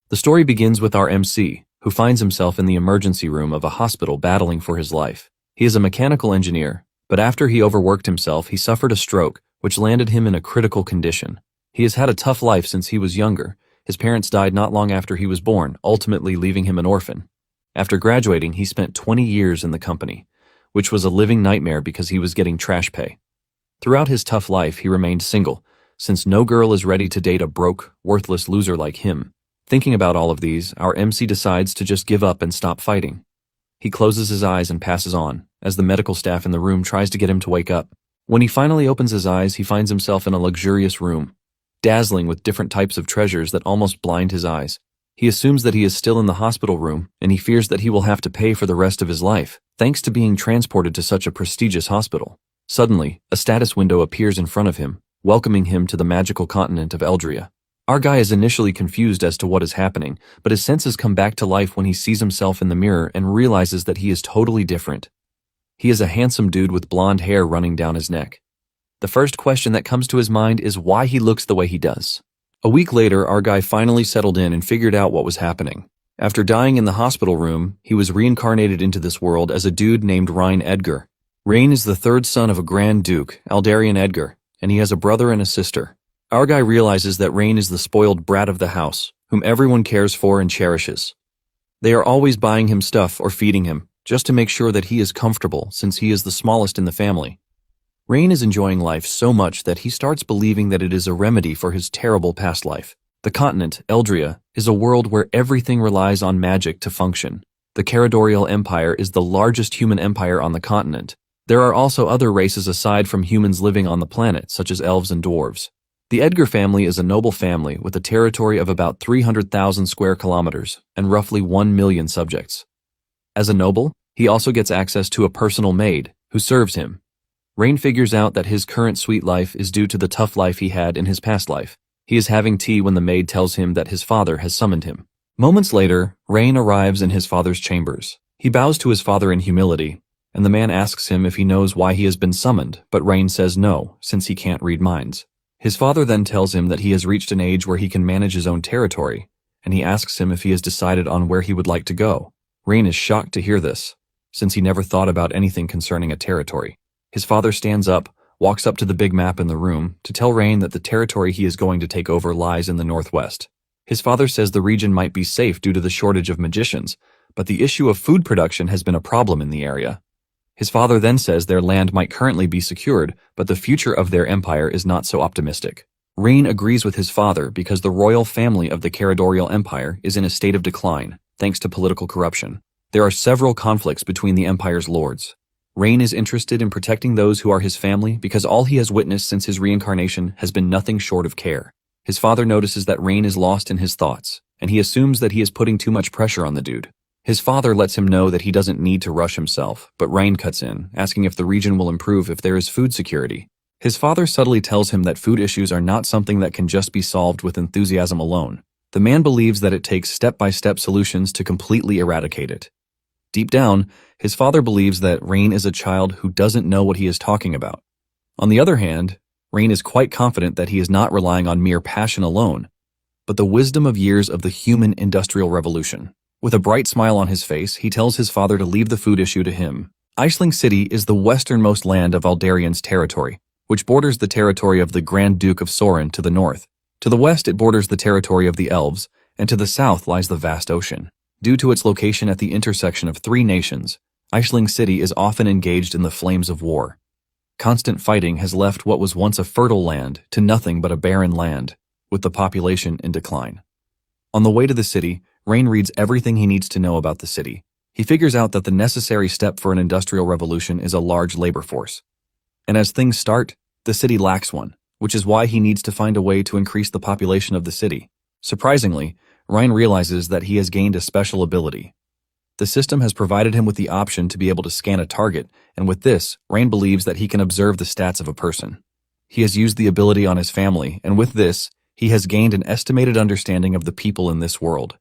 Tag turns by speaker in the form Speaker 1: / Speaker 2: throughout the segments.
Speaker 1: The story begins with our MC, who finds himself in the emergency room of a hospital battling for his life. He is a mechanical engineer, but after he overworked himself, he suffered a stroke, which landed him in a critical condition. He has had a tough life since he was younger. His parents died not long after he was born, ultimately leaving him an orphan. After graduating, he spent 20 years in the company, which was a living nightmare because he was getting trash pay. Throughout his tough life, he remained single, since no girl is ready to date a broke, worthless loser like him. Thinking about all of these, our MC decides to just give up and stop fighting. He closes his eyes and passes on, as the medical staff in the room tries to get him to wake up. When he finally opens his eyes, he finds himself in a luxurious room, dazzling with different types of treasures that almost blind his eyes. He assumes that he is still in the hospital room, and he fears that he will have to pay for the rest of his life, thanks to being transported to such a prestigious hospital. Suddenly, a status window appears in front of him, welcoming him to the magical continent of Eldria. Our guy is initially confused as to what is happening, but his senses come back to life when he sees himself in the mirror and realizes that he is totally different. He is a handsome dude with blonde hair running down his neck. The first question that comes to his mind is why he looks the way he does. A week later, our guy finally settled in and figured out what was happening. After dying in the hospital room, he was reincarnated into this world as a dude named Rhine Edgar. Rain is the third son of a Grand Duke, Aldarian Edgar, and he has a brother and a sister. Our guy realizes that Rain is the spoiled brat of the house, whom everyone cares for and cherishes. They are always buying him stuff or feeding him, just to make sure that he is comfortable since he is the smallest in the family. Rain is enjoying life so much that he starts believing that it is a remedy for his terrible past life. The continent, Eldria, is a world where everything relies on magic to function. The Caradorial Empire is the largest human empire on the continent. There are also other races aside from humans living on the planet, such as elves and dwarves. The Edgar family is a noble family with a territory of about 300,000 square kilometers and roughly 1 million subjects. As a noble, he also gets access to a personal maid who serves him. Rain figures out that his current sweet life is due to the tough life he had in his past life. He is having tea when the maid tells him that his father has summoned him. Moments later, Rain arrives in his father's chambers. He bows to his father in humility, and the man asks him if he knows why he has been summoned, but Rain says no, since he can't read minds. His father then tells him that he has reached an age where he can manage his own territory, and he asks him if he has decided on where he would like to go. Rain is shocked to hear this, since he never thought about anything concerning a territory. His father stands up, walks up to the big map in the room, to tell Rain that the territory he is going to take over lies in the northwest. His father says the region might be safe due to the shortage of magicians, but the issue of food production has been a problem in the area. His father then says their land might currently be secured, but the future of their empire is not so optimistic. Rain agrees with his father because the royal family of the Caradorial Empire is in a state of decline, thanks to political corruption. There are several conflicts between the empire's lords. Rain is interested in protecting those who are his family because all he has witnessed since his reincarnation has been nothing short of care. His father notices that Rain is lost in his thoughts, and he assumes that he is putting too much pressure on the dude. His father lets him know that he doesn't need to rush himself, but Rain cuts in, asking if the region will improve if there is food security. His father subtly tells him that food issues are not something that can just be solved with enthusiasm alone. The man believes that it takes step-by-step solutions to completely eradicate it. Deep down, his father believes that Rain is a child who doesn't know what he is talking about. On the other hand, Rain is quite confident that he is not relying on mere passion alone, but the wisdom of years of the human industrial revolution. With a bright smile on his face, he tells his father to leave the food issue to him. Iceling City is the westernmost land of Aldarian's territory, which borders the territory of the Grand Duke of Sorin to the north. To the west, it borders the territory of the elves, and to the south lies the vast ocean. Due to its location at the intersection of three nations, Iceling City is often engaged in the flames of war. Constant fighting has left what was once a fertile land to nothing but a barren land, with the population in decline. On the way to the city, Rain reads everything he needs to know about the city. He figures out that the necessary step for an industrial revolution is a large labor force. And as things start, the city lacks one, which is why he needs to find a way to increase the population of the city. Surprisingly, Rain realizes that he has gained a special ability. The system has provided him with the option to be able to scan a target, and with this, Rain believes that he can observe the stats of a person. He has used the ability on his family, and with this, he has gained an estimated understanding of the people in this world.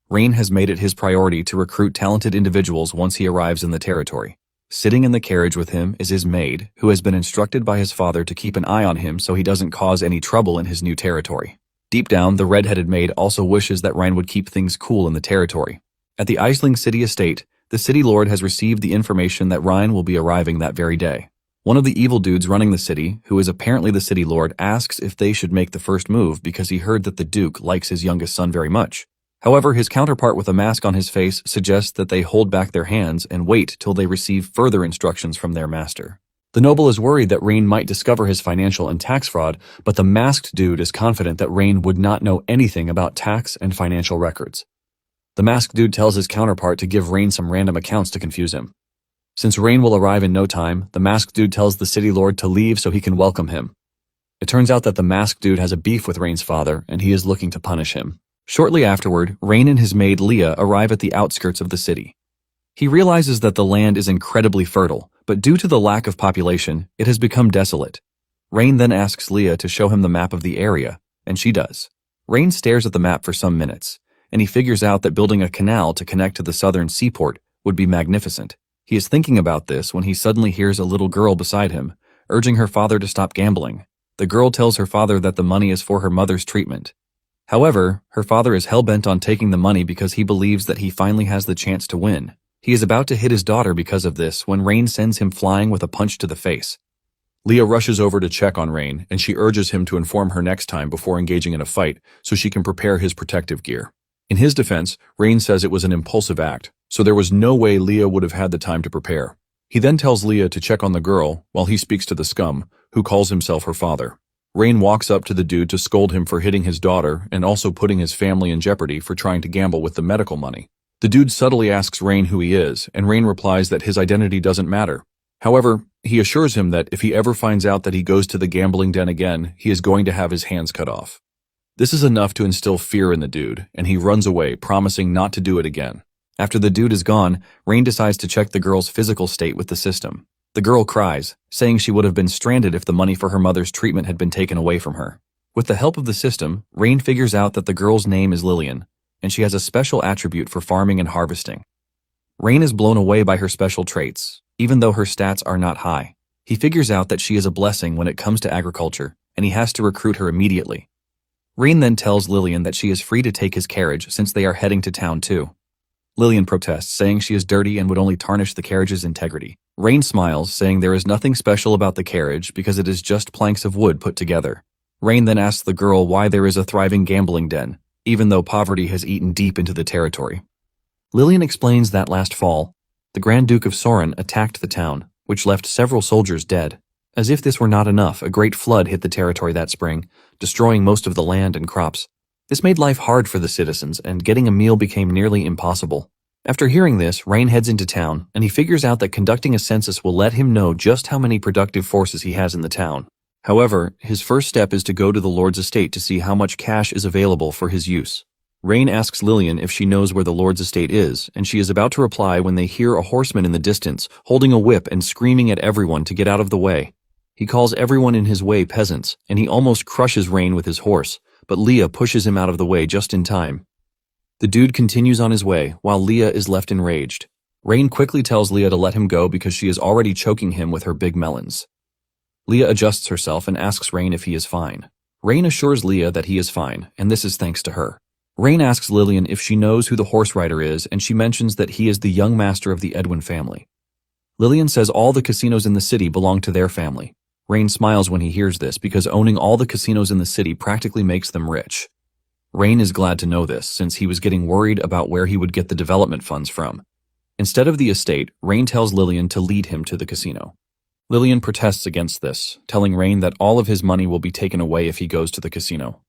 Speaker 1: Rain has made it his priority to recruit talented individuals once he arrives in the territory. Sitting in the carriage with him is his maid, who has been instructed by his father to keep an eye on him so he doesn't cause any trouble in his new territory. Deep down, the red-headed maid also wishes that Rain would keep things cool in the territory. At the Eisling City Estate, the city lord has received the information that Rain will be arriving that very day. One of the evil dudes running the city, who is apparently the city lord, asks if they should make the first move because he heard that the duke likes his youngest son very much. However, his counterpart with a mask on his face suggests that they hold back their hands and wait till they receive further instructions from their master. The noble is worried that Rain might discover his financial and tax fraud, but the masked dude is confident that Rain would not know anything about tax and financial records. The masked dude tells his counterpart to give Rain some random accounts to confuse him. Since Rain will arrive in no time, the masked dude tells the city lord to leave so he can welcome him. It turns out that the masked dude has a beef with Rain's father, and he is looking to punish him. Shortly afterward, Rain and his maid Leah arrive at the outskirts of the city. He realizes that the land is incredibly fertile, but due to the lack of population, it has become desolate. Rain then asks Leah to show him the map of the area, and she does. Rain stares at the map for some minutes, and he figures out that building a canal to connect to the southern seaport would be magnificent. He is thinking about this when he suddenly hears a little girl beside him, urging her father to stop gambling. The girl tells her father that the money is for her mother's treatment. However, her father is hell-bent on taking the money because he believes that he finally has the chance to win. He is about to hit his daughter because of this when Rain sends him flying with a punch to the face. Leah rushes over to check on Rain, and she urges him to inform her next time before engaging in a fight so she can prepare his protective gear. In his defense, Rain says it was an impulsive act, so there was no way Leah would have had the time to prepare. He then tells Leah to check on the girl while he speaks to the scum, who calls himself her father. Rain walks up to the dude to scold him for hitting his daughter and also putting his family in jeopardy for trying to gamble with the medical money. The dude subtly asks Rain who he is, and Rain replies that his identity doesn't matter. However, he assures him that if he ever finds out that he goes to the gambling den again, he is going to have his hands cut off. This is enough to instill fear in the dude, and he runs away, promising not to do it again. After the dude is gone, Rain decides to check the girl's physical state with the system. The girl cries, saying she would have been stranded if the money for her mother's treatment had been taken away from her. With the help of the system, Rain figures out that the girl's name is Lillian, and she has a special attribute for farming and harvesting. Rain is blown away by her special traits, even though her stats are not high. He figures out that she is a blessing when it comes to agriculture, and he has to recruit her immediately. Rain then tells Lillian that she is free to take his carriage since they are heading to town too. Lillian protests, saying she is dirty and would only tarnish the carriage's integrity. Rain smiles, saying there is nothing special about the carriage because it is just planks of wood put together. Rain then asks the girl why there is a thriving gambling den, even though poverty has eaten deep into the territory. Lillian explains that last fall, the Grand Duke of Sorin attacked the town, which left several soldiers dead. As if this were not enough, a great flood hit the territory that spring, destroying most of the land and crops. This made life hard for the citizens, and getting a meal became nearly impossible. After hearing this, Rain heads into town, and he figures out that conducting a census will let him know just how many productive forces he has in the town. However, his first step is to go to the Lord's estate to see how much cash is available for his use. Rain asks Lillian if she knows where the Lord's estate is, and she is about to reply when they hear a horseman in the distance, holding a whip and screaming at everyone to get out of the way. He calls everyone in his way peasants, and he almost crushes Rain with his horse, but Leah pushes him out of the way just in time. The dude continues on his way, while Leah is left enraged. Rain quickly tells Leah to let him go because she is already choking him with her big melons. Leah adjusts herself and asks Rain if he is fine. Rain assures Leah that he is fine, and this is thanks to her. Rain asks Lillian if she knows who the horse rider is, and she mentions that he is the young master of the Edwin family. Lillian says all the casinos in the city belong to their family. Rain smiles when he hears this because owning all the casinos in the city practically makes them rich. Rain is glad to know this since he was getting worried about where he would get the development funds from. Instead of the estate, Rain tells Lillian to lead him to the casino. Lillian protests against this, telling Rain that all of his money will be taken away if he goes to the casino.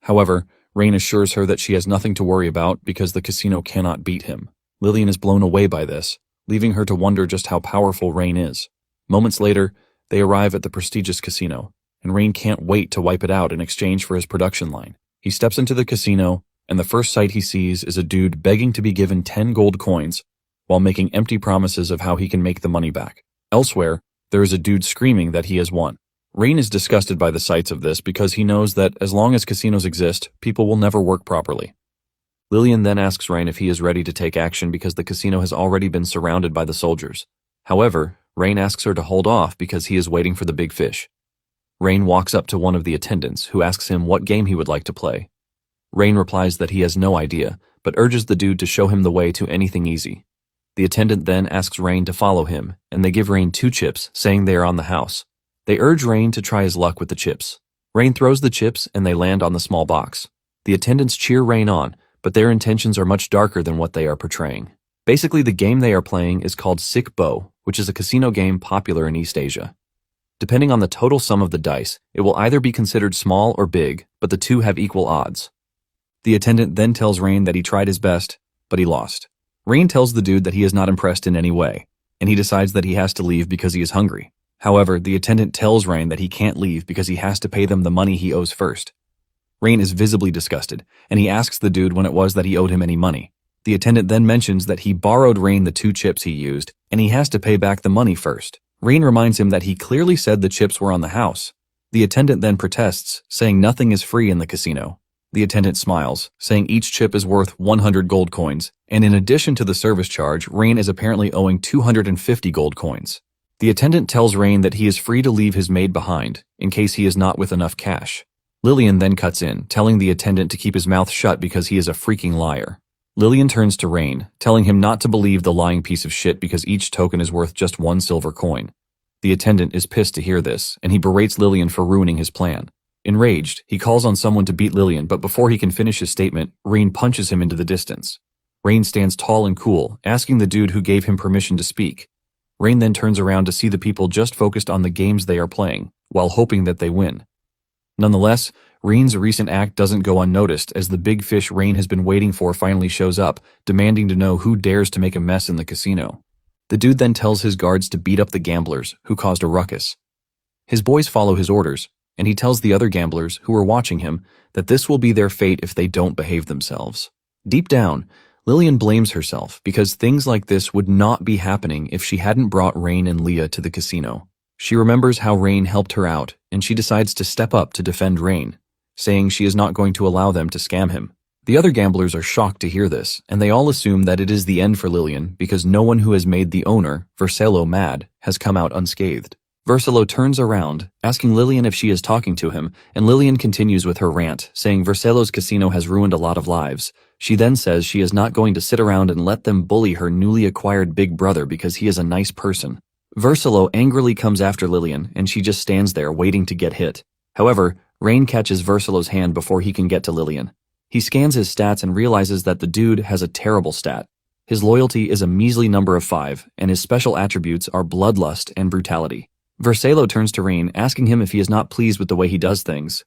Speaker 1: However, Rain assures her that she has nothing to worry about because the casino cannot beat him. Lillian is blown away by this, leaving her to wonder just how powerful Rain is. Moments later, they arrive at the prestigious casino, and Rain can't wait to wipe it out in exchange for his production line. He steps into the casino, and the first sight he sees is a dude begging to be given 10 gold coins while making empty promises of how he can make the money back. Elsewhere, there is a dude screaming that he has won. Rain is disgusted by the sights of this because he knows that as long as casinos exist, people will never work properly. Lillian then asks Rain if he is ready to take action because the casino has already been surrounded by the soldiers. However, Rain asks her to hold off because he is waiting for the big fish. Rain walks up to one of the attendants, who asks him what game he would like to play. Rain replies that he has no idea, but urges the dude to show him the way to anything easy. The attendant then asks Rain to follow him, and they give Rain 2 chips, saying they are on the house. They urge Rain to try his luck with the chips. Rain throws the chips, and they land on the small box. The attendants cheer Rain on, but their intentions are much darker than what they are portraying. Basically, the game they are playing is called Sick Bow, which is a casino game popular in East Asia. Depending on the total sum of the dice, it will either be considered small or big, but the two have equal odds. The attendant then tells Rain that he tried his best, but he lost. Rain tells the dude that he is not impressed in any way, and he decides that he has to leave because he is hungry. However, the attendant tells Rain that he can't leave because he has to pay them the money he owes first. Rain is visibly disgusted, and he asks the dude when it was that he owed him any money. The attendant then mentions that he borrowed Rain the 2 chips he used, and he has to pay back the money first. Rain reminds him that he clearly said the chips were on the house. The attendant then protests, saying nothing is free in the casino. The attendant smiles, saying each chip is worth 100 gold coins, and in addition to the service charge, Rain is apparently owing 250 gold coins. The attendant tells Rain that he is free to leave his maid behind, in case he is not with enough cash. Lillian then cuts in, telling the attendant to keep his mouth shut because he is a freaking liar. Lillian turns to Rain, telling him not to believe the lying piece of shit because each token is worth just 1 silver coin. The attendant is pissed to hear this, and he berates Lillian for ruining his plan. Enraged, he calls on someone to beat Lillian, but before he can finish his statement, Rain punches him into the distance. Rain stands tall and cool, asking the dude who gave him permission to speak. Rain then turns around to see the people just focused on the games they are playing, while hoping that they win. Nonetheless, Rain's recent act doesn't go unnoticed as the big fish Rain has been waiting for finally shows up, demanding to know who dares to make a mess in the casino. The dude then tells his guards to beat up the gamblers, who caused a ruckus. His boys follow his orders, and he tells the other gamblers, who are watching him, that this will be their fate if they don't behave themselves. Deep down, Lillian blames herself because things like this would not be happening if she hadn't brought Rain and Leah to the casino. She remembers how Rain helped her out, and she decides to step up to defend Rain, saying she is not going to allow them to scam him. The other gamblers are shocked to hear this, and they all assume that it is the end for Lillian because no one who has made the owner, Vercello, mad has come out unscathed. Vercello turns around, asking Lillian if she is talking to him, and Lillian continues with her rant, saying Vercello's casino has ruined a lot of lives. She then says she is not going to sit around and let them bully her newly acquired big brother because he is a nice person. Vercello angrily comes after Lillian, and she just stands there waiting to get hit. However, Rain catches Vercello's hand before he can get to Lillian. He scans his stats and realizes that the dude has a terrible stat. His loyalty is a measly number of 5, and his special attributes are bloodlust and brutality. Vercello turns to Rain, asking him if he is not pleased with the way he does things.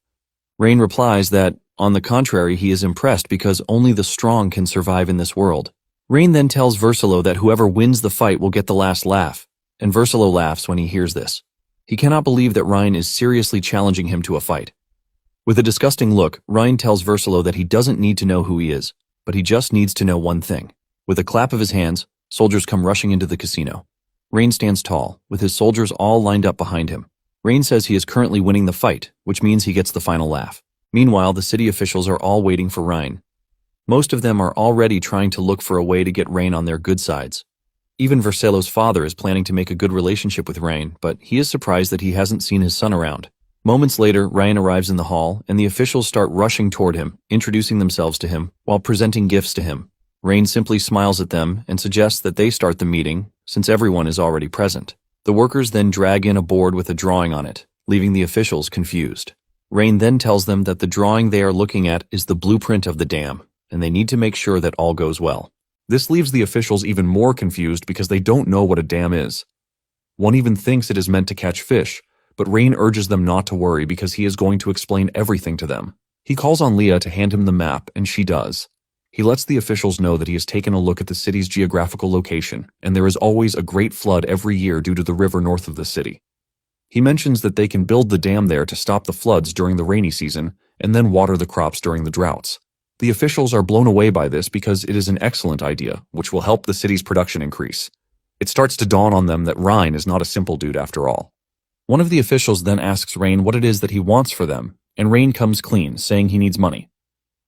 Speaker 1: Rain replies that, on the contrary, he is impressed because only the strong can survive in this world. Rain then tells Vercello that whoever wins the fight will get the last laugh, and Vercello laughs when he hears this. He cannot believe that Rain is seriously challenging him to a fight. With a disgusting look, Rain tells Vercello that he doesn't need to know who he is, but he just needs to know one thing. With a clap of his hands, soldiers come rushing into the casino. Rain stands tall, with his soldiers all lined up behind him. Rain says he is currently winning the fight, which means he gets the final laugh. Meanwhile, the city officials are all waiting for Rain. Most of them are already trying to look for a way to get Rain on their good sides. Even Vercello's father is planning to make a good relationship with Rain, but he is surprised that he hasn't seen his son around. Moments later, Rain arrives in the hall, and the officials start rushing toward him, introducing themselves to him, while presenting gifts to him. Rain simply smiles at them and suggests that they start the meeting, since everyone is already present. The workers then drag in a board with a drawing on it, leaving the officials confused. Rain then tells them that the drawing they are looking at is the blueprint of the dam, and they need to make sure that all goes well. This leaves the officials even more confused because they don't know what a dam is. One even thinks it is meant to catch fish, but Rain urges them not to worry because he is going to explain everything to them. He calls on Leah to hand him the map, and she does. He lets the officials know that he has taken a look at the city's geographical location, and there is always a great flood every year due to the river north of the city. He mentions that they can build the dam there to stop the floods during the rainy season, and then water the crops during the droughts. The officials are blown away by this because it is an excellent idea, which will help the city's production increase. It starts to dawn on them that Rain is not a simple dude after all. One of the officials then asks Rain what it is that he wants for them, and Rain comes clean, saying he needs money.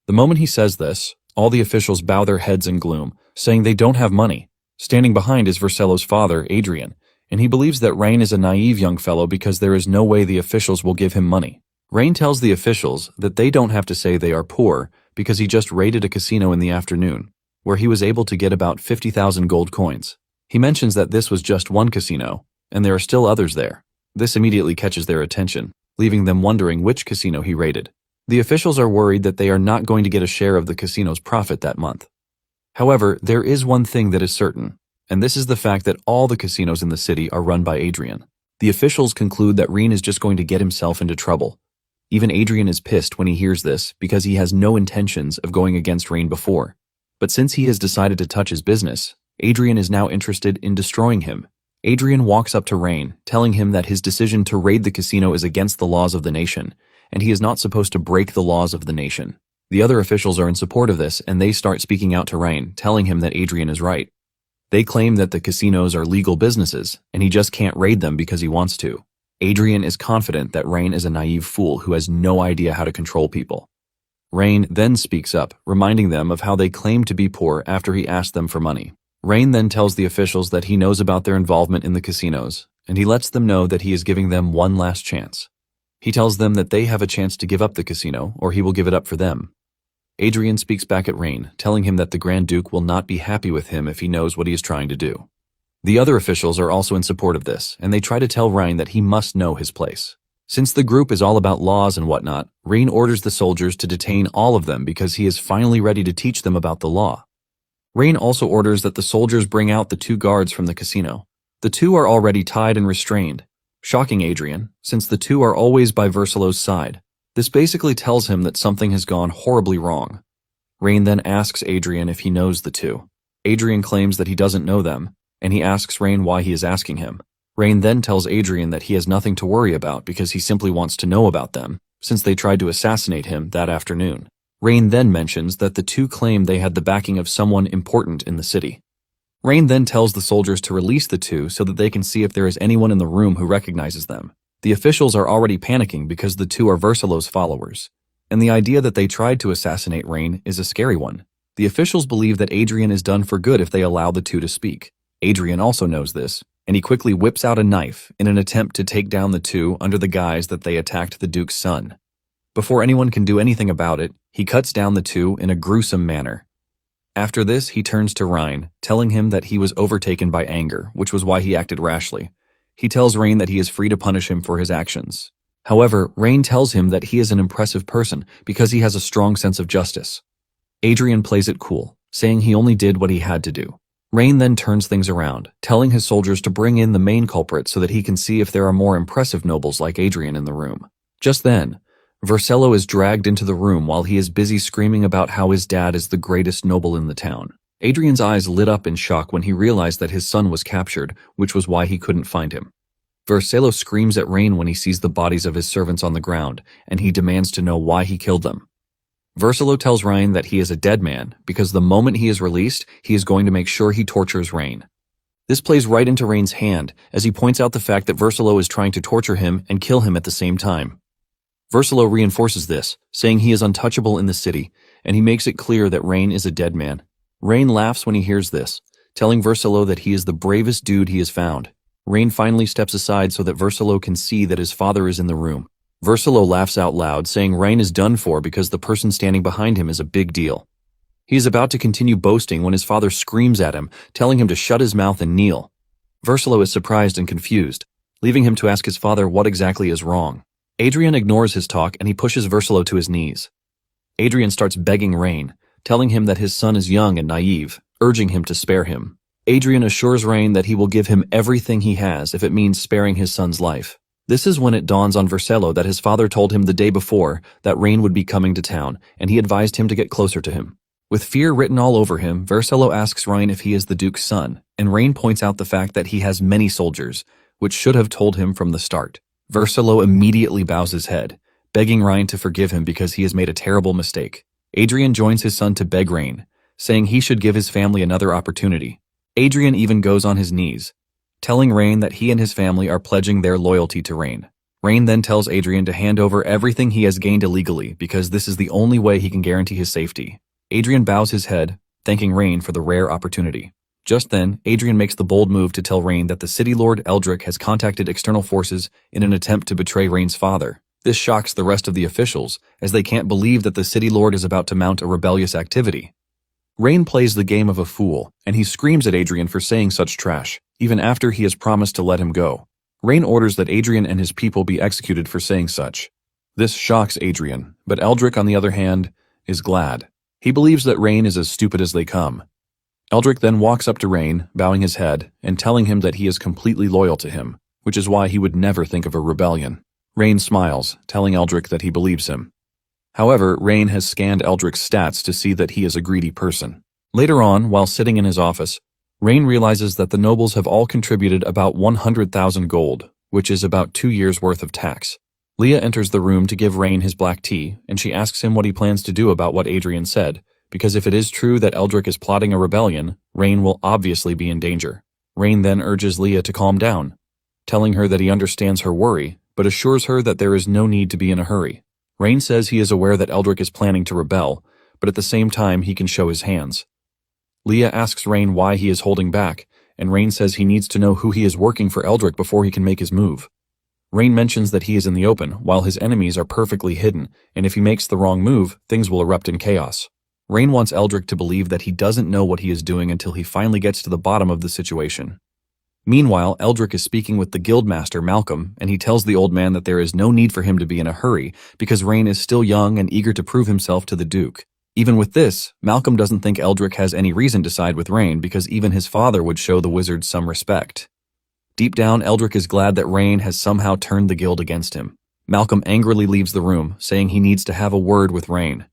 Speaker 1: The moment he says this, all the officials bow their heads in gloom, saying they don't have money. Standing behind is Vercello's father, Adrian, and he believes that Rain is a naive young fellow because there is no way the officials will give him money. Rain tells the officials that they don't have to say they are poor because he just raided a casino in the afternoon, where he was able to get about 50,000 gold coins. He mentions that this was just one casino, and there are still others there. This immediately catches their attention, leaving them wondering which casino he raided. The officials are worried that they are not going to get a share of the casino's profit that month. However, there is one thing that is certain, and this is the fact that all the casinos in the city are run by Adrian. The officials conclude that Rain is just going to get himself into trouble. Even Adrian is pissed when he hears this because he has no intentions of going against Rain before. But since he has decided to touch his business, Adrian is now interested in destroying him. Adrian walks up to Rain, telling him that his decision to raid the casino is against the laws of the nation, and he is not supposed to break the laws of the nation. The other officials are in support of this, and they start speaking out to Rain, telling him that Adrian is right. They claim that the casinos are legal businesses, and he just can't raid them because he wants to. Adrian is confident that Rain is a naive fool who has no idea how to control people. Rain then speaks up, reminding them of how they claim to be poor after he asked them for money. Rain then tells the officials that he knows about their involvement in the casinos, and he lets them know that he is giving them one last chance. He tells them that they have a chance to give up the casino, or he will give it up for them. Adrian speaks back at Rain, telling him that the Grand Duke will not be happy with him if he knows what he is trying to do. The other officials are also in support of this, and they try to tell Rain that he must know his place. Since the group is all about laws and whatnot, Rain orders the soldiers to detain all of them because he is finally ready to teach them about the law. Rain also orders that the soldiers bring out the 2 guards from the casino. The 2 are already tied and restrained, shocking Adrian, since the 2 are always by Versilo's side. This basically tells him that something has gone horribly wrong. Rain then asks Adrian if he knows the 2. Adrian claims that he doesn't know them, and he asks Rain why he is asking him. Rain then tells Adrian that he has nothing to worry about because he simply wants to know about them, since they tried to assassinate him that afternoon. Rain then mentions that the 2 claim they had the backing of someone important in the city. Rain then tells the soldiers to release the 2 so that they can see if there is anyone in the room who recognizes them. The officials are already panicking because the 2 are Versilo's followers, and the idea that they tried to assassinate Rain is a scary one. The officials believe that Adrian is done for good if they allow the 2 to speak. Adrian also knows this, and he quickly whips out a knife in an attempt to take down the 2 under the guise that they attacked the Duke's son. Before anyone can do anything about it, he cuts down the 2 in a gruesome manner. After this, he turns to Rain, telling him that he was overtaken by anger, which was why he acted rashly. He tells Rain that he is free to punish him for his actions. However, Rain tells him that he is an impressive person because he has a strong sense of justice. Adrian plays it cool, saying he only did what he had to do. Rain then turns things around, telling his soldiers to bring in the main culprit so that he can see if there are more impressive nobles like Adrian in the room. Just then, Versilo is dragged into the room while he is busy screaming about how his dad is the greatest noble in the town. Adrian's eyes lit up in shock when he realized that his son was captured, which was why he couldn't find him. Versilo screams at Rain when he sees the bodies of his servants on the ground, and he demands to know why he killed them. Versilo tells Rain that he is a dead man because the moment he is released, he is going to make sure he tortures Rain. This plays right into Rain's hand as he points out the fact that Versilo is trying to torture him and kill him at the same time. Versilo reinforces this, saying he is untouchable in the city, and he makes it clear that Rain is a dead man. Rain laughs when he hears this, telling Versilo that he is the bravest dude he has found. Rain finally steps aside so that Versilo can see that his father is in the room. Versilo laughs out loud, saying Rain is done for because the person standing behind him is a big deal. He is about to continue boasting when his father screams at him, telling him to shut his mouth and kneel. Versilo is surprised and confused, leaving him to ask his father what exactly is wrong. Adrian ignores his talk and he pushes Versilo to his knees. Adrian starts begging Rain, telling him that his son is young and naive, urging him to spare him. Adrian assures Rain that he will give him everything he has if it means sparing his son's life. This is when it dawns on Versilo that his father told him the day before that Rain would be coming to town, and he advised him to get closer to him. With fear written all over him, Versilo asks Rain if he is the Duke's son, and Rain points out the fact that he has many soldiers, which should have told him from the start. Versilo immediately bows his head, begging Rain to forgive him because he has made a terrible mistake. Adrian joins his son to beg Rain, saying he should give his family another opportunity. Adrian even goes on his knees, telling Rain that he and his family are pledging their loyalty to Rain. Rain then tells Adrian to hand over everything he has gained illegally because this is the only way he can guarantee his safety. Adrian bows his head, thanking Rain for the rare opportunity. Just then, Adrian makes the bold move to tell Rain that the city lord Eldrick has contacted external forces in an attempt to betray Rain's father. This shocks the rest of the officials, as they can't believe that the city lord is about to mount a rebellious activity. Rain plays the game of a fool, and he screams at Adrian for saying such trash, even after he has promised to let him go. Rain orders that Adrian and his people be executed for saying such. This shocks Adrian, but Eldrick, on the other hand, is glad. He believes that Rain is as stupid as they come. Eldrick then walks up to Rain, bowing his head, and telling him that he is completely loyal to him, which is why he would never think of a rebellion. Rain smiles, telling Eldrick that he believes him. However, Rain has scanned Eldrick's stats to see that he is a greedy person. Later on, while sitting in his office, Rain realizes that the nobles have all contributed about 100,000 gold, which is about 2 years' worth of tax. Leah enters the room to give Rain his black tea, and she asks him what he plans to do about what Adrian said, because if it is true that Eldrick is plotting a rebellion, Rain will obviously be in danger. Rain then urges Leah to calm down, telling her that he understands her worry, but assures her that there is no need to be in a hurry. Rain says he is aware that Eldrick is planning to rebel, but at the same time he can show his hands. Leah asks Rain why he is holding back, and Rain says he needs to know who he is working for Eldrick before he can make his move. Rain mentions that he is in the open, while his enemies are perfectly hidden, and if he makes the wrong move, things will erupt in chaos. Rain wants Eldrick to believe that he doesn't know what he is doing until he finally gets to the bottom of the situation. Meanwhile, Eldrick is speaking with the guildmaster Malcolm, and he tells the old man that there is no need for him to be in a hurry because Rain is still young and eager to prove himself to the Duke. Even with this, Malcolm doesn't think Eldrick has any reason to side with Rain because even his father would show the wizards some respect. Deep down, Eldrick is glad that Rain has somehow turned the guild against him. Malcolm angrily leaves the room, saying he needs to have a word with Rain.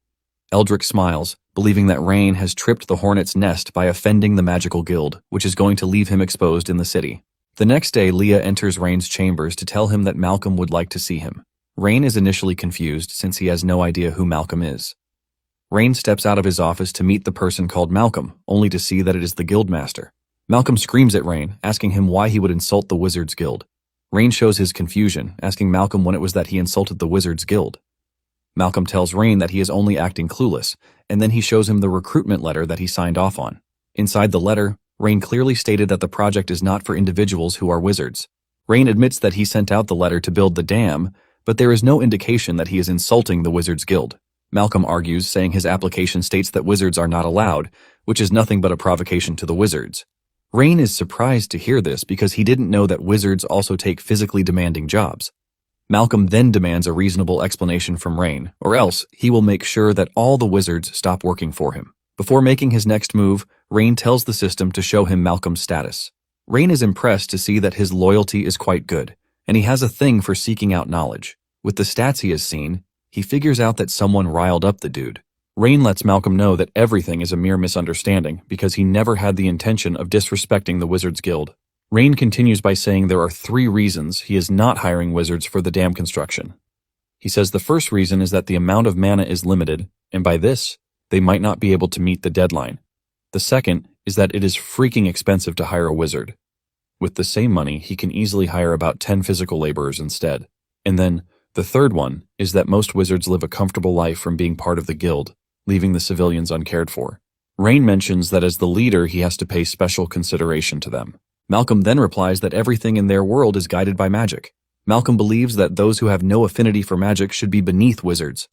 Speaker 1: Eldrick smiles, believing that Rain has tripped the hornet's nest by offending the magical guild, which is going to leave him exposed in the city. The next day, Leah enters Rain's chambers to tell him that Malcolm would like to see him. Rain is initially confused since he has no idea who Malcolm is. Rain steps out of his office to meet the person called Malcolm, only to see that it is the guildmaster. Malcolm screams at Rain, asking him why he would insult the Wizards Guild. Rain shows his confusion, asking Malcolm when it was that he insulted the Wizards Guild. Malcolm tells Rain that he is only acting clueless, and then he shows him the recruitment letter that he signed off on. Inside the letter, Rain clearly stated that the project is not for individuals who are wizards. Rain admits that he sent out the letter to build the dam, but there is no indication that he is insulting the Wizards Guild. Malcolm argues, saying his application states that wizards are not allowed, which is nothing but a provocation to the wizards. Rain is surprised to hear this because he didn't know that wizards also take physically demanding jobs. Malcolm then demands a reasonable explanation from Rain, or else he will make sure that all the wizards stop working for him. Before making his next move, Rain tells the system to show him Malcolm's status. Rain is impressed to see that his loyalty is quite good, and he has a thing for seeking out knowledge. With the stats he has seen, he figures out that someone riled up the dude. Rain lets Malcolm know that everything is a mere misunderstanding because he never had the intention of disrespecting the Wizards Guild. Rain continues by saying there are 3 reasons he is not hiring wizards for the dam construction. He says the first reason is that the amount of mana is limited, and by this, they might not be able to meet the deadline. The second is that it is freaking expensive to hire a wizard. With the same money, he can easily hire about 10 physical laborers instead. And then, the third one is that most wizards live a comfortable life from being part of the guild, leaving the civilians uncared for. Rain mentions that as the leader, he has to pay special consideration to them. Malcolm then replies that everything in their world is guided by magic. Malcolm believes that those who have no affinity for magic should be beneath wizards.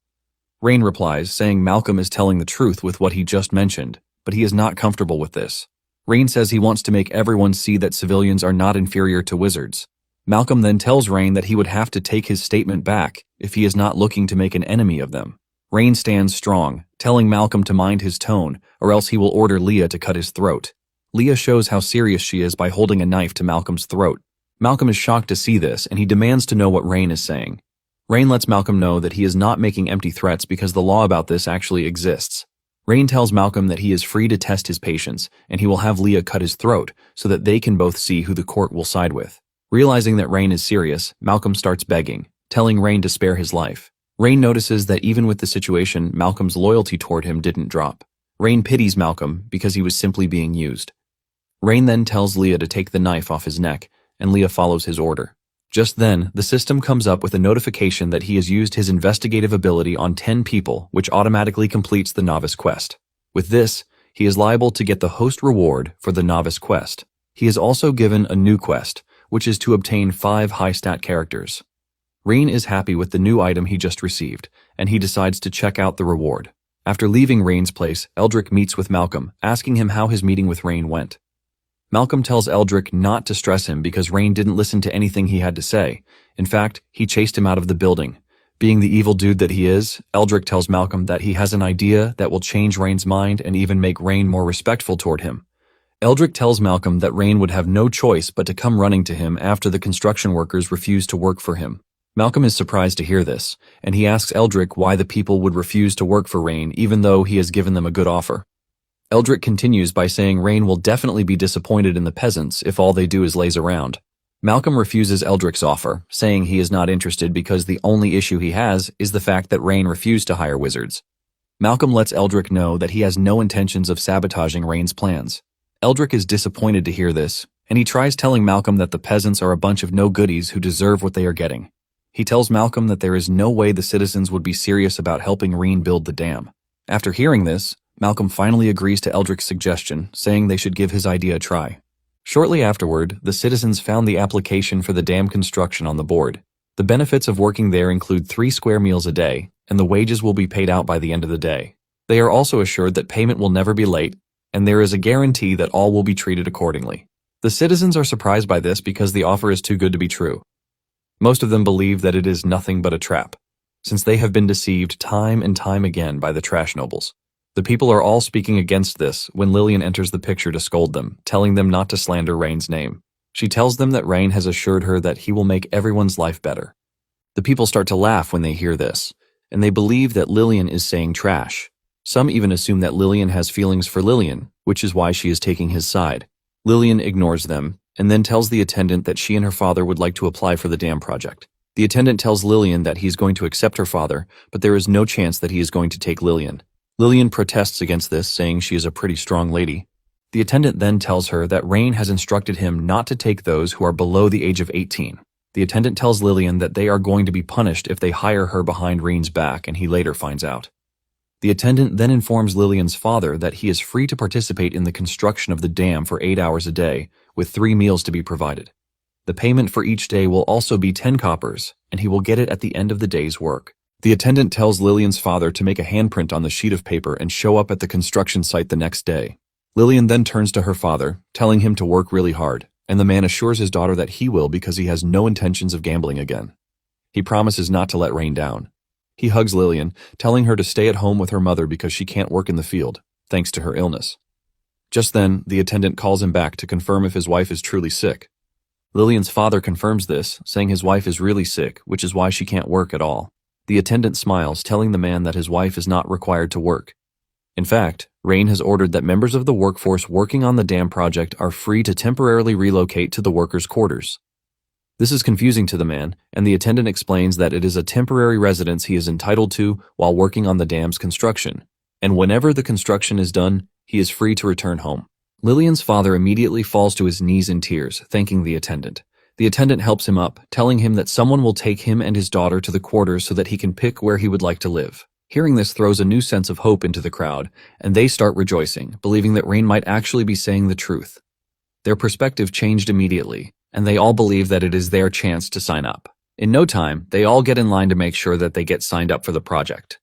Speaker 1: Rain replies, saying Malcolm is telling the truth with what he just mentioned, but he is not comfortable with this. Rain says he wants to make everyone see that civilians are not inferior to wizards. Malcolm then tells Rain that he would have to take his statement back if he is not looking to make an enemy of them. Rain stands strong, telling Malcolm to mind his tone, or else he will order Leah to cut his throat. Leah shows how serious she is by holding a knife to Malcolm's throat. Malcolm is shocked to see this, and he demands to know what Rain is saying. Rain lets Malcolm know that he is not making empty threats because the law about this actually exists. Rain tells Malcolm that he is free to test his patience, and he will have Leah cut his throat so that they can both see who the court will side with. Realizing that Rain is serious, Malcolm starts begging, telling Rain to spare his life. Rain notices that even with the situation, Malcolm's loyalty toward him didn't drop. Rain pities Malcolm because he was simply being used. Rain then tells Leah to take the knife off his neck, and Leah follows his order. Just then, the system comes up with a notification that he has used his investigative ability on 10 people, which automatically completes the novice quest. With this, he is liable to get the host reward for the novice quest. He is also given a new quest, which is to obtain 5 high-stat characters. Rain is happy with the new item he just received, and he decides to check out the reward. After leaving Rain's place, Eldrick meets with Malcolm, asking him how his meeting with Rain went. Malcolm tells Eldrick not to stress him because Rain didn't listen to anything he had to say. In fact, he chased him out of the building. Being the evil dude that he is, Eldrick tells Malcolm that he has an idea that will change Rain's mind and even make Rain more respectful toward him. Eldrick tells Malcolm that Rain would have no choice but to come running to him after the construction workers refuse to work for him. Malcolm is surprised to hear this, and he asks Eldrick why the people would refuse to work for Rain even though he has given them a good offer. Eldrick continues by saying Rain will definitely be disappointed in the peasants if all they do is laze around. Malcolm refuses Eldrick's offer, saying he is not interested because the only issue he has is the fact that Rain refused to hire wizards. Malcolm lets Eldrick know that he has no intentions of sabotaging Rain's plans. Eldrick is disappointed to hear this, and he tries telling Malcolm that the peasants are a bunch of no-goodies who deserve what they are getting. He tells Malcolm that there is no way the citizens would be serious about helping Rain build the dam. After hearing this, Malcolm finally agrees to Eldrick's suggestion, saying they should give his idea a try. Shortly afterward, the citizens found the application for the dam construction on the board. The benefits of working there include 3 square meals a day, and the wages will be paid out by the end of the day. They are also assured that payment will never be late, and there is a guarantee that all will be treated accordingly. The citizens are surprised by this because the offer is too good to be true. Most of them believe that it is nothing but a trap, since they have been deceived time and time again by the trash nobles. The people are all speaking against this when Lillian enters the picture to scold them, telling them not to slander Rain's name. She tells them that Rain has assured her that he will make everyone's life better. The people start to laugh when they hear this, and they believe that Lillian is saying trash. Some even assume that Lillian has feelings for Lillian, which is why she is taking his side. Lillian ignores them, and then tells the attendant that she and her father would like to apply for the dam project. The attendant tells Lillian that he is going to accept her father, but there is no chance that he is going to take Lillian. Lillian protests against this, saying she is a pretty strong lady. The attendant then tells her that Rain has instructed him not to take those who are below the age of 18. The attendant tells Lillian that they are going to be punished if they hire her behind Rain's back, and he later finds out. The attendant then informs Lillian's father that he is free to participate in the construction of the dam for 8 hours a day, with 3 meals to be provided. The payment for each day will also be 10 coppers, and he will get it at the end of the day's work. The attendant tells Lillian's father to make a handprint on the sheet of paper and show up at the construction site the next day. Lillian then turns to her father, telling him to work really hard, and the man assures his daughter that he will because he has no intentions of gambling again. He promises not to let Rain down. He hugs Lillian, telling her to stay at home with her mother because she can't work in the field, thanks to her illness. Just then, the attendant calls him back to confirm if his wife is truly sick. Lillian's father confirms this, saying his wife is really sick, which is why she can't work at all. The attendant smiles, telling the man that his wife is not required to work. In fact, Rain has ordered that members of the workforce working on the dam project are free to temporarily relocate to the workers' quarters. This is confusing to the man, and the attendant explains that it is a temporary residence he is entitled to while working on the dam's construction, and whenever the construction is done, he is free to return home. Lillian's father immediately falls to his knees in tears, thanking the attendant. The attendant helps him up, telling him that someone will take him and his daughter to the quarters so that he can pick where he would like to live. Hearing this throws a new sense of hope into the crowd, and they start rejoicing, believing that Rain might actually be saying the truth. Their perspective changed immediately, and they all believe that it is their chance to sign up. In no time, they all get in line to make sure that they get signed up for the project.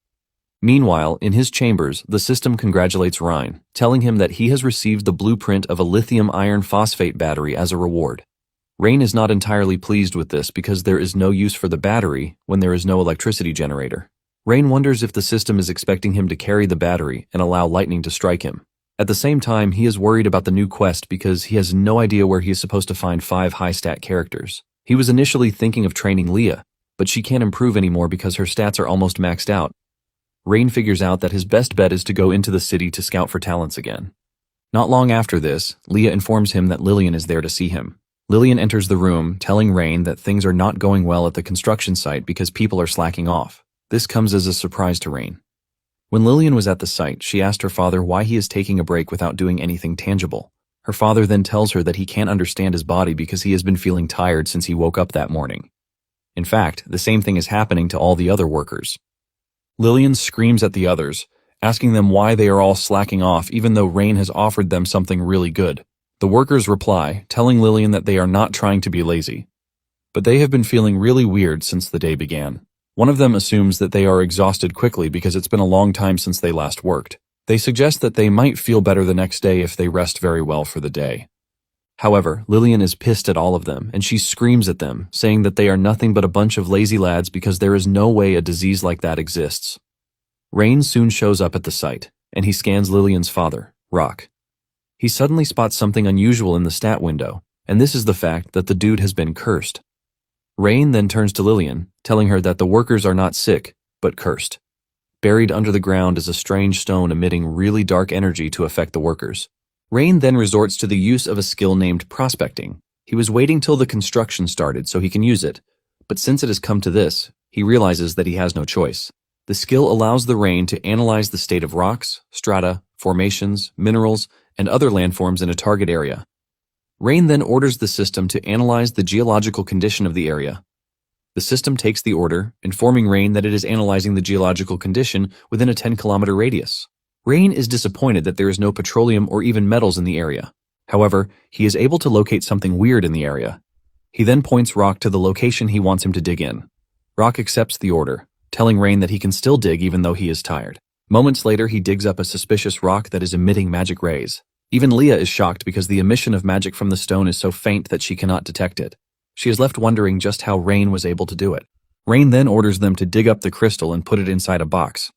Speaker 1: Meanwhile, in his chambers, the system congratulates Rain, telling him that he has received the blueprint of a lithium iron phosphate battery as a reward. Rain is not entirely pleased with this because there is no use for the battery when there is no electricity generator. Rain wonders if the system is expecting him to carry the battery and allow lightning to strike him. At the same time, he is worried about the new quest because he has no idea where he is supposed to find 5 high-stat characters. He was initially thinking of training Leah, but she can't improve anymore because her stats are almost maxed out. Rain figures out that his best bet is to go into the city to scout for talents again. Not long after this, Leah informs him that Lillian is there to see him. Lillian enters the room, telling Rain that things are not going well at the construction site because people are slacking off. This comes as a surprise to Rain. When Lillian was at the site, she asked her father why he is taking a break without doing anything tangible. Her father then tells her that he can't understand his body because he has been feeling tired since he woke up that morning. In fact, the same thing is happening to all the other workers. Lillian screams at the others, asking them why they are all slacking off even though Rain has offered them something really good. The workers reply, telling Lillian that they are not trying to be lazy, but they have been feeling really weird since the day began. One of them assumes that they are exhausted quickly because it's been a long time since they last worked. They suggest that they might feel better the next day if they rest very well for the day. However, Lillian is pissed at all of them, and she screams at them, saying that they are nothing but a bunch of lazy lads because there is no way a disease like that exists. Rain soon shows up at the site, and he scans Lillian's father, Rock. He suddenly spots something unusual in the stat window, and this is the fact that the dude has been cursed. Rain then turns to Lillian, telling her that the workers are not sick, but cursed. Buried under the ground is a strange stone emitting really dark energy to affect the workers. Rain then resorts to the use of a skill named prospecting. He was waiting till the construction started so he can use it, but since it has come to this, he realizes that he has no choice. The skill allows the Rain to analyze the state of rocks, strata, formations, minerals, and other landforms in a target area. Rain then orders the system to analyze the geological condition of the area. The system takes the order, informing Rain that it is analyzing the geological condition within a 10-kilometer radius. Rain is disappointed that there is no petroleum or even metals in the area. However, he is able to locate something weird in the area. He then points Rock to the location he wants him to dig in. Rock accepts the order, telling Rain that he can still dig even though he is tired. Moments later, he digs up a suspicious rock that is emitting magic rays. Even Leah is shocked because the emission of magic from the stone is so faint that she cannot detect it. She is left wondering just how Rain was able to do it. Rain then orders them to dig up the crystal and put it inside a box.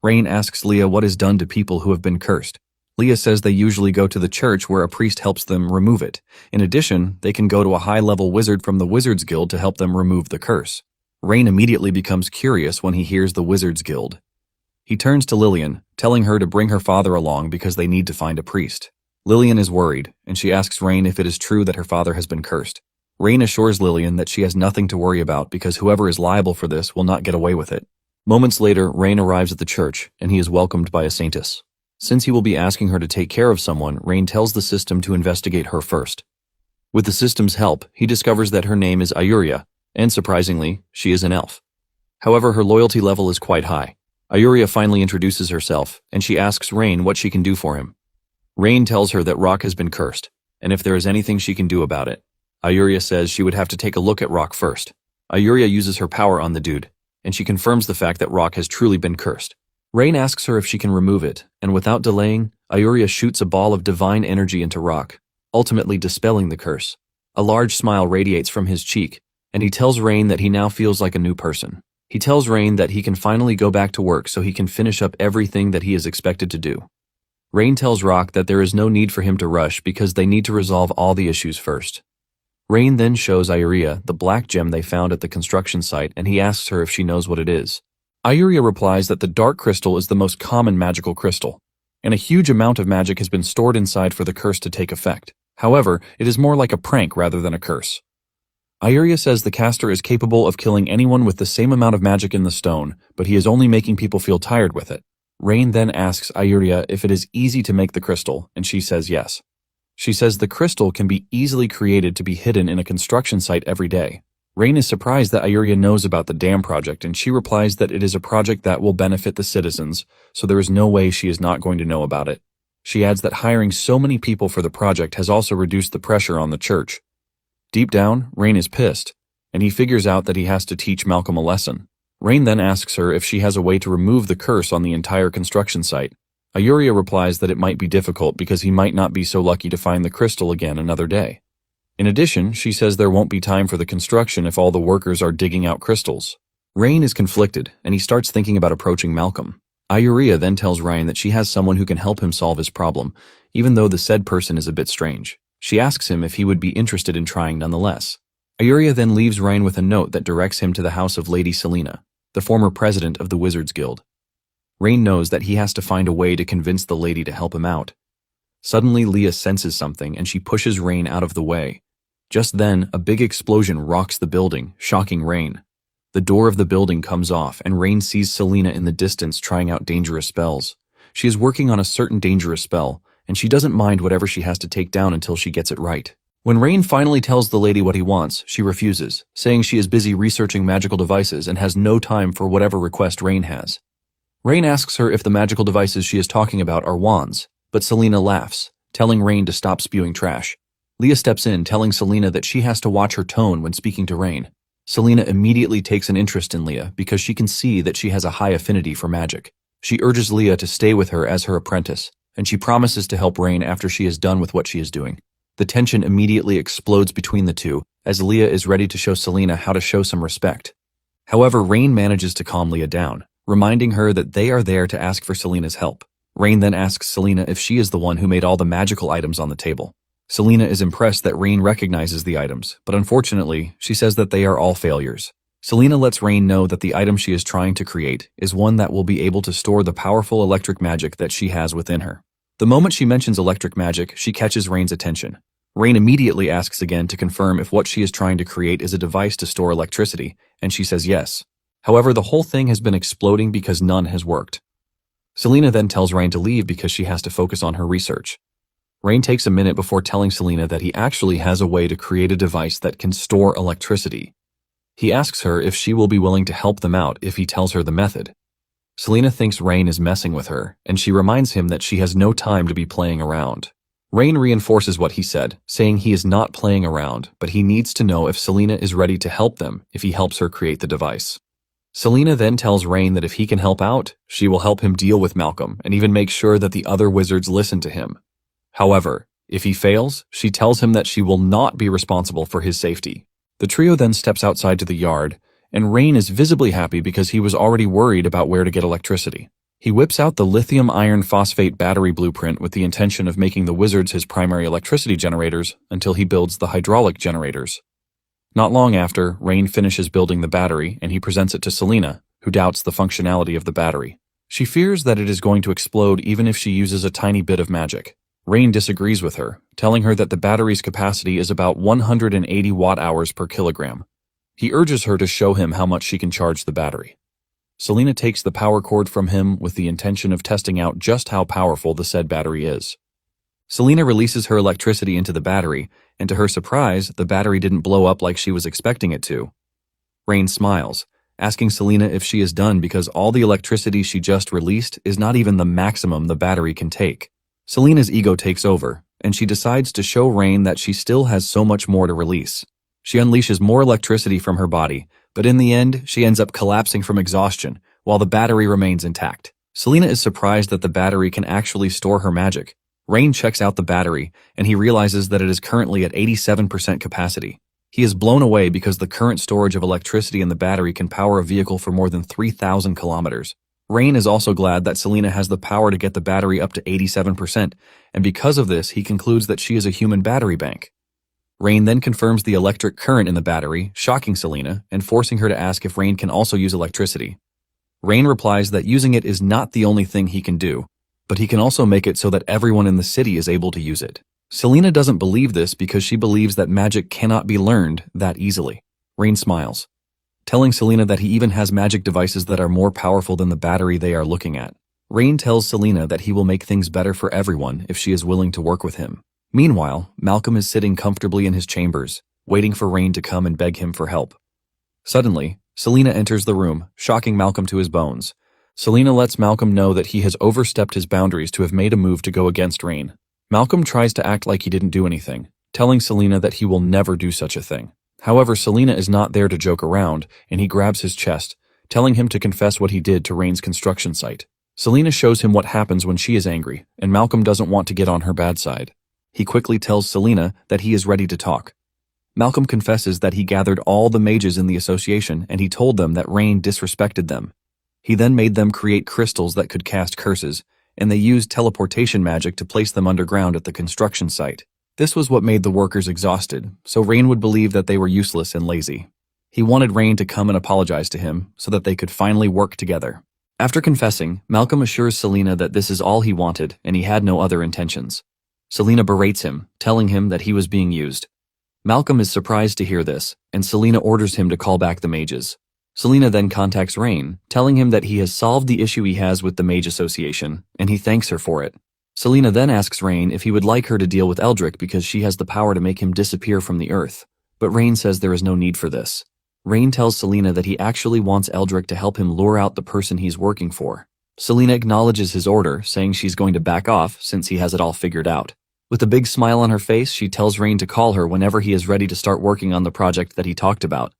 Speaker 1: Rain asks Leah what is done to people who have been cursed. Leah says they usually go to the church where a priest helps them remove it. In addition, they can go to a high-level wizard from the Wizards Guild to help them remove the curse. Rain immediately becomes curious when he hears the Wizards Guild. He turns to Lillian, telling her to bring her father along because they need to find a priest. Lillian is worried, and she asks Rain if it is true that her father has been cursed. Rain assures Lillian that she has nothing to worry about because whoever is liable for this will not get away with it. Moments later, Rain arrives at the church, and he is welcomed by a saintess. Since he will be asking her to take care of someone, Rain tells the system to investigate her first. With the system's help, he discovers that her name is Ayuria, and surprisingly, she is an elf. However, her loyalty level is quite high. Ayuria finally introduces herself, and she asks Rain what she can do for him. Rain tells her that Rock has been cursed, and if there is anything she can do about it. Ayuria says she would have to take a look at Rock first. Ayuria uses her power on the dude, and she confirms the fact that Rock has truly been cursed. Rain asks her if she can remove it, and without delaying, Ayuria shoots a ball of divine energy into Rock, ultimately dispelling the curse. A large smile radiates from his cheek, and he tells Rain that he now feels like a new person. He tells Rain that he can finally go back to work so he can finish up everything that he is expected to do. Rain tells Rock that there is no need for him to rush because they need to resolve all the issues first. Rain then shows Ayuria the black gem they found at the construction site, and he asks her if she knows what it is. Ayuria replies that the dark crystal is the most common magical crystal, and a huge amount of magic has been stored inside for the curse to take effect. However, it is more like a prank rather than a curse. Ayuria says the caster is capable of killing anyone with the same amount of magic in the stone, but he is only making people feel tired with it. Rain then asks Ayuria if it is easy to make the crystal, and she says yes. She says the crystal can be easily created to be hidden in a construction site every day. Rain is surprised that Ayuria knows about the dam project, and she replies that it is a project that will benefit the citizens, so there is no way she is not going to know about it. She adds that hiring so many people for the project has also reduced the pressure on the church. Deep down, Rain is pissed, and he figures out that he has to teach Malcolm a lesson. Rain then asks her if she has a way to remove the curse on the entire construction site. Ayuria replies that it might be difficult because he might not be so lucky to find the crystal again another day. In addition, she says there won't be time for the construction if all the workers are digging out crystals. Rain is conflicted, and he starts thinking about approaching Malcolm. Ayuria then tells Ryan that she has someone who can help him solve his problem, even though the said person is a bit strange. She asks him if he would be interested in trying nonetheless. Ayuria then leaves Ryan with a note that directs him to the house of Lady Selena, the former president of the Wizards Guild. Rain knows that he has to find a way to convince the lady to help him out. Suddenly, Leah senses something and she pushes Rain out of the way. Just then, a big explosion rocks the building, shocking Rain. The door of the building comes off and Rain sees Selena in the distance trying out dangerous spells. She is working on a certain dangerous spell, and she doesn't mind whatever she has to take down until she gets it right. When Rain finally tells the lady what he wants, she refuses, saying she is busy researching magical devices and has no time for whatever request Rain has. Rain asks her if the magical devices she is talking about are wands, but Selena laughs, telling Rain to stop spewing trash. Leah steps in, telling Selena that she has to watch her tone when speaking to Rain. Selena immediately takes an interest in Leah because she can see that she has a high affinity for magic. She urges Leah to stay with her as her apprentice, and she promises to help Rain after she is done with what she is doing. The tension immediately explodes between the two, as Leah is ready to show Selena how to show some respect. However, Rain manages to calm Leah down, reminding her that they are there to ask for Selena's help. Rain then asks Selena if she is the one who made all the magical items on the table. Selena is impressed that Rain recognizes the items, but unfortunately, she says that they are all failures. Selena lets Rain know that the item she is trying to create is one that will be able to store the powerful electric magic that she has within her. The moment she mentions electric magic, she catches Rain's attention. Rain immediately asks again to confirm if what she is trying to create is a device to store electricity, and she says yes. However, the whole thing has been exploding because none has worked. Selena then tells Rain to leave because she has to focus on her research. Rain takes a minute before telling Selena that he actually has a way to create a device that can store electricity. He asks her if she will be willing to help them out if he tells her the method. Selena thinks Rain is messing with her, and she reminds him that she has no time to be playing around. Rain reinforces what he said, saying he is not playing around, but he needs to know if Selena is ready to help them if he helps her create the device. Selena then tells Rain that if he can help out, she will help him deal with Malcolm and even make sure that the other wizards listen to him. However, if he fails, she tells him that she will not be responsible for his safety. The trio then steps outside to the yard, and Rain is visibly happy because he was already worried about where to get electricity. He whips out the lithium iron phosphate battery blueprint with the intention of making the wizards his primary electricity generators until he builds the hydraulic generators. Not long after, Rain finishes building the battery and he presents it to Selena, who doubts the functionality of the battery. She fears that it is going to explode even if she uses a tiny bit of magic. Rain disagrees with her, telling her that the battery's capacity is about 180 watt-hours per kilogram. He urges her to show him how much she can charge the battery. Selena takes the power cord from him with the intention of testing out just how powerful the said battery is. Selena releases her electricity into the battery, and to her surprise, the battery didn't blow up like she was expecting it to. Rain smiles, asking Selena if she is done because all the electricity she just released is not even the maximum the battery can take. Selena's ego takes over, and she decides to show Rain that she still has so much more to release. She unleashes more electricity from her body, but in the end, she ends up collapsing from exhaustion, while the battery remains intact. Selena is surprised that the battery can actually store her magic. Rain checks out the battery, and he realizes that it is currently at 87% capacity. He is blown away because the current storage of electricity in the battery can power a vehicle for more than 3,000 kilometers. Rain is also glad that Selena has the power to get the battery up to 87%, and because of this, he concludes that she is a human battery bank. Rain then confirms the electric current in the battery, shocking Selena and forcing her to ask if Rain can also use electricity. Rain replies that using it is not the only thing he can do, but he can also make it so that everyone in the city is able to use it. Selena doesn't believe this because she believes that magic cannot be learned that easily. Rain smiles, telling Selena that he even has magic devices that are more powerful than the battery they are looking at. Rain tells Selena that he will make things better for everyone if she is willing to work with him. Meanwhile, Malcolm is sitting comfortably in his chambers, waiting for Rain to come and beg him for help. Suddenly, Selena enters the room, shocking Malcolm to his bones. Selena lets Malcolm know that he has overstepped his boundaries to have made a move to go against Rain. Malcolm tries to act like he didn't do anything, telling Selena that he will never do such a thing. However, Selena is not there to joke around, and he grabs his chest, telling him to confess what he did to Rain's construction site. Selena shows him what happens when she is angry, and Malcolm doesn't want to get on her bad side. He quickly tells Selena that he is ready to talk. Malcolm confesses that he gathered all the mages in the association and he told them that Rain disrespected them. He then made them create crystals that could cast curses, and they used teleportation magic to place them underground at the construction site. This was what made the workers exhausted, so Rain would believe that they were useless and lazy. He wanted Rain to come and apologize to him so that they could finally work together. After confessing, Malcolm assures Selena that this is all he wanted and he had no other intentions. Selena berates him, telling him that he was being used. Malcolm is surprised to hear this, and Selena orders him to call back the mages. Selena then contacts Rain, telling him that he has solved the issue he has with the Mage Association, and he thanks her for it. Selena then asks Rain if he would like her to deal with Eldrick because she has the power to make him disappear from the earth, but Rain says there is no need for this. Rain tells Selena that he actually wants Eldrick to help him lure out the person he's working for. Selena acknowledges his order, saying she's going to back off since he has it all figured out. With a big smile on her face, she tells Rain to call her whenever he is ready to start working on the project that he talked about.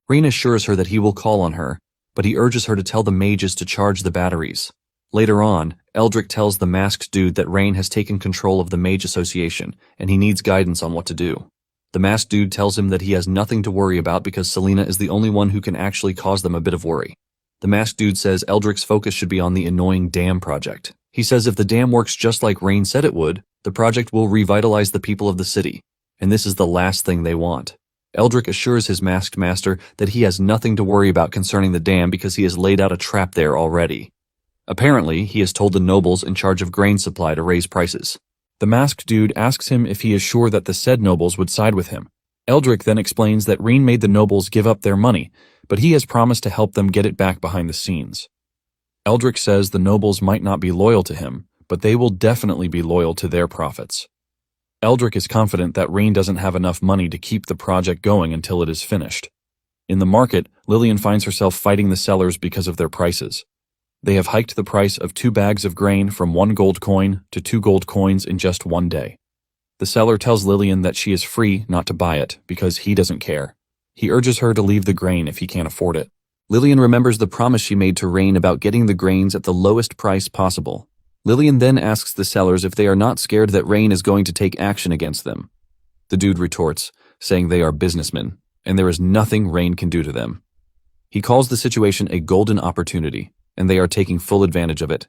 Speaker 1: Rain assures her that he will call on her, but he urges her to tell the mages to charge the batteries. Later on, Eldrick tells the masked dude that Rain has taken control of the Mage Association and he needs guidance on what to do. The masked dude tells him that he has nothing to worry about because Selena is the only one who can actually cause them a bit of worry. The masked dude says Eldrick's focus should be on the annoying dam project. He says if the dam works just like Rain said it would, the project will revitalize the people of the city, and this is the last thing they want. Eldrick assures his masked master that he has nothing to worry about concerning the dam because he has laid out a trap there already. Apparently, he has told the nobles in charge of grain supply to raise prices. The masked dude asks him if he is sure that the said nobles would side with him. Eldrick then explains that Rain made the nobles give up their money, but he has promised to help them get it back behind the scenes. Eldrick says the nobles might not be loyal to him, but they will definitely be loyal to their profits. Eldrick is confident that Rain doesn't have enough money to keep the project going until it is finished. In the market, Lillian finds herself fighting the sellers because of their prices. They have hiked the price of 2 bags of grain from 1 gold coin to 2 gold coins in just one day. The seller tells Lillian that she is free not to buy it because he doesn't care. He urges her to leave the grain if he can't afford it. Lillian remembers the promise she made to Rain about getting the grains at the lowest price possible. Lillian then asks the sellers if they are not scared that Rain is going to take action against them. The dude retorts, saying they are businessmen, and there is nothing Rain can do to them. He calls the situation a golden opportunity, and they are taking full advantage of it.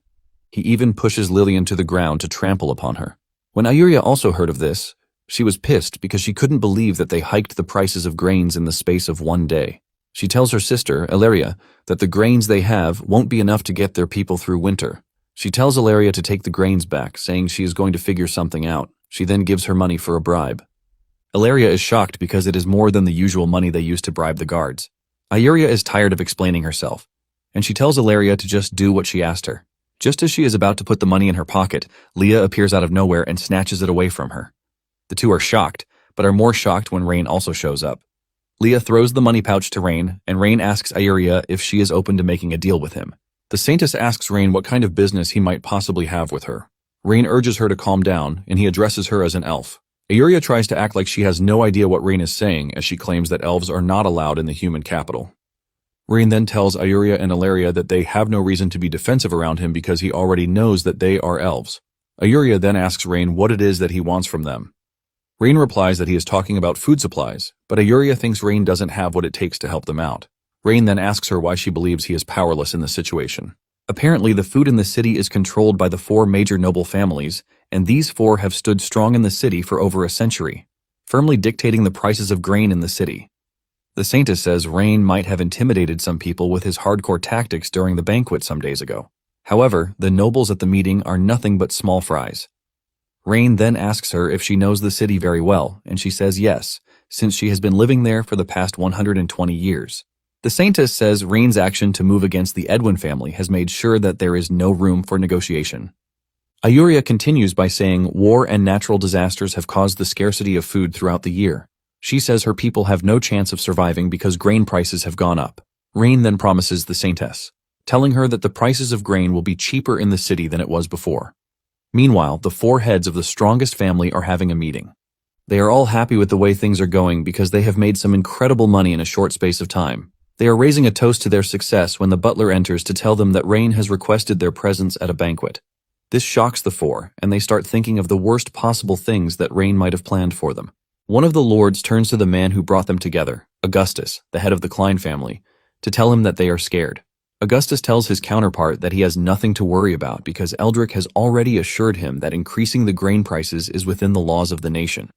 Speaker 1: He even pushes Lillian to the ground to trample upon her. When Ayuria also heard of this, she was pissed because she couldn't believe that they hiked the prices of grains in the space of one day. She tells her sister, Ilaria, that the grains they have won't be enough to get their people through winter. She tells Ilaria to take the grains back, saying she is going to figure something out. She then gives her money for a bribe. Ilaria is shocked because it is more than the usual money they use to bribe the guards. Ayuria is tired of explaining herself, and she tells Ilaria to just do what she asked her. Just as she is about to put the money in her pocket, Leah appears out of nowhere and snatches it away from her. The two are shocked, but are more shocked when Rain also shows up. Leah throws the money pouch to Rain, and Rain asks Ayuria if she is open to making a deal with him. The Saintess asks Rain what kind of business he might possibly have with her. Rain urges her to calm down, and he addresses her as an elf. Ayuria tries to act like she has no idea what Rain is saying, as she claims that elves are not allowed in the human capital. Rain then tells Ayuria and Ilaria that they have no reason to be defensive around him because he already knows that they are elves. Ayuria then asks Rain what it is that he wants from them. Rain replies that he is talking about food supplies, but Ayuria thinks Rain doesn't have what it takes to help them out. Rain then asks her why she believes he is powerless in the situation. Apparently, the food in the city is controlled by the 4 major noble families, and these 4 have stood strong in the city for over a century, firmly dictating the prices of grain in the city. The Saintess says Rain might have intimidated some people with his hardcore tactics during the banquet some days ago. However, the nobles at the meeting are nothing but small fries. Rain then asks her if she knows the city very well, and she says yes, since she has been living there for the past 120 years. The Saintess says Rain's action to move against the Edwin family has made sure that there is no room for negotiation. Ayuria continues by saying war and natural disasters have caused the scarcity of food throughout the year. She says her people have no chance of surviving because grain prices have gone up. Rain then promises the Saintess, telling her that the prices of grain will be cheaper in the city than it was before. Meanwhile, the 4 heads of the strongest family are having a meeting. They are all happy with the way things are going because they have made some incredible money in a short space of time. They are raising a toast to their success when the butler enters to tell them that Rain has requested their presence at a banquet. This shocks the 4, and they start thinking of the worst possible things that Rain might have planned for them. One of the lords turns to the man who brought them together, Augustus, the head of the Klein family, to tell him that they are scared. Augustus tells his counterpart that he has nothing to worry about because Eldrick has already assured him that increasing the grain prices is within the laws of the nation.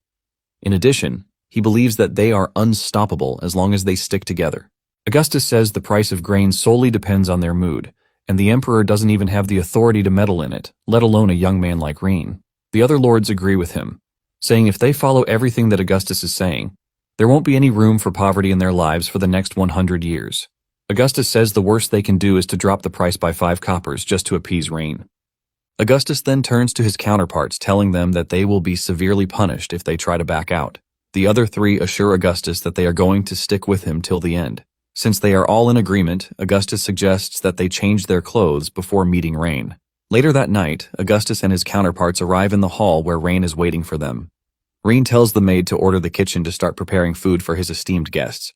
Speaker 1: In addition, he believes that they are unstoppable as long as they stick together. Augustus says the price of grain solely depends on their mood, and the emperor doesn't even have the authority to meddle in it, let alone a young man like Rain. The other lords agree with him, saying if they follow everything that Augustus is saying, there won't be any room for poverty in their lives for the next 100 years. Augustus says the worst they can do is to drop the price by 5 coppers just to appease Rain. Augustus then turns to his counterparts, telling them that they will be severely punished if they try to back out. The other 3 assure Augustus that they are going to stick with him till the end. Since they are all in agreement, Augustus suggests that they change their clothes before meeting Rain. Later that night, Augustus and his counterparts arrive in the hall where Rain is waiting for them. Rain tells the maid to order the kitchen to start preparing food for his esteemed guests.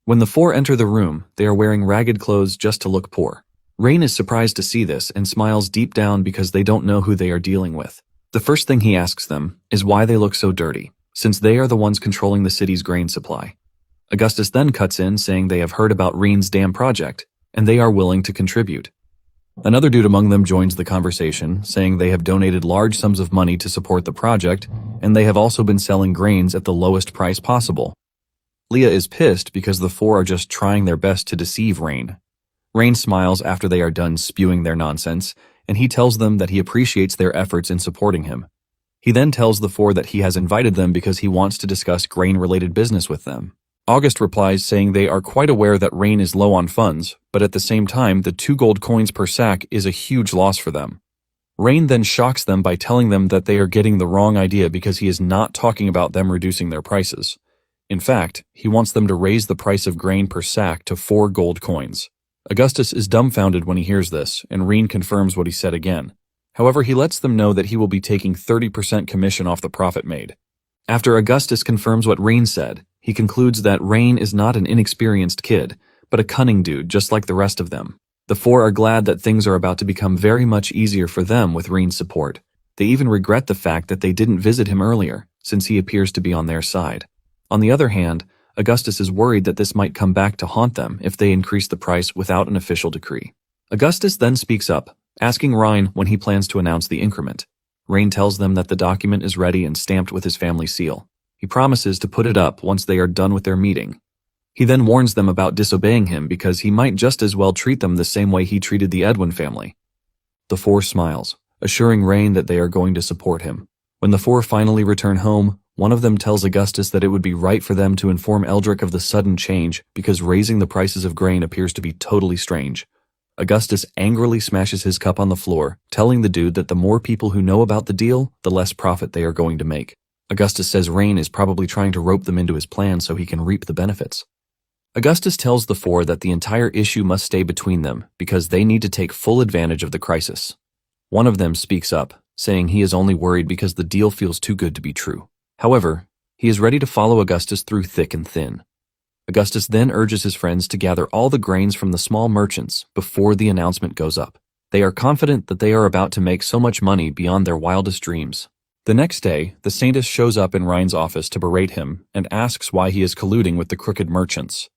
Speaker 1: When the four enter the room, they are wearing ragged clothes just to look poor. Rain is surprised to see this and smiles deep down because they don't know who they are dealing with. The first thing he asks them is why they look so dirty, since they are the ones controlling the city's grain supply. Augustus then cuts in saying they have heard about Rain's dam project, and they are willing to contribute. Another dude among them joins the conversation, saying they have donated large sums of money to support the project, and they have also been selling grains at the lowest price possible. Leah is pissed because the four are just trying their best to deceive Rain. Rain smiles after they are done spewing their nonsense, and he tells them that he appreciates their efforts in supporting him. He then tells the four that he has invited them because he wants to discuss grain-related business with them. August replies saying they are quite aware that Rain is low on funds, but at the same time the 2 gold coins per sack is a huge loss for them. Rain then shocks them by telling them that they are getting the wrong idea because he is not talking about them reducing their prices. In fact, he wants them to raise the price of grain per sack to 4 gold coins. Augustus is dumbfounded when he hears this, and Rain confirms what he said again. However, he lets them know that he will be taking 30% commission off the profit made. After Augustus confirms what Rain said, he concludes that Rain is not an inexperienced kid, but a cunning dude just like the rest of them. The four are glad that things are about to become very much easier for them with Rain's support. They even regret the fact that they didn't visit him earlier, since he appears to be on their side. On the other hand, Augustus is worried that this might come back to haunt them if they increase the price without an official decree. Augustus then speaks up, asking Rain when he plans to announce the increment. Rain tells them that the document is ready and stamped with his family seal. He promises to put it up once they are done with their meeting. He then warns them about disobeying him because he might just as well treat them the same way he treated the Edwin family. The four smiles, assuring Rain that they are going to support him. When the four finally return home, one of them tells Augustus that it would be right for them to inform Eldrick of the sudden change because raising the prices of grain appears to be totally strange. Augustus angrily smashes his cup on the floor, telling the dude that the more people who know about the deal, the less profit they are going to make. Augustus says Rain is probably trying to rope them into his plan so he can reap the benefits. Augustus tells the four that the entire issue must stay between them because they need to take full advantage of the crisis. One of them speaks up, saying he is only worried because the deal feels too good to be true. However, he is ready to follow Augustus through thick and thin. Augustus then urges his friends to gather all the grains from the small merchants before the announcement goes up. They are confident that they are about to make so much money beyond their wildest dreams. The next day, the Saintess shows up in Ryan's office to berate him and asks why he is colluding with the crooked merchants.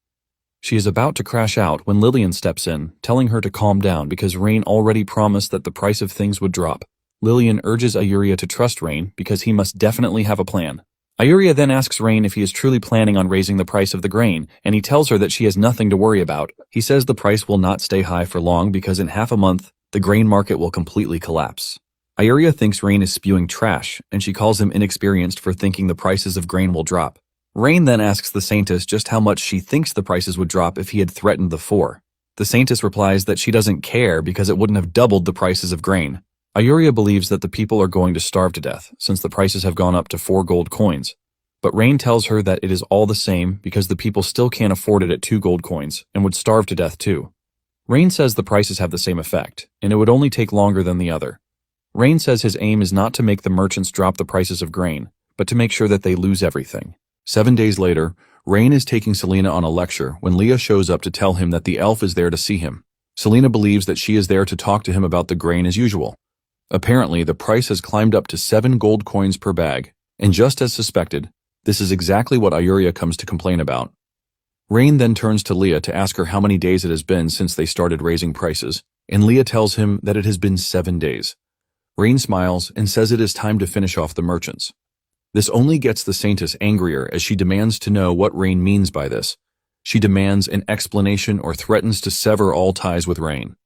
Speaker 1: She is about to crash out when Lillian steps in, telling her to calm down because Rain already promised that the price of things would drop. Lillian urges Ayuria to trust Rain because he must definitely have a plan. Ayuria then asks Rain if he is truly planning on raising the price of the grain, and he tells her that she has nothing to worry about. He says the price will not stay high for long because in half a month, the grain market will completely collapse. Ayuria thinks Rain is spewing trash, and she calls him inexperienced for thinking the prices of grain will drop. Rain then asks the Saintess just how much she thinks the prices would drop if he had threatened the four. The Saintess replies that she doesn't care because it wouldn't have doubled the prices of grain. Ayuria believes that the people are going to starve to death since the prices have gone up to 4 gold coins. But Rain tells her that it is all the same because the people still can't afford it at 2 gold coins and would starve to death too. Rain says the prices have the same effect, and it would only take longer than the other. Rain says his aim is not to make the merchants drop the prices of grain, but to make sure that they lose everything. 7 days later, Rain is taking Selena on a lecture when Leah shows up to tell him that the elf is there to see him. Selena believes that she is there to talk to him about the grain as usual. Apparently, the price has climbed up to 7 gold coins per bag, and just as suspected, this is exactly what Ayuria comes to complain about. Rain then turns to Leah to ask her how many days it has been since they started raising prices, and Leah tells him that it has been 7 days. Rain smiles and says it is time to finish off the merchants. This only gets the Saintess angrier as she demands to know what Rain means by this. She demands an explanation or threatens to sever all ties with Rain.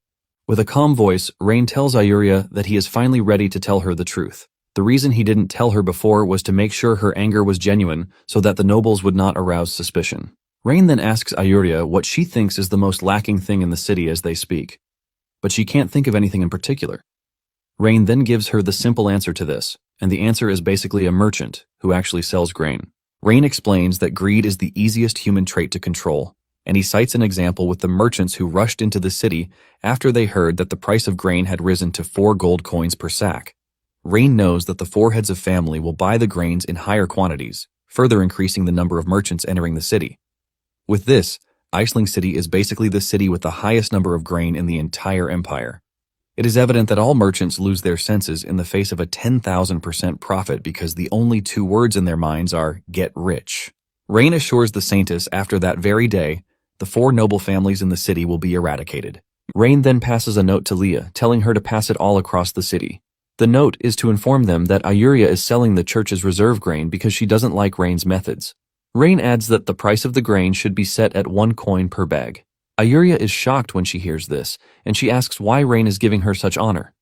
Speaker 1: With a calm voice, Rain tells Ayuria that he is finally ready to tell her the truth. The reason he didn't tell her before was to make sure her anger was genuine so that the nobles would not arouse suspicion. Rain then asks Ayuria what she thinks is the most lacking thing in the city as they speak. But she can't think of anything in particular. Rain then gives her the simple answer to this, and the answer is basically a merchant who actually sells grain. Rain explains that greed is the easiest human trait to control, and he cites an example with the merchants who rushed into the city after they heard that the price of grain had risen to 4 gold coins per sack. Rain knows that the 4 heads of family will buy the grains in higher quantities, further increasing the number of merchants entering the city. With this, Iceland City is basically the city with the highest number of grain in the entire empire. It is evident that all merchants lose their senses in the face of a 10,000% profit because the only 2 words in their minds are, "get rich." Rain assures the Saintess after that very day, the 4 noble families in the city will be eradicated. Rain then passes a note to Leah, telling her to pass it all across the city. The note is to inform them that Ayuria is selling the church's reserve grain because she doesn't like Rain's methods. Rain adds that the price of the grain should be set at 1 coin per bag. Ayuria is shocked when she hears this, and she asks why Rain is giving her such honor.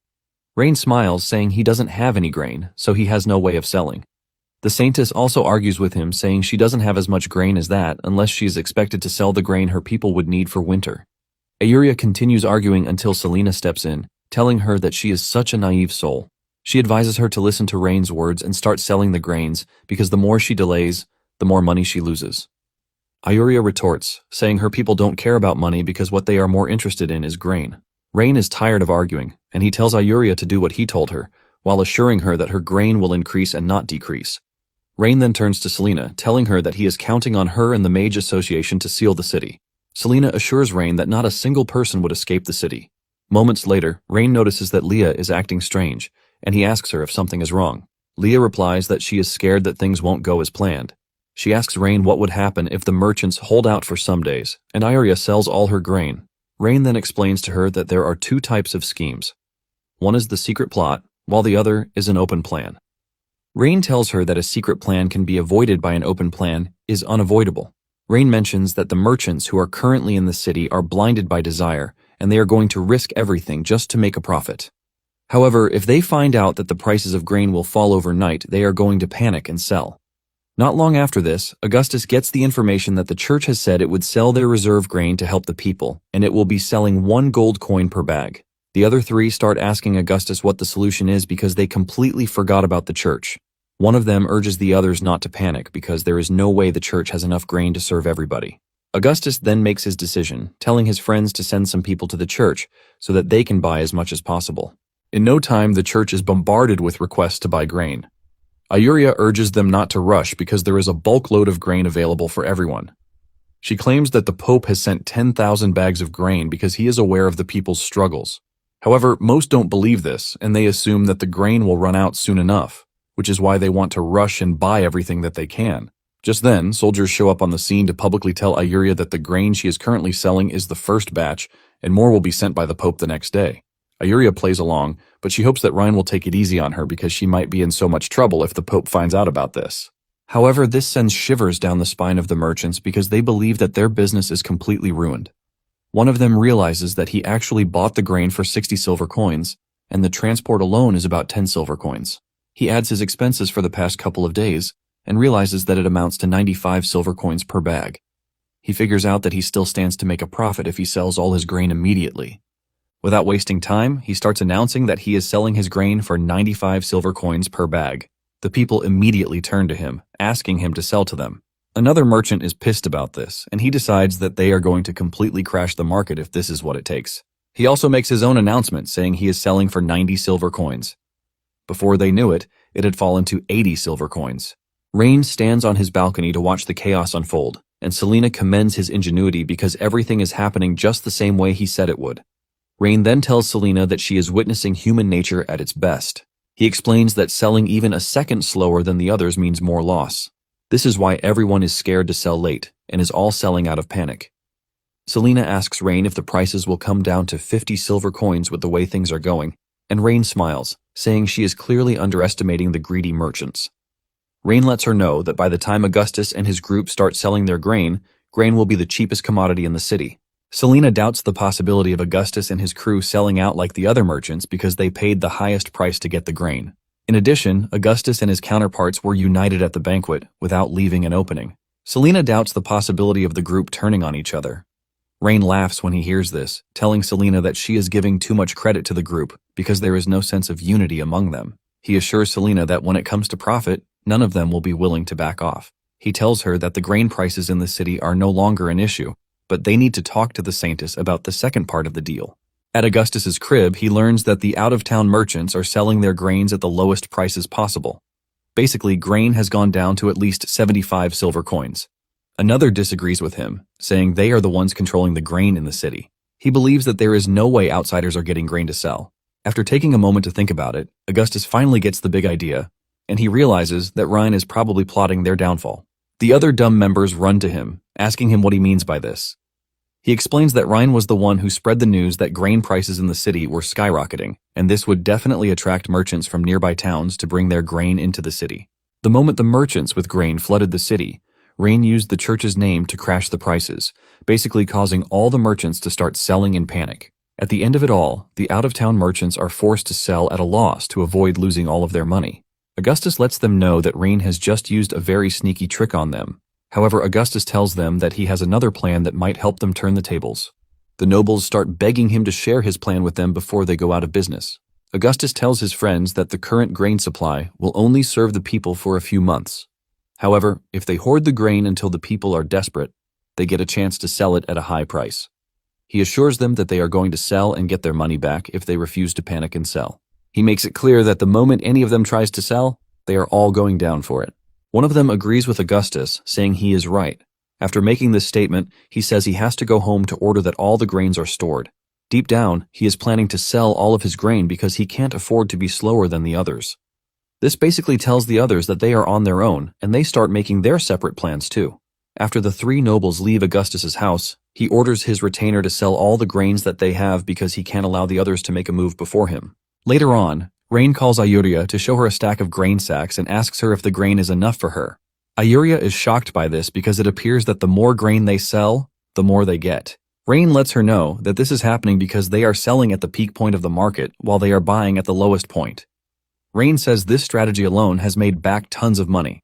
Speaker 1: Rain smiles, saying he doesn't have any grain, so he has no way of selling. The Saintess also argues with him, saying she doesn't have as much grain as that unless she is expected to sell the grain her people would need for winter. Ayuria continues arguing until Selena steps in, telling her that she is such a naive soul. She advises her to listen to Rain's words and start selling the grains because the more she delays, the more money she loses. Ayuria retorts, saying her people don't care about money because what they are more interested in is grain. Rain is tired of arguing, and he tells Ayuria to do what he told her, while assuring her that her grain will increase and not decrease. Rain then turns to Selena, telling her that he is counting on her and the Mage Association to seal the city. Selena assures Rain that not a single person would escape the city. Moments later, Rain notices that Leah is acting strange, and he asks her if something is wrong. Leah replies that she is scared that things won't go as planned. She asks Rain what would happen if the merchants hold out for some days, and Ayuria sells all her grain. Rain then explains to her that there are 2 types of schemes. One is the secret plot, while the other is an open plan. Rain tells her that a secret plan can be avoided by an open plan is unavoidable. Rain mentions that the merchants who are currently in the city are blinded by desire, and they are going to risk everything just to make a profit. However, if they find out that the prices of grain will fall overnight, they are going to panic and sell. Not long after this, Augustus gets the information that the church has said it would sell their reserve grain to help the people, and it will be selling 1 gold coin per bag. The other 3 start asking Augustus what the solution is because they completely forgot about the church. One of them urges the others not to panic because there is no way the church has enough grain to serve everybody. Augustus then makes his decision, telling his friends to send some people to the church so that they can buy as much as possible. In no time, the church is bombarded with requests to buy grain. Ayuria urges them not to rush because there is a bulk load of grain available for everyone. She claims that the Pope has sent 10,000 bags of grain because he is aware of the people's struggles. However, most don't believe this, and they assume that the grain will run out soon enough, which is why they want to rush and buy everything that they can. Just then, soldiers show up on the scene to publicly tell Ayuria that the grain she is currently selling is the first batch, and more will be sent by the Pope the next day. Ayuria plays along, but she hopes that Ryan will take it easy on her because she might be in so much trouble if the Pope finds out about this. However, this sends shivers down the spine of the merchants because they believe that their business is completely ruined. One of them realizes that he actually bought the grain for 60 silver coins, and the transport alone is about 10 silver coins. He adds his expenses for the past couple of days and realizes that it amounts to 95 silver coins per bag. He figures out that he still stands to make a profit if he sells all his grain immediately. Without wasting time, he starts announcing that he is selling his grain for 95 silver coins per bag. The people immediately turn to him, asking him to sell to them. Another merchant is pissed about this, and he decides that they are going to completely crash the market if this is what it takes. He also makes his own announcement saying he is selling for 90 silver coins. Before they knew it, it had fallen to 80 silver coins. Rain stands on his balcony to watch the chaos unfold, and Selena commends his ingenuity because everything is happening just the same way he said it would. Rain then tells Selena that she is witnessing human nature at its best. He explains that selling even a second slower than the others means more loss. This is why everyone is scared to sell late and is all selling out of panic. Selena asks Rain if the prices will come down to 50 silver coins with the way things are going, and Rain smiles, saying she is clearly underestimating the greedy merchants. Rain lets her know that by the time Augustus and his group start selling their grain will be the cheapest commodity in the city. Selena doubts the possibility of Augustus and his crew selling out like the other merchants because they paid the highest price to get the grain. In addition, Augustus and his counterparts were united at the banquet without leaving an opening. Selena doubts the possibility of the group turning on each other. Rain laughs when he hears this, telling Selena that she is giving too much credit to the group because there is no sense of unity among them. He assures Selena that when it comes to profit, none of them will be willing to back off. He tells her that the grain prices in the city are no longer an issue, but they need to talk to the scientists about the second part of the deal. At Augustus's crib, he learns that the out-of-town merchants are selling their grains at the lowest prices possible. Basically, grain has gone down to at least 75 silver coins. Another disagrees with him, saying they are the ones controlling the grain in the city. He believes that there is no way outsiders are getting grain to sell. After taking a moment to think about it, Augustus finally gets the big idea, and he realizes that Ryan is probably plotting their downfall. The other dumb members run to him, asking him what he means by this. He explains that Ryan was the one who spread the news that grain prices in the city were skyrocketing, and this would definitely attract merchants from nearby towns to bring their grain into the city. The moment the merchants with grain flooded the city, Ryan used the church's name to crash the prices, basically causing all the merchants to start selling in panic. At the end of it all, the out-of-town merchants are forced to sell at a loss to avoid losing all of their money. Augustus lets them know that Ryan has just used a very sneaky trick on them. However, Augustus tells them that he has another plan that might help them turn the tables. The nobles start begging him to share his plan with them before they go out of business. Augustus tells his friends that the current grain supply will only serve the people for a few months. However, if they hoard the grain until the people are desperate, they get a chance to sell it at a high price. He assures them that they are going to sell and get their money back if they refuse to panic and sell. He makes it clear that the moment any of them tries to sell, they are all going down for it. One of them agrees with Augustus, saying he is right. After making this statement, he says he has to go home to order that all the grains are stored. Deep down, he is planning to sell all of his grain because he can't afford to be slower than the others. This basically tells the others that they are on their own, and they start making their separate plans too. After the three nobles leave Augustus's house, he orders his retainer to sell all the grains that they have because he can't allow the others to make a move before him. Later on, Ryan calls Ayuria to show her a stack of grain sacks and asks her if the grain is enough for her. Ayuria is shocked by this because it appears that the more grain they sell, the more they get. Ryan lets her know that this is happening because they are selling at the peak point of the market while they are buying at the lowest point. Ryan says this strategy alone has made back tons of money.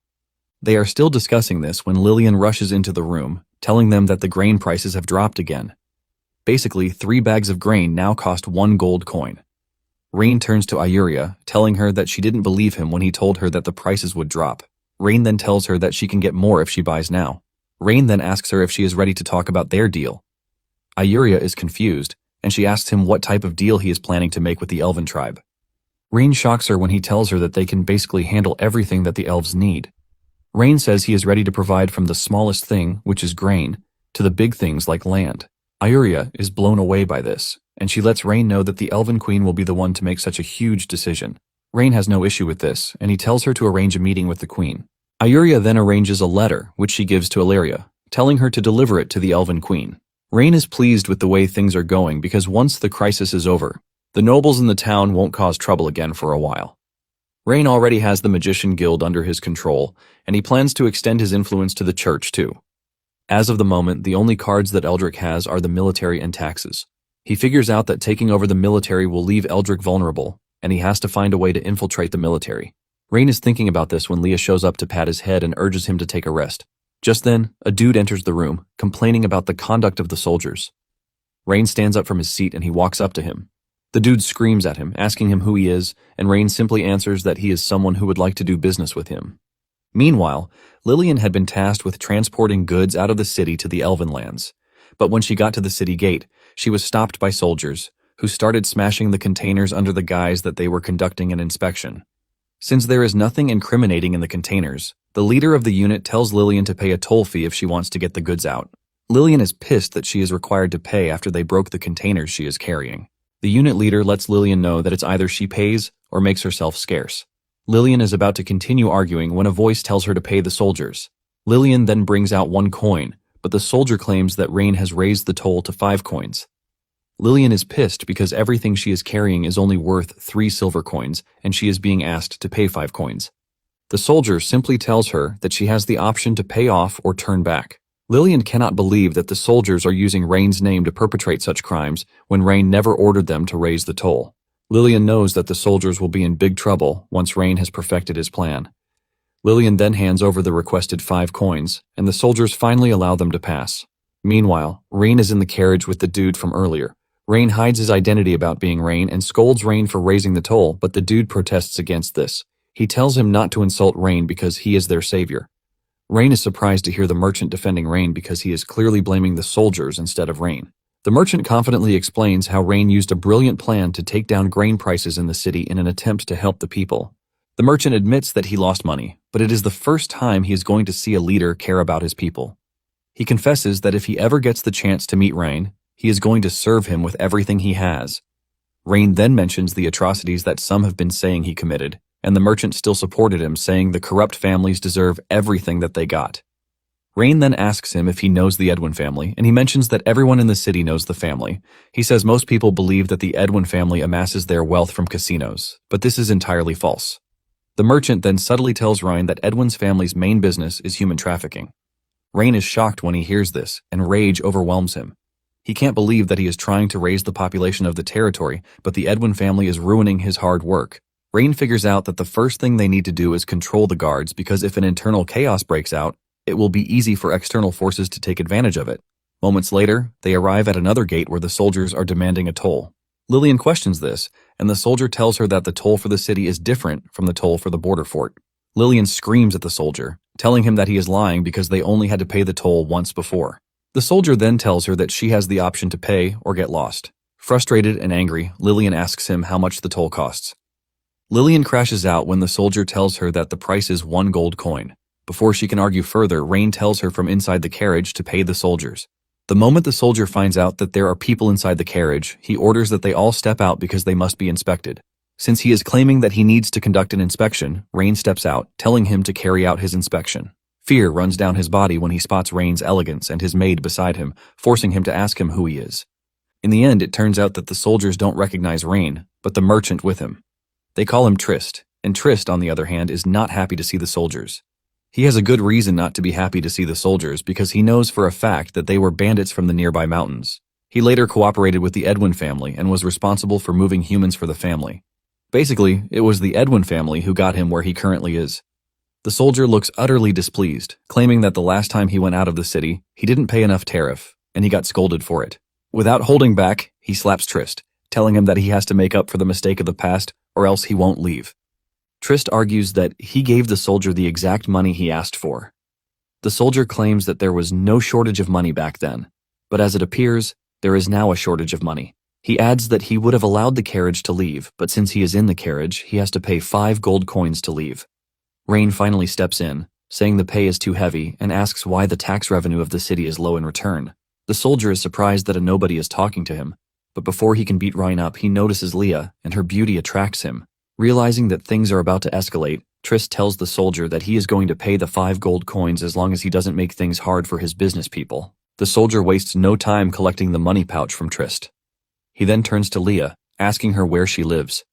Speaker 1: They are still discussing this when Lillian rushes into the room, telling them that the grain prices have dropped again. Basically, 3 bags of grain now cost 1 gold coin. Ryan turns to Ayuria, telling her that she didn't believe him when he told her that the prices would drop. Ryan then tells her that she can get more if she buys now. Ryan then asks her if she is ready to talk about their deal. Ayuria is confused, and she asks him what type of deal he is planning to make with the Elven tribe. Ryan shocks her when he tells her that they can basically handle everything that the elves need. Ryan says he is ready to provide from the smallest thing, which is grain, to the big things like land. Ayuria is blown away by this, and she lets Ryan know that the Elven Queen will be the one to make such a huge decision. Ryan has no issue with this, and he tells her to arrange a meeting with the Queen. Ayuria then arranges a letter, which she gives to Illyria, telling her to deliver it to the Elven Queen. Ryan is pleased with the way things are going because once the crisis is over, the nobles in the town won't cause trouble again for a while. Ryan already has the Magician Guild under his control, and he plans to extend his influence to the church too. As of the moment, the only cards that Eldrick has are the military and taxes. He figures out that taking over the military will leave Eldrick vulnerable, and he has to find a way to infiltrate the military. Ryan is thinking about this when Leah shows up to pat his head and urges him to take a rest. Just then, a dude enters the room, complaining about the conduct of the soldiers. Ryan stands up from his seat and he walks up to him. The dude screams at him, asking him who he is, and Ryan simply answers that he is someone who would like to do business with him. Meanwhile, Lillian had been tasked with transporting goods out of the city to the Elven lands, but when she got to the city gate, she was stopped by soldiers, who started smashing the containers under the guise that they were conducting an inspection. Since there is nothing incriminating in the containers, the leader of the unit tells Lillian to pay a toll fee if she wants to get the goods out. Lillian is pissed that she is required to pay after they broke the containers she is carrying. The unit leader lets Lillian know that it's either she pays or makes herself scarce. Lillian is about to continue arguing when a voice tells her to pay the soldiers. Lillian then brings out 1 coin, but the soldier claims that Ryan has raised the toll to 5 coins. Lillian is pissed because everything she is carrying is only worth 3 silver coins, and she is being asked to pay 5 coins. The soldier simply tells her that she has the option to pay off or turn back. Lillian cannot believe that the soldiers are using Ryan's name to perpetrate such crimes when Ryan never ordered them to raise the toll. Lillian knows that the soldiers will be in big trouble once Ryan has perfected his plan. Lillian then hands over the requested 5 coins, and the soldiers finally allow them to pass. Meanwhile, Ryan is in the carriage with the dude from earlier. Ryan hides his identity about being Ryan and scolds Ryan for raising the toll, but the dude protests against this. He tells him not to insult Ryan because he is their savior. Rain is surprised to hear the merchant defending Rain because he is clearly blaming the soldiers instead of Rain. The merchant confidently explains how Rain used a brilliant plan to take down grain prices in the city in an attempt to help the people. The merchant admits that he lost money, but it is the first time he is going to see a leader care about his people. He confesses that if he ever gets the chance to meet Rain, he is going to serve him with everything he has. Rain then mentions the atrocities that some have been saying he committed, and the merchant still supported him, saying the corrupt families deserve everything that they got. Rain then asks him if he knows the Edwin family, and he mentions that everyone in the city knows the family. He says most people believe that the Edwin family amasses their wealth from casinos, but this is entirely false. The merchant then subtly tells Rain that Edwin's family's main business is human trafficking. Rain is shocked when he hears this, and rage overwhelms him. He can't believe that he is trying to raise the population of the territory, but the Edwin family is ruining his hard work. Rain figures out that the first thing they need to do is control the guards, because if an internal chaos breaks out, it will be easy for external forces to take advantage of it. Moments later, they arrive at another gate where the soldiers are demanding a toll. Lillian questions this, and the soldier tells her that the toll for the city is different from the toll for the border fort. Lillian screams at the soldier, telling him that he is lying because they only had to pay the toll once before. The soldier then tells her that she has the option to pay or get lost. Frustrated and angry, Lillian asks him how much the toll costs. Lillian crashes out when the soldier tells her that the price is 1 gold coin. Before she can argue further, Rain tells her from inside the carriage to pay the soldiers. The moment the soldier finds out that there are people inside the carriage, he orders that they all step out because they must be inspected. Since he is claiming that he needs to conduct an inspection, Rain steps out, telling him to carry out his inspection. Fear runs down his body when he spots Rain's elegance and his maid beside him, forcing him to ask him who he is. In the end, it turns out that the soldiers don't recognize Rain, but the merchant with him. They call him Trist, and Trist, on the other hand, is not happy to see the soldiers. He has a good reason not to be happy to see the soldiers because he knows for a fact that they were bandits from the nearby mountains. He later cooperated with the Edwin family and was responsible for moving humans for the family. Basically, it was the Edwin family who got him where he currently is. The soldier looks utterly displeased, claiming that the last time he went out of the city, he didn't pay enough tariff, and he got scolded for it. Without holding back, he slaps Trist, telling him that he has to make up for the mistake of the past or else he won't leave. Trist argues that he gave the soldier the exact money he asked for. The soldier claims that there was no shortage of money back then, but as it appears, there is now a shortage of money. He adds that he would have allowed the carriage to leave, but since he is in the carriage, he has to pay 5 gold coins to leave. Rain finally steps in, saying the pay is too heavy, and asks why the tax revenue of the city is low in return. The soldier is surprised that a nobody is talking to him, but before he can beat Rain up, he notices Leah, and her beauty attracts him. Realizing that things are about to escalate, Trist tells the soldier that he is going to pay the 5 gold coins as long as he doesn't make things hard for his business people. The soldier wastes no time collecting the money pouch from Trist. He then turns to Leah, asking her where she lives.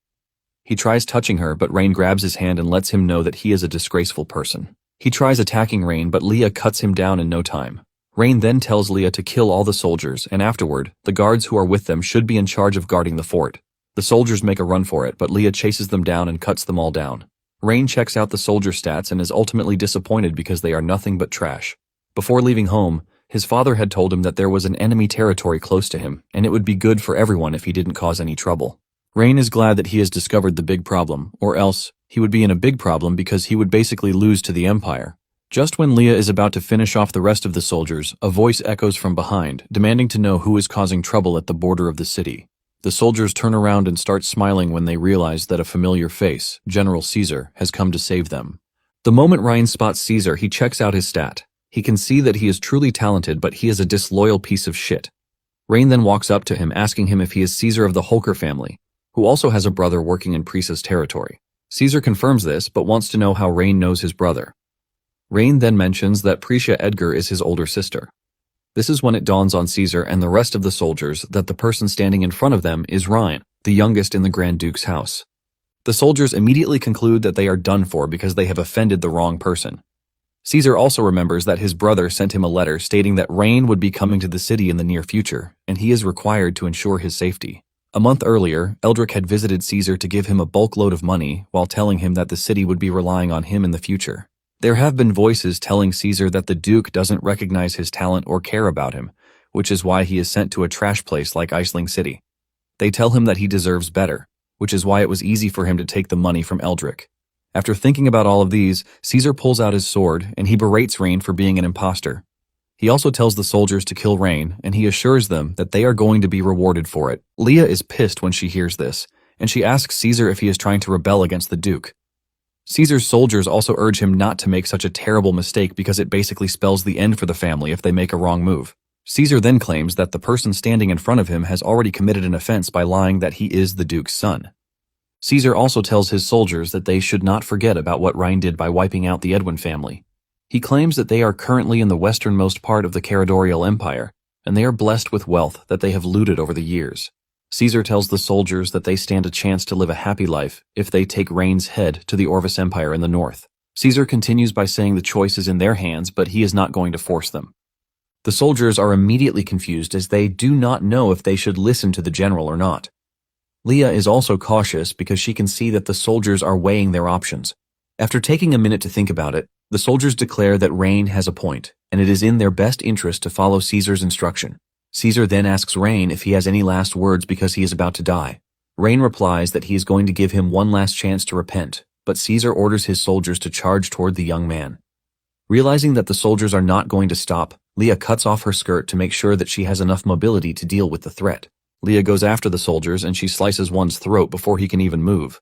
Speaker 1: He tries touching her, but Rain grabs his hand and lets him know that he is a disgraceful person. He tries attacking Rain, but Leah cuts him down in no time. Rain then tells Leah to kill all the soldiers, and afterward, the guards who are with them should be in charge of guarding the fort. The soldiers make a run for it, but Leah chases them down and cuts them all down. Rain checks out the soldier stats and is ultimately disappointed because they are nothing but trash. Before leaving home, his father had told him that there was an enemy territory close to him, and it would be good for everyone if he didn't cause any trouble. Rain is glad that he has discovered the big problem, or else he would be in a big problem because he would basically lose to the Empire. Just when Leah is about to finish off the rest of the soldiers, a voice echoes from behind, demanding to know who is causing trouble at the border of the city. The soldiers turn around and start smiling when they realize that a familiar face, General Caesar, has come to save them. The moment Ryan spots Caesar, he checks out his stat. He can see that he is truly talented, but he is a disloyal piece of shit. Rain then walks up to him, asking him if he is Caesar of the Holker family, who also has a brother working in Prisa's territory. Caesar confirms this, but wants to know how Rain knows his brother. Rain then mentions that Prisha Edgar is his older sister. This is when it dawns on Caesar and the rest of the soldiers that the person standing in front of them is Ryan, the youngest in the Grand Duke's house. The soldiers immediately conclude that they are done for because they have offended the wrong person. Caesar also remembers that his brother sent him a letter stating that Rain would be coming to the city in the near future, and he is required to ensure his safety. A month earlier, Eldrick had visited Caesar to give him a bulk load of money while telling him that the city would be relying on him in the future. There have been voices telling Caesar that the Duke doesn't recognize his talent or care about him, which is why he is sent to a trash place like Iceling City. They tell him that he deserves better, which is why it was easy for him to take the money from Eldrick. After thinking about all of these, Caesar pulls out his sword and he berates Rain for being an imposter. He also tells the soldiers to kill Rain, and he assures them that they are going to be rewarded for it. Leah is pissed when she hears this, and she asks Caesar if he is trying to rebel against the Duke. Caesar's soldiers also urge him not to make such a terrible mistake because it basically spells the end for the family if they make a wrong move. Caesar then claims that the person standing in front of him has already committed an offense by lying that he is the Duke's son. Caesar also tells his soldiers that they should not forget about what Rain did by wiping out the Edwin family. He claims that they are currently in the westernmost part of the Caradorial Empire, and they are blessed with wealth that they have looted over the years. Caesar tells the soldiers that they stand a chance to live a happy life if they take Rain's head to the Orvis Empire in the north. Caesar continues by saying the choice is in their hands, but he is not going to force them. The soldiers are immediately confused as they do not know if they should listen to the general or not. Leah is also cautious because she can see that the soldiers are weighing their options. After taking a minute to think about it, the soldiers declare that Rain has a point, and it is in their best interest to follow Caesar's instruction. Caesar then asks Rain if he has any last words because he is about to die. Rain replies that he is going to give him one last chance to repent, but Caesar orders his soldiers to charge toward the young man. Realizing that the soldiers are not going to stop, Leah cuts off her skirt to make sure that she has enough mobility to deal with the threat. Leah goes after the soldiers and she slices one's throat before he can even move.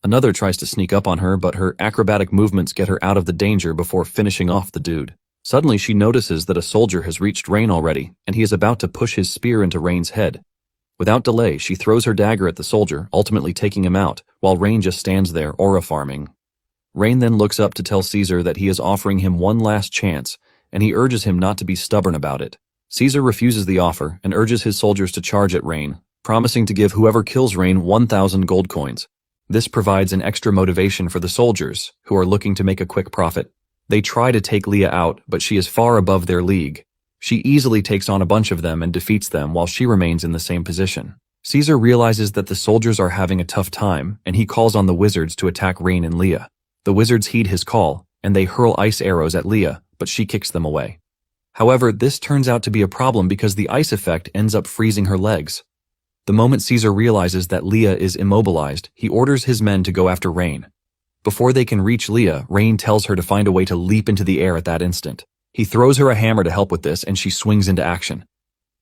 Speaker 1: Another tries to sneak up on her, but her acrobatic movements get her out of the danger before finishing off the dude. Suddenly she notices that a soldier has reached Rain already, and he is about to push his spear into Rain's head. Without delay, she throws her dagger at the soldier, ultimately taking him out, while Rain just stands there aura farming. Rain then looks up to tell Caesar that he is offering him one last chance, and he urges him not to be stubborn about it. Caesar refuses the offer and urges his soldiers to charge at Rain, promising to give whoever kills Rain 1,000 gold coins. This provides an extra motivation for the soldiers, who are looking to make a quick profit. They try to take Leah out, but she is far above their league. She easily takes on a bunch of them and defeats them while she remains in the same position. Caesar realizes that the soldiers are having a tough time, and he calls on the wizards to attack Rain and Leah. The wizards heed his call, and they hurl ice arrows at Leah, but she kicks them away. However, this turns out to be a problem because the ice effect ends up freezing her legs. The moment Caesar realizes that Leah is immobilized, he orders his men to go after Rain. Before they can reach Leah, Rain tells her to find a way to leap into the air at that instant. He throws her a hammer to help with this, and she swings into action.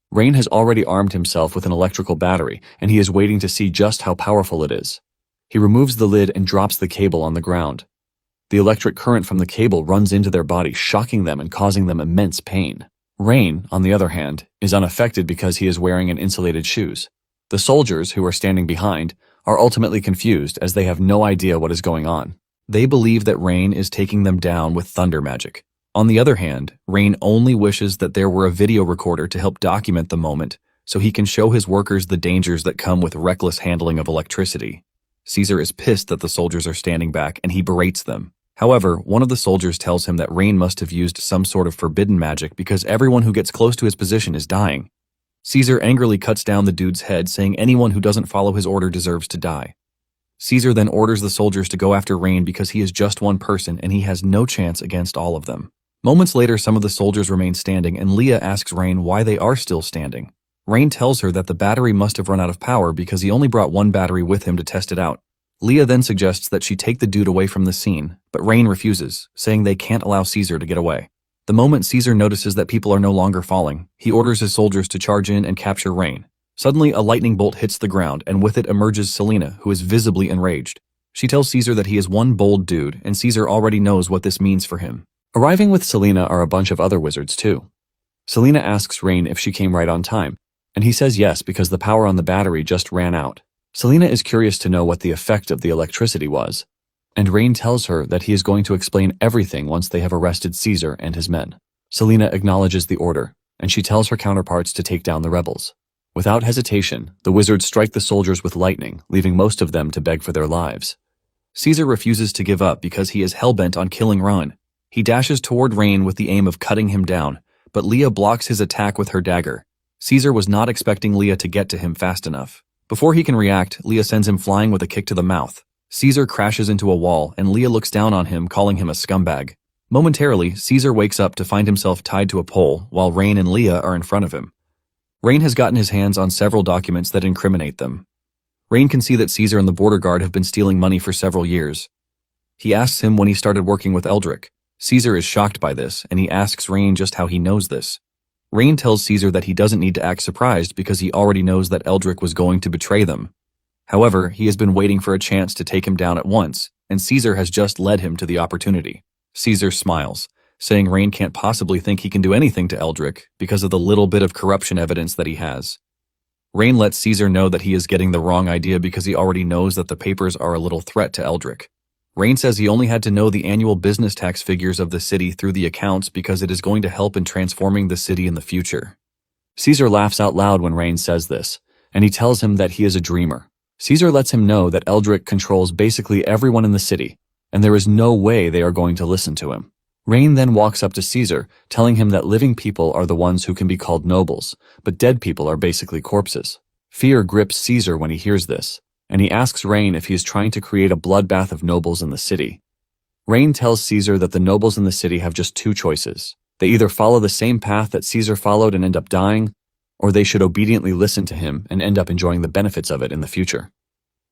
Speaker 1: Rain has already armed himself with an electrical battery, and he is waiting to see just how powerful it is. He removes the lid and drops the cable on the ground. The electric current from the cable runs into their body, shocking them and causing them immense pain. Rain, on the other hand, is unaffected because he is wearing an insulated shoes. The soldiers, who are standing behind, are ultimately confused as they have no idea what is going on. They believe that Rain is taking them down with thunder magic. On the other hand, Rain only wishes that there were a video recorder to help document the moment so he can show his workers the dangers that come with reckless handling of electricity. Caesar is pissed that the soldiers are standing back and he berates them. However, one of the soldiers tells him that Rain must have used some sort of forbidden magic because everyone who gets close to his position is dying. Caesar angrily cuts down the dude's head, saying anyone who doesn't follow his order deserves to die. Caesar then orders the soldiers to go after Rain because he is just one person and he has no chance against all of them. Moments later, some of the soldiers remain standing and Leah asks Rain why they are still standing. Rain tells her that the battery must have run out of power because he only brought one battery with him to test it out. Leah then suggests that she take the dude away from the scene, but Rain refuses, saying they can't allow Caesar to get away. The moment Caesar notices that people are no longer falling, he orders his soldiers to charge in and capture Rain. Suddenly, a lightning bolt hits the ground, and with it emerges Selena, who is visibly enraged. She tells Caesar that he is one bold dude, and Caesar already knows what this means for him. Arriving with Selena are a bunch of other wizards too. Selena asks Rain if she came right on time, and he says yes because the power on the battery just ran out. Selena is curious to know what the effect of the electricity was, and Rain tells her that he is going to explain everything once they have arrested Caesar and his men. Selena acknowledges the order, and she tells her counterparts to take down the rebels. Without hesitation, the wizards strike the soldiers with lightning, leaving most of them to beg for their lives. Caesar refuses to give up because he is hell-bent on killing Rain. He dashes toward Rain with the aim of cutting him down, but Leah blocks his attack with her dagger. Caesar was not expecting Leah to get to him fast enough. Before he can react, Leah sends him flying with a kick to the mouth. Caesar crashes into a wall, and Leah looks down on him, calling him a scumbag. Momentarily, Caesar wakes up to find himself tied to a pole, while Rain and Leah are in front of him. Rain has gotten his hands on several documents that incriminate them. Rain can see that Caesar and the border guard have been stealing money for several years. He asks him when he started working with Eldrick. Caesar is shocked by this, and he asks Rain just how he knows this. Rain tells Caesar that he doesn't need to act surprised because he already knows that Eldrick was going to betray them. However, he has been waiting for a chance to take him down at once, and Caesar has just led him to the opportunity. Caesar smiles, saying Rain can't possibly think he can do anything to Eldrick because of the little bit of corruption evidence that he has. Rain lets Caesar know that he is getting the wrong idea because he already knows that the papers are a little threat to Eldrick. Rain says he only had to know the annual business tax figures of the city through the accounts because it is going to help in transforming the city in the future. Caesar laughs out loud when Rain says this, and he tells him that he is a dreamer. Caesar lets him know that Eldrick controls basically everyone in the city, and there is no way they are going to listen to him. Rain then walks up to Caesar, telling him that living people are the ones who can be called nobles, but dead people are basically corpses. Fear grips Caesar when he hears this, and he asks Rain if he is trying to create a bloodbath of nobles in the city. Rain tells Caesar that the nobles in the city have just two choices. They either follow the same path that Caesar followed and end up dying, or they should obediently listen to him and end up enjoying the benefits of it in the future.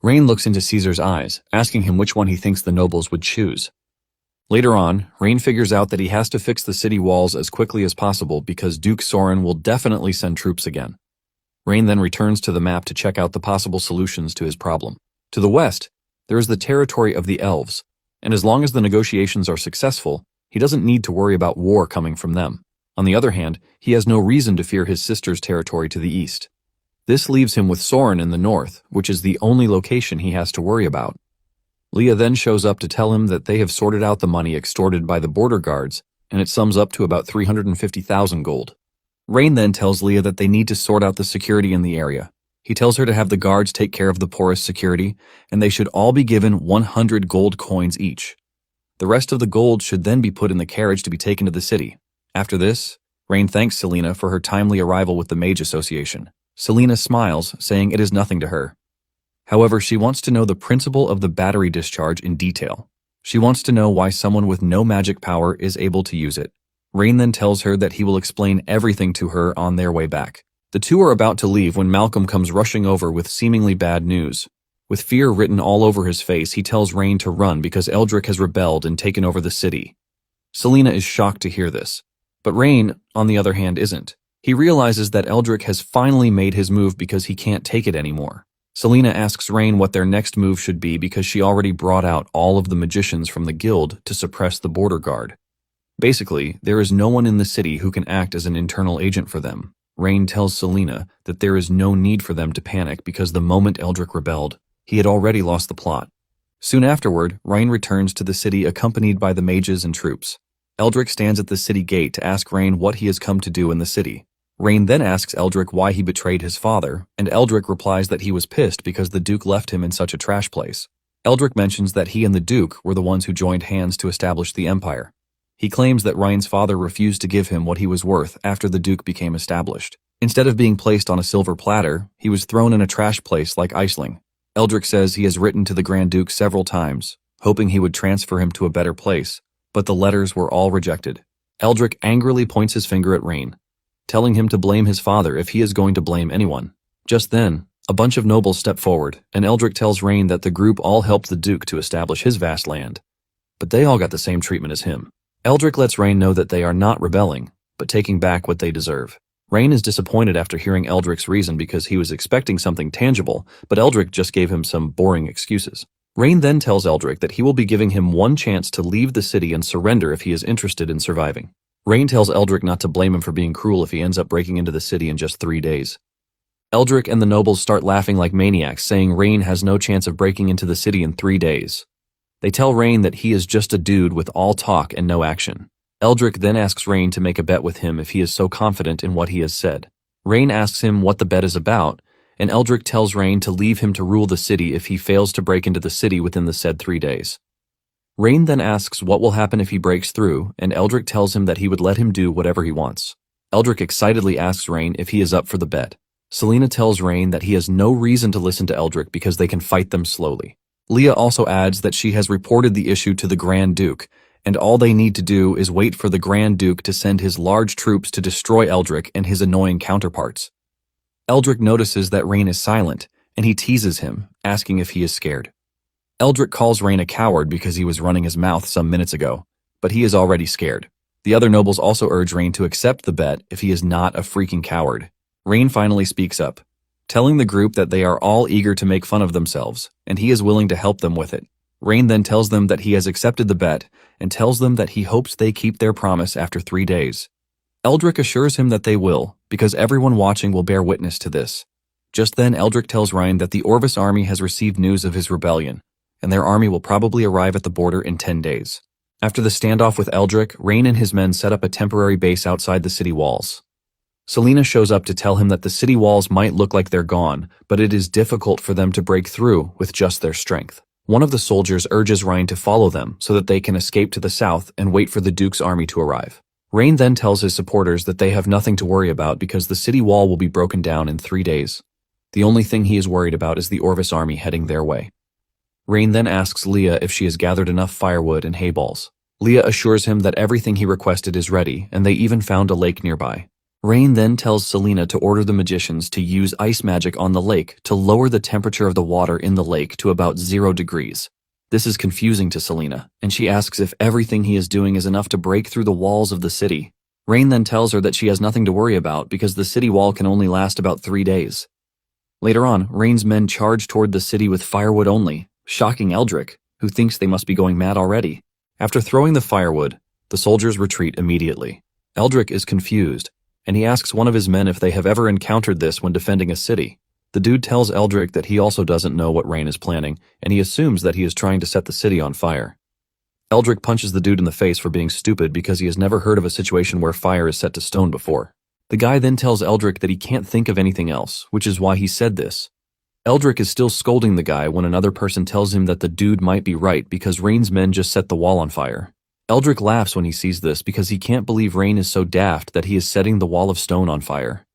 Speaker 1: Rain looks into Caesar's eyes, asking him which one he thinks the nobles would choose. Later on, Rain figures out that he has to fix the city walls as quickly as possible because Duke Soren will definitely send troops again. Rain then returns to the map to check out the possible solutions to his problem. To the west, there is the territory of the elves, and as long as the negotiations are successful, he doesn't need to worry about war coming from them. On the other hand, he has no reason to fear his sister's territory to the east. This leaves him with Soren in the north, which is the only location he has to worry about. Leah then shows up to tell him that they have sorted out the money extorted by the border guards, and it sums up to about 350,000 gold. Rain then tells Leah that they need to sort out the security in the area. He tells her to have the guards take care of the poorest security, and they should all be given 100 gold coins each. The rest of the gold should then be put in the carriage to be taken to the city. After this, Rain thanks Selena for her timely arrival with the Mage Association. Selena smiles, saying it is nothing to her. However, she wants to know the principle of the battery discharge in detail. She wants to know why someone with no magic power is able to use it. Rain then tells her that he will explain everything to her on their way back. The two are about to leave when Malcolm comes rushing over with seemingly bad news. With fear written all over his face, he tells Rain to run because Eldrick has rebelled and taken over the city. Selena is shocked to hear this, but Rain, on the other hand, isn't. He realizes that Eldrick has finally made his move because he can't take it anymore. Selena asks Rain what their next move should be because she already brought out all of the magicians from the guild to suppress the border guard. Basically, there is no one in the city who can act as an internal agent for them. Rain tells Selena that there is no need for them to panic because the moment Eldrick rebelled, he had already lost the plot. Soon afterward, Rain returns to the city accompanied by the mages and troops. Eldrick stands at the city gate to ask Rain what he has come to do in the city. Rain then asks Eldrick why he betrayed his father, and Eldrick replies that he was pissed because the Duke left him in such a trash place. Eldrick mentions that he and the Duke were the ones who joined hands to establish the Empire. He claims that Ryan's father refused to give him what he was worth after the Duke became established. Instead of being placed on a silver platter, he was thrown in a trash place like Iceling. Eldrick says he has written to the Grand Duke several times, hoping he would transfer him to a better place, but the letters were all rejected. Eldrick angrily points his finger at Rain, telling him to blame his father if he is going to blame anyone. Just then, a bunch of nobles step forward, and Eldrick tells Rain that the group all helped the Duke to establish his vast land. But they all got the same treatment as him. Eldrick lets Rain know that they are not rebelling, but taking back what they deserve. Rain is disappointed after hearing Eldrick's reason because he was expecting something tangible, but Eldrick just gave him some boring excuses. Rain then tells Eldrick that he will be giving him one chance to leave the city and surrender if he is interested in surviving. Rain tells Eldrick not to blame him for being cruel if he ends up breaking into the city in just 3 days. Eldrick and the nobles start laughing like maniacs, saying Rain has no chance of breaking into the city in 3 days. They tell Rain that he is just a dude with all talk and no action. Eldrick then asks Rain to make a bet with him if he is so confident in what he has said. Rain asks him what the bet is about, and Eldrick tells Rain to leave him to rule the city if he fails to break into the city within the said 3 days. Rain then asks what will happen if he breaks through, and Eldrick tells him that he would let him do whatever he wants. Eldrick excitedly asks Rain if he is up for the bet. Selena tells Rain that he has no reason to listen to Eldrick because they can fight them slowly. Leah also adds that she has reported the issue to the Grand Duke, and all they need to do is wait for the Grand Duke to send his large troops to destroy Eldrick and his annoying counterparts. Eldrick notices that Rain is silent, and he teases him, asking if he is scared. Eldrick calls Rain a coward because he was running his mouth some minutes ago, but he is already scared. The other nobles also urge Rain to accept the bet if he is not a freaking coward. Rain finally speaks up, telling the group that they are all eager to make fun of themselves, and he is willing to help them with it. Rain then tells them that he has accepted the bet and tells them that he hopes they keep their promise after 3 days. Eldrick assures him that they will, because everyone watching will bear witness to this. Just then, Eldrick tells Rain that the Orvis army has received news of his rebellion, and their army will probably arrive at the border in 10 days. After the standoff with Eldrick, Rain and his men set up a temporary base outside the city walls. Selena shows up to tell him that the city walls might look like they're gone, but it is difficult for them to break through with just their strength. One of the soldiers urges Rain to follow them so that they can escape to the south and wait for the Duke's army to arrive. Rain then tells his supporters that they have nothing to worry about because the city wall will be broken down in 3 days. The only thing he is worried about is the Orvis army heading their way. Rain then asks Leah if she has gathered enough firewood and hay balls. Leah assures him that everything he requested is ready, and they even found a lake nearby. Rain then tells Selena to order the magicians to use ice magic on the lake to lower the temperature of the water in the lake to about 0 degrees. This is confusing to Selena, and she asks if everything he is doing is enough to break through the walls of the city. Rain then tells her that she has nothing to worry about because the city wall can only last about 3 days. Later on, Rain's men charge toward the city with firewood only, shocking Eldrick, who thinks they must be going mad already. After throwing the firewood, the soldiers retreat immediately. Eldrick is confused, and he asks one of his men if they have ever encountered this when defending a city. The dude tells Eldrick that he also doesn't know what Rain is planning, and he assumes that he is trying to set the city on fire. Eldrick punches the dude in the face for being stupid because he has never heard of a situation where fire is set to stone before. The guy then tells Eldrick that he can't think of anything else, which is why he said this. Eldrick is still scolding the guy when another person tells him that the dude might be right because Rain's men just set the wall on fire. Eldrick laughs when he sees this because he can't believe Rain is so daft that he is setting the wall of stone on fire.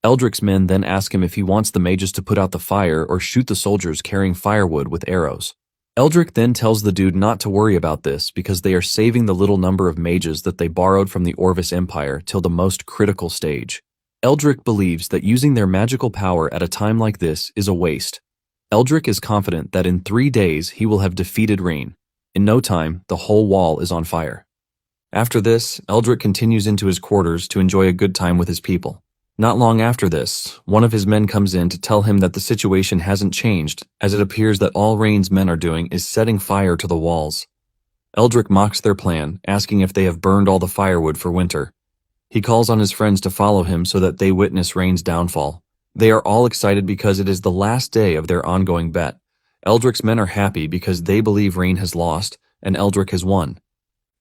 Speaker 1: Eldrick's men then ask him if he wants the mages to put out the fire or shoot the soldiers carrying firewood with arrows. Eldrick then tells the dude not to worry about this because they are saving the little number of mages that they borrowed from the Orvis Empire till the most critical stage. Eldrick believes that using their magical power at a time like this is a waste. Eldrick is confident that in 3 days he will have defeated Rain. In no time, the whole wall is on fire. After this, Eldrick continues into his quarters to enjoy a good time with his people. Not long after this, one of his men comes in to tell him that the situation hasn't changed, as it appears that all Rain's men are doing is setting fire to the walls. Eldrick mocks their plan, asking if they have burned all the firewood for winter. He calls on his friends to follow him so that they witness Rain's downfall. They are all excited because it is the last day of their ongoing bet. Eldrick's men are happy because they believe Rain has lost and Eldrick has won.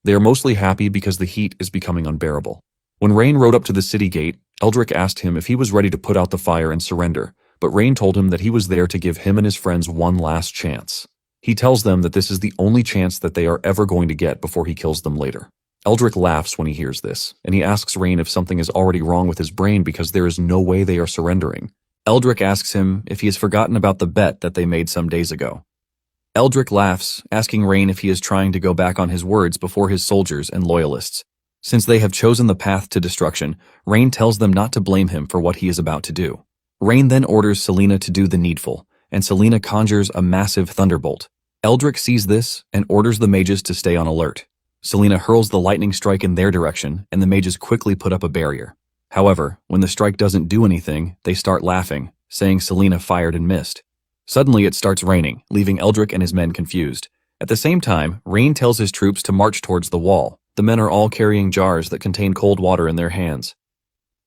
Speaker 1: They are mostly happy because the heat is becoming unbearable. When Rain rode up to the city gate, Eldrick asked him if he was ready to put out the fire and surrender, but Rain told him that he was there to give him and his friends one last chance. He tells them that this is the only chance that they are ever going to get before he kills them later. Eldrick laughs when he hears this, and he asks Rain if something is already wrong with his brain because there is no way they are surrendering. Eldrick asks him if he has forgotten about the bet that they made some days ago. Eldrick laughs, asking Rain if he is trying to go back on his words before his soldiers and loyalists. Since they have chosen the path to destruction, Rain tells them not to blame him for what he is about to do. Rain then orders Selena to do the needful, and Selena conjures a massive thunderbolt. Eldrick sees this and orders the mages to stay on alert. Selena hurls the lightning strike in their direction, and the mages quickly put up a barrier. However, when the strike doesn't do anything, they start laughing, saying Selena fired and missed. Suddenly it starts raining, leaving Eldrick and his men confused. At the same time, Rain tells his troops to march towards the wall. The men are all carrying jars that contain cold water in their hands.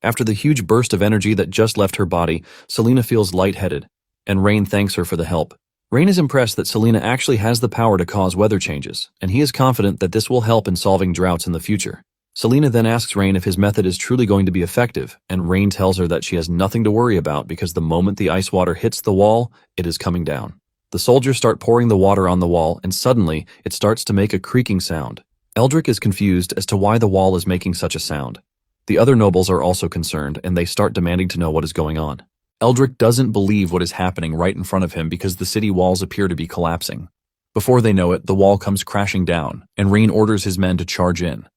Speaker 1: After the huge burst of energy that just left her body, Selena feels lightheaded, and Rain thanks her for the help. Rain is impressed that Selena actually has the power to cause weather changes, and he is confident that this will help in solving droughts in the future. Selena then asks Rain if his method is truly going to be effective, and Rain tells her that she has nothing to worry about because the moment the ice water hits the wall, it is coming down. The soldiers start pouring the water on the wall, and suddenly, it starts to make a creaking sound. Eldrick is confused as to why the wall is making such a sound. The other nobles are also concerned, and they start demanding to know what is going on. Eldrick doesn't believe what is happening right in front of him because the city walls appear to be collapsing. Before they know it, the wall comes crashing down, and Rain orders his men to charge in.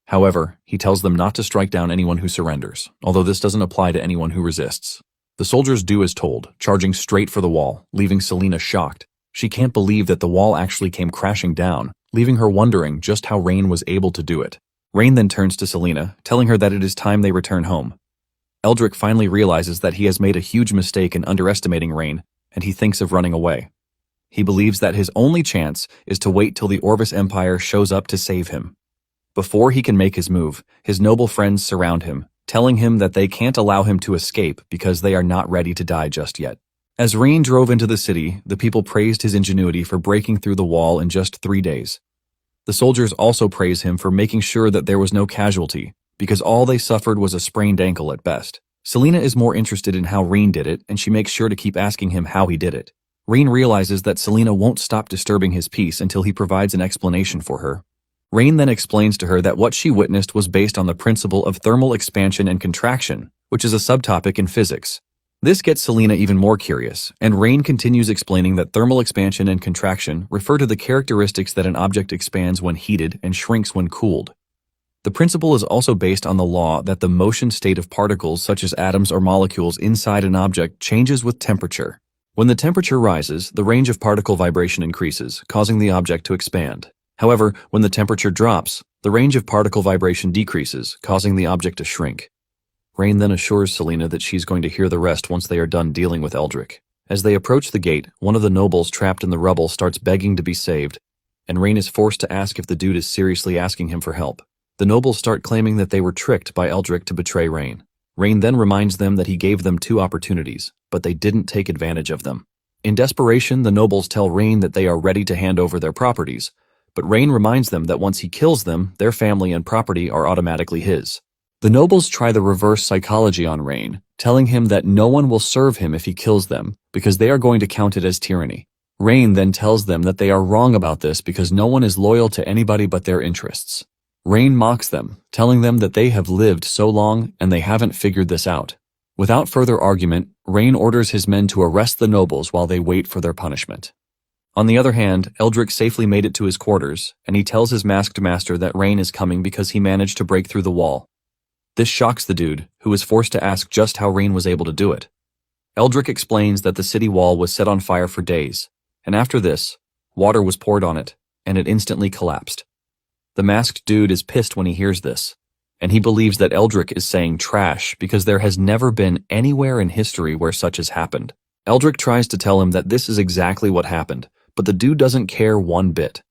Speaker 1: However, he tells them not to strike down anyone who surrenders, although this doesn't apply to anyone who resists. The soldiers do as told, charging straight for the wall, leaving Selena shocked. She can't believe that the wall actually came crashing down, leaving her wondering just how Rain was able to do it. Rain then turns to Selena, telling her that it is time they return home. Eldrick finally realizes that he has made a huge mistake in underestimating Rain, and he thinks of running away. He believes that his only chance is to wait till the Orvis Empire shows up to save him. Before he can make his move, his noble friends surround him, telling him that they can't allow him to escape because they are not ready to die just yet. As Rain drove into the city, the people praised his ingenuity for breaking through the wall in just 3 days. The soldiers also praise him for making sure that there was no casualty, because all they suffered was a sprained ankle at best. Selena is more interested in how Rain did it, and she makes sure to keep asking him how he did it. Rain realizes that Selena won't stop disturbing his peace until he provides an explanation for her. Rain then explains to her that what she witnessed was based on the principle of thermal expansion and contraction, which is a subtopic in physics. This gets Selena even more curious, and Rain continues explaining that thermal expansion and contraction refer to the characteristics that an object expands when heated and shrinks when cooled. The principle is also based on the law that the motion state of particles such as atoms or molecules inside an object changes with temperature. When the temperature rises, the range of particle vibration increases, causing the object to expand. However, when the temperature drops, the range of particle vibration decreases, causing the object to shrink. Rain then assures Selena that she's going to hear the rest once they are done dealing with Eldrick. As they approach the gate, one of the nobles trapped in the rubble starts begging to be saved, and Rain is forced to ask if the dude is seriously asking him for help. The nobles start claiming that they were tricked by Eldrick to betray Rain. Rain then reminds them that he gave them 2 opportunities, but they didn't take advantage of them. In desperation, the nobles tell Rain that they are ready to hand over their properties, but Rain reminds them that once he kills them, their family and property are automatically his. The nobles try the reverse psychology on Rain, telling him that no one will serve him if he kills them, because they are going to count it as tyranny. Rain then tells them that they are wrong about this because no one is loyal to anybody but their interests. Rain mocks them, telling them that they have lived so long and they haven't figured this out. Without further argument, Rain orders his men to arrest the nobles while they wait for their punishment. On the other hand, Eldrick safely made it to his quarters, and he tells his masked master that Rain is coming because he managed to break through the wall. This shocks the dude, who is forced to ask just how Rain was able to do it. Eldrick explains that the city wall was set on fire for days, and after this, water was poured on it, and it instantly collapsed. The masked dude is pissed when he hears this, and he believes that Eldrick is saying trash because there has never been anywhere in history where such has happened. Eldrick tries to tell him that this is exactly what happened, but the dude doesn't care one bit.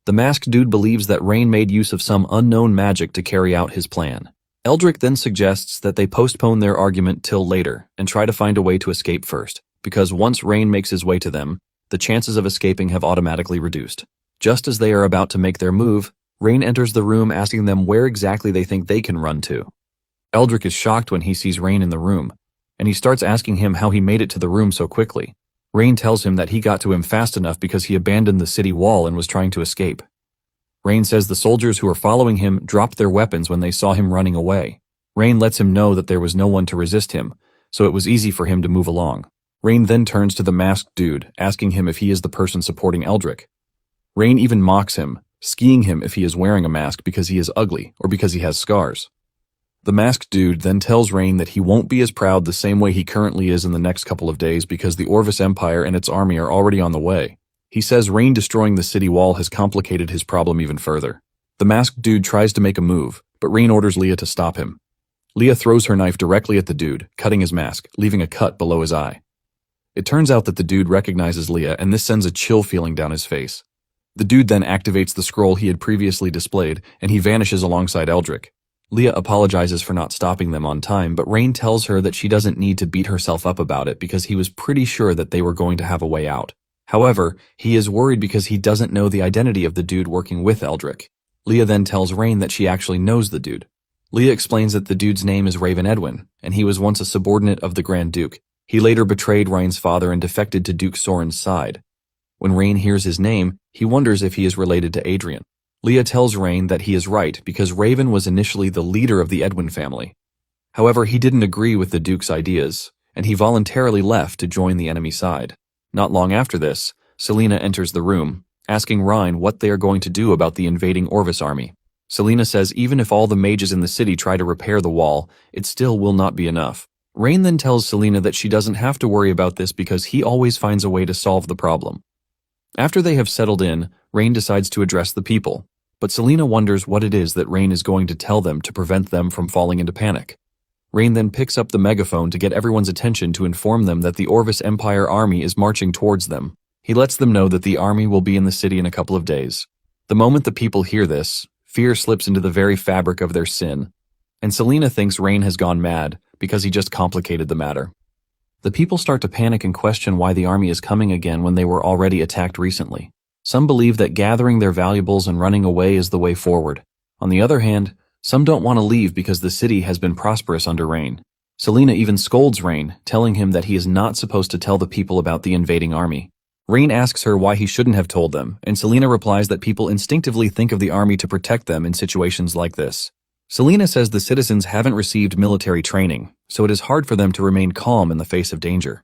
Speaker 1: The masked dude believes that Rain made use of some unknown magic to carry out his plan. Eldrick then suggests that they postpone their argument till later and try to find a way to escape first, because once Rain makes his way to them, the chances of escaping have automatically reduced. Just as they are about to make their move, Rain enters the room asking them where exactly they think they can run to. Eldrick is shocked when he sees Rain in the room, and he starts asking him how he made it to the room so quickly. Rain tells him that he got to him fast enough because he abandoned the city wall and was trying to escape. Rain says the soldiers who were following him dropped their weapons when they saw him running away. Rain lets him know that there was no one to resist him, so it was easy for him to move along. Rain then turns to the masked dude, asking him if he is the person supporting Eldrick. Rain even mocks him, skiing him if he is wearing a mask because he is ugly or because he has scars. The masked dude then tells Rain that he won't be as proud the same way he currently is in the next couple of days because the Orvis Empire and its army are already on the way. He says Rain destroying the city wall has complicated his problem even further. The masked dude tries to make a move, but Rain orders Leah to stop him. Leah throws her knife directly at the dude, cutting his mask, leaving a cut below his eye. It turns out that the dude recognizes Leah, and this sends a chill feeling down his face. The dude then activates the scroll he had previously displayed, and he vanishes alongside Eldrick. Leah apologizes for not stopping them on time, but Rain tells her that she doesn't need to beat herself up about it because he was pretty sure that they were going to have a way out. However, he is worried because he doesn't know the identity of the dude working with Eldrick. Leah then tells Rain that she actually knows the dude. Leah explains that the dude's name is Raven Edwin, and he was once a subordinate of the Grand Duke. He later betrayed Rain's father and defected to Duke Soren's side. When Rain hears his name, he wonders if he is related to Adrian. Leah tells Rain that he is right because Raven was initially the leader of the Edwin family. However, he didn't agree with the Duke's ideas, and he voluntarily left to join the enemy side. Not long after this, Selena enters the room, asking Rain what they are going to do about the invading Orvis army. Selena says even if all the mages in the city try to repair the wall, it still will not be enough. Rain then tells Selena that she doesn't have to worry about this because he always finds a way to solve the problem. After they have settled in, Rain decides to address the people, but Selena wonders what it is that Rain is going to tell them to prevent them from falling into panic. Rain then picks up the megaphone to get everyone's attention to inform them that the Orvis Empire army is marching towards them. He lets them know that the army will be in the city in a couple of days. The moment the people hear this, fear slips into the very fabric of their sin, and Selena thinks Rain has gone mad because he just complicated the matter. The people start to panic and question why the army is coming again when they were already attacked recently. Some believe that gathering their valuables and running away is the way forward. On the other hand, some don't want to leave because the city has been prosperous under Rain. Selena even scolds Rain, telling him that he is not supposed to tell the people about the invading army. Rain asks her why he shouldn't have told them, and Selena replies that people instinctively think of the army to protect them in situations like this. Selena says the citizens haven't received military training, so it is hard for them to remain calm in the face of danger.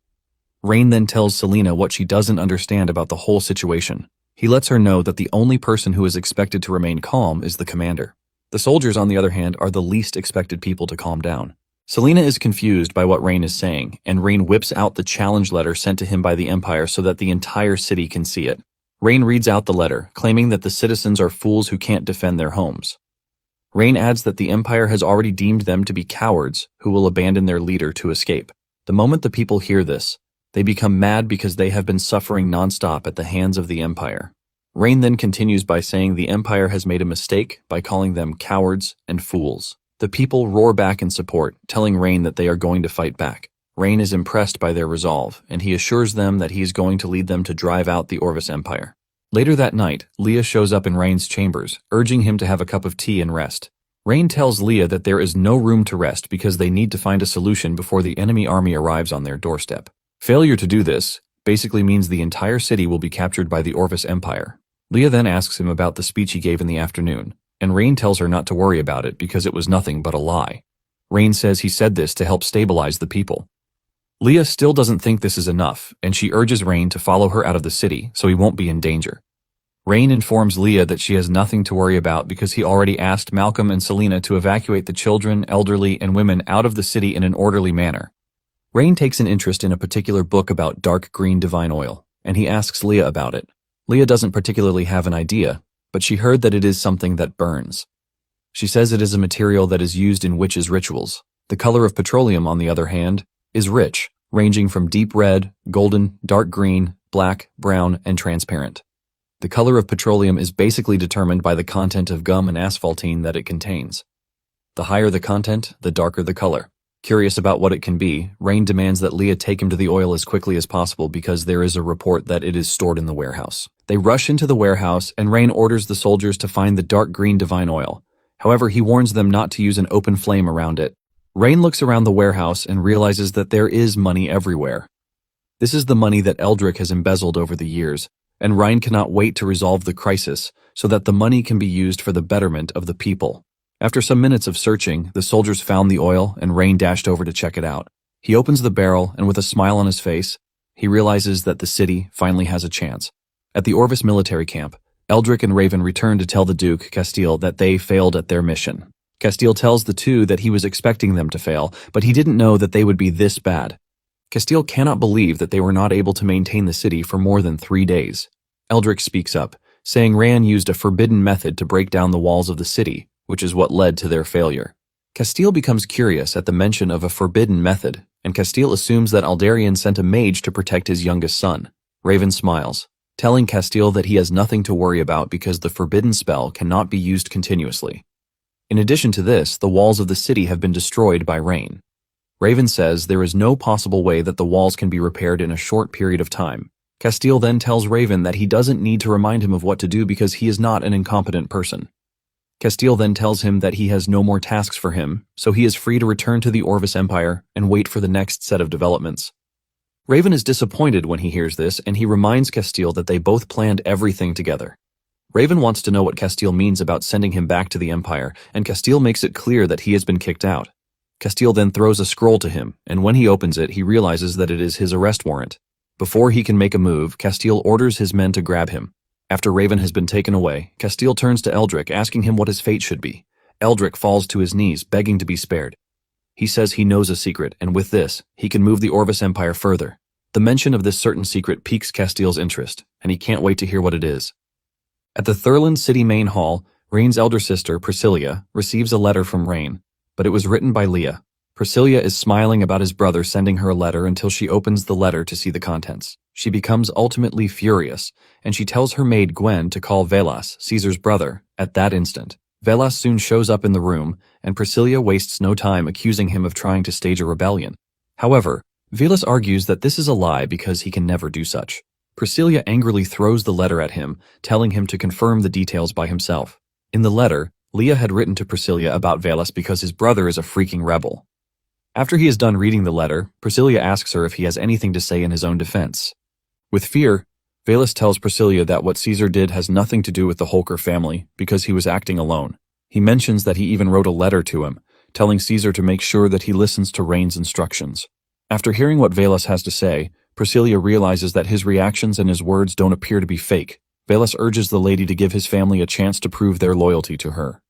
Speaker 1: Rain then tells Selena what she doesn't understand about the whole situation. He lets her know that the only person who is expected to remain calm is the commander. The soldiers, on the other hand, are the least expected people to calm down. Selena is confused by what Rain is saying, and Rain whips out the challenge letter sent to him by the Empire so that the entire city can see it. Rain reads out the letter, claiming that the citizens are fools who can't defend their homes. Rain adds that the Empire has already deemed them to be cowards who will abandon their leader to escape. The moment the people hear this, they become mad because they have been suffering nonstop at the hands of the Empire. Rain then continues by saying the Empire has made a mistake by calling them cowards and fools. The people roar back in support, telling Rain that they are going to fight back. Rain is impressed by their resolve, and he assures them that he is going to lead them to drive out the Orvis Empire. Later that night, Leah shows up in Rain's chambers, urging him to have a cup of tea and rest. Rain tells Leah that there is no room to rest because they need to find a solution before the enemy army arrives on their doorstep. Failure to do this basically means the entire city will be captured by the Orvis Empire. Leah then asks him about the speech he gave in the afternoon, and Rain tells her not to worry about it because it was nothing but a lie. Rain says he said this to help stabilize the people. Leah still doesn't think this is enough, and she urges Rain to follow her out of the city so he won't be in danger. Rain informs Leah that she has nothing to worry about because he already asked Malcolm and Selena to evacuate the children, elderly, and women out of the city in an orderly manner. Rain takes an interest in a particular book about dark green divine oil, and he asks Leah about it. Leah doesn't particularly have an idea, but she heard that it is something that burns. She says it is a material that is used in witches' rituals. The color of petroleum, on the other hand, is rich, ranging from deep red, golden, dark green, black, brown, and transparent. The color of petroleum is basically determined by the content of gum and asphaltene that it contains. The higher the content, the darker the color. Curious about what it can be, Rain demands that Leah take him to the oil as quickly as possible because there is a report that it is stored in the warehouse. They rush into the warehouse, and Rain orders the soldiers to find the dark green divine oil. However, he warns them not to use an open flame around it. Rain looks around the warehouse and realizes that there is money everywhere. This is the money that Eldrick has embezzled over the years, and Rain cannot wait to resolve the crisis so that the money can be used for the betterment of the people. After some minutes of searching, the soldiers found the oil, and Rain dashed over to check it out. He opens the barrel, and with a smile on his face, he realizes that the city finally has a chance. At the Orvis military camp, Eldrick and Raven return to tell the Duke, Castile, that they failed at their mission. Castile tells the two that he was expecting them to fail, but he didn't know that they would be this bad. Castile cannot believe that they were not able to maintain the city for more than 3 days. Eldrick speaks up, saying Ran used a forbidden method to break down the walls of the city, which is what led to their failure. Castile becomes curious at the mention of a forbidden method, and Castile assumes that Aldarian sent a mage to protect his youngest son. Raven smiles, telling Castile that he has nothing to worry about because the forbidden spell cannot be used continuously. In addition to this, the walls of the city have been destroyed by Rain. Raven says there is no possible way that the walls can be repaired in a short period of time. Castile then tells Raven that he doesn't need to remind him of what to do because he is not an incompetent person. Castile then tells him that he has no more tasks for him, so he is free to return to the Orvis Empire and wait for the next set of developments. Raven is disappointed when he hears this, and he reminds Castile that they both planned everything together. Raven wants to know what Castile means about sending him back to the Empire, and Castile makes it clear that he has been kicked out. Castile then throws a scroll to him, and when he opens it, he realizes that it is his arrest warrant. Before he can make a move, Castile orders his men to grab him. After Raven has been taken away, Castile turns to Eldrick, asking him what his fate should be. Eldrick falls to his knees, begging to be spared. He says he knows a secret, and with this, he can move the Orvis Empire further. The mention of this certain secret piques Castile's interest, and he can't wait to hear what it is. At the Thurland City main hall, Rain's elder sister, Priscilla, receives a letter from Rain, but it was written by Leah. Priscilla is smiling about his brother sending her a letter until she opens the letter to see the contents. She becomes ultimately furious, and she tells her maid Gwen to call Velas, Caesar's brother, at that instant. Velas soon shows up in the room, and Priscilla wastes no time accusing him of trying to stage a rebellion. However, Velas argues that this is a lie because he can never do such. Priscilla angrily throws the letter at him, telling him to confirm the details by himself. In the letter, Leah had written to Priscilla about Velas because his brother is a freaking rebel. After he is done reading the letter, Priscilla asks her if he has anything to say in his own defense. With fear, Velas tells Priscilla that what Caesar did has nothing to do with the Holker family because he was acting alone. He mentions that he even wrote a letter to him, telling Caesar to make sure that he listens to Rain's instructions. After hearing what Velas has to say, Priscilla realizes that his reactions and his words don't appear to be fake. Velas urges the lady to give his family a chance to prove their loyalty to her.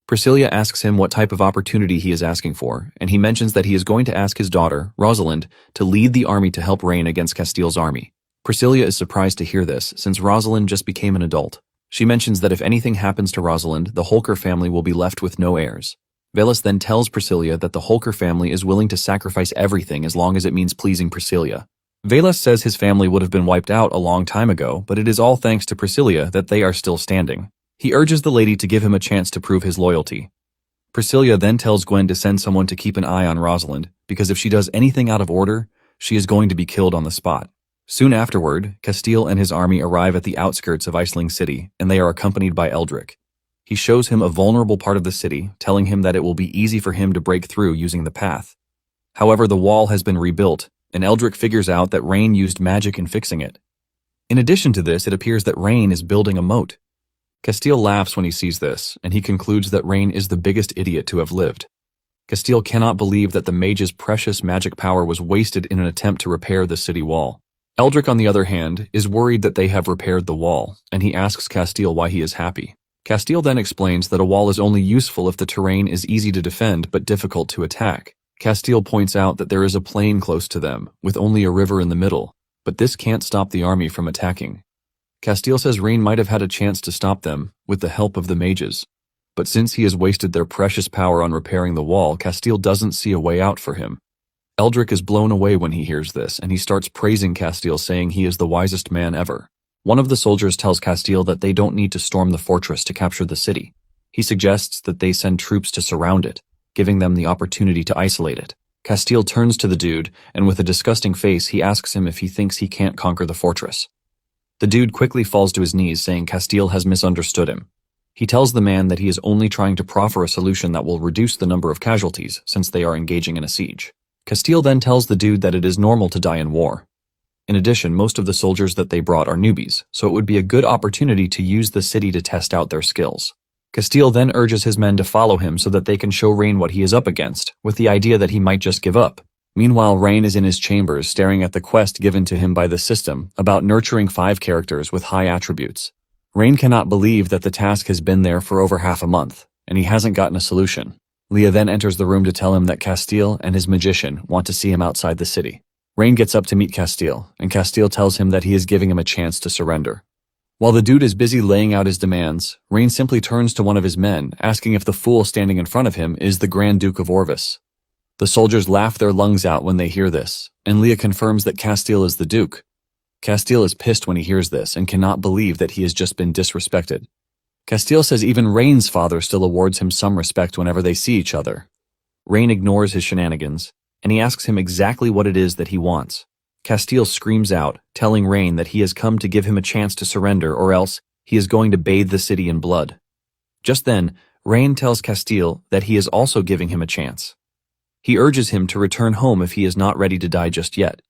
Speaker 1: Priscilla asks him what type of opportunity he is asking for, and he mentions that he is going to ask his daughter, Rosalind, to lead the army to help Rain against Castile's army. Priscilla is surprised to hear this, since Rosalind just became an adult. She mentions that if anything happens to Rosalind, the Holker family will be left with no heirs. Velas then tells Priscilla that the Holker family is willing to sacrifice everything as long as it means pleasing Priscilla. Velas says his family would have been wiped out a long time ago, but it is all thanks to Priscilla that they are still standing. He urges the lady to give him a chance to prove his loyalty. Priscilla then tells Gwen to send someone to keep an eye on Rosalind, because if she does anything out of order, she is going to be killed on the spot. Soon afterward, Castile and his army arrive at the outskirts of Iceling City, and they are accompanied by Eldrick. He shows him a vulnerable part of the city, telling him that it will be easy for him to break through using the path. However, the wall has been rebuilt, and Eldrick figures out that Rain used magic in fixing it. In addition to this, it appears that Rain is building a moat. Castile laughs when he sees this, and he concludes that Rain is the biggest idiot to have lived. Castile cannot believe that the mage's precious magic power was wasted in an attempt to repair the city wall. Eldrick, on the other hand, is worried that they have repaired the wall, and he asks Castile why he is happy. Castile then explains that a wall is only useful if the terrain is easy to defend but difficult to attack. Castile points out that there is a plain close to them, with only a river in the middle, but this can't stop the army from attacking. Castile says Rain might have had a chance to stop them, with the help of the mages. But since he has wasted their precious power on repairing the wall, Castile doesn't see a way out for him. Eldrick is blown away when he hears this, and he starts praising Castile, saying he is the wisest man ever. One of the soldiers tells Castile that they don't need to storm the fortress to capture the city. He suggests that they send troops to surround it, giving them the opportunity to isolate it. Castile turns to the dude, and with a disgusting face, he asks him if he thinks he can't conquer the fortress. The dude quickly falls to his knees, saying Castile has misunderstood him. He tells the man that he is only trying to proffer a solution that will reduce the number of casualties, since they are engaging in a siege. Castile then tells the dude that it is normal to die in war. In addition, most of the soldiers that they brought are newbies, so it would be a good opportunity to use the city to test out their skills. Castile then urges his men to follow him so that they can show Rain what he is up against, with the idea that he might just give up. Meanwhile, Rain is in his chambers staring at the quest given to him by the system about nurturing 5 characters with high attributes. Rain cannot believe that the task has been there for over half a month, and he hasn't gotten a solution. Leah then enters the room to tell him that Castile and his magician want to see him outside the city. Rain gets up to meet Castile, and Castile tells him that he is giving him a chance to surrender. While the dude is busy laying out his demands, Rain simply turns to one of his men, asking if the fool standing in front of him is the Grand Duke of Orvis. The soldiers laugh their lungs out when they hear this, and Leah confirms that Castile is the Duke. Castile is pissed when he hears this and cannot believe that he has just been disrespected. Castile says even Rain's father still awards him some respect whenever they see each other. Rain ignores his shenanigans, and he asks him exactly what it is that he wants. Castile screams out, telling Rain that he has come to give him a chance to surrender or else he is going to bathe the city in blood. Just then, Rain tells Castile that he is also giving him a chance. He urges him to return home if he is not ready to die just yet.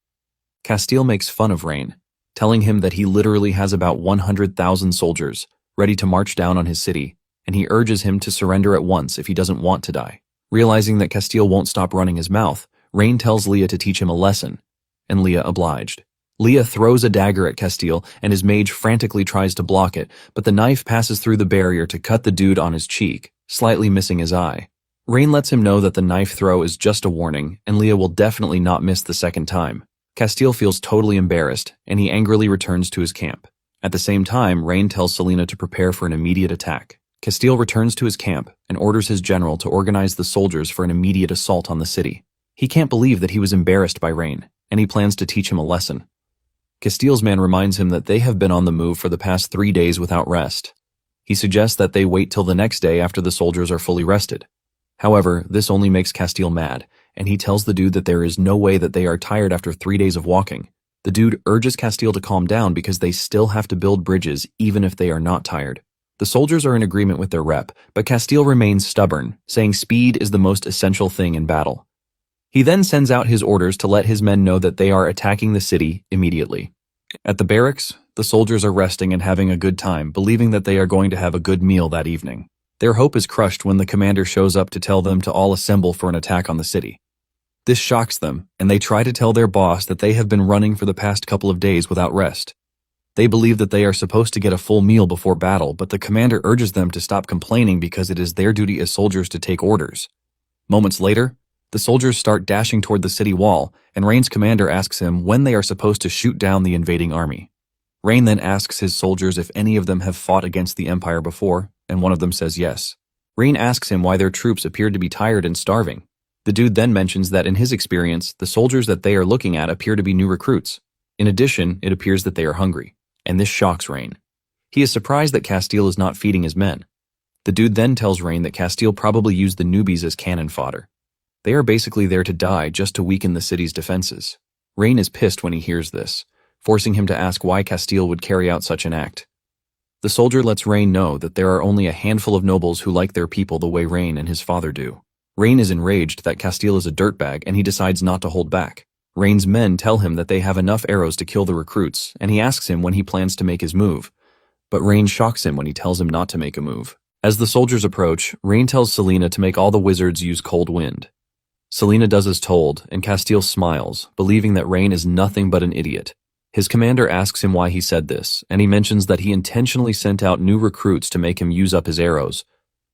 Speaker 1: Castile makes fun of Rain, telling him that he literally has about 100,000 soldiers ready to march down on his city, and he urges him to surrender at once if he doesn't want to die. Realizing that Castile won't stop running his mouth, Rain tells Leah to teach him a lesson, and Leah obliged. Leah throws a dagger at Castile, and his mage frantically tries to block it, but the knife passes through the barrier to cut the dude on his cheek, slightly missing his eye. Rain lets him know that the knife throw is just a warning, and Leah will definitely not miss the second time. Castile feels totally embarrassed, and he angrily returns to his camp. At the same time, Rain tells Selena to prepare for an immediate attack. Castile returns to his camp and orders his general to organize the soldiers for an immediate assault on the city. He can't believe that he was embarrassed by Rain, and he plans to teach him a lesson. Castile's man reminds him that they have been on the move for the past 3 days without rest. He suggests that they wait till the next day after the soldiers are fully rested. However, this only makes Castile mad, and he tells the dude that there is no way that they are tired after 3 days of walking. The dude urges Castile to calm down because they still have to build bridges even if they are not tired. The soldiers are in agreement with their rep, but Castile remains stubborn, saying speed is the most essential thing in battle. He then sends out his orders to let his men know that they are attacking the city immediately. At the barracks, the soldiers are resting and having a good time, believing that they are going to have a good meal that evening. Their hope is crushed when the commander shows up to tell them to all assemble for an attack on the city. This shocks them, and they try to tell their boss that they have been running for the past couple of days without rest. They believe that they are supposed to get a full meal before battle, but the commander urges them to stop complaining because it is their duty as soldiers to take orders. Moments later, the soldiers start dashing toward the city wall, and Rain's commander asks him when they are supposed to shoot down the invading army. Rain then asks his soldiers if any of them have fought against the Empire before, and one of them says yes. Rain asks him why their troops appeared to be tired and starving. The dude then mentions that in his experience, the soldiers that they are looking at appear to be new recruits. In addition, it appears that they are hungry, and this shocks Rain. He is surprised that Castile is not feeding his men. The dude then tells Rain that Castile probably used the newbies as cannon fodder. They are basically there to die just to weaken the city's defenses. Rain is pissed when he hears this, forcing him to ask why Castile would carry out such an act. The soldier lets Rain know that there are only a handful of nobles who like their people the way Rain and his father do. Rain is enraged that Castile is a dirtbag, and he decides not to hold back. Rain's men tell him that they have enough arrows to kill the recruits, and he asks him when he plans to make his move. But Rain shocks him when he tells him not to make a move. As the soldiers approach, Rain tells Selena to make all the wizards use cold wind. Selena does as told, and Castile smiles, believing that Rain is nothing but an idiot. His commander asks him why he said this, and he mentions that he intentionally sent out new recruits to make him use up his arrows,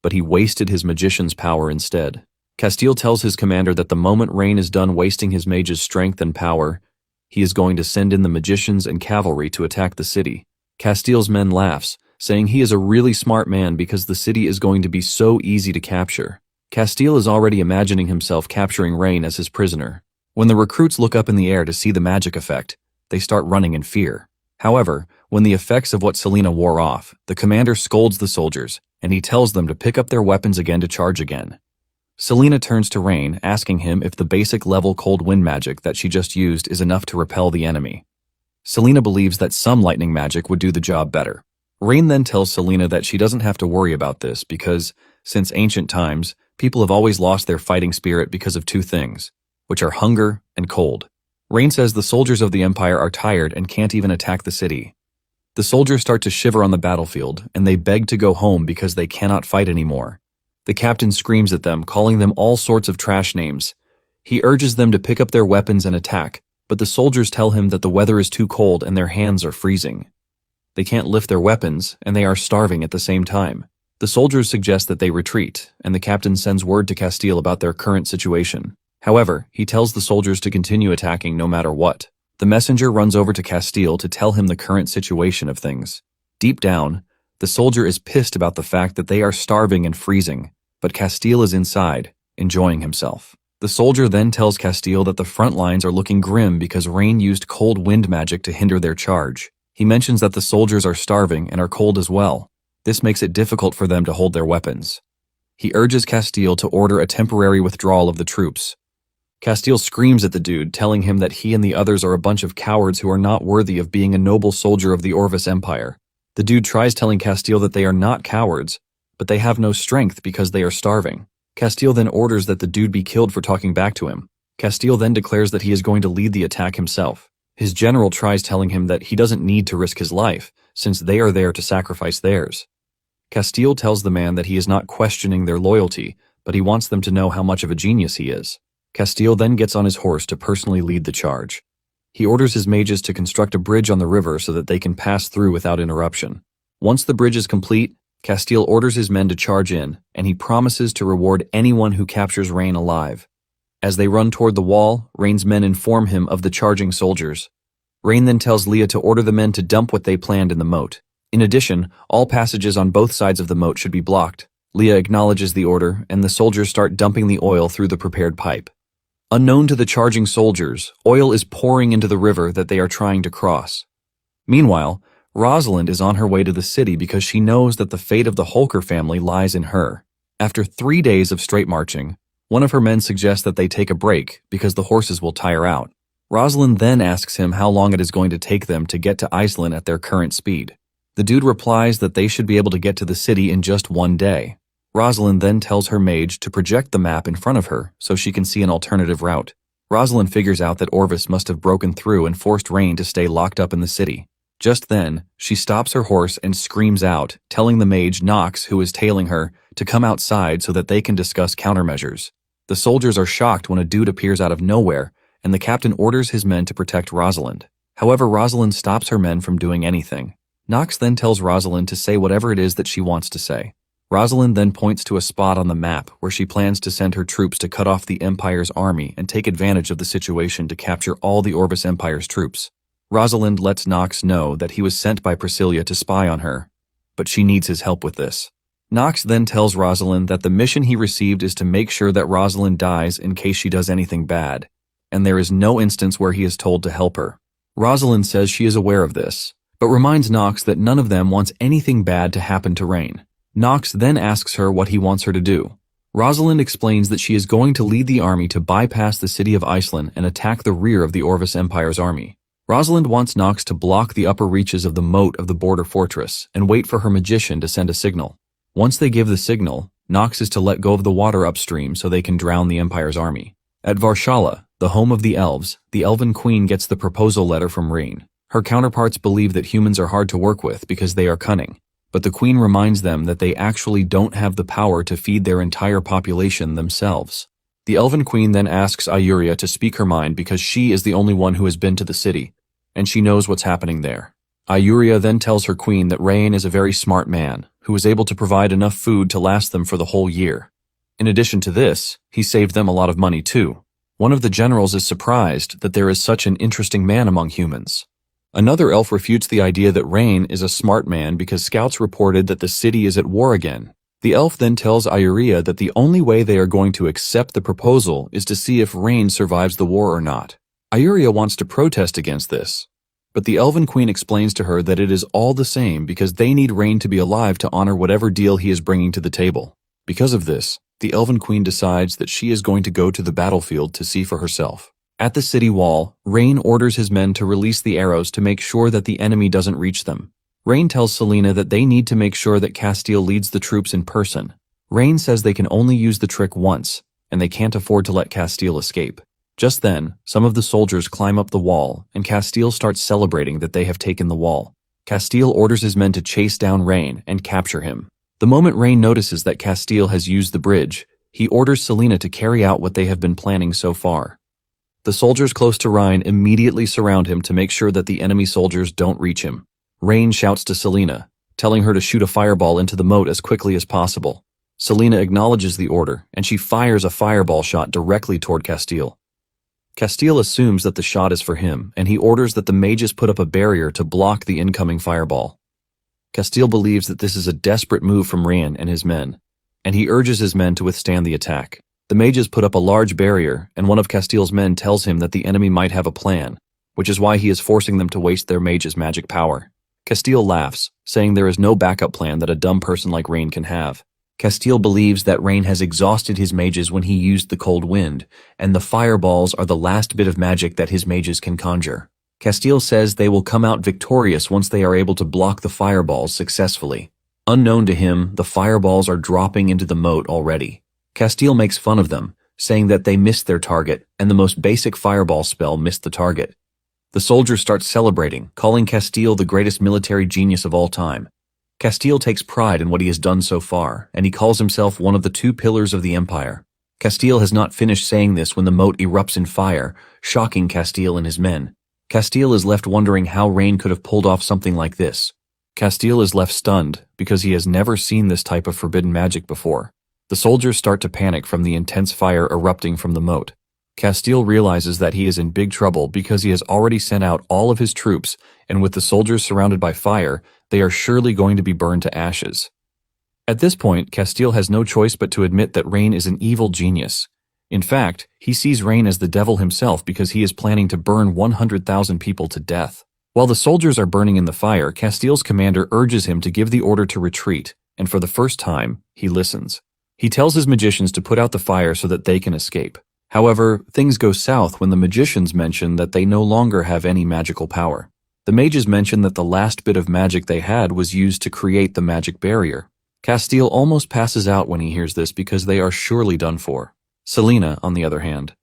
Speaker 1: but he wasted his magician's power instead. Castile tells his commander that the moment Rain is done wasting his mage's strength and power, he is going to send in the magicians and cavalry to attack the city. Castile's men laughs, saying he is a really smart man because the city is going to be so easy to capture. Castile is already imagining himself capturing Rain as his prisoner. When the recruits look up in the air to see the magic effect, they start running in fear. However, when the effects of what Selena wore off, the commander scolds the soldiers, and he tells them to pick up their weapons again to charge again. Selena turns to Rain, asking him if the basic level cold wind magic that she just used is enough to repel the enemy. Selena believes that some lightning magic would do the job better. Rain then tells Selena that she doesn't have to worry about this because, since ancient times, people have always lost their fighting spirit because of two things, which are hunger and cold. Rain says the soldiers of the Empire are tired and can't even attack the city. The soldiers start to shiver on the battlefield, and they beg to go home because they cannot fight anymore. The captain screams at them, calling them all sorts of trash names. He urges them to pick up their weapons and attack, but the soldiers tell him that the weather is too cold and their hands are freezing. They can't lift their weapons, and they are starving at the same time. The soldiers suggest that they retreat, and the captain sends word to Castile about their current situation. However, he tells the soldiers to continue attacking no matter what. The messenger runs over to Castile to tell him the current situation of things. Deep down, the soldier is pissed about the fact that they are starving and freezing, but Castile is inside, enjoying himself. The soldier then tells Castile that the front lines are looking grim because Rain used cold wind magic to hinder their charge. He mentions that the soldiers are starving and are cold as well. This makes it difficult for them to hold their weapons. He urges Castile to order a temporary withdrawal of the troops. Castile screams at the dude, telling him that he and the others are a bunch of cowards who are not worthy of being a noble soldier of the Orvis Empire. The dude tries telling Castile that they are not cowards, but they have no strength because they are starving. Castile then orders that the dude be killed for talking back to him. Castile then declares that he is going to lead the attack himself. His general tries telling him that he doesn't need to risk his life, since they are there to sacrifice theirs. Castile tells the man that he is not questioning their loyalty, but he wants them to know how much of a genius he is. Castile then gets on his horse to personally lead the charge. He orders his mages to construct a bridge on the river so that they can pass through without interruption. Once the bridge is complete, Castile orders his men to charge in, and he promises to reward anyone who captures Rain alive. As they run toward the wall, Rain's men inform him of the charging soldiers. Rain then tells Leah to order the men to dump what they planned in the moat. In addition, all passages on both sides of the moat should be blocked. Leah acknowledges the order, and the soldiers start dumping the oil through the prepared pipe. Unknown to the charging soldiers, oil is pouring into the river that they are trying to cross. Meanwhile, Rosalind is on her way to the city because she knows that the fate of the Holker family lies in her. After 3 days of straight marching, one of her men suggests that they take a break because the horses will tire out. Rosalind then asks him how long it is going to take them to get to Iceland at their current speed. The dude replies that they should be able to get to the city in just 1 day. Rosalind then tells her mage to project the map in front of her so she can see an alternative route. Rosalind figures out that Orvis must have broken through and forced Rain to stay locked up in the city. Just then, she stops her horse and screams out, telling the mage Knox, who is tailing her, to come outside so that they can discuss countermeasures. The soldiers are shocked when a dude appears out of nowhere, and the captain orders his men to protect Rosalind. However, Rosalind stops her men from doing anything. Knox then tells Rosalind to say whatever it is that she wants to say. Rosalind then points to a spot on the map where she plans to send her troops to cut off the Empire's army and take advantage of the situation to capture all the Orvis Empire's troops. Rosalind lets Knox know that he was sent by Priscilla to spy on her, but she needs his help with this. Knox then tells Rosalind that the mission he received is to make sure that Rosalind dies in case she does anything bad, and there is no instance where he is told to help her. Rosalind says she is aware of this, but reminds Knox that none of them wants anything bad to happen to Rain. Knox then asks her what he wants her to do. Rosalind explains that she is going to lead the army to bypass the city of Iceland and attack the rear of the Orvis Empire's army. Rosalind wants Knox to block the upper reaches of the moat of the border fortress and wait for her magician to send a signal. Once they give the signal, Knox is to let go of the water upstream so they can drown the Empire's army. At Varshala, the home of the elves, the Elven Queen gets the proposal letter from Rain. Her counterparts believe that humans are hard to work with because they are cunning, but the Queen reminds them that they actually don't have the power to feed their entire population themselves. The Elven Queen then asks Ayuria to speak her mind because she is the only one who has been to the city, and she knows what's happening there. Ayuria then tells her queen that Rain is a very smart man, who is able to provide enough food to last them for the whole year. In addition to this, he saved them a lot of money too. One of the generals is surprised that there is such an interesting man among humans. Another elf refutes the idea that Rain is a smart man because scouts reported that the city is at war again. The elf then tells Ayuria that the only way they are going to accept the proposal is to see if Rain survives the war or not. Ayuria wants to protest against this, but the Elven Queen explains to her that it is all the same because they need Rain to be alive to honor whatever deal he is bringing to the table. Because of this, the Elven Queen decides that she is going to go to the battlefield to see for herself. At the city wall, Rain orders his men to release the arrows to make sure that the enemy doesn't reach them. Rain tells Selena that they need to make sure that Castile leads the troops in person. Rain says they can only use the trick once, and they can't afford to let Castile escape. Just then, some of the soldiers climb up the wall, and Castile starts celebrating that they have taken the wall. Castile orders his men to chase down Rain and capture him. The moment Rain notices that Castile has used the bridge, he orders Selena to carry out what they have been planning so far. The soldiers close to Rain immediately surround him to make sure that the enemy soldiers don't reach him. Rain shouts to Selena, telling her to shoot a fireball into the moat as quickly as possible. Selena acknowledges the order, and she fires a fireball shot directly toward Castile. Castile assumes that the shot is for him, and he orders that the mages put up a barrier to block the incoming fireball. Castile believes that this is a desperate move from Rain and his men, and he urges his men to withstand the attack. The mages put up a large barrier, and one of Castile's men tells him that the enemy might have a plan, which is why he is forcing them to waste their mage's magic power. Castile laughs, saying there is no backup plan that a dumb person like Rain can have. Castile believes that Rain has exhausted his mages when he used the cold wind, and the fireballs are the last bit of magic that his mages can conjure. Castile says they will come out victorious once they are able to block the fireballs successfully. Unknown to him, the fireballs are dropping into the moat already. Castile makes fun of them, saying that they missed their target, and the most basic fireball spell missed the target. The soldiers start celebrating, calling Castile the greatest military genius of all time. Castile takes pride in what he has done so far, and he calls himself one of the 2 pillars of the empire. Castile has not finished saying this when the moat erupts in fire, shocking Castile and his men. Castile is left wondering how Rain could have pulled off something like this. Castile is left stunned because he has never seen this type of forbidden magic before. The soldiers start to panic from the intense fire erupting from the moat. Castile realizes that he is in big trouble because he has already sent out all of his troops, and with the soldiers surrounded by fire, they are surely going to be burned to ashes. At this point, Castile has no choice but to admit that Rain is an evil genius. In fact, he sees Rain as the devil himself because he is planning to burn 100,000 people to death. While the soldiers are burning in the fire, Castile's commander urges him to give the order to retreat, and for the first time, he listens. He tells his magicians to put out the fire so that they can escape. However, things go south when the magicians mention that they no longer have any magical power. The mages mention that the last bit of magic they had was used to create the magic barrier. Castile almost passes out when he hears this because they are surely done for. Selena, on the other hand,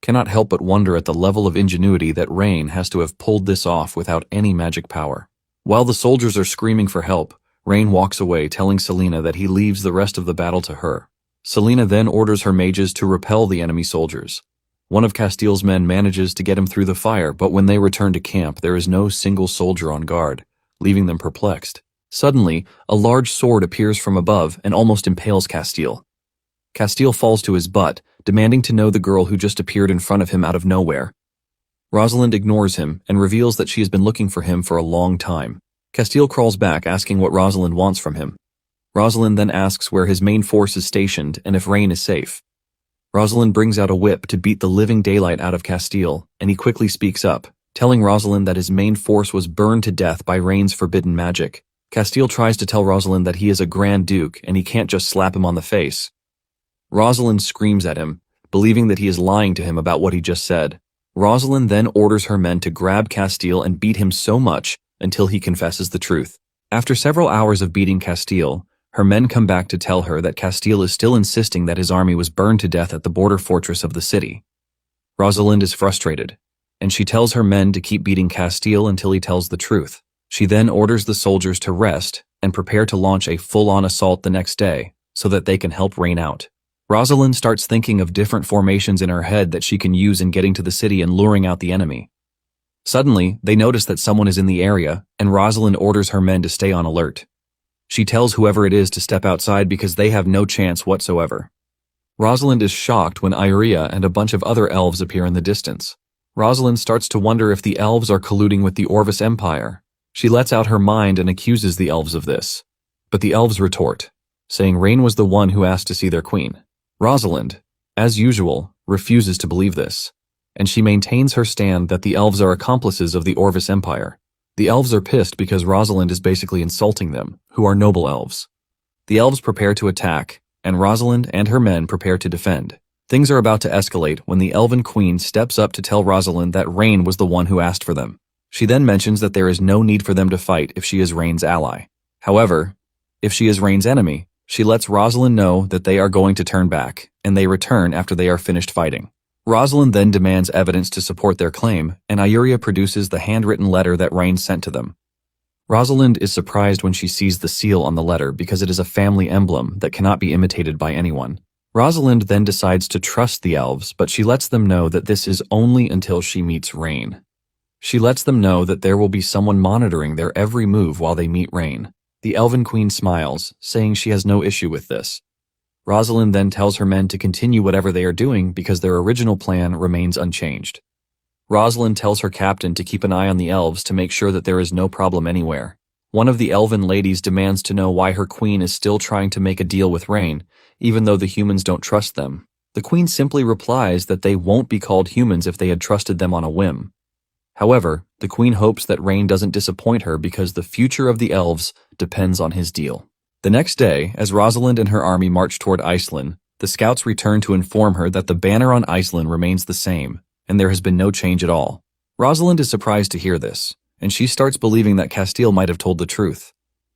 Speaker 1: cannot help but wonder at the level of ingenuity that Rain has to have pulled this off without any magic power. While the soldiers are screaming for help, Rain walks away, telling Selena that he leaves the rest of the battle to her. Selena then orders her mages to repel the enemy soldiers. One of Castile's men manages to get him through the fire, but when they return to camp, there is no single soldier on guard, leaving them perplexed. Suddenly, a large sword appears from above and almost impales Castile. Castile falls to his butt, demanding to know the girl who just appeared in front of him out of nowhere. Rosalind ignores him and reveals that she has been looking for him for a long time. Castile crawls back, asking what Rosalind wants from him. Rosalind then asks where his main force is stationed and if Rain is safe. Rosalind brings out a whip to beat the living daylight out of Castile, and he quickly speaks up, telling Rosalind that his main force was burned to death by Rain's forbidden magic. Castile tries to tell Rosalind that he is a Grand Duke and he can't just slap him on the face. Rosalind screams at him, believing that he is lying to him about what he just said. Rosalind then orders her men to grab Castile and beat him so much until he confesses the truth. After several hours of beating Castile, her men come back to tell her that Castile is still insisting that his army was burned to death at the border fortress of the city. Rosalind is frustrated, and she tells her men to keep beating Castile until he tells the truth. She then orders the soldiers to rest and prepare to launch a full-on assault the next day so that they can help Rain out. Rosalind starts thinking of different formations in her head that she can use in getting to the city and luring out the enemy. Suddenly, they notice that someone is in the area, and Rosalind orders her men to stay on alert. She tells whoever it is to step outside because they have no chance whatsoever. Rosalind is shocked when Iria and a bunch of other elves appear in the distance. Rosalind starts to wonder if the elves are colluding with the Orvis Empire. She lets out her mind and accuses the elves of this. But the elves retort, saying Rain was the one who asked to see their queen. Rosalind, as usual, refuses to believe this, and she maintains her stand that the elves are accomplices of the Orvis Empire. The elves are pissed because Rosalind is basically insulting them, who are noble elves. The elves prepare to attack, and Rosalind and her men prepare to defend. Things are about to escalate when the elven queen steps up to tell Rosalind that Rain was the one who asked for them. She then mentions that there is no need for them to fight if she is Rain's ally. However, if she is Rain's enemy, she lets Rosalind know that they are going to turn back, and they return after they are finished fighting. Rosalind then demands evidence to support their claim, and Iuria produces the handwritten letter that Rain sent to them. Rosalind is surprised when she sees the seal on the letter because it is a family emblem that cannot be imitated by anyone. Rosalind then decides to trust the elves, but she lets them know that this is only until she meets Rain. She lets them know that there will be someone monitoring their every move while they meet Rain. The Elven Queen smiles, saying she has no issue with this. Rosalind then tells her men to continue whatever they are doing because their original plan remains unchanged. Rosalind tells her captain to keep an eye on the elves to make sure that there is no problem anywhere. One of the elven ladies demands to know why her queen is still trying to make a deal with Rain, even though the humans don't trust them. The queen simply replies that they won't be called humans if they had trusted them on a whim. However, the queen hopes that Rain doesn't disappoint her because the future of the elves depends on his deal. The next day, as Rosalind and her army march toward Iceland, the scouts return to inform her that the banner on Iceland remains the same, and there has been no change at all. Rosalind is surprised to hear this, and she starts believing that Castile might have told the truth.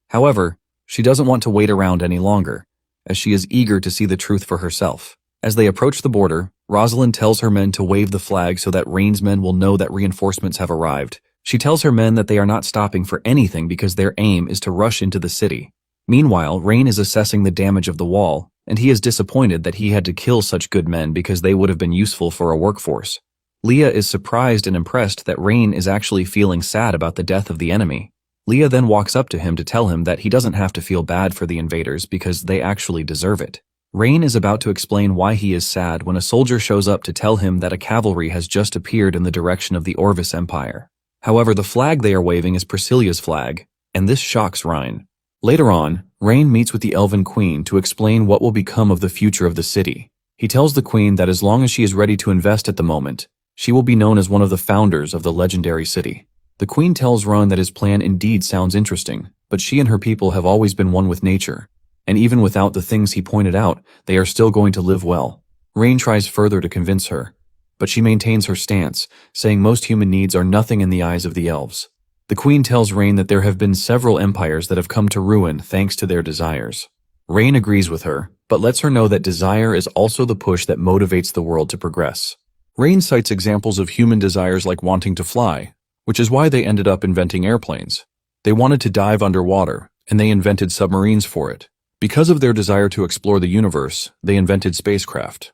Speaker 1: However, she doesn't want to wait around any longer, as she is eager to see the truth for herself. As they approach the border, Rosalind tells her men to wave the flag so that Rain's men will know that reinforcements have arrived. She tells her men that they are not stopping for anything because their aim is to rush into the city. Meanwhile, Rain is assessing the damage of the wall, and he is disappointed that he had to kill such good men because they would have been useful for a workforce. Leah is surprised and impressed that Rain is actually feeling sad about the death of the enemy. Leah then walks up to him to tell him that he doesn't have to feel bad for the invaders because they actually deserve it. Rain is about to explain why he is sad when a soldier shows up to tell him that a cavalry has just appeared in the direction of the Orvis Empire. However, the flag they are waving is Priscillia's flag, and this shocks Rain. Later on, Rain meets with the Elven Queen to explain what will become of the future of the city. He tells the Queen that as long as she is ready to invest at the moment, she will be known as one of the founders of the legendary city. The Queen tells Rain that his plan indeed sounds interesting, but she and her people have always been one with nature, and even without the things he pointed out, they are still going to live well. Rain tries further to convince her, but she maintains her stance, saying most human needs are nothing in the eyes of the elves. The Queen tells Rain that there have been several empires that have come to ruin thanks to their desires. Rain agrees with her, but lets her know that desire is also the push that motivates the world to progress. Rain cites examples of human desires like wanting to fly, which is why they ended up inventing airplanes. They wanted to dive underwater, and they invented submarines for it. Because of their desire to explore the universe, they invented spacecraft.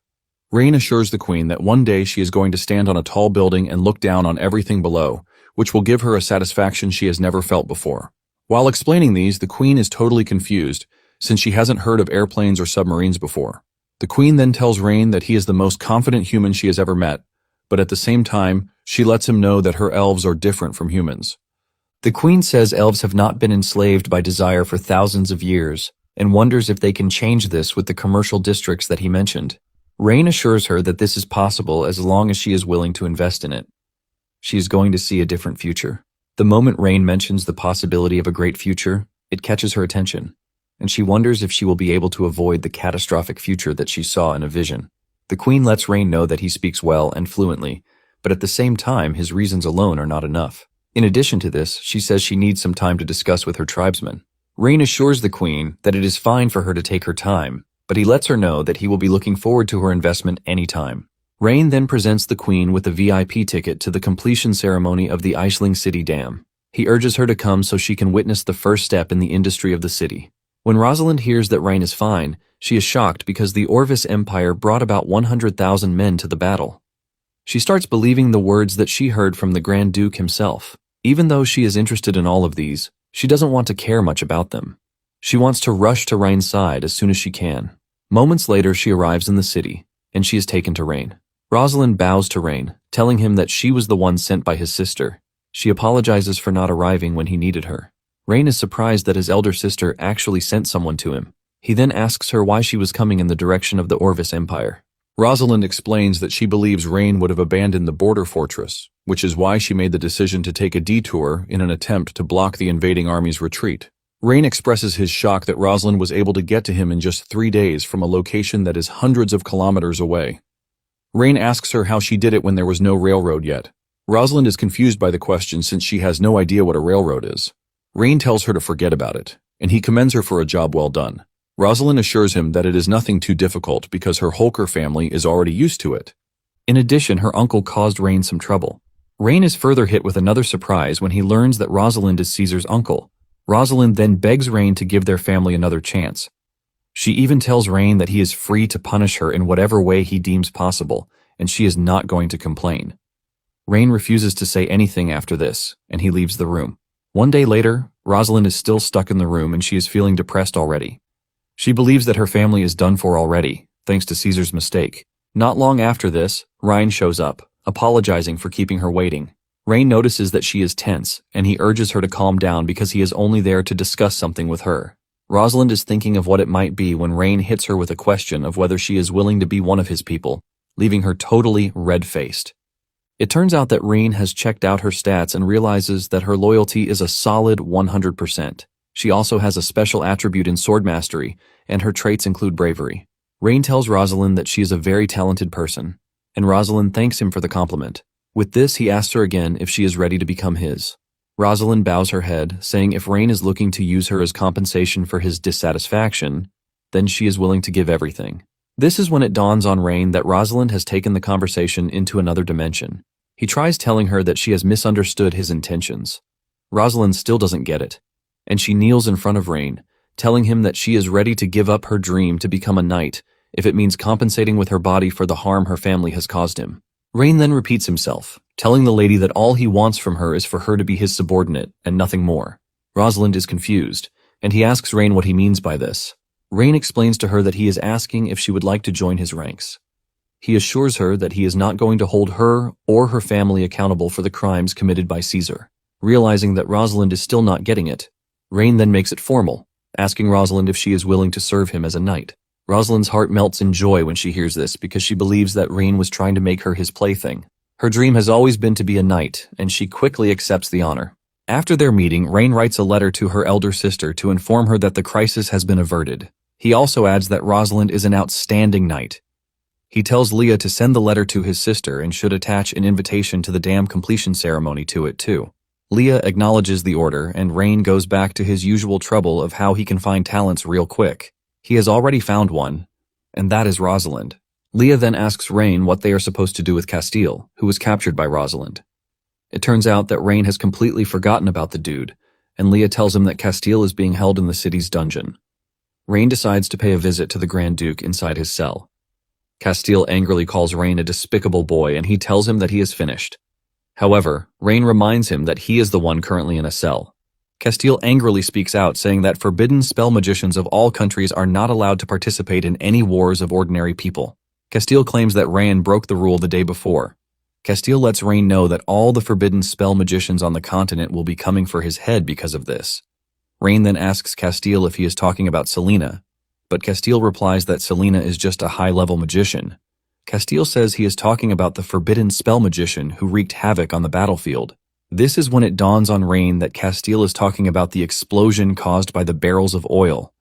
Speaker 1: Rain assures the Queen that one day she is going to stand on a tall building and look down on everything below, which will give her a satisfaction she has never felt before. While explaining these, the Queen is totally confused, since she hasn't heard of airplanes or submarines before. The Queen then tells Rain that he is the most confident human she has ever met, but at the same time, she lets him know that her elves are different from humans. The Queen says elves have not been enslaved by desire for thousands of years, and wonders if they can change this with the commercial districts that he mentioned. Rain assures her that this is possible as long as she is willing to invest in it. She is going to see a different future. The moment Rain mentions the possibility of a great future, it catches her attention, and she wonders if she will be able to avoid the catastrophic future that she saw in a vision. The Queen lets Rain know that he speaks well and fluently, but at the same time his reasons alone are not enough. In addition to this, she says she needs some time to discuss with her tribesmen. Rain assures the Queen that it is fine for her to take her time, but he lets her know that he will be looking forward to her investment anytime. Rain then presents the Queen with a VIP ticket to the completion ceremony of the Aisling City Dam. He urges her to come so she can witness the first step in the industry of the city. When Rosalind hears that Rain is fine, she is shocked because the Orvis Empire brought about 100,000 men to the battle. She starts believing the words that she heard from the Grand Duke himself. Even though she is interested in all of these, she doesn't want to care much about them. She wants to rush to Rain's side as soon as she can. Moments later, she arrives in the city, and she is taken to Rain. Rosalind bows to Rain, telling him that she was the one sent by his sister. She apologizes for not arriving when he needed her. Rain is surprised that his elder sister actually sent someone to him. He then asks her why she was coming in the direction of the Orvis Empire. Rosalind explains that she believes Rain would have abandoned the border fortress, which is why she made the decision to take a detour in an attempt to block the invading army's retreat. Rain expresses his shock that Rosalind was able to get to him in just 3 days from a location that is hundreds of kilometers away. Rain asks her how she did it when there was no railroad yet. Rosalind is confused by the question since she has no idea what a railroad is. Rain tells her to forget about it, and he commends her for a job well done. Rosalind assures him that it is nothing too difficult because her Holker family is already used to it. In addition, her uncle caused Rain some trouble. Rain is further hit with another surprise when he learns that Rosalind is Caesar's uncle. Rosalind then begs Rain to give their family another chance. She even tells Rain that he is free to punish her in whatever way he deems possible, and she is not going to complain. Rain refuses to say anything after this, and he leaves the room. One day later, Rosalind is still stuck in the room and she is feeling depressed already. She believes that her family is done for already, thanks to Caesar's mistake. Not long after this, Rain shows up, apologizing for keeping her waiting. Rain notices that she is tense, and he urges her to calm down because he is only there to discuss something with her. Rosalind is thinking of what it might be when Rain hits her with a question of whether she is willing to be one of his people, leaving her totally red-faced. It turns out that Rain has checked out her stats and realizes that her loyalty is a solid 100%. She also has a special attribute in sword mastery, and her traits include bravery. Rain tells Rosalind that she is a very talented person, and Rosalind thanks him for the compliment. With this, he asks her again if she is ready to become his. Rosalind bows her head, saying if Rain is looking to use her as compensation for his dissatisfaction, then she is willing to give everything. This is when it dawns on Rain that Rosalind has taken the conversation into another dimension. He tries telling her that she has misunderstood his intentions. Rosalind still doesn't get it, and she kneels in front of Rain, telling him that she is ready to give up her dream to become a knight if it means compensating with her body for the harm her family has caused him. Rain then repeats himself, telling the lady that all he wants from her is for her to be his subordinate and nothing more. Rosalind is confused, and he asks Rain what he means by this. Rain explains to her that he is asking if she would like to join his ranks. He assures her that he is not going to hold her or her family accountable for the crimes committed by Caesar. Realizing that Rosalind is still not getting it, Rain then makes it formal, asking Rosalind if she is willing to serve him as a knight. Rosalind's heart melts in joy when she hears this because she believes that Rain was trying to make her his plaything. Her dream has always been to be a knight, and she quickly accepts the honor. After their meeting, Rain writes a letter to her elder sister to inform her that the crisis has been averted. He also adds that Rosalind is an outstanding knight. He tells Leah to send the letter to his sister and should attach an invitation to the dam completion ceremony to it too. Leah acknowledges the order, and Rain goes back to his usual trouble of how he can find talents real quick. He has already found one, and that is Rosalind. Leah then asks Rain what they are supposed to do with Castile, who was captured by Rosalind. It turns out that Rain has completely forgotten about the dude, and Leah tells him that Castile is being held in the city's dungeon. Rain decides to pay a visit to the Grand Duke inside his cell. Castile angrily calls Rain a despicable boy, and he tells him that he is finished. However, Rain reminds him that he is the one currently in a cell. Castile angrily speaks out, saying that forbidden spell magicians of all countries are not allowed to participate in any wars of ordinary people. Castile claims that Rain broke the rule the day before. Castile lets Rain know that all the forbidden spell magicians on the continent will be coming for his head because of this. Rain then asks Castile if he is talking about Selena, but Castile replies that Selena is just a high-level magician. Castile says he is talking about the forbidden spell magician who wreaked havoc on the battlefield. This is when it dawns on Rain that Castile is talking about the explosion caused by the barrels of oil.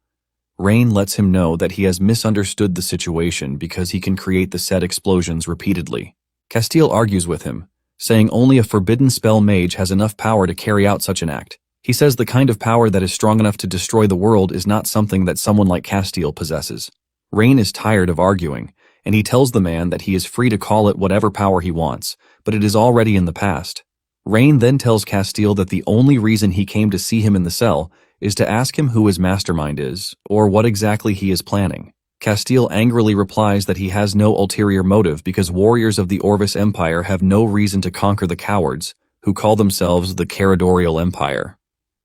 Speaker 1: Rain lets him know that he has misunderstood the situation because he can create the said explosions repeatedly. Castile argues with him, saying only a forbidden spell mage has enough power to carry out such an act. He says the kind of power that is strong enough to destroy the world is not something that someone like Castile possesses. Rain is tired of arguing, and he tells the man that he is free to call it whatever power he wants, but it is already in the past. Rain then tells Castile that the only reason he came to see him in the cell is to ask him who his mastermind is, or what exactly he is planning. Castile angrily replies that he has no ulterior motive because warriors of the Orvis Empire have no reason to conquer the cowards, who call themselves the Caradorial Empire.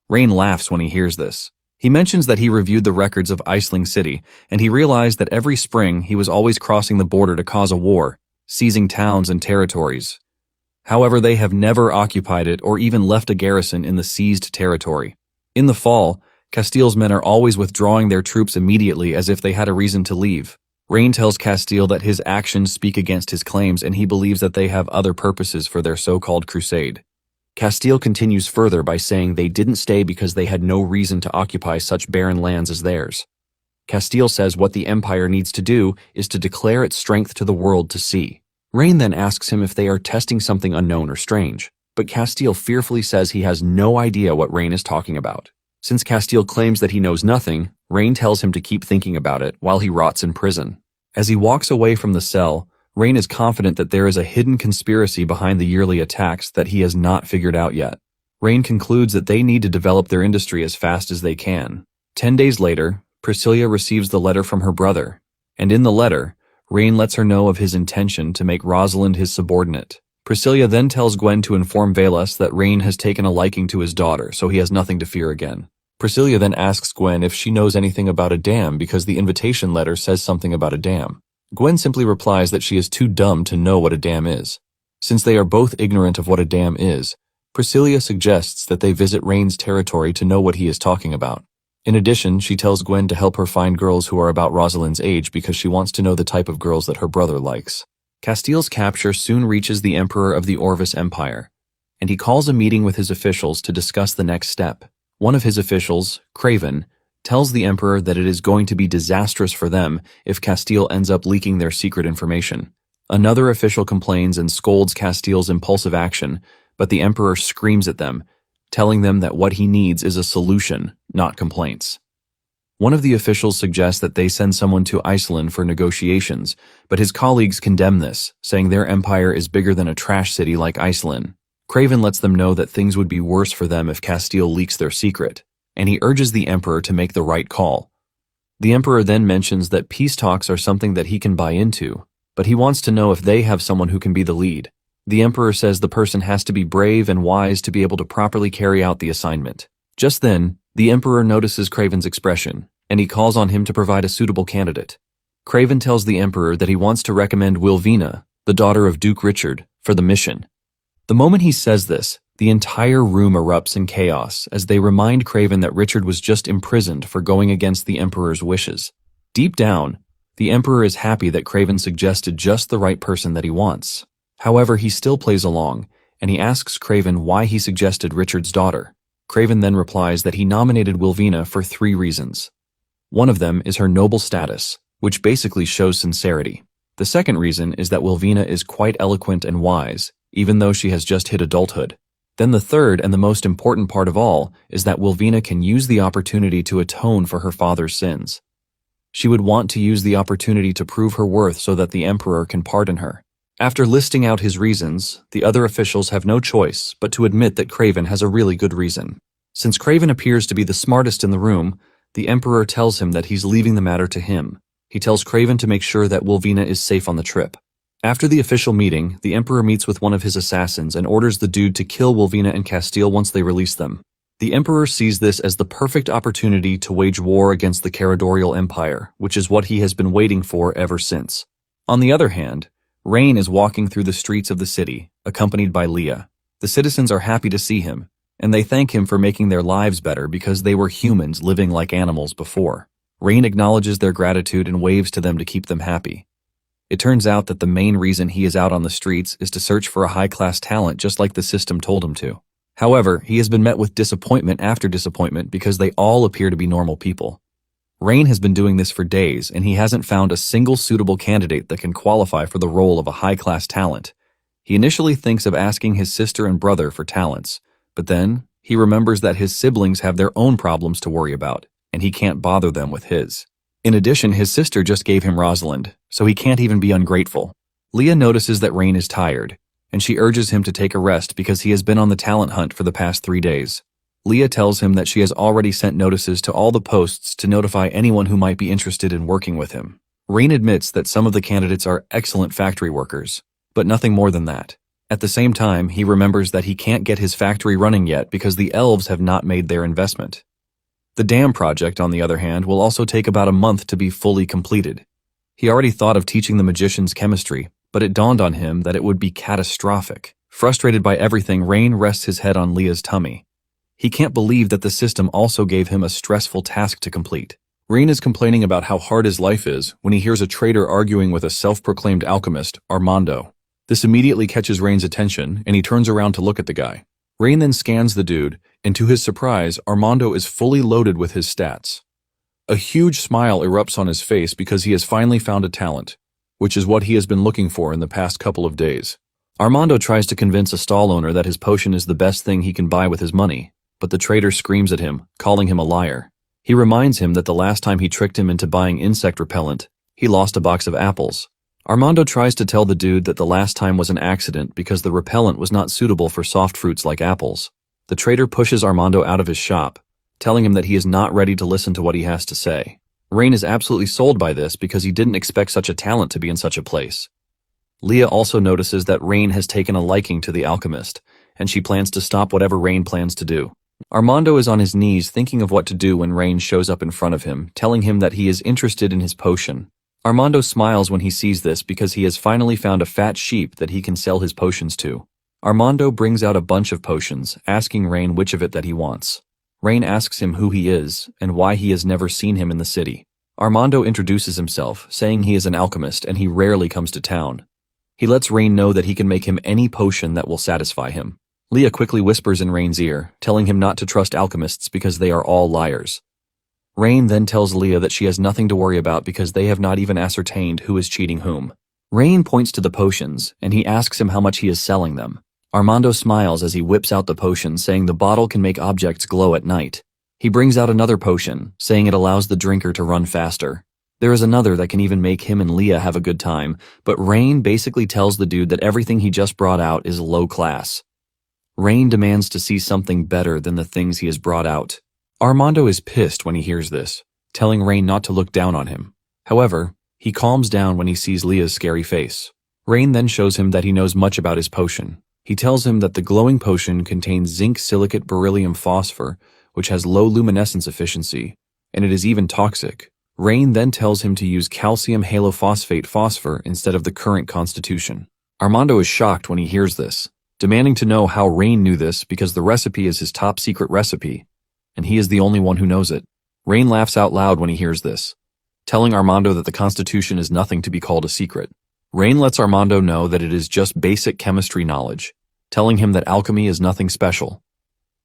Speaker 1: Rain laughs when he hears this. He mentions that he reviewed the records of Iceling City, and he realized that every spring he was always crossing the border to cause a war, seizing towns and territories. However, they have never occupied it or even left a garrison in the seized territory. In the fall, Castile's men are always withdrawing their troops immediately as if they had a reason to leave. Rain tells Castile that his actions speak against his claims and he believes that they have other purposes for their so-called crusade. Castile continues further by saying they didn't stay because they had no reason to occupy such barren lands as theirs. Castile says what the Empire needs to do is to declare its strength to the world to see. Rain then asks him if they are testing something unknown or strange, but Castile fearfully says he has no idea what Rain is talking about. Since Castile claims that he knows nothing, Rain tells him to keep thinking about it while he rots in prison. As he walks away from the cell, Rain is confident that there is a hidden conspiracy behind the yearly attacks that he has not figured out yet. Rain concludes that they need to develop their industry as fast as they can. 10 days later, Priscilla receives the letter from her brother, and in the letter, Rain lets her know of his intention to make Rosalind his subordinate. Priscilla then tells Gwen to inform Velas that Rain has taken a liking to his daughter, so he has nothing to fear again. Priscilla then asks Gwen if she knows anything about a dam because the invitation letter says something about a dam. Gwen simply replies that she is too dumb to know what a dam is. Since they are both ignorant of what a dam is, Priscilla suggests that they visit Rain's territory to know what he is talking about. In addition, she tells Gwen to help her find girls who are about Rosalind's age because she wants to know the type of girls that her brother likes. Castile's capture soon reaches the Emperor of the Orvis Empire, and he calls a meeting with his officials to discuss the next step. One of his officials, Craven, tells the Emperor that it is going to be disastrous for them if Castile ends up leaking their secret information. Another official complains and scolds Castile's impulsive action, but the Emperor screams at them, telling them that what he needs is a solution, not complaints. One of the officials suggests that they send someone to Iceland for negotiations, but his colleagues condemn this, saying their empire is bigger than a trash city like Iceland. Craven lets them know that things would be worse for them if Castile leaks their secret, and he urges the Emperor to make the right call. The Emperor then mentions that peace talks are something that he can buy into, but he wants to know if they have someone who can be the lead. The Emperor says the person has to be brave and wise to be able to properly carry out the assignment. Just then, the Emperor notices Craven's expression, and he calls on him to provide a suitable candidate. Craven tells the Emperor that he wants to recommend Wilvina, the daughter of Duke Richard, for the mission. The moment he says this, the entire room erupts in chaos as they remind Craven that Richard was just imprisoned for going against the Emperor's wishes. Deep down, the Emperor is happy that Craven suggested just the right person that he wants. However, he still plays along, and he asks Craven why he suggested Richard's daughter. Craven then replies that he nominated Wilvina for 3 reasons. One of them is her noble status, which basically shows sincerity. The second reason is that Wilvina is quite eloquent and wise, even though she has just hit adulthood. Then the third and the most important part of all is that Wilvina can use the opportunity to atone for her father's sins. She would want to use the opportunity to prove her worth so that the Emperor can pardon her. After listing out his reasons, the other officials have no choice but to admit that Craven has a really good reason. Since Craven appears to be the smartest in the room, the Emperor tells him that he's leaving the matter to him. He tells Craven to make sure that Wilvina is safe on the trip. After the official meeting, the Emperor meets with one of his assassins and orders the dude to kill Wilvina and Castile once they release them. The Emperor sees this as the perfect opportunity to wage war against the Caradorial Empire, which is what he has been waiting for ever since. On the other hand, Rain is walking through the streets of the city, accompanied by Leah. The citizens are happy to see him, and they thank him for making their lives better because they were humans living like animals before. Rain acknowledges their gratitude and waves to them to keep them happy. It turns out that the main reason he is out on the streets is to search for a high-class talent just like the system told him to. However, he has been met with disappointment after disappointment because they all appear to be normal people. Rain has been doing this for days, and he hasn't found a single suitable candidate that can qualify for the role of a high-class talent. He initially thinks of asking his sister and brother for talents, but then he remembers that his siblings have their own problems to worry about, and he can't bother them with his. In addition, his sister just gave him Rosalind, so he can't even be ungrateful. Leah notices that Rain is tired, and she urges him to take a rest because he has been on the talent hunt for the past 3 days. Leah tells him that she has already sent notices to all the posts to notify anyone who might be interested in working with him. Rain admits that some of the candidates are excellent factory workers, but nothing more than that. At the same time, he remembers that he can't get his factory running yet because the elves have not made their investment. The dam project, on the other hand, will also take about a month to be fully completed. He already thought of teaching the magicians chemistry, but it dawned on him that it would be catastrophic. Frustrated by everything, Rain rests his head on Leah's tummy. He can't believe that the system also gave him a stressful task to complete. Rain is complaining about how hard his life is when he hears a traitor arguing with a self-proclaimed alchemist, Armando. This immediately catches Rain's attention, and he turns around to look at the guy. Rain then scans the dude, and to his surprise, Armando is fully loaded with his stats. A huge smile erupts on his face because he has finally found a talent, which is what he has been looking for in the past couple of days. Armando tries to convince a stall owner that his potion is the best thing he can buy with his money, but the traitor screams at him, calling him a liar. He reminds him that the last time he tricked him into buying insect repellent, he lost a box of apples. Armando tries to tell the dude that the last time was an accident because the repellent was not suitable for soft fruits like apples. The traitor pushes Armando out of his shop, telling him that he is not ready to listen to what he has to say. Rain is absolutely sold by this because he didn't expect such a talent to be in such a place. Leah also notices that Rain has taken a liking to the alchemist, and she plans to stop whatever Rain plans to do. Armando is on his knees thinking of what to do when Rain shows up in front of him, telling him that he is interested in his potion. Armando smiles when he sees this because he has finally found a fat sheep that he can sell his potions to. Armando brings out a bunch of potions, asking Rain which of it that he wants. Rain asks him who he is and why he has never seen him in the city. Armando introduces himself, saying he is an alchemist and he rarely comes to town. He lets Rain know that he can make him any potion that will satisfy him. Leah quickly whispers in Rain's ear, telling him not to trust alchemists because they are all liars. Rain then tells Leah that she has nothing to worry about because they have not even ascertained who is cheating whom. Rain points to the potions, and he asks him how much he is selling them. Armando smiles as he whips out the potion, saying the bottle can make objects glow at night. He brings out another potion, saying it allows the drinker to run faster. There is another that can even make him and Leah have a good time, but Rain basically tells the dude that everything he just brought out is low class. Rain demands to see something better than the things he has brought out. Armando is pissed when he hears this, telling Rain not to look down on him. However, he calms down when he sees Leah's scary face. Rain then shows him that he knows much about his potion. He tells him that the glowing potion contains zinc silicate beryllium phosphor, which has low luminescence efficiency, and it is even toxic. Rain then tells him to use calcium halophosphate phosphor instead of the current constitution. Armando is shocked when he hears this, demanding to know how Rain knew this because the recipe is his top secret recipe, and he is the only one who knows it. Rain laughs out loud when he hears this, telling Armando that the constitution is nothing to be called a secret. Rain lets Armando know that it is just basic chemistry knowledge, telling him that alchemy is nothing special.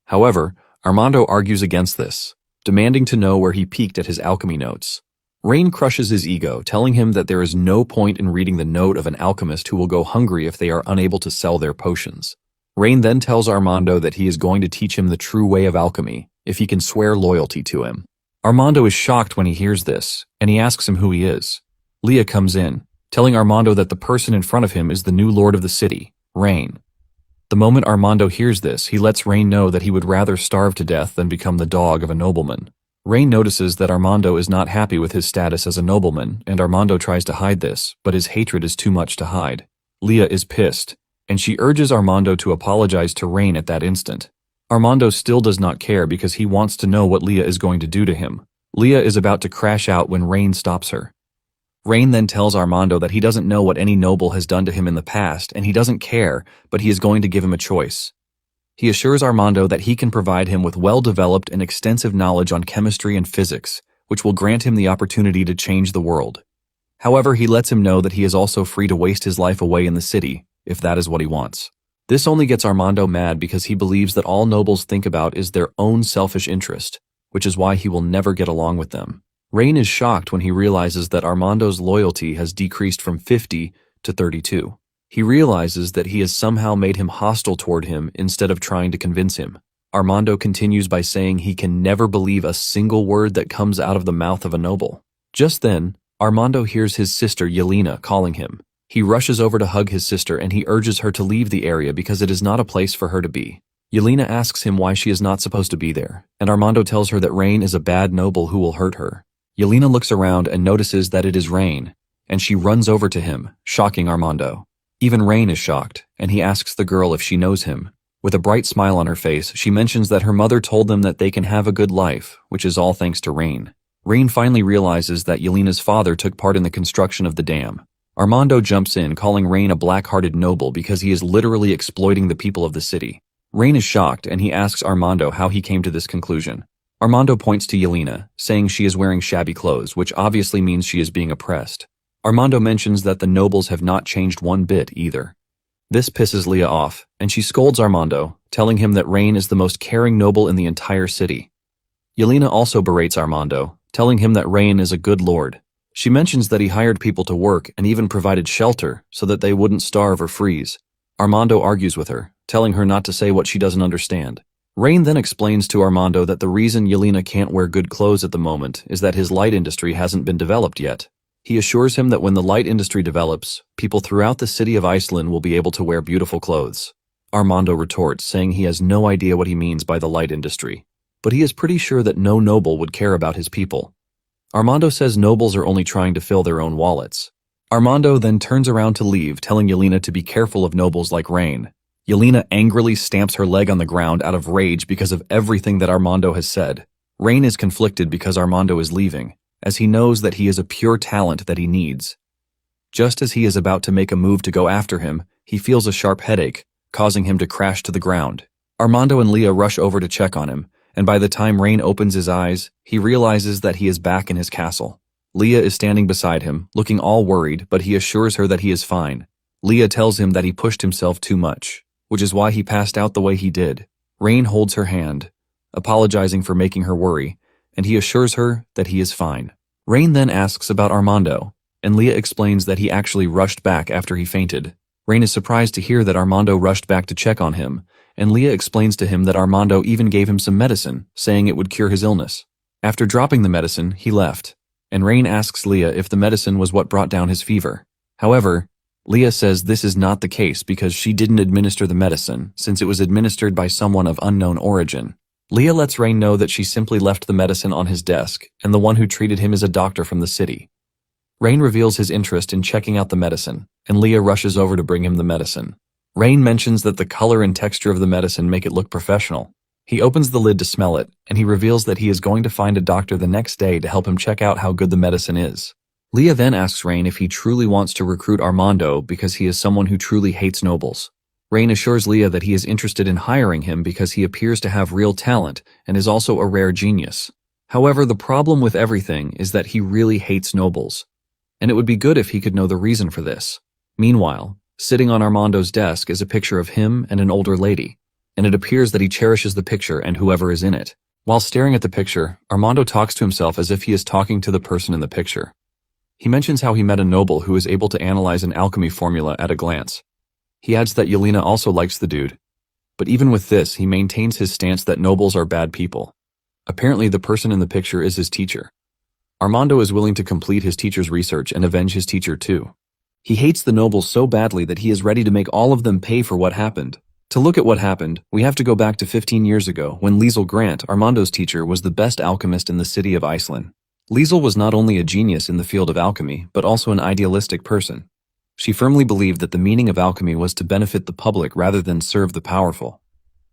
Speaker 1: However, Armando argues against this, demanding to know where he peeked at his alchemy notes. Rain crushes his ego, telling him that there is no point in reading the note of an alchemist who will go hungry if they are unable to sell their potions. Rain then tells Armando that he is going to teach him the true way of alchemy if he can swear loyalty to him. Armando is shocked when he hears this, and he asks him who he is. Leah comes in, telling Armando that the person in front of him is the new lord of the city, Rain. The moment Armando hears this, he lets Rain know that he would rather starve to death than become the dog of a nobleman. Rain notices that Armando is not happy with his status as a nobleman, and Armando tries to hide this, but his hatred is too much to hide. Leah is pissed, and she urges Armando to apologize to Rain at that instant. Armando still does not care because he wants to know what Leah is going to do to him. Leah is about to crash out when Rain stops her. Rain then tells Armando that he doesn't know what any noble has done to him in the past, and he doesn't care, but he is going to give him a choice. He assures Armando that he can provide him with well-developed and extensive knowledge on chemistry and physics, which will grant him the opportunity to change the world. However, he lets him know that he is also free to waste his life away in the city, if that is what he wants. This only gets Armando mad because he believes that all nobles think about is their own selfish interest, which is why he will never get along with them. Rain is shocked when he realizes that Armando's loyalty has decreased from 50 to 32. He realizes that he has somehow made him hostile toward him instead of trying to convince him. Armando continues by saying he can never believe a single word that comes out of the mouth of a noble. Just then, Armando hears his sister Yelena calling him. He rushes over to hug his sister and he urges her to leave the area because it is not a place for her to be. Yelena asks him why she is not supposed to be there, and Armando tells her that Rain is a bad noble who will hurt her. Yelena looks around and notices that it is Rain, and she runs over to him, shocking Armando. Even Rain is shocked, and he asks the girl if she knows him. With a bright smile on her face, she mentions that her mother told them that they can have a good life, which is all thanks to Rain. Rain finally realizes that Yelena's father took part in the construction of the dam. Armando jumps in, calling Rain a black-hearted noble because he is literally exploiting the people of the city. Rain is shocked, and he asks Armando how he came to this conclusion. Armando points to Yelena, saying she is wearing shabby clothes, which obviously means she is being oppressed. Armando mentions that the nobles have not changed one bit either. This pisses Leah off, and she scolds Armando, telling him that Rain is the most caring noble in the entire city. Yelena also berates Armando, telling him that Rain is a good lord. She mentions that he hired people to work and even provided shelter so that they wouldn't starve or freeze. Armando argues with her, telling her not to say what she doesn't understand. Rain then explains to Armando that the reason Yelena can't wear good clothes at the moment is that his light industry hasn't been developed yet. He assures him that when the light industry develops, people throughout the city of Iceland will be able to wear beautiful clothes. Armando retorts, saying he has no idea what he means by the light industry, but he is pretty sure that no noble would care about his people. Armando says nobles are only trying to fill their own wallets. Armando then turns around to leave, telling Yelena to be careful of nobles like Rain. Yelena angrily stamps her leg on the ground out of rage because of everything that Armando has said. Rain is conflicted because Armando is leaving, as he knows that he is a pure talent that he needs. Just as he is about to make a move to go after him, he feels a sharp headache, causing him to crash to the ground. Armando and Leah rush over to check on him, and by the time Rain opens his eyes, he realizes that he is back in his castle. Leah is standing beside him, looking all worried, but he assures her that he is fine. Leah tells him that he pushed himself too much, which is why he passed out the way he did. Rain holds her hand, apologizing for making her worry, and he assures her that he is fine. Rain then asks about Armando, and Leah explains that he actually rushed back after he fainted. Rain is surprised to hear that Armando rushed back to check on him, and Leah explains to him that Armando even gave him some medicine, saying it would cure his illness. After dropping the medicine, he left, and Rain asks Leah if the medicine was what brought down his fever. However, Leah says this is not the case because she didn't administer the medicine, since it was administered by someone of unknown origin. Leah lets Rain know that she simply left the medicine on his desk, and the one who treated him is a doctor from the city. Rain reveals his interest in checking out the medicine, and Leah rushes over to bring him the medicine. Rain mentions that the color and texture of the medicine make it look professional. He opens the lid to smell it, and he reveals that he is going to find a doctor the next day to help him check out how good the medicine is. Leah then asks Rain if he truly wants to recruit Armando because he is someone who truly hates nobles. Rain assures Leah that he is interested in hiring him because he appears to have real talent and is also a rare genius. However, the problem with everything is that he really hates nobles, and it would be good if he could know the reason for this. Meanwhile, sitting on Armando's desk is a picture of him and an older lady, and it appears that he cherishes the picture and whoever is in it. While staring at the picture, Armando talks to himself as if he is talking to the person in the picture. He mentions how he met a noble who is able to analyze an alchemy formula at a glance. He adds that Yelena also likes the dude. But even with this, he maintains his stance that nobles are bad people. Apparently, the person in the picture is his teacher. Armando is willing to complete his teacher's research and avenge his teacher too. He hates the nobles so badly that he is ready to make all of them pay for what happened. To look at what happened, we have to go back to 15 years ago when Liesl Grant, Armando's teacher, was the best alchemist in the city of Iceland. Liesl was not only a genius in the field of alchemy, but also an idealistic person. She firmly believed that the meaning of alchemy was to benefit the public rather than serve the powerful.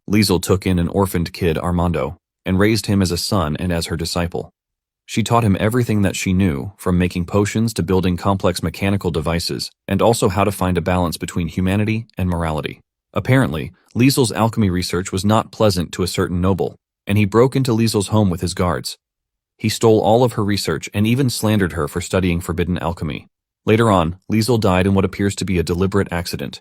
Speaker 1: Liesl took in an orphaned kid, Armando, and raised him as a son and as her disciple. She taught him everything that she knew, from making potions to building complex mechanical devices, and also how to find a balance between humanity and morality. Apparently, Liesl's alchemy research was not pleasant to a certain noble, and he broke into Liesl's home with his guards. He stole all of her research and even slandered her for studying forbidden alchemy. Later on, Liesl died in what appears to be a deliberate accident.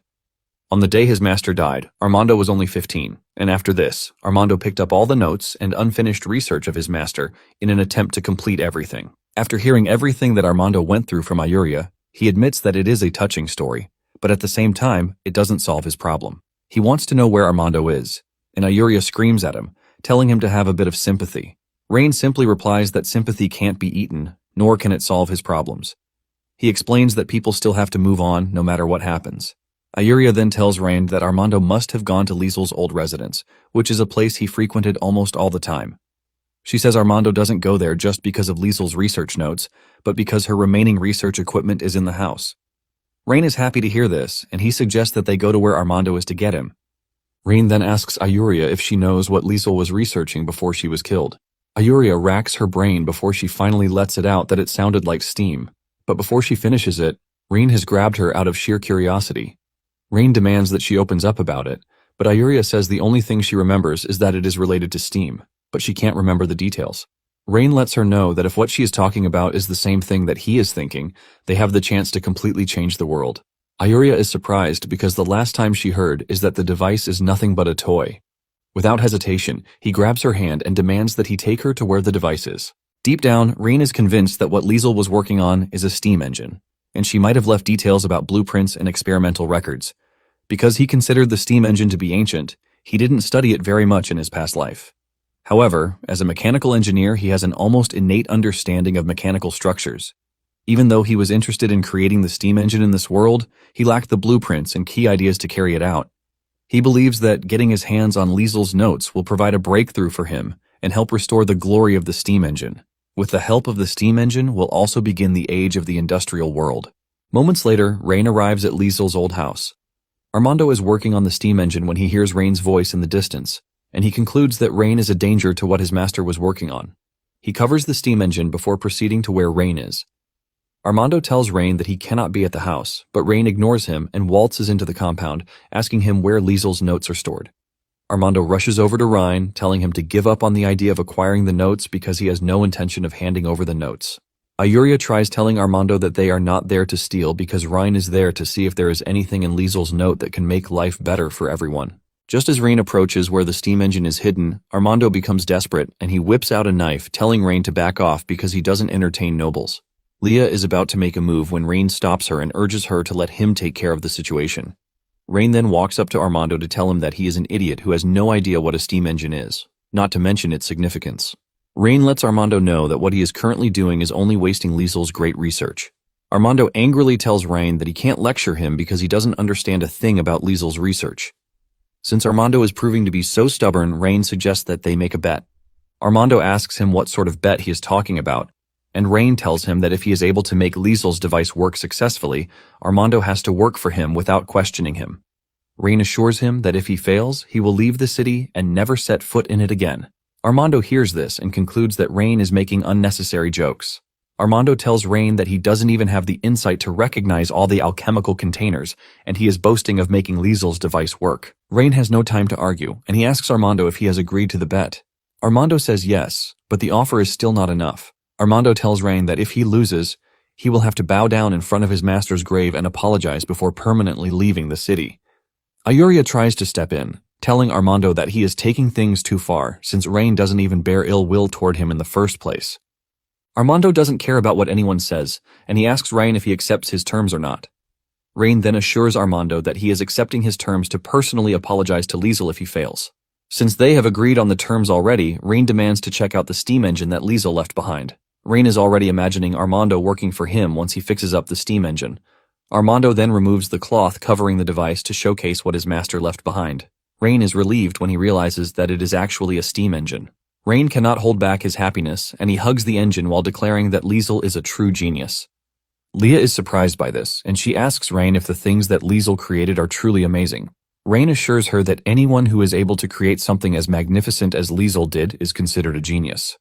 Speaker 1: On the day his master died, Armando was only 15, and after this, Armando picked up all the notes and unfinished research of his master in an attempt to complete everything. After hearing everything that Armando went through from Ayuria, he admits that it is a touching story, but at the same time, it doesn't solve his problem. He wants to know where Armando is, and Ayuria screams at him, telling him to have a bit of sympathy. Rain simply replies that sympathy can't be eaten, nor can it solve his problems. He explains that people still have to move on no matter what happens. Ayuria then tells Rain that Armando must have gone to Liesl's old residence, which is a place he frequented almost all the time. She says Armando doesn't go there just because of Liesl's research notes, but because her remaining research equipment is in the house. Rain is happy to hear this, and he suggests that they go to where Armando is to get him. Rain then asks Ayuria if she knows what Liesl was researching before she was killed. Ayuria racks her brain before she finally lets it out that it sounded like steam, but before she finishes it, Rain has grabbed her out of sheer curiosity. Rain demands that she opens up about it, but Ayuria says the only thing she remembers is that it is related to steam, but she can't remember the details. Rain lets her know that if what she is talking about is the same thing that he is thinking, they have the chance to completely change the world. Ayuria is surprised because the last time she heard is that the device is nothing but a toy. Without hesitation, he grabs her hand and demands that he take her to where the device is. Deep down, Rain is convinced that what Liesl was working on is a steam engine, and she might have left details about blueprints and experimental records. Because he considered the steam engine to be ancient, he didn't study it very much in his past life. However, as a mechanical engineer, he has an almost innate understanding of mechanical structures. Even though he was interested in creating the steam engine in this world, he lacked the blueprints and key ideas to carry it out. He believes that getting his hands on Liesl's notes will provide a breakthrough for him and help restore the glory of the steam engine. With the help of the steam engine will also begin the age of the industrial world. Moments later, Rain arrives at Liesl's old house. Armando is working on the steam engine when he hears Rain's voice in the distance, and he concludes that Rain is a danger to what his master was working on. He covers the steam engine before proceeding to where Rain is. Armando tells Rain that he cannot be at the house, but Rain ignores him and waltzes into the compound, asking him where Liesl's notes are stored. Armando rushes over to Rain, telling him to give up on the idea of acquiring the notes because he has no intention of handing over the notes. Ayuria tries telling Armando that they are not there to steal because Rain is there to see if there is anything in Liesl's note that can make life better for everyone. Just as Rain approaches where the steam engine is hidden, Armando becomes desperate and he whips out a knife, telling Rain to back off because he doesn't entertain nobles. Leah is about to make a move when Rain stops her and urges her to let him take care of the situation. Rain then walks up to Armando to tell him that he is an idiot who has no idea what a steam engine is, not to mention its significance. Rain lets Armando know that what he is currently doing is only wasting Liesl's great research. Armando angrily tells Rain that he can't lecture him because he doesn't understand a thing about Liesl's research. Since Armando is proving to be so stubborn, Rain suggests that they make a bet. Armando asks him what sort of bet he is talking about, and Rain tells him that if he is able to make Liesl's device work successfully, Armando has to work for him without questioning him. Rain assures him that if he fails, he will leave the city and never set foot in it again. Armando hears this and concludes that Rain is making unnecessary jokes. Armando tells Rain that he doesn't even have the insight to recognize all the alchemical containers, and he is boasting of making Liesel's device work. Rain has no time to argue, and he asks Armando if he has agreed to the bet. Armando says yes, but the offer is still not enough. Armando tells Rain that if he loses, he will have to bow down in front of his master's grave and apologize before permanently leaving the city. Ayuria tries to step in, telling Armando that he is taking things too far since Rain doesn't even bear ill will toward him in the first place. Armando doesn't care about what anyone says, and he asks Rain if he accepts his terms or not. Rain then assures Armando that he is accepting his terms to personally apologize to Liesel if he fails. Since they have agreed on the terms already, Rain demands to check out the steam engine that Liesel left behind. Rain is already imagining Armando working for him once he fixes up the steam engine. Armando then removes the cloth covering the device to showcase what his master left behind. Rain is relieved when he realizes that it is actually a steam engine. Rain cannot hold back his happiness, and he hugs the engine while declaring that Liesel is a true genius. Leah is surprised by this, and she asks Rain if the things that Liesel created are truly amazing. Rain assures her that anyone who is able to create something as magnificent as Liesel did is considered a genius.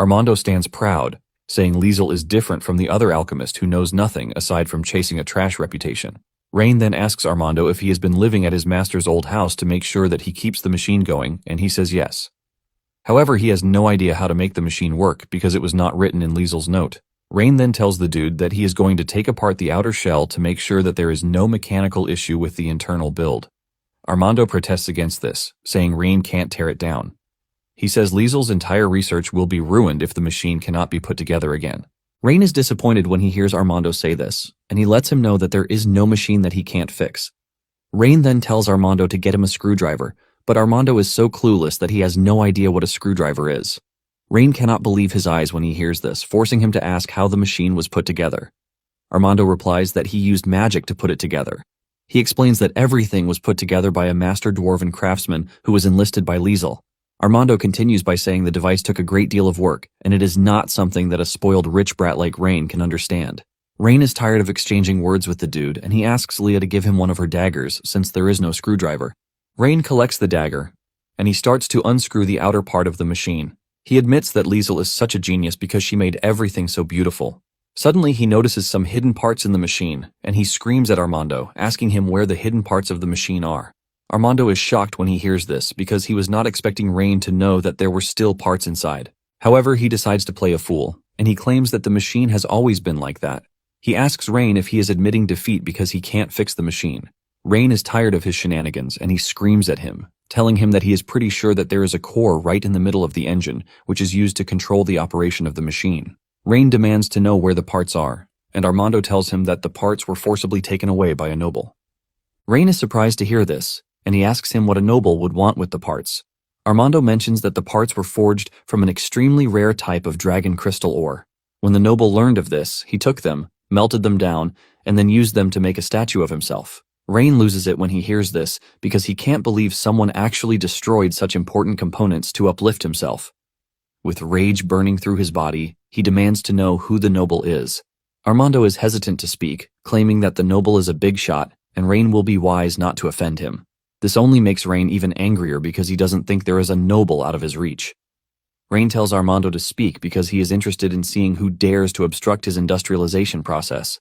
Speaker 1: Armando stands proud, saying Liesel is different from the other alchemist who knows nothing aside from chasing a trash reputation. Rain then asks Armando if he has been living at his master's old house to make sure that he keeps the machine going, and he says yes. However, he has no idea how to make the machine work because it was not written in Liesel's note. Rain then tells the dude that he is going to take apart the outer shell to make sure that there is no mechanical issue with the internal build. Armando protests against this, saying Rain can't tear it down. He says Liesel's entire research will be ruined if the machine cannot be put together again. Rain is disappointed when he hears Armando say this, and he lets him know that there is no machine that he can't fix. Rain then tells Armando to get him a screwdriver, but Armando is so clueless that he has no idea what a screwdriver is. Rain cannot believe his eyes when he hears this, forcing him to ask how the machine was put together. Armando replies that he used magic to put it together. He explains that everything was put together by a master dwarven craftsman who was enlisted by Liesel. Armando continues by saying the device took a great deal of work, and it is not something that a spoiled rich brat like Rain can understand. Rain is tired of exchanging words with the dude, and he asks Leah to give him one of her daggers since there is no screwdriver. Rain collects the dagger, and he starts to unscrew the outer part of the machine. He admits that Liesel is such a genius because she made everything so beautiful. Suddenly, he notices some hidden parts in the machine, and he screams at Armando, asking him where the hidden parts of the machine are. Armando is shocked when he hears this because he was not expecting Rain to know that there were still parts inside. However, he decides to play a fool, and he claims that the machine has always been like that. He asks Rain if he is admitting defeat because he can't fix the machine. Rain is tired of his shenanigans, and he screams at him, telling him that he is pretty sure that there is a core right in the middle of the engine, which is used to control the operation of the machine. Rain demands to know where the parts are, and Armando tells him that the parts were forcibly taken away by a noble. Rain is surprised to hear this, and he asks him what a noble would want with the parts. Armando mentions that the parts were forged from an extremely rare type of dragon crystal ore. When the noble learned of this, he took them, melted them down, and then used them to make a statue of himself. Rain loses it when he hears this because he can't believe someone actually destroyed such important components to uplift himself. With rage burning through his body, he demands to know who the noble is. Armando is hesitant to speak, claiming that the noble is a big shot, and Rain will be wise not to offend him. This only makes Rain even angrier because he doesn't think there is a noble out of his reach. Rain tells Armando to speak because he is interested in seeing who dares to obstruct his industrialization process.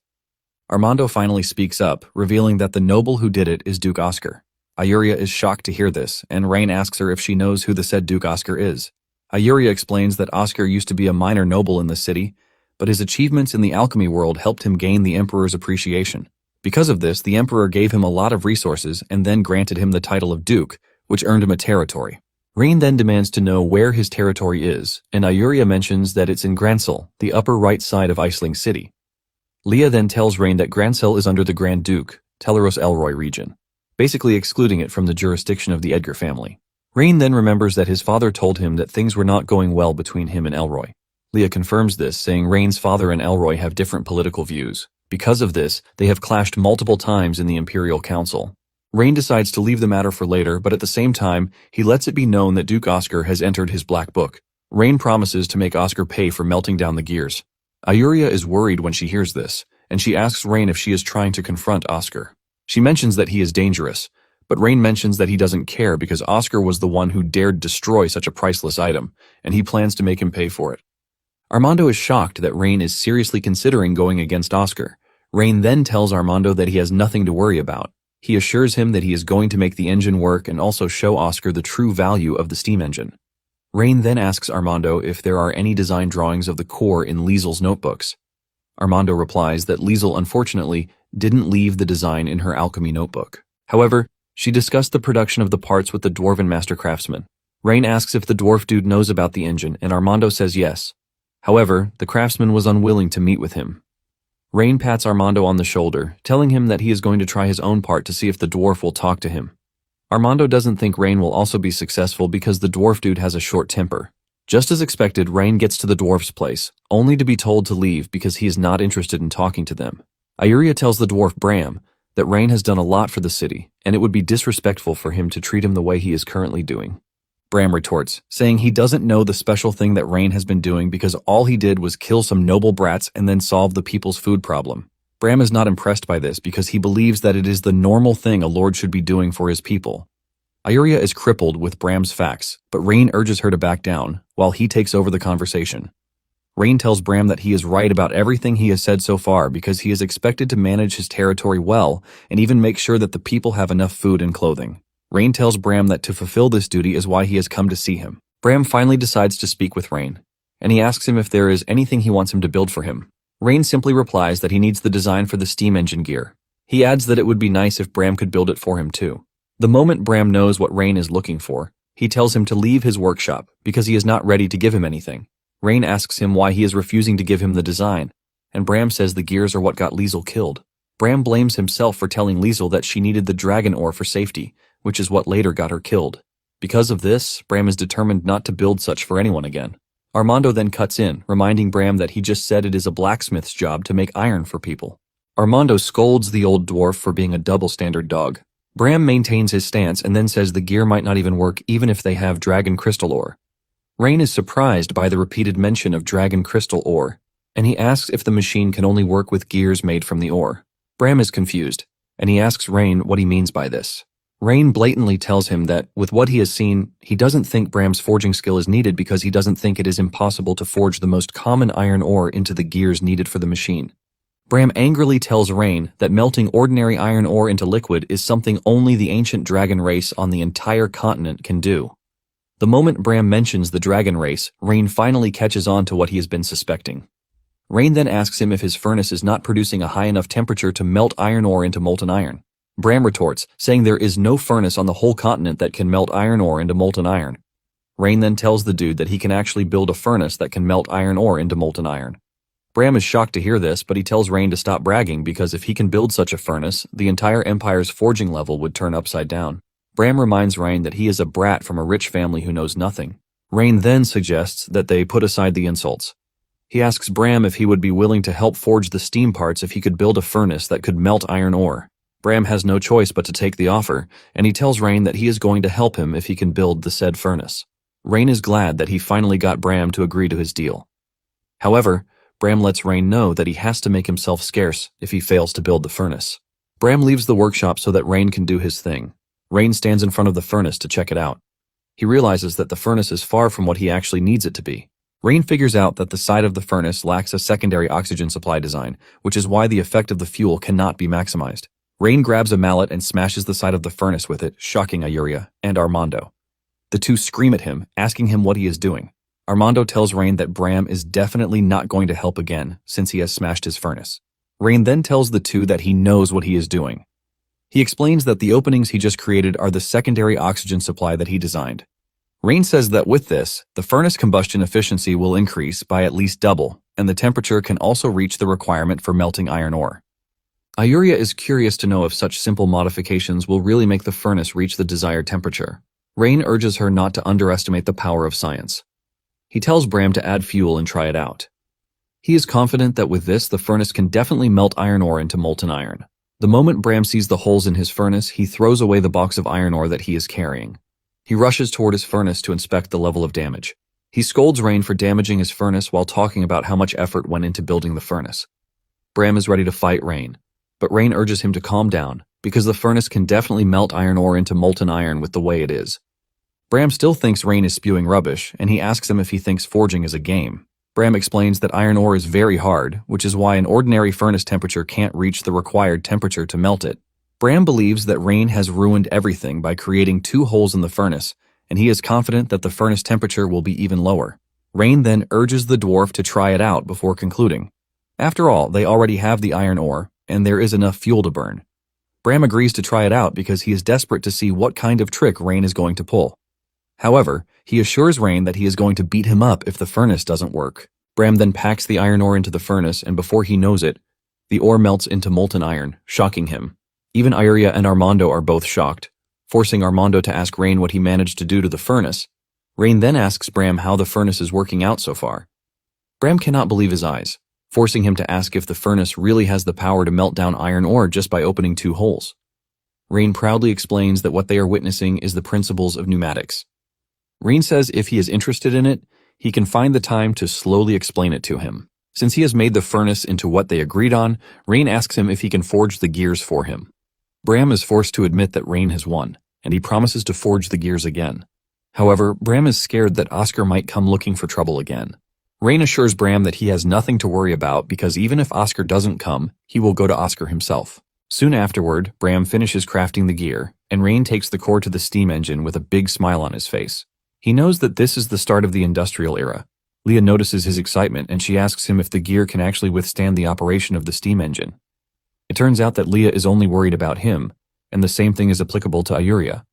Speaker 1: Armando finally speaks up, revealing that the noble who did it is Duke Oscar. Ayuria is shocked to hear this, and Rain asks her if she knows who the said Duke Oscar is. Ayuria explains that Oscar used to be a minor noble in the city, but his achievements in the alchemy world helped him gain the Emperor's appreciation. Because of this, the Emperor gave him a lot of resources and then granted him the title of Duke, which earned him a territory. Rain then demands to know where his territory is, and Ayuria mentions that it's in Gransel, the upper right side of Iceling City. Leah then tells Rain that Gransel is under the Grand Duke, Teleros Elroy region, basically excluding it from the jurisdiction of the Edgar family. Rain then remembers that his father told him that things were not going well between him and Elroy. Leah confirms this, saying Rain's father and Elroy have different political views. Because of this, they have clashed multiple times in the Imperial Council. Rain decides to leave the matter for later, but at the same time, he lets it be known that Duke Oscar has entered his black book. Rain promises to make Oscar pay for melting down the gears. Ayuria is worried when she hears this, and she asks Rain if she is trying to confront Oscar. She mentions that he is dangerous, But Rain mentions that he doesn't care because Oscar was the one who dared destroy such a priceless item, and he plans to make him pay for it. Armando is shocked that Rain is seriously considering going against Oscar. Rain then tells Armando that he has nothing to worry about. He assures him that he is going to make the engine work and also show Oscar the true value of the steam engine. Rain then asks Armando if there are any design drawings of the core in Liesel's notebooks. Armando replies that Liesel, unfortunately, didn't leave the design in her alchemy notebook. However, she discussed the production of the parts with the dwarven master craftsman. Rain asks if the dwarf dude knows about the engine, and Armando says yes. However, the craftsman was unwilling to meet with him. Rain pats Armando on the shoulder, telling him that he is going to try his own part to see if the dwarf will talk to him. Armando doesn't think Rain will also be successful because the dwarf dude has a short temper. Just as expected, Rain gets to the dwarf's place, only to be told to leave because he is not interested in talking to them. Ayuria tells the dwarf Bram that Rain has done a lot for the city, and it would be disrespectful for him to treat him the way he is currently doing. Bram retorts, saying he doesn't know the special thing that Rain has been doing because all he did was kill some noble brats and then solve the people's food problem. Bram is not impressed by this because he believes that it is the normal thing a lord should be doing for his people. Ayuria is crippled with Bram's facts, but Rain urges her to back down, while he takes over the conversation. Rain tells Bram that he is right about everything he has said so far because he is expected to manage his territory well and even make sure that the people have enough food and clothing. Rain tells Bram that to fulfill this duty is why he has come to see him. Bram finally decides to speak with Rain, and he asks him if there is anything he wants him to build for him. Rain simply replies that he needs the design for the steam engine gear. He adds that it would be nice if Bram could build it for him too. The moment Bram knows what Rain is looking for, he tells him to leave his workshop because he is not ready to give him anything. Rain asks him why he is refusing to give him the design, and Bram says the gears are what got Liesel killed. Bram blames himself for telling Liesel that she needed the dragon ore for safety, which is what later got her killed. Because of this, Bram is determined not to build such for anyone again. Armando then cuts in, reminding Bram that he just said it is a blacksmith's job to make iron for people. Armando scolds the old dwarf for being a double-standard dog. Bram maintains his stance and then says the gear might not even work even if they have dragon crystal ore. Rain is surprised by the repeated mention of dragon crystal ore, and he asks if the machine can only work with gears made from the ore. Bram is confused, and he asks Rain what he means by this. Rain blatantly tells him that, with what he has seen, he doesn't think Bram's forging skill is needed because he doesn't think it is impossible to forge the most common iron ore into the gears needed for the machine. Bram angrily tells Rain that melting ordinary iron ore into liquid is something only the ancient dragon race on the entire continent can do. The moment Bram mentions the dragon race, Rain finally catches on to what he has been suspecting. Rain then asks him if his furnace is not producing a high enough temperature to melt iron ore into molten iron. Bram retorts, saying there is no furnace on the whole continent that can melt iron ore into molten iron. Rain then tells the dude that he can actually build a furnace that can melt iron ore into molten iron. Bram is shocked to hear this, but he tells Rain to stop bragging because if he can build such a furnace, the entire Empire's forging level would turn upside down. Bram reminds Rain that he is a brat from a rich family who knows nothing. Rain then suggests that they put aside the insults. He asks Bram if he would be willing to help forge the steam parts if he could build a furnace that could melt iron ore. Bram has no choice but to take the offer, and he tells Rain that he is going to help him if he can build the said furnace. Rain is glad that he finally got Bram to agree to his deal. However, Bram lets Rain know that he has to make himself scarce if he fails to build the furnace. Bram leaves the workshop so that Rain can do his thing. Rain stands in front of the furnace to check it out. He realizes that the furnace is far from what he actually needs it to be. Rain figures out that the side of the furnace lacks a secondary oxygen supply design, which is why the effect of the fuel cannot be maximized. Rain grabs a mallet and smashes the side of the furnace with it, shocking Ayuria and Armando. The two scream at him, asking him what he is doing. Armando tells Rain that Bram is definitely not going to help again since he has smashed his furnace. Rain then tells the two that he knows what he is doing. He explains that the openings he just created are the secondary oxygen supply that he designed. Rain says that with this, the furnace combustion efficiency will increase by at least double, and the temperature can also reach the requirement for melting iron ore. Ayuria is curious to know if such simple modifications will really make the furnace reach the desired temperature. Rain urges her not to underestimate the power of science. He tells Bram to add fuel and try it out. He is confident that with this, the furnace can definitely melt iron ore into molten iron. The moment Bram sees the holes in his furnace, he throws away the box of iron ore that he is carrying. He rushes toward his furnace to inspect the level of damage. He scolds Rain for damaging his furnace while talking about how much effort went into building the furnace. Bram is ready to fight Rain, but Rain urges him to calm down, because the furnace can definitely melt iron ore into molten iron with the way it is. Bram still thinks Rain is spewing rubbish, and he asks him if he thinks forging is a game. Bram explains that iron ore is very hard, which is why an ordinary furnace temperature can't reach the required temperature to melt it. Bram believes that Rain has ruined everything by creating 2 holes in the furnace, and he is confident that the furnace temperature will be even lower. Rain then urges the dwarf to try it out before concluding. After all, they already have the iron ore, and there is enough fuel to burn. Bram agrees to try it out because he is desperate to see what kind of trick Rain is going to pull. However, he assures Rain that he is going to beat him up if the furnace doesn't work. Bram then packs the iron ore into the furnace, and before he knows it, the ore melts into molten iron, shocking him. Even Iuria and Armando are both shocked, forcing Armando to ask Rain what he managed to do to the furnace. Rain then asks Bram how the furnace is working out so far. Bram cannot believe his eyes, forcing him to ask if the furnace really has the power to melt down iron ore just by opening 2 holes. Rain proudly explains that what they are witnessing is the principles of pneumatics. Rain says if he is interested in it, he can find the time to slowly explain it to him. Since he has made the furnace into what they agreed on, Rain asks him if he can forge the gears for him. Bram is forced to admit that Rain has won, and he promises to forge the gears again. However, Bram is scared that Oscar might come looking for trouble again. Rain assures Bram that he has nothing to worry about because even if Oscar doesn't come, he will go to Oscar himself. Soon afterward, Bram finishes crafting the gear, and Rain takes the core to the steam engine with a big smile on his face. He knows that this is the start of the industrial era. Leah notices his excitement and she asks him if the gear can actually withstand the operation of the steam engine. It turns out that Leah is only worried about him, and the same thing is applicable to Iuria.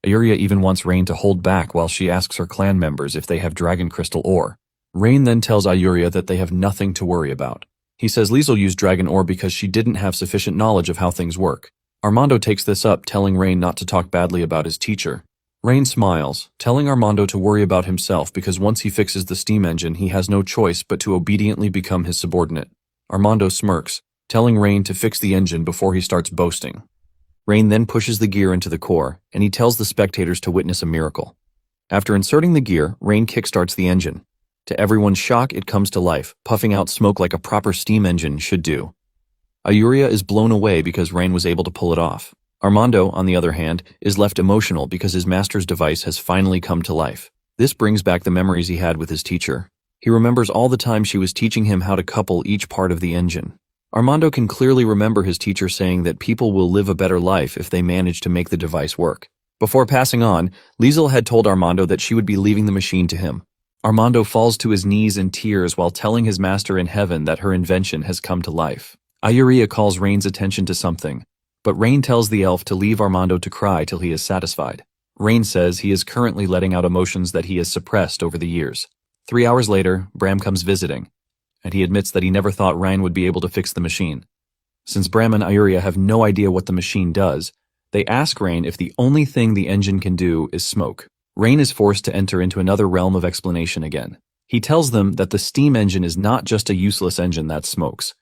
Speaker 1: Iuria even wants Rain to hold back while she asks her clan members if they have dragon crystal ore. Rain then tells Iuria that they have nothing to worry about. He says Liesel used dragon ore because she didn't have sufficient knowledge of how things work. Armando takes this up, telling Rain not to talk badly about his teacher. Rain smiles, telling Armando to worry about himself because once he fixes the steam engine, he has no choice but to obediently become his subordinate. Armando smirks, telling Rain to fix the engine before he starts boasting. Rain then pushes the gear into the core, and he tells the spectators to witness a miracle. After inserting the gear, Rain kickstarts the engine. To everyone's shock, it comes to life, puffing out smoke like a proper steam engine should do. Iuria is blown away because Rain was able to pull it off. Armando, on the other hand, is left emotional because his master's device has finally come to life. This brings back the memories he had with his teacher. He remembers all the time she was teaching him how to couple each part of the engine. Armando can clearly remember his teacher saying that people will live a better life if they manage to make the device work. Before passing on, Liesel had told Armando that she would be leaving the machine to him. Armando falls to his knees in tears while telling his master in heaven that her invention has come to life. Iuria calls Rain's attention to something, but Rain tells the elf to leave Armando to cry till he is satisfied. Rain says he is currently letting out emotions that he has suppressed over the years. 3 hours later, Bram comes visiting, and he admits that he never thought Rain would be able to fix the machine. Since Bram and Iuria have no idea what the machine does, they ask Rain if the only thing the engine can do is smoke. Rain is forced to enter into another realm of explanation again. He tells them that the steam engine is not just a useless engine that smokes.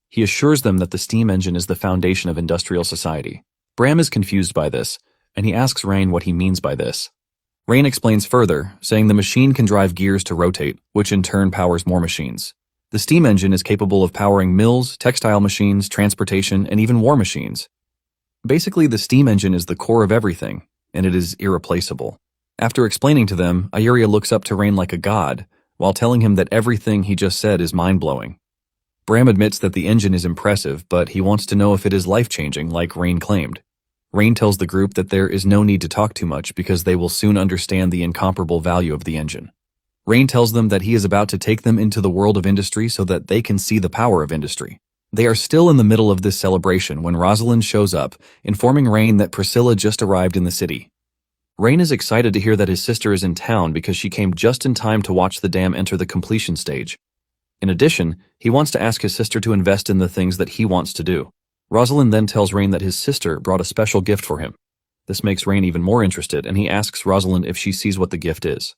Speaker 1: He assures them that the steam engine is the foundation of industrial society. Bram is confused by this, and he asks Rain what he means by this. Rain explains further, saying the machine can drive gears to rotate, which in turn powers more machines. The steam engine is capable of powering mills, textile machines, transportation, and even war machines. Basically, the steam engine is the core of everything, and it is irreplaceable. After explaining to them, Iuria looks up to Rain like a god, while telling him that everything he just said is mind-blowing. Bram admits that the engine is impressive, but he wants to know if it is life-changing like Rain claimed. Rain tells the group that there is no need to talk too much because they will soon understand the incomparable value of the engine. Rain tells them that he is about to take them into the world of industry so that they can see the power of industry. They are still in the middle of this celebration when Rosalind shows up, informing Rain that Priscilla just arrived in the city. Rain is excited to hear that his sister is in town because she came just in time to watch the dam enter the completion stage. In addition, he wants to ask his sister to invest in the things that he wants to do. Rosalind then tells Rain that his sister brought a special gift for him. This makes Rain even more interested, and he asks Rosalind if she sees what the gift is.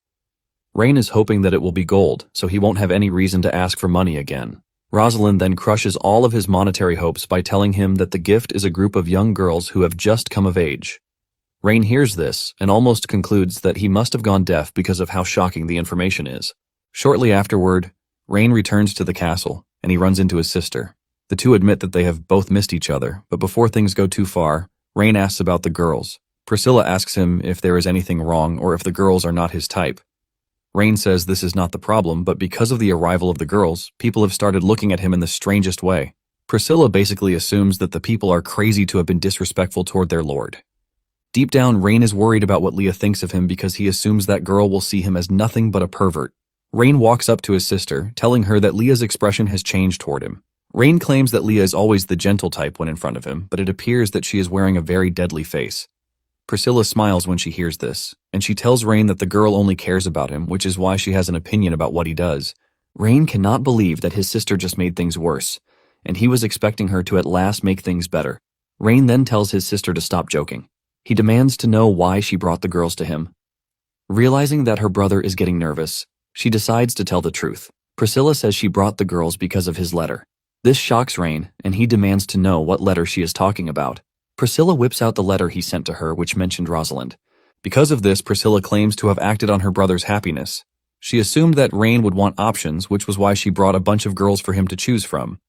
Speaker 1: Rain is hoping that it will be gold, so he won't have any reason to ask for money again. Rosalind then crushes all of his monetary hopes by telling him that the gift is a group of young girls who have just come of age. Rain hears this and almost concludes that he must have gone deaf because of how shocking the information is. Shortly afterward, Rain returns to the castle, and he runs into his sister. The two admit that they have both missed each other, but before things go too far, Rain asks about the girls. Priscilla asks him if there is anything wrong or if the girls are not his type. Rain says this is not the problem, but because of the arrival of the girls, people have started looking at him in the strangest way. Priscilla basically assumes that the people are crazy to have been disrespectful toward their lord. Deep down, Rain is worried about what Leah thinks of him because he assumes that girl will see him as nothing but a pervert. Rain walks up to his sister, telling her that Leah's expression has changed toward him. Rain claims that Leah is always the gentle type when in front of him, but it appears that she is wearing a very deadly face. Priscilla smiles when she hears this, and she tells Rain that the girl only cares about him, which is why she has an opinion about what he does. Rain cannot believe that his sister just made things worse, and he was expecting her to at last make things better. Rain then tells his sister to stop joking. He demands to know why she brought the girls to him. Realizing that her brother is getting nervous, she decides to tell the truth. Priscilla says she brought the girls because of his letter. This shocks Rain, and he demands to know what letter she is talking about. Priscilla whips out the letter he sent to her, which mentioned Rosalind. Because of this, Priscilla claims to have acted on her brother's happiness. She assumed that Rain would want options, which was why she brought a bunch of girls for him to choose from.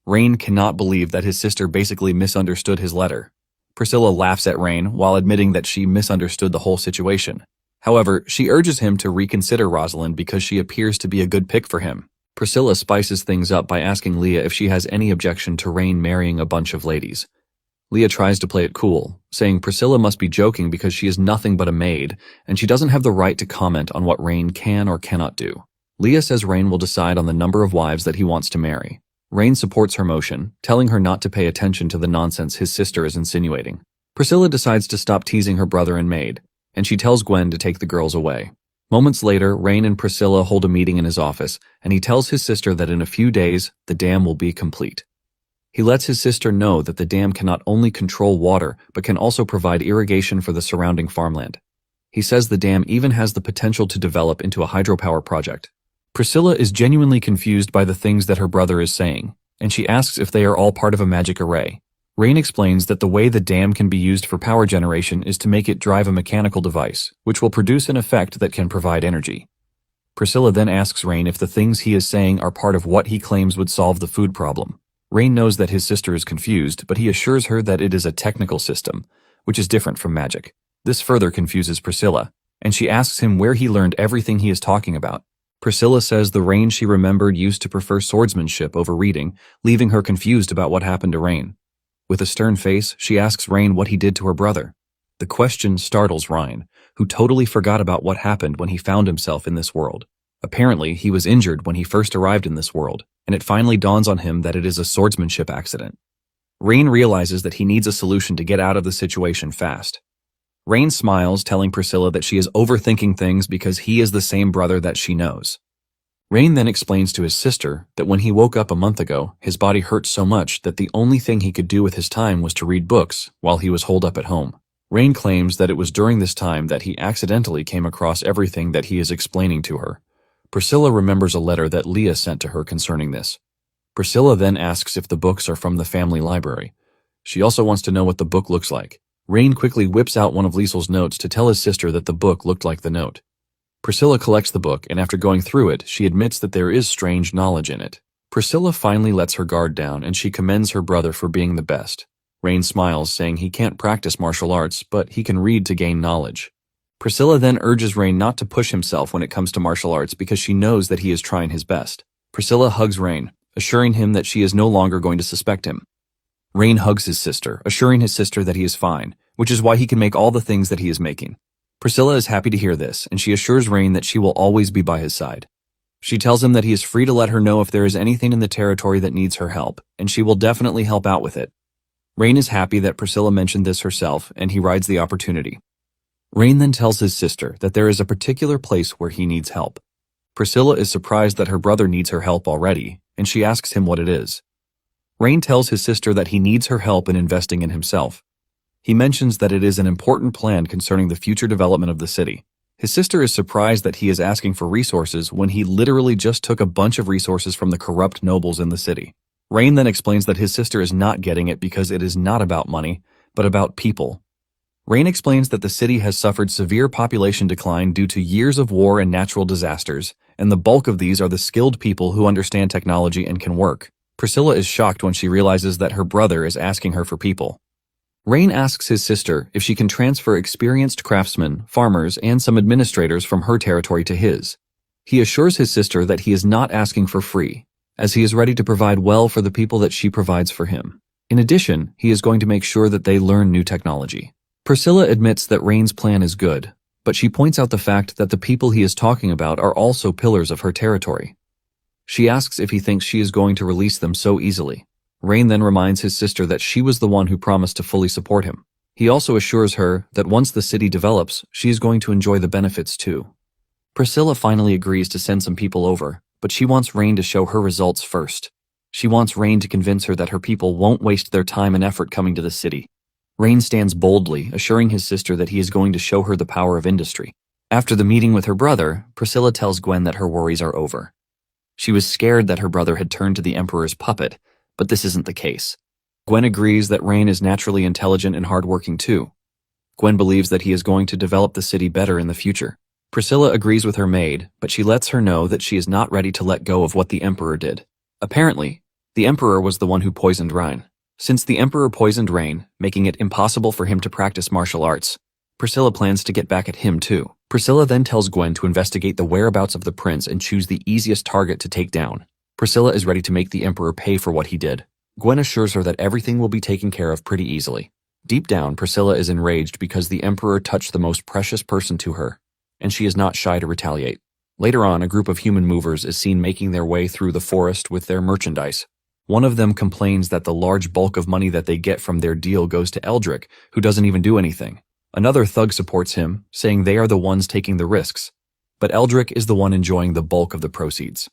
Speaker 1: Rain cannot believe that his sister basically misunderstood his letter. Priscilla laughs at Rain while admitting that she misunderstood the whole situation. However, she urges him to reconsider Rosalind because she appears to be a good pick for him. Priscilla spices things up by asking Leah if she has any objection to Rain marrying a bunch of ladies. Leah tries to play it cool, saying Priscilla must be joking because she is nothing but a maid, and she doesn't have the right to comment on what Rain can or cannot do. Leah says Rain will decide on the number of wives that he wants to marry. Rain supports her motion, telling her not to pay attention to the nonsense his sister is insinuating. Priscilla decides to stop teasing her brother and maid, and she tells Gwen to take the girls away. Moments later, Rain and Priscilla hold a meeting in his office, and he tells his sister that in a few days, the dam will be complete. He lets his sister know that the dam can not only control water, but can also provide irrigation for the surrounding farmland. He says the dam even has the potential to develop into a hydropower project. Priscilla is genuinely confused by the things that her brother is saying, and she asks if they are all part of a magic array. Rain explains that the way the dam can be used for power generation is to make it drive a mechanical device, which will produce an effect that can provide energy. Priscilla then asks Rain if the things he is saying are part of what he claims would solve the food problem. Rain knows that his sister is confused, but he assures her that it is a technical system, which is different from magic. This further confuses Priscilla, and she asks him where he learned everything he is talking about. Priscilla says the Rain she remembered used to prefer swordsmanship over reading, leaving her confused about what happened to Rain. With a stern face, she asks Rain what he did to her brother. The question startles Rain, who totally forgot about what happened when he found himself in this world. Apparently, he was injured when he first arrived in this world, and it finally dawns on him that it is a swordsmanship accident. Rain realizes that he needs a solution to get out of the situation fast. Rain smiles, telling Priscilla that she is overthinking things because he is the same brother that she knows. Rain then explains to his sister that when he woke up a month ago, his body hurt so much that the only thing he could do with his time was to read books while he was holed up at home. Rain claims that it was during this time that he accidentally came across everything that he is explaining to her. Priscilla remembers a letter that Leah sent to her concerning this. Priscilla then asks if the books are from the family library. She also wants to know what the book looks like. Rain quickly whips out one of Liesel's notes to tell his sister that the book looked like the note. Priscilla collects the book, and after going through it, she admits that there is strange knowledge in it. Priscilla finally lets her guard down, and she commends her brother for being the best. Rain smiles, saying he can't practice martial arts, but he can read to gain knowledge. Priscilla then urges Rain not to push himself when it comes to martial arts because she knows that he is trying his best. Priscilla hugs Rain, assuring him that she is no longer going to suspect him. Rain hugs his sister, assuring his sister that he is fine, which is why he can make all the things that he is making. Priscilla is happy to hear this, and she assures Rain that she will always be by his side. She tells him that he is free to let her know if there is anything in the territory that needs her help, and she will definitely help out with it. Rain is happy that Priscilla mentioned this herself, and he rides the opportunity. Rain then tells his sister that there is a particular place where he needs help. Priscilla is surprised that her brother needs her help already, and she asks him what it is. Rain tells his sister that he needs her help in investing in himself. He mentions that it is an important plan concerning the future development of the city. His sister is surprised that he is asking for resources when he literally just took a bunch of resources from the corrupt nobles in the city. Rain then explains that his sister is not getting it because it is not about money, but about people. Rain explains that the city has suffered severe population decline due to years of war and natural disasters, and the bulk of these are the skilled people who understand technology and can work. Priscilla is shocked when she realizes that her brother is asking her for people. Rain asks his sister if she can transfer experienced craftsmen, farmers, and some administrators from her territory to his. He assures his sister that he is not asking for free, as he is ready to provide well for the people that she provides for him. In addition, he is going to make sure that they learn new technology. Priscilla admits that Rain's plan is good, but she points out the fact that the people he is talking about are also pillars of her territory. She asks if he thinks she is going to release them so easily. Rain then reminds his sister that she was the one who promised to fully support him. He also assures her that once the city develops, she is going to enjoy the benefits too. Priscilla finally agrees to send some people over, but she wants Rain to show her results first. She wants Rain to convince her that her people won't waste their time and effort coming to the city. Rain stands boldly, assuring his sister that he is going to show her the power of industry. After the meeting with her brother, Priscilla tells Gwen that her worries are over. She was scared that her brother had turned to the Emperor's puppet, but this isn't the case. Gwen agrees that Rain is naturally intelligent and hardworking too. Gwen believes that he is going to develop the city better in the future. Priscilla agrees with her maid, but she lets her know that she is not ready to let go of what the Emperor did. Apparently, the Emperor was the one who poisoned Rain. Since the Emperor poisoned Rain, making it impossible for him to practice martial arts, Priscilla plans to get back at him too. Priscilla then tells Gwen to investigate the whereabouts of the prince and choose the easiest target to take down. Priscilla is ready to make the Emperor pay for what he did. Gwen assures her that everything will be taken care of pretty easily. Deep down, Priscilla is enraged because the Emperor touched the most precious person to her, and she is not shy to retaliate. Later on, a group of human movers is seen making their way through the forest with their merchandise. One of them complains that the large bulk of money that they get from their deal goes to Eldrick, who doesn't even do anything. Another thug supports him, saying they are the ones taking the risks, but Eldrick is the one enjoying the bulk of the proceeds.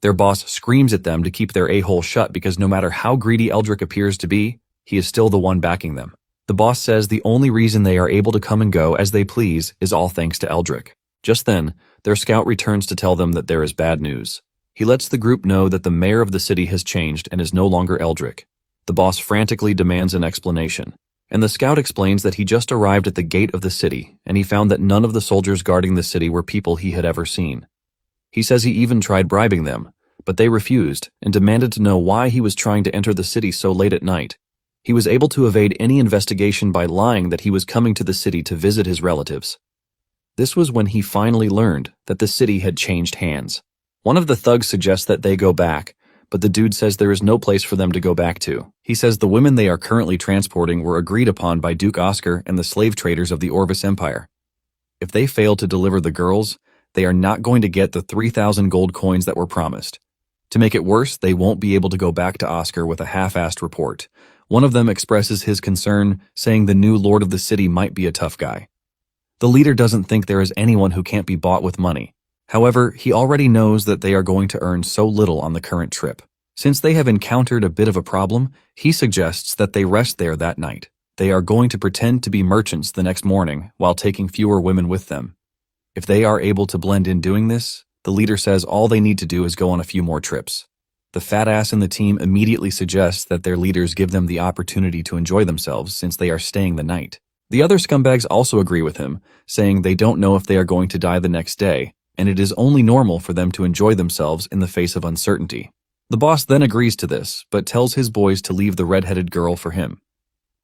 Speaker 1: Their boss screams at them to keep their a-hole shut because no matter how greedy Eldrick appears to be, he is still the one backing them. The boss says the only reason they are able to come and go as they please is all thanks to Eldrick. Just then, their scout returns to tell them that there is bad news. He lets the group know that the mayor of the city has changed and is no longer Eldrick. The boss frantically demands an explanation, and the scout explains that he just arrived at the gate of the city and he found that none of the soldiers guarding the city were people he had ever seen. He says he even tried bribing them, but they refused and demanded to know why he was trying to enter the city so late at night. He was able to evade any investigation by lying that he was coming to the city to visit his relatives. This was when he finally learned that the city had changed hands. One of the thugs suggests that they go back, but the dude says there is no place for them to go back to. He says the women they are currently transporting were agreed upon by Duke Oscar and the slave traders of the Orvis Empire. If they fail to deliver the girls, they are not going to get the 3,000 gold coins that were promised. To make it worse, they won't be able to go back to Oscar with a half-assed report. One of them expresses his concern, saying the new lord of the city might be a tough guy. The leader doesn't think there is anyone who can't be bought with money. However, he already knows that they are going to earn so little on the current trip. Since they have encountered a bit of a problem, he suggests that they rest there that night. They are going to pretend to be merchants the next morning while taking fewer women with them. If they are able to blend in doing this, the leader says all they need to do is go on a few more trips. The fat ass in the team immediately suggests that their leaders give them the opportunity to enjoy themselves since they are staying the night. The other scumbags also agree with him, saying they don't know if they are going to die the next day, and it is only normal for them to enjoy themselves in the face of uncertainty. The boss then agrees to this, but tells his boys to leave the red-headed girl for him.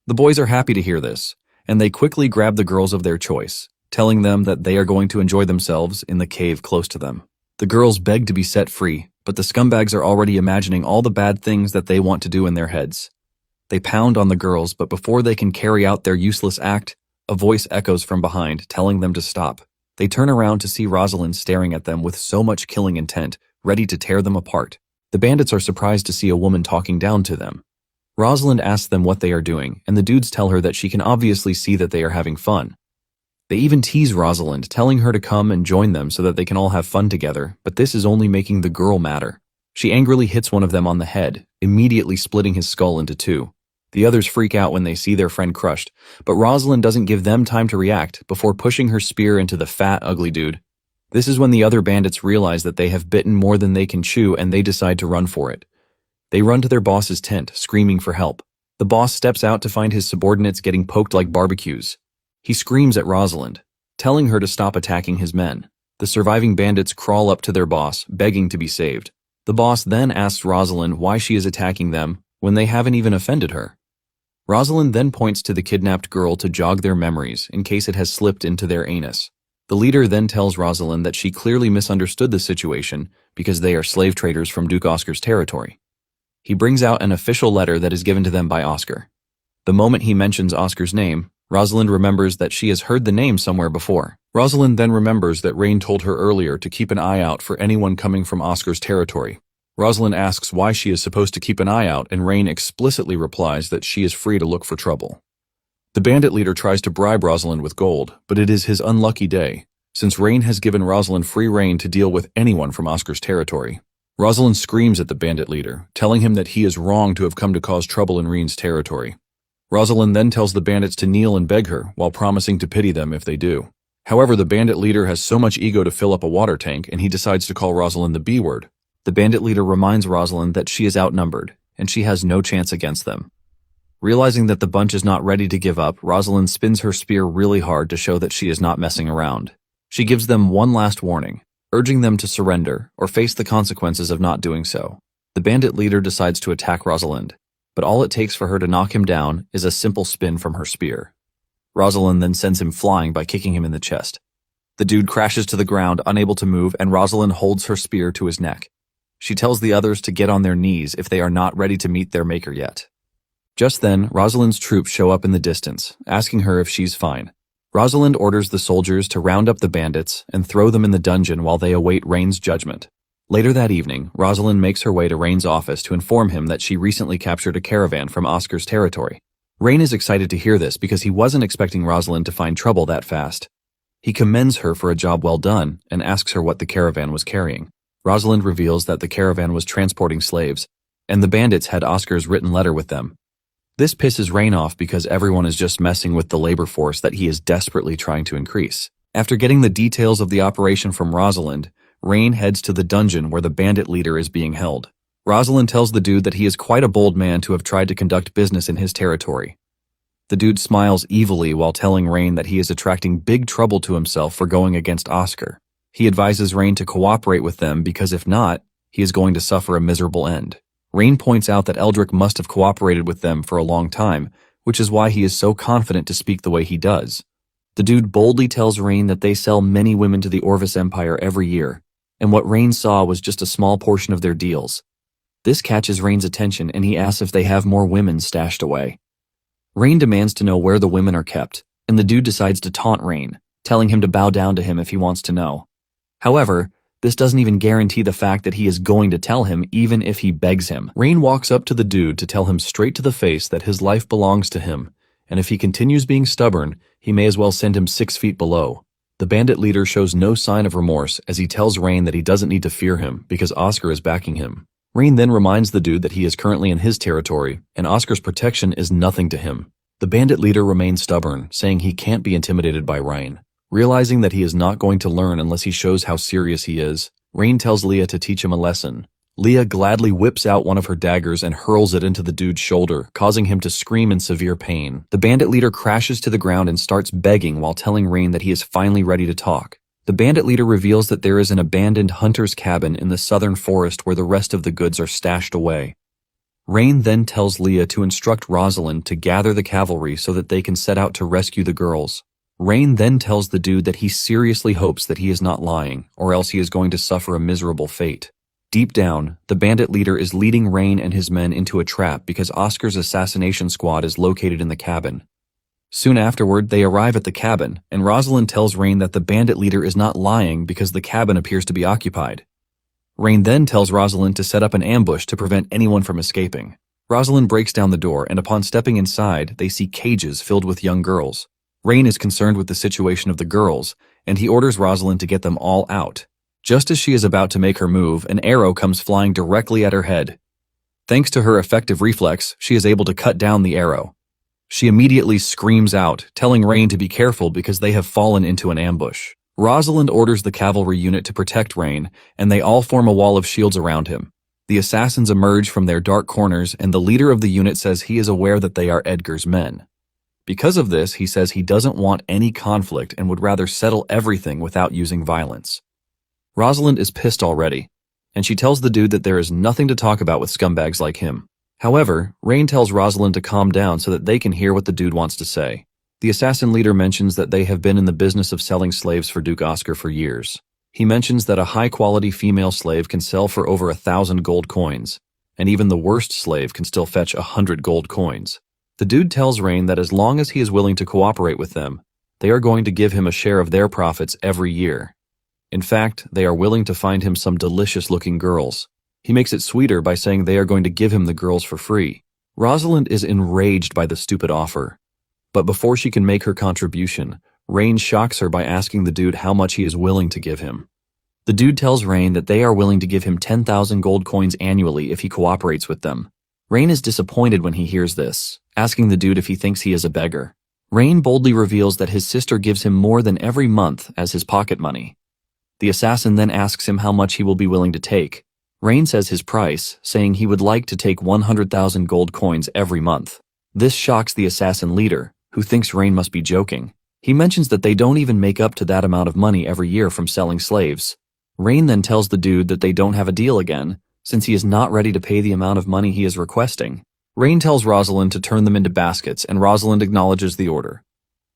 Speaker 1: The boys are happy to hear this, and they quickly grab the girls of their choice, telling them that they are going to enjoy themselves in the cave close to them. The girls beg to be set free, but the scumbags are already imagining all the bad things that they want to do in their heads. They pound on the girls, but before they can carry out their useless act, a voice echoes from behind, telling them to stop. They turn around to see Rosalind staring at them with so much killing intent, ready to tear them apart. The bandits are surprised to see a woman talking down to them. Rosalind asks them what they are doing, and the dudes tell her that she can obviously see that they are having fun. They even tease Rosalind, telling her to come and join them so that they can all have fun together, but this is only making the girl madder. She angrily hits one of them on the head, immediately splitting his skull into two. The others freak out when they see their friend crushed, but Rosalind doesn't give them time to react before pushing her spear into the fat, ugly dude. This is when the other bandits realize that they have bitten more than they can chew and they decide to run for it. They run to their boss's tent, screaming for help. The boss steps out to find his subordinates getting poked like barbecues. He screams at Rosalind, telling her to stop attacking his men. The surviving bandits crawl up to their boss, begging to be saved. The boss then asks Rosalind why she is attacking them when they haven't even offended her. Rosalind then points to the kidnapped girl to jog their memories in case it has slipped into their anus. The leader then tells Rosalind that she clearly misunderstood the situation because they are slave traders from Duke Oscar's territory. He brings out an official letter that is given to them by Oscar. The moment he mentions Oscar's name, Rosalind remembers that she has heard the name somewhere before. Rosalind then remembers that Rain told her earlier to keep an eye out for anyone coming from Oscar's territory. Rosalind asks why she is supposed to keep an eye out, and Rain explicitly replies that she is free to look for trouble. The bandit leader tries to bribe Rosalind with gold, but it is his unlucky day, since Rain has given Rosalind free rein to deal with anyone from Oscar's territory. Rosalind screams at the bandit leader, telling him that he is wrong to have come to cause trouble in Rain's territory. Rosalind then tells the bandits to kneel and beg her, while promising to pity them if they do. However, the bandit leader has so much ego to fill up a water tank, and he decides to call Rosalind the B word. The bandit leader reminds Rosalind that she is outnumbered, and she has no chance against them. Realizing that the bunch is not ready to give up, Rosalind spins her spear really hard to show that she is not messing around. She gives them one last warning, urging them to surrender or face the consequences of not doing so. The bandit leader decides to attack Rosalind, but all it takes for her to knock him down is a simple spin from her spear. Rosalind then sends him flying by kicking him in the chest. The dude crashes to the ground, unable to move, and Rosalind holds her spear to his neck. She tells the others to get on their knees if they are not ready to meet their maker yet. Just then, Rosalind's troops show up in the distance, asking her if she's fine. Rosalind orders the soldiers to round up the bandits and throw them in the dungeon while they await Rain's judgment. Later that evening, Rosalind makes her way to Rain's office to inform him that she recently captured a caravan from Oscar's territory. Rain is excited to hear this because he wasn't expecting Rosalind to find trouble that fast. He commends her for a job well done and asks her what the caravan was carrying. Rosalind reveals that the caravan was transporting slaves, and the bandits had Oscar's written letter with them. This pisses Rain off because everyone is just messing with the labor force that he is desperately trying to increase. After getting the details of the operation from Rosalind, Rain heads to the dungeon where the bandit leader is being held. Rosalind tells the dude that he is quite a bold man to have tried to conduct business in his territory. The dude smiles evilly while telling Rain that he is attracting big trouble to himself for going against Oscar. He advises Rain to cooperate with them because if not, he is going to suffer a miserable end. Rain points out that Eldrick must have cooperated with them for a long time, which is why he is so confident to speak the way he does. The dude boldly tells Rain that they sell many women to the Orvis Empire every year, and what Rain saw was just a small portion of their deals. This catches Rain's attention, and he asks if they have more women stashed away. Rain demands to know where the women are kept, and the dude decides to taunt Rain, telling him to bow down to him if he wants to know. However, this doesn't even guarantee the fact that he is going to tell him even if he begs him. Rain walks up to the dude to tell him straight to the face that his life belongs to him, and if he continues being stubborn, he may as well send him 6 feet below. The bandit leader shows no sign of remorse as he tells Rain that he doesn't need to fear him because Oscar is backing him. Rain then reminds the dude that he is currently in his territory, and Oscar's protection is nothing to him. The bandit leader remains stubborn, saying he can't be intimidated by Rain. Realizing that he is not going to learn unless he shows how serious he is, Rain tells Leah to teach him a lesson. Leah gladly whips out one of her daggers and hurls it into the dude's shoulder, causing him to scream in severe pain. The bandit leader crashes to the ground and starts begging while telling Rain that he is finally ready to talk. The bandit leader reveals that there is an abandoned hunter's cabin in the southern forest where the rest of the goods are stashed away. Rain then tells Leah to instruct Rosalind to gather the cavalry so that they can set out to rescue the girls. Rain then tells the dude that he seriously hopes that he is not lying, or else he is going to suffer a miserable fate. Deep down, the bandit leader is leading Rain and his men into a trap because Oscar's assassination squad is located in the cabin. Soon afterward, they arrive at the cabin, and Rosalind tells Rain that the bandit leader is not lying because the cabin appears to be occupied. Rain then tells Rosalind to set up an ambush to prevent anyone from escaping. Rosalind breaks down the door, and upon stepping inside, they see cages filled with young girls. Rain is concerned with the situation of the girls, and he orders Rosalind to get them all out. Just as she is about to make her move, an arrow comes flying directly at her head. Thanks to her effective reflex, she is able to cut down the arrow. She immediately screams out, telling Rain to be careful because they have fallen into an ambush. Rosalind orders the cavalry unit to protect Rain, and they all form a wall of shields around him. The assassins emerge from their dark corners, and the leader of the unit says he is aware that they are Edgar's men. Because of this, he says he doesn't want any conflict and would rather settle everything without using violence. Rosalind is pissed already, and she tells the dude that there is nothing to talk about with scumbags like him. However, Rain tells Rosalind to calm down so that they can hear what the dude wants to say. The assassin leader mentions that they have been in the business of selling slaves for Duke Oscar for years. He mentions that a high-quality female slave can sell for over 1,000 gold coins, and even the worst slave can still fetch 100 gold coins. The dude tells Rain that as long as he is willing to cooperate with them, they are going to give him a share of their profits every year. In fact, they are willing to find him some delicious-looking girls. He makes it sweeter by saying they are going to give him the girls for free. Rosalind is enraged by the stupid offer. But before she can make her contribution, Rain shocks her by asking the dude how much he is willing to give him. The dude tells Rain that they are willing to give him 10,000 gold coins annually if he cooperates with them. Rain is disappointed when he hears this, asking the dude if he thinks he is a beggar. Rain boldly reveals that his sister gives him more than every month as his pocket money. The assassin then asks him how much he will be willing to take. Rain says his price, saying he would like to take 100,000 gold coins every month. This shocks the assassin leader, who thinks Rain must be joking. He mentions that they don't even make up to that amount of money every year from selling slaves. Rain then tells the dude that they don't have a deal again, since he is not ready to pay the amount of money he is requesting. Rain tells Rosalind to turn them into baskets, and Rosalind acknowledges the order.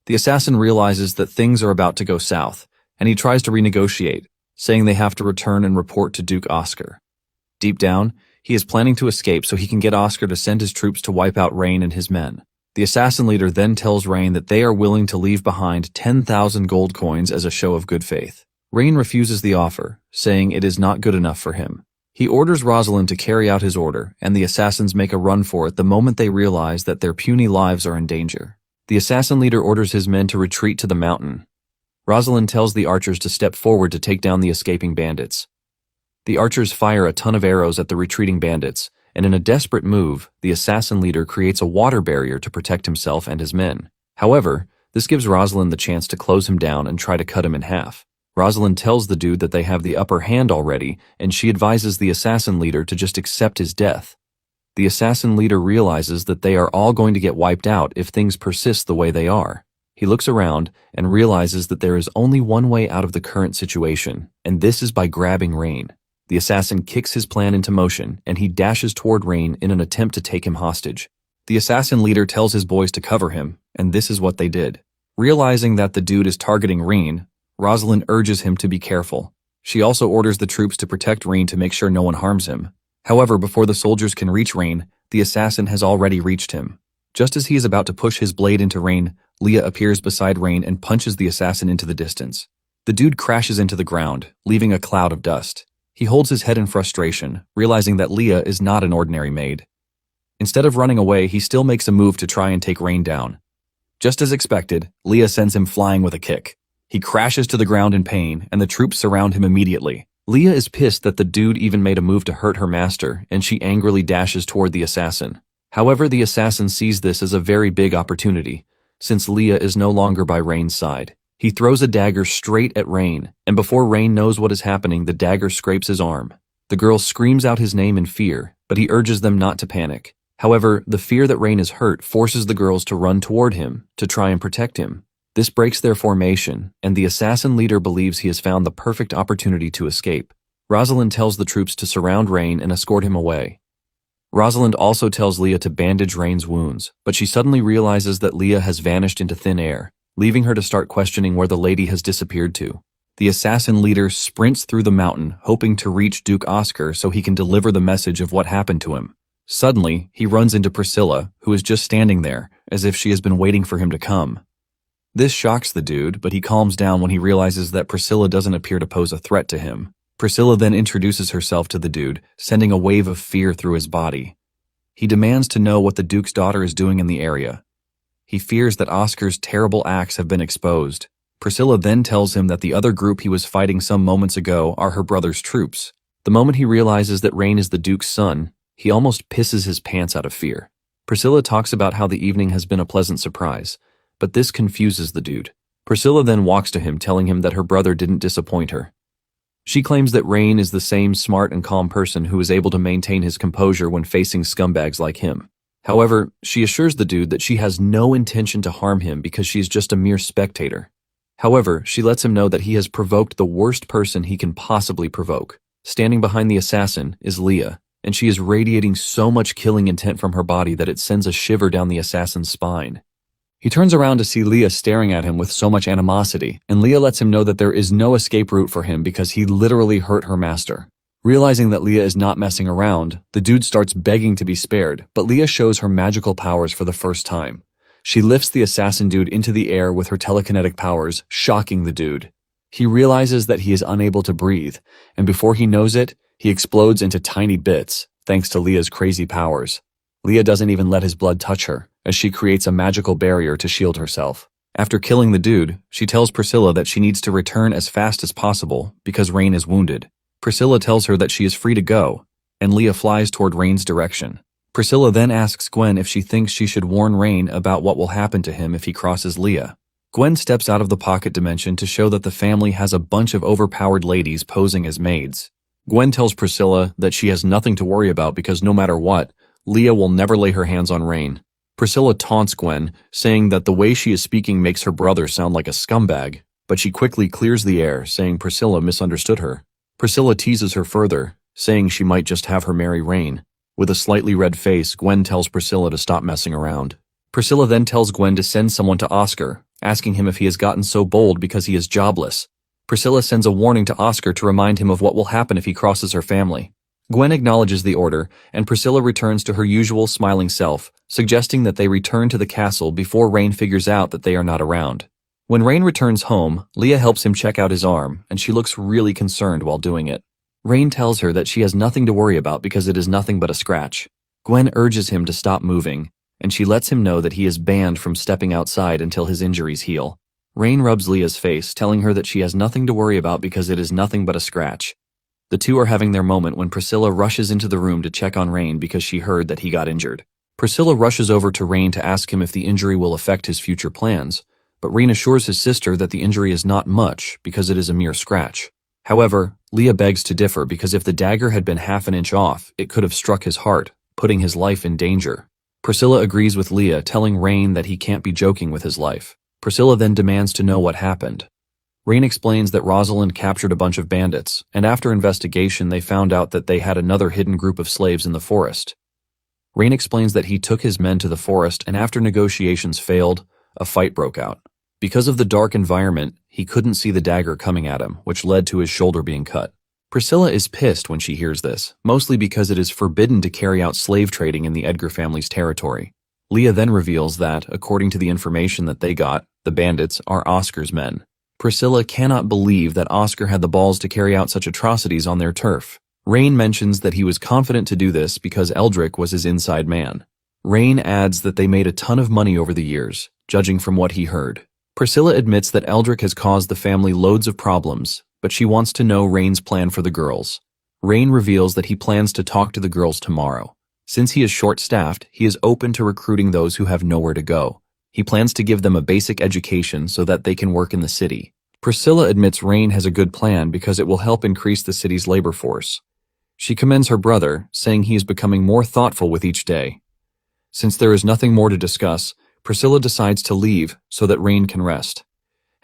Speaker 1: The assassin realizes that things are about to go south, and he tries to renegotiate, saying they have to return and report to Duke Oscar. Deep down, he is planning to escape so he can get Oscar to send his troops to wipe out Rain and his men. The assassin leader then tells Rain that they are willing to leave behind 10,000 gold coins as a show of good faith. Rain refuses the offer, saying it is not good enough for him. He orders Rosalind to carry out his order, and the assassins make a run for it the moment they realize that their puny lives are in danger. The assassin leader orders his men to retreat to the mountain. Rosalind tells the archers to step forward to take down the escaping bandits. The archers fire a ton of arrows at the retreating bandits, and in a desperate move, the assassin leader creates a water barrier to protect himself and his men. However, this gives Rosalind the chance to close him down and try to cut him in half. Rosalind tells the dude that they have the upper hand already, and she advises the assassin leader to just accept his death. The assassin leader realizes that they are all going to get wiped out if things persist the way they are. He looks around and realizes that there is only one way out of the current situation, and this is by grabbing Rain. The assassin kicks his plan into motion, and he dashes toward Rain in an attempt to take him hostage. The assassin leader tells his boys to cover him, and this is what they did. Realizing that the dude is targeting Rain, Rosalind urges him to be careful. She also orders the troops to protect Rain to make sure no one harms him. However, before the soldiers can reach Rain, the assassin has already reached him. Just as he is about to push his blade into Rain, Leah appears beside Rain and punches the assassin into the distance. The dude crashes into the ground, leaving a cloud of dust. He holds his head in frustration, realizing that Leah is not an ordinary maid. Instead of running away, he still makes a move to try and take Rain down. Just as expected, Leah sends him flying with a kick. He crashes to the ground in pain, and the troops surround him immediately. Leah is pissed that the dude even made a move to hurt her master, and she angrily dashes toward the assassin. However, the assassin sees this as a very big opportunity, since Leah is no longer by Rain's side. He throws a dagger straight at Rain, and before Rain knows what is happening, the dagger scrapes his arm. The girl screams out his name in fear, but he urges them not to panic. However, the fear that Rain is hurt forces the girls to run toward him to try and protect him. This breaks their formation, and the assassin leader believes he has found the perfect opportunity to escape. Rosalind tells the troops to surround Rain and escort him away. Rosalind also tells Leah to bandage Rain's wounds, but she suddenly realizes that Leah has vanished into thin air, leaving her to start questioning where the lady has disappeared to. The assassin leader sprints through the mountain, hoping to reach Duke Oscar so he can deliver the message of what happened to him. Suddenly, he runs into Priscilla, who is just standing there, as if she has been waiting for him to come. This shocks the dude, but he calms down when he realizes that Priscilla doesn't appear to pose a threat to him. Priscilla then introduces herself to the dude, sending a wave of fear through his body. He demands to know what the Duke's daughter is doing in the area. He fears that Oscar's terrible acts have been exposed. Priscilla then tells him that the other group he was fighting some moments ago are her brother's troops. The moment he realizes that Rain is the Duke's son, he almost pisses his pants out of fear. Priscilla talks about how the evening has been a pleasant surprise, but this confuses the dude. Priscilla then walks to him, telling him that her brother didn't disappoint her. She claims that Rain is the same smart and calm person who is able to maintain his composure when facing scumbags like him. However, she assures the dude that she has no intention to harm him because she's just a mere spectator. However, she lets him know that he has provoked the worst person he can possibly provoke. Standing behind the assassin is Leah, and she is radiating so much killing intent from her body that it sends a shiver down the assassin's spine. He turns around to see Leah staring at him with so much animosity, and Leah lets him know that there is no escape route for him because he literally hurt her master. Realizing that Leah is not messing around, the dude starts begging to be spared, but Leah shows her magical powers for the first time. She lifts the assassin dude into the air with her telekinetic powers, shocking the dude. He realizes that he is unable to breathe, and before he knows it, he explodes into tiny bits, thanks to Leah's crazy powers. Leah doesn't even let his blood touch her, as she creates a magical barrier to shield herself. After killing the dude, she tells Priscilla that she needs to return as fast as possible because Rain is wounded. Priscilla tells her that she is free to go, and Leah flies toward Rain's direction. Priscilla then asks Gwen if she thinks she should warn Rain about what will happen to him if he crosses Leah. Gwen steps out of the pocket dimension to show that the family has a bunch of overpowered ladies posing as maids. Gwen tells Priscilla that she has nothing to worry about because no matter what, Leah will never lay her hands on Rain. Priscilla taunts Gwen, saying that the way she is speaking makes her brother sound like a scumbag, but she quickly clears the air, saying Priscilla misunderstood her. Priscilla teases her further, saying she might just have her marry Rain. With a slightly red face, Gwen tells Priscilla to stop messing around. Priscilla then tells Gwen to send someone to Oscar, asking him if he has gotten so bold because he is jobless. Priscilla sends a warning to Oscar to remind him of what will happen if he crosses her family. Gwen acknowledges the order, and Priscilla returns to her usual smiling self, suggesting that they return to the castle before Rain figures out that they are not around. When Rain returns home, Leah helps him check out his arm, and she looks really concerned while doing it. Rain tells her that she has nothing to worry about because it is nothing but a scratch. Gwen urges him to stop moving, and she lets him know that he is banned from stepping outside until his injuries heal. Rain rubs Leah's face, telling her that she has nothing to worry about because it is nothing but a scratch. The two are having their moment when Priscilla rushes into the room to check on Rain because she heard that he got injured. Priscilla rushes over to Rain to ask him if the injury will affect his future plans, but Rain assures his sister that the injury is not much because it is a mere scratch. However, Leah begs to differ because if the dagger had been half an inch off, it could have struck his heart, putting his life in danger. Priscilla agrees with Leah, telling Rain that he can't be joking with his life. Priscilla then demands to know what happened. Rain explains that Rosalind captured a bunch of bandits, and after investigation they found out that they had another hidden group of slaves in the forest. Rain explains that he took his men to the forest, and after negotiations failed, a fight broke out. Because of the dark environment, he couldn't see the dagger coming at him, which led to his shoulder being cut. Priscilla is pissed when she hears this, mostly because it is forbidden to carry out slave trading in the Edgar family's territory. Leah then reveals that, according to the information that they got, the bandits are Oscar's men. Priscilla cannot believe that Oscar had the balls to carry out such atrocities on their turf. Rain mentions that he was confident to do this because Eldrick was his inside man. Rain adds that they made a ton of money over the years, judging from what he heard. Priscilla admits that Eldrick has caused the family loads of problems, but she wants to know Rain's plan for the girls. Rain reveals that he plans to talk to the girls tomorrow. Since he is short-staffed, he is open to recruiting those who have nowhere to go. He plans to give them a basic education so that they can work in the city. Priscilla admits Rain has a good plan because it will help increase the city's labor force. She commends her brother, saying he is becoming more thoughtful with each day. Since there is nothing more to discuss, Priscilla decides to leave so that Rain can rest.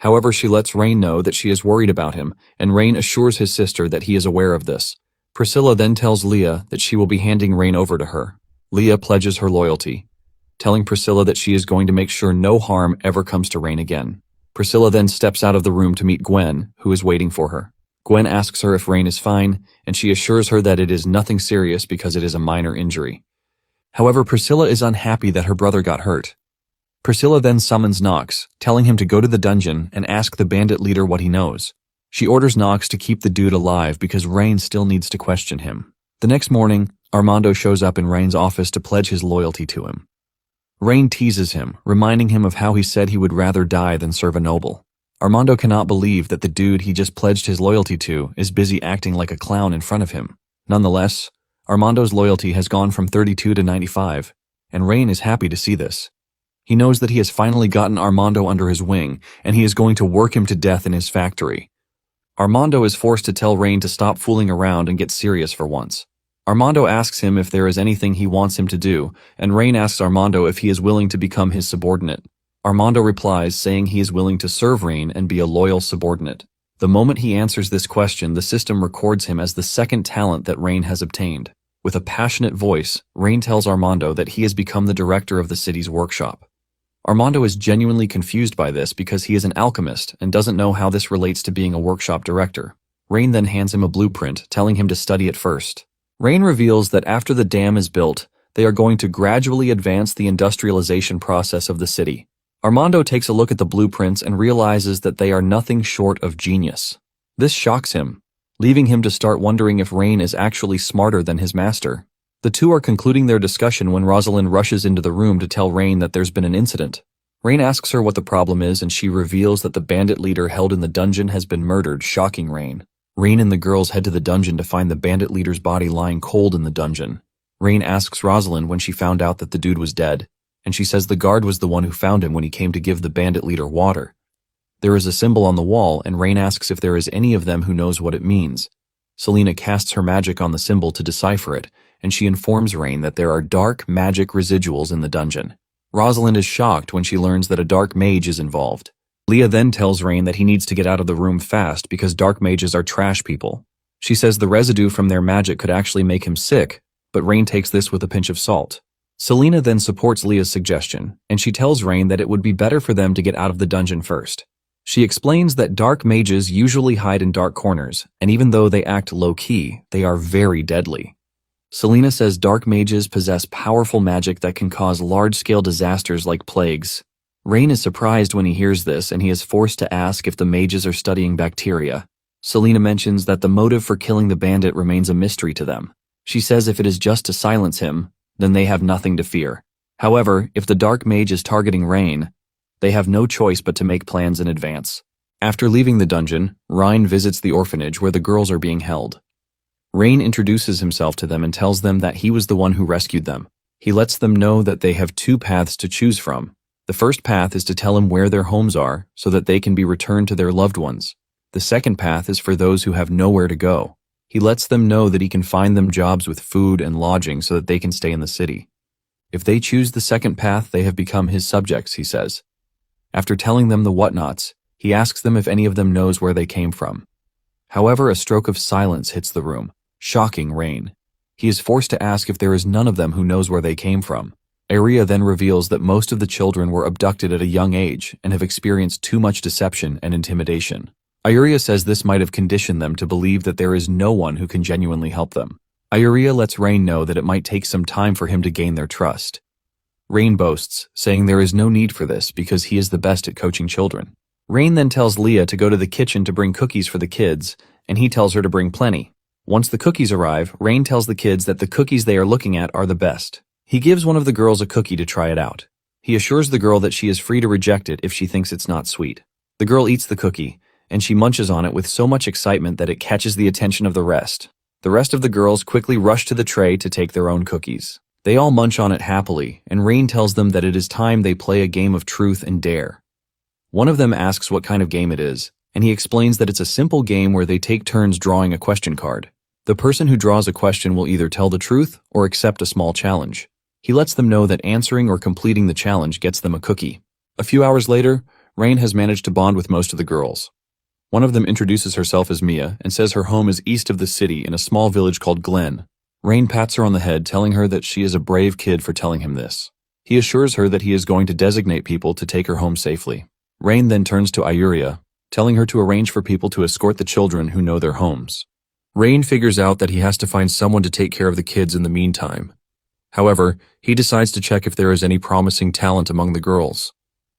Speaker 1: However, she lets Rain know that she is worried about him, and Rain assures his sister that he is aware of this. Priscilla then tells Leah that she will be handing Rain over to her. Leah pledges her loyalty, telling Priscilla that she is going to make sure no harm ever comes to Rain again. Priscilla then steps out of the room to meet Gwen, who is waiting for her. Gwen asks her if Rain is fine, and she assures her that it is nothing serious because it is a minor injury. However, Priscilla is unhappy that her brother got hurt. Priscilla then summons Knox, telling him to go to the dungeon and ask the bandit leader what he knows. She orders Knox to keep the dude alive because Rain still needs to question him. The next morning, Armando shows up in Rain's office to pledge his loyalty to him. Rain teases him, reminding him of how he said he would rather die than serve a noble. Armando cannot believe that the dude he just pledged his loyalty to is busy acting like a clown in front of him. Nonetheless, Armando's loyalty has gone from 32 to 95, and Rain is happy to see this. He knows that he has finally gotten Armando under his wing, and he is going to work him to death in his factory. Armando is forced to tell Rain to stop fooling around and get serious for once. Armando asks him if there is anything he wants him to do, and Rain asks Armando if he is willing to become his subordinate. Armando replies saying he is willing to serve Rain and be a loyal subordinate. The moment he answers this question, the system records him as the second talent that Rain has obtained. With a passionate voice, Rain tells Armando that he has become the director of the city's workshop. Armando is genuinely confused by this because he is an alchemist and doesn't know how this relates to being a workshop director. Rain then hands him a blueprint, telling him to study it first. Rain reveals that after the dam is built, they are going to gradually advance the industrialization process of the city. Armando takes a look at the blueprints and realizes that they are nothing short of genius. This shocks him, leaving him to start wondering if Rain is actually smarter than his master. The two are concluding their discussion when Rosalind rushes into the room to tell Rain that there's been an incident. Rain asks her what the problem is, and she reveals that the bandit leader held in the dungeon has been murdered, shocking Rain. Rain and the girls head to the dungeon to find the bandit leader's body lying cold in the dungeon. Rain asks Rosalind when she found out that the dude was dead, and she says the guard was the one who found him when he came to give the bandit leader water. There is a symbol on the wall, and Rain asks if there is any of them who knows what it means. Selena casts her magic on the symbol to decipher it, and she informs Rain that there are dark magic residuals in the dungeon. Rosalind is shocked when she learns that a dark mage is involved. Leah then tells Rain that he needs to get out of the room fast because dark mages are trash people. She says the residue from their magic could actually make him sick, but Rain takes this with a pinch of salt. Selena then supports Leah's suggestion, and she tells Rain that it would be better for them to get out of the dungeon first. She explains that dark mages usually hide in dark corners, and even though they act low-key, they are very deadly. Selena says dark mages possess powerful magic that can cause large-scale disasters like plagues. Rain is surprised when he hears this, and he is forced to ask if the mages are studying bacteria. Selena mentions that the motive for killing the bandit remains a mystery to them. She says if it is just to silence him, then they have nothing to fear. However, if the dark mage is targeting Rain, they have no choice but to make plans in advance. After leaving the dungeon, Rain visits the orphanage where the girls are being held. Rain introduces himself to them and tells them that he was the one who rescued them. He lets them know that they have two paths to choose from. The first path is to tell him where their homes are so that they can be returned to their loved ones. The second path is for those who have nowhere to go. He lets them know that he can find them jobs with food and lodging so that they can stay in the city. If they choose the second path, they have become his subjects, he says. After telling them the whatnots, he asks them if any of them knows where they came from. However, a stroke of silence hits the room, shocking Rain. He is forced to ask if there is none of them who knows where they came from. Iria then reveals that most of the children were abducted at a young age and have experienced too much deception and intimidation. Iria says this might have conditioned them to believe that there is no one who can genuinely help them. Iria lets Rain know that it might take some time for him to gain their trust. Rain boasts, saying there is no need for this because he is the best at coaching children. Rain then tells Leah to go to the kitchen to bring cookies for the kids, and he tells her to bring plenty. Once the cookies arrive, Rain tells the kids that the cookies they are looking at are the best. He gives one of the girls a cookie to try it out. He assures the girl that she is free to reject it if she thinks it's not sweet. The girl eats the cookie, and she munches on it with so much excitement that it catches the attention of the rest. The rest of the girls quickly rush to the tray to take their own cookies. They all munch on it happily, and Rain tells them that it is time they play a game of truth and dare. One of them asks what kind of game it is, and he explains that it's a simple game where they take turns drawing a question card. The person who draws a question will either tell the truth or accept a small challenge. He lets them know that answering or completing the challenge gets them a cookie. A few hours later, Rain has managed to bond with most of the girls. One of them introduces herself as Mia and says her home is east of the city in a small village called Glen. Rain pats her on the head, telling her that she is a brave kid for telling him this. He assures her that he is going to designate people to take her home safely. Rain then turns to Iuria, telling her to arrange for people to escort the children who know their homes. Rain figures out that he has to find someone to take care of the kids in the meantime. However, he decides to check if there is any promising talent among the girls.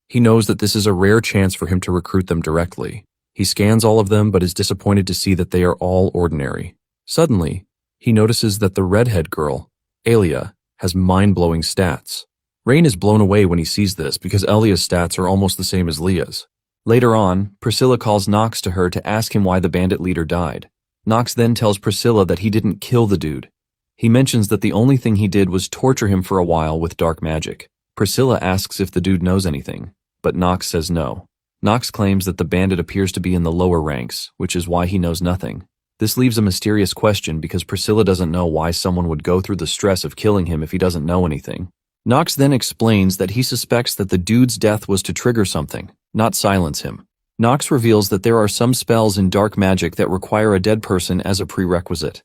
Speaker 1: He knows that this is a rare chance for him to recruit them directly. He scans all of them but is disappointed to see that they are all ordinary. Suddenly, he notices that the redhead girl, Alia, has mind-blowing stats. Rain is blown away when he sees this because Elia's stats are almost the same as Leah's. Later on, Priscilla calls Knox to her to ask him why the bandit leader died. Knox then tells Priscilla that he didn't kill the dude. He mentions that the only thing he did was torture him for a while with dark magic. Priscilla asks if the dude knows anything, but Knox says no. Knox claims that the bandit appears to be in the lower ranks, which is why he knows nothing. This leaves a mysterious question because Priscilla doesn't know why someone would go through the stress of killing him if he doesn't know anything. Knox then explains that he suspects that the dude's death was to trigger something, not silence him. Nox reveals that there are some spells in dark magic that require a dead person as a prerequisite.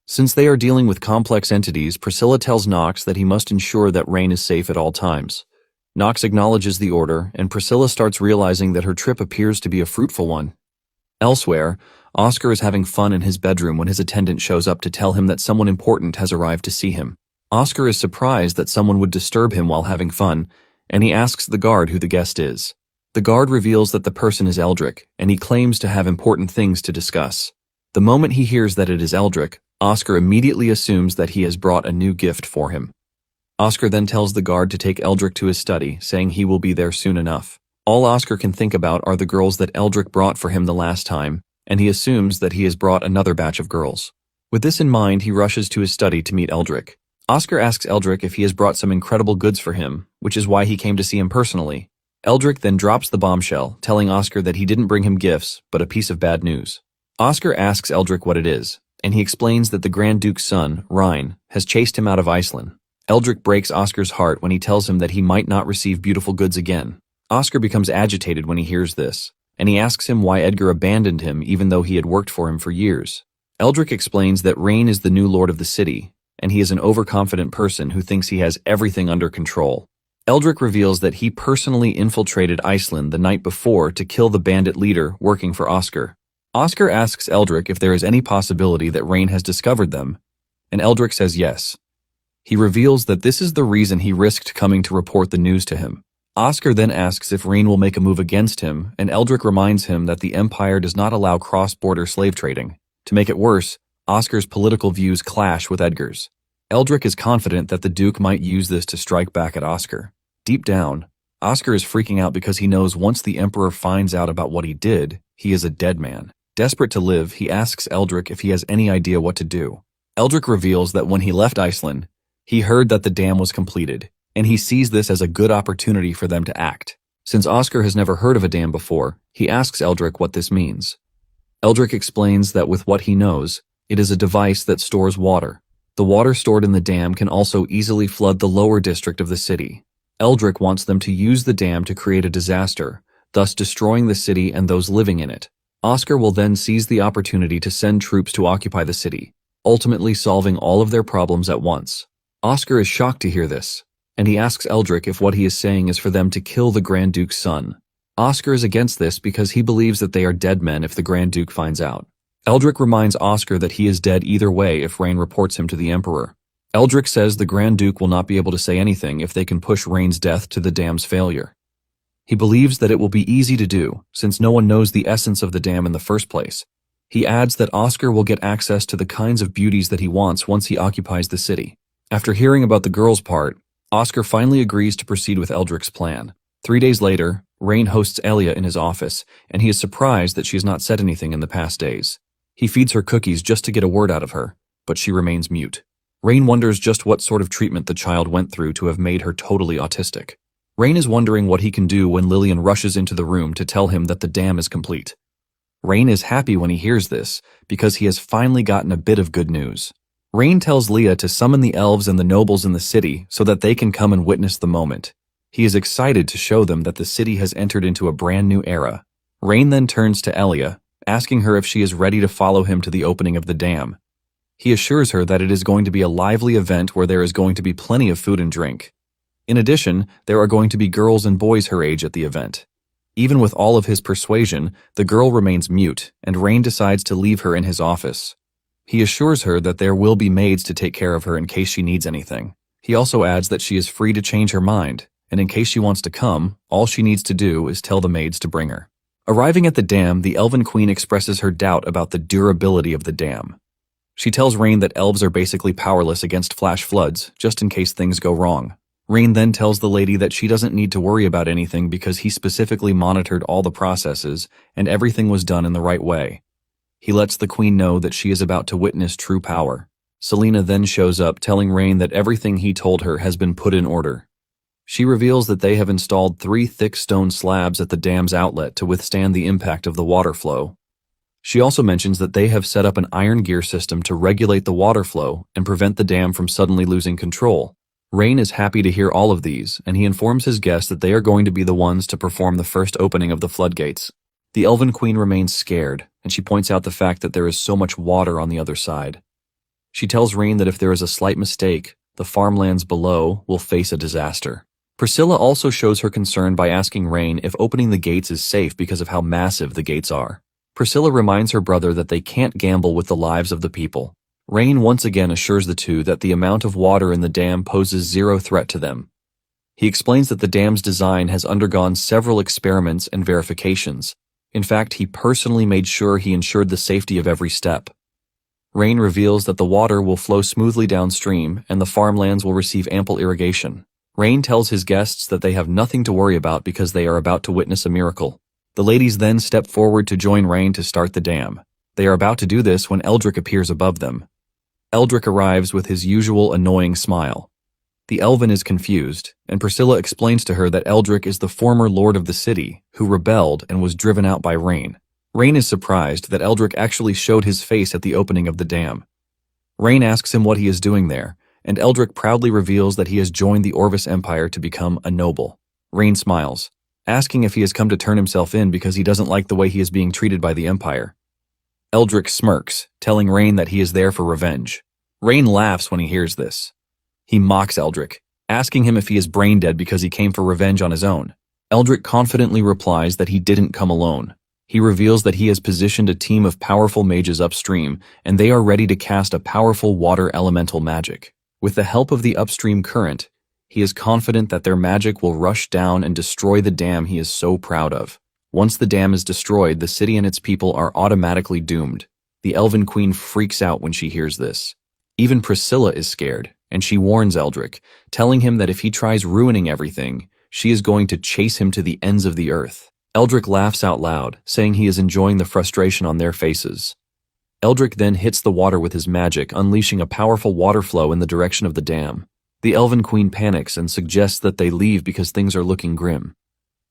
Speaker 1: Since they are dealing with complex entities, Priscilla tells Nox that he must ensure that Rain is safe at all times. Nox acknowledges the order, and Priscilla starts realizing that her trip appears to be a fruitful one. Elsewhere, Oscar is having fun in his bedroom when his attendant shows up to tell him that someone important has arrived to see him. Oscar is surprised that someone would disturb him while having fun, and he asks the guard who the guest is. The guard reveals that the person is Eldrick, and he claims to have important things to discuss. The moment he hears that it is Eldrick, Oscar immediately assumes that he has brought a new gift for him. Oscar then tells the guard to take Eldrick to his study, saying he will be there soon enough. All Oscar can think about are the girls that Eldrick brought for him the last time, and he assumes that he has brought another batch of girls. With this in mind, he rushes to his study to meet Eldrick. Oscar asks Eldrick if he has brought some incredible goods for him, which is why he came to see him personally. Eldrick then drops the bombshell, telling Oscar that he didn't bring him gifts, but a piece of bad news. Oscar asks Eldrick what it is, and he explains that the Grand Duke's son, Rhine, has chased him out of Iceland. Eldrick breaks Oscar's heart when he tells him that he might not receive beautiful goods again. Oscar becomes agitated when he hears this, and he asks him why Edgar abandoned him even though he had worked for him for years. Eldrick explains that Rain is the new lord of the city, and he is an overconfident person who thinks he has everything under control. Eldrick reveals that he personally infiltrated Iceland the night before to kill the bandit leader working for Oscar. Oscar asks Eldrick if there is any possibility that Rain has discovered them, and Eldrick says yes. He reveals that this is the reason he risked coming to report the news to him. Oscar then asks if Rain will make a move against him, and Eldrick reminds him that the Empire does not allow cross-border slave trading. To make it worse, Oscar's political views clash with Edgar's. Eldrick is confident that the Duke might use this to strike back at Oscar. Deep down, Oscar is freaking out because he knows once the Emperor finds out about what he did, he is a dead man. Desperate to live, he asks Eldrick if he has any idea what to do. Eldrick reveals that when he left Iceland, he heard that the dam was completed, and he sees this as a good opportunity for them to act. Since Oscar has never heard of a dam before, he asks Eldrick what this means. Eldrick explains that with what he knows, it is a device that stores water. The water stored in the dam can also easily flood the lower district of the city. Eldrick wants them to use the dam to create a disaster, thus destroying the city and those living in it. Oscar will then seize the opportunity to send troops to occupy the city, ultimately solving all of their problems at once. Oscar is shocked to hear this, and he asks Eldrick if what he is saying is for them to kill the Grand Duke's son. Oscar is against this because he believes that they are dead men if the Grand Duke finds out. Eldrick reminds Oscar that he is dead either way if Rain reports him to the Emperor. Eldrick says the Grand Duke will not be able to say anything if they can push Rain's death to the dam's failure. He believes that it will be easy to do, since no one knows the essence of the dam in the first place. He adds that Oscar will get access to the kinds of beauties that he wants once he occupies the city. After hearing about the girls' part, Oscar finally agrees to proceed with Eldrick's plan. 3 days later, Rain hosts Elia in his office, and he is surprised that she has not said anything in the past days. He feeds her cookies just to get a word out of her, but she remains mute. Rain wonders just what sort of treatment the child went through to have made her totally autistic. Rain is wondering what he can do when Lillian rushes into the room to tell him that the dam is complete. Rain is happy when he hears this, because he has finally gotten a bit of good news. Rain tells Leah to summon the elves and the nobles in the city so that they can come and witness the moment. He is excited to show them that the city has entered into a brand new era. Rain then turns to Elia, asking her if she is ready to follow him to the opening of the dam. He assures her that it is going to be a lively event where there is going to be plenty of food and drink. In addition, there are going to be girls and boys her age at the event. Even with all of his persuasion, the girl remains mute, and Rain decides to leave her in his office. He assures her that there will be maids to take care of her in case she needs anything. He also adds that she is free to change her mind, and in case she wants to come, all she needs to do is tell the maids to bring her. Arriving at the dam, the Elven Queen expresses her doubt about the durability of the dam. She tells Rain that elves are basically powerless against flash floods, just in case things go wrong. Rain then tells the lady that she doesn't need to worry about anything because he specifically monitored all the processes and everything was done in the right way. He lets the Queen know that she is about to witness true power. Selena then shows up telling Rain that everything he told her has been put in order. She reveals that they have installed 3 thick stone slabs at the dam's outlet to withstand the impact of the water flow. She also mentions that they have set up an iron gear system to regulate the water flow and prevent the dam from suddenly losing control. Rain is happy to hear all of these, and he informs his guests that they are going to be the ones to perform the first opening of the floodgates. The Elven Queen remains scared, and she points out the fact that there is so much water on the other side. She tells Rain that if there is a slight mistake, the farmlands below will face a disaster. Priscilla also shows her concern by asking Rain if opening the gates is safe because of how massive the gates are. Priscilla reminds her brother that they can't gamble with the lives of the people. Rain once again assures the two that the amount of water in the dam poses zero threat to them. He explains that the dam's design has undergone several experiments and verifications. In fact, he personally made sure he ensured the safety of every step. Rain reveals that the water will flow smoothly downstream and the farmlands will receive ample irrigation. Rain tells his guests that they have nothing to worry about because they are about to witness a miracle. The ladies then step forward to join Rain to start the dam. They are about to do this when Eldrick appears above them. Eldrick arrives with his usual annoying smile. The Elven is confused, and Priscilla explains to her that Eldrick is the former lord of the city, who rebelled and was driven out by Rain. Rain is surprised that Eldrick actually showed his face at the opening of the dam. Rain asks him what he is doing there, and Eldrick proudly reveals that he has joined the Orvis Empire to become a noble. Rain smiles, asking if he has come to turn himself in because he doesn't like the way he is being treated by the Empire. Eldrick smirks, telling Rain that he is there for revenge. Rain laughs when he hears this. He mocks Eldrick, asking him if he is brain dead because he came for revenge on his own. Eldrick confidently replies that he didn't come alone. He reveals that he has positioned a team of powerful mages upstream, and they are ready to cast a powerful water elemental magic. With the help of the upstream current, he is confident that their magic will rush down and destroy the dam he is so proud of. Once the dam is destroyed, the city and its people are automatically doomed. The Elven Queen freaks out when she hears this. Even Priscilla is scared, and she warns Eldrick, telling him that if he tries ruining everything, she is going to chase him to the ends of the earth. Eldrick laughs out loud, saying he is enjoying the frustration on their faces. Eldrick then hits the water with his magic, unleashing a powerful water flow in the direction of the dam. The Elven Queen panics and suggests that they leave because things are looking grim.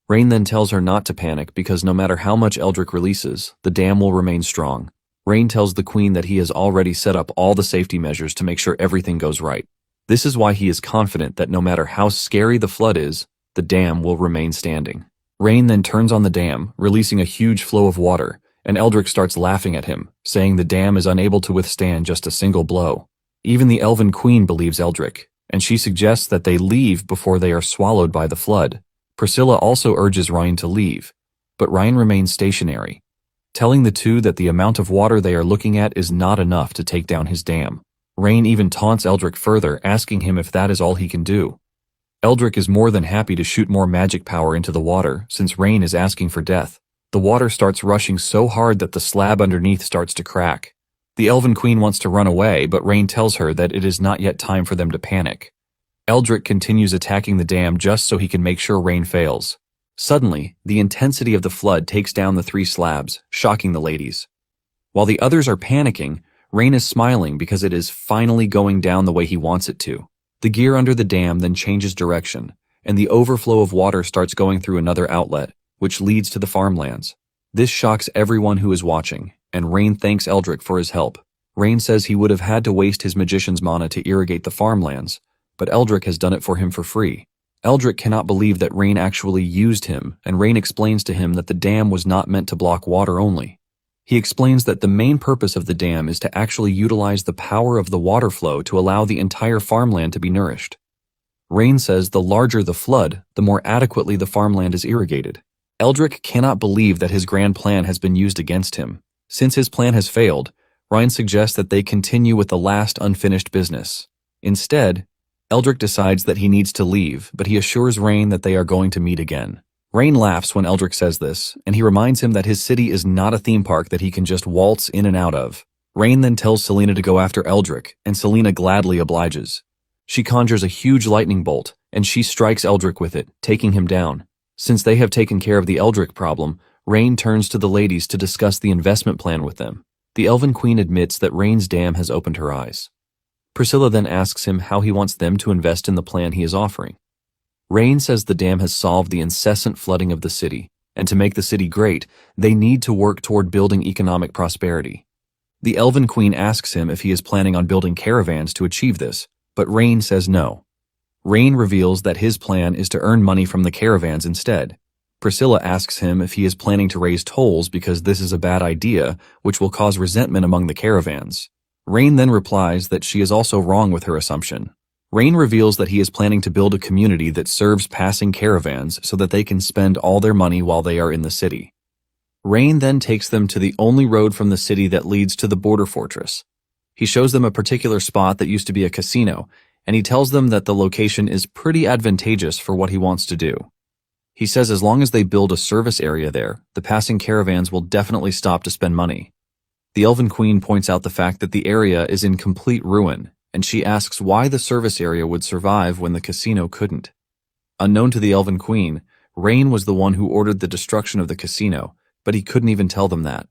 Speaker 1: Rain then tells her not to panic because no matter how much Eldrick releases, the dam will remain strong. Rain tells the Queen that he has already set up all the safety measures to make sure everything goes right. This is why he is confident that no matter how scary the flood is, the dam will remain standing. Rain then turns on the dam, releasing a huge flow of water, and Eldrick starts laughing at him, saying the dam is unable to withstand just a single blow. Even the Elven Queen believes Eldrick, and she suggests that they leave before they are swallowed by the flood. Priscilla also urges Ryan to leave, but Ryan remains stationary, telling the two that the amount of water they are looking at is not enough to take down his dam. Rain even taunts Eldrick further, asking him if that is all he can do. Eldrick is more than happy to shoot more magic power into the water, since Rain is asking for death. The water starts rushing so hard that the slab underneath starts to crack. The Elven Queen wants to run away, but Rain tells her that it is not yet time for them to panic. Eldrick continues attacking the dam just so he can make sure Rain fails. Suddenly, the intensity of the flood takes down the three slabs, shocking the ladies. While the others are panicking, Rain is smiling because it is finally going down the way he wants it to. The gear under the dam then changes direction, and the overflow of water starts going through another outlet, which leads to the farmlands. This shocks everyone who is watching, and Rain thanks Eldrick for his help. Rain says he would have had to waste his magician's mana to irrigate the farmlands, but Eldrick has done it for him for free. Eldrick cannot believe that Rain actually used him, and Rain explains to him that the dam was not meant to block water only. He explains that the main purpose of the dam is to actually utilize the power of the water flow to allow the entire farmland to be nourished. Rain says the larger the flood, the more adequately the farmland is irrigated. Eldrick cannot believe that his grand plan has been used against him. Since his plan has failed, Ryan suggests that they continue with the last unfinished business. Instead, Eldrick decides that he needs to leave, but he assures Rain that they are going to meet again. Rain laughs when Eldrick says this, and he reminds him that his city is not a theme park that he can just waltz in and out of. Rain then tells Selena to go after Eldrick, and Selena gladly obliges. She conjures a huge lightning bolt, and she strikes Eldrick with it, taking him down. Since they have taken care of the Eldrick problem, Rain turns to the ladies to discuss the investment plan with them. The Elven Queen admits that Rain's dam has opened her eyes. Priscilla then asks him how he wants them to invest in the plan he is offering. Rain says the dam has solved the incessant flooding of the city, and to make the city great, they need to work toward building economic prosperity. The Elven Queen asks him if he is planning on building caravans to achieve this, but Rain says no. Rain reveals that his plan is to earn money from the caravans instead. Priscilla asks him if he is planning to raise tolls because this is a bad idea, which will cause resentment among the caravans. Rain then replies that she is also wrong with her assumption. Rain reveals that he is planning to build a community that serves passing caravans so that they can spend all their money while they are in the city. Rain then takes them to the only road from the city that leads to the border fortress. He shows them a particular spot that used to be a casino, and he tells them that the location is pretty advantageous for what he wants to do. He says as long as they build a service area there, the passing caravans will definitely stop to spend money. The Elven Queen points out the fact that the area is in complete ruin, and she asks why the service area would survive when the casino couldn't. Unknown to the Elven Queen, Rain was the one who ordered the destruction of the casino, but he couldn't even tell them that.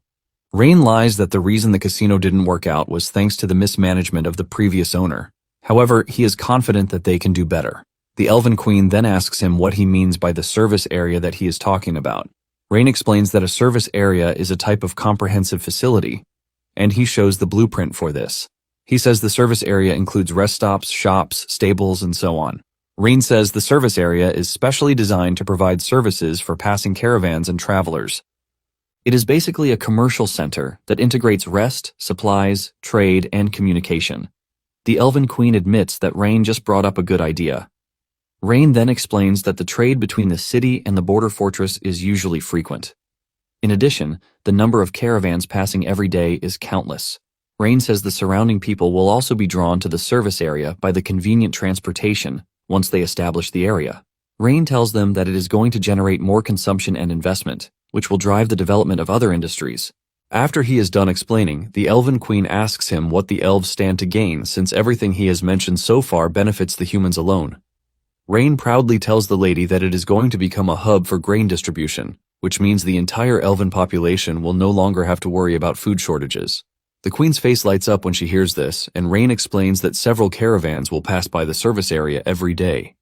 Speaker 1: Rain lies that the reason the casino didn't work out was thanks to the mismanagement of the previous owner. However, he is confident that they can do better. The Elven Queen then asks him what he means by the service area that he is talking about. Rain explains that a service area is a type of comprehensive facility, and he shows the blueprint for this. He says the service area includes rest stops, shops, stables, and so on. Rain says the service area is specially designed to provide services for passing caravans and travelers. It is basically a commercial center that integrates rest, supplies, trade, and communication. The Elven Queen admits that Rain just brought up a good idea. Rain then explains that the trade between the city and the border fortress is usually frequent. In addition, the number of caravans passing every day is countless. Rain says the surrounding people will also be drawn to the service area by the convenient transportation once they establish the area. Rain tells them that it is going to generate more consumption and investment, which will drive the development of other industries. After he is done explaining, the Elven Queen asks him what the elves stand to gain since everything he has mentioned so far benefits the humans alone. Rain proudly tells the lady that it is going to become a hub for grain distribution, which means the entire elven population will no longer have to worry about food shortages. The Queen's face lights up when she hears this, and Rain explains that several caravans will pass by the service area every day.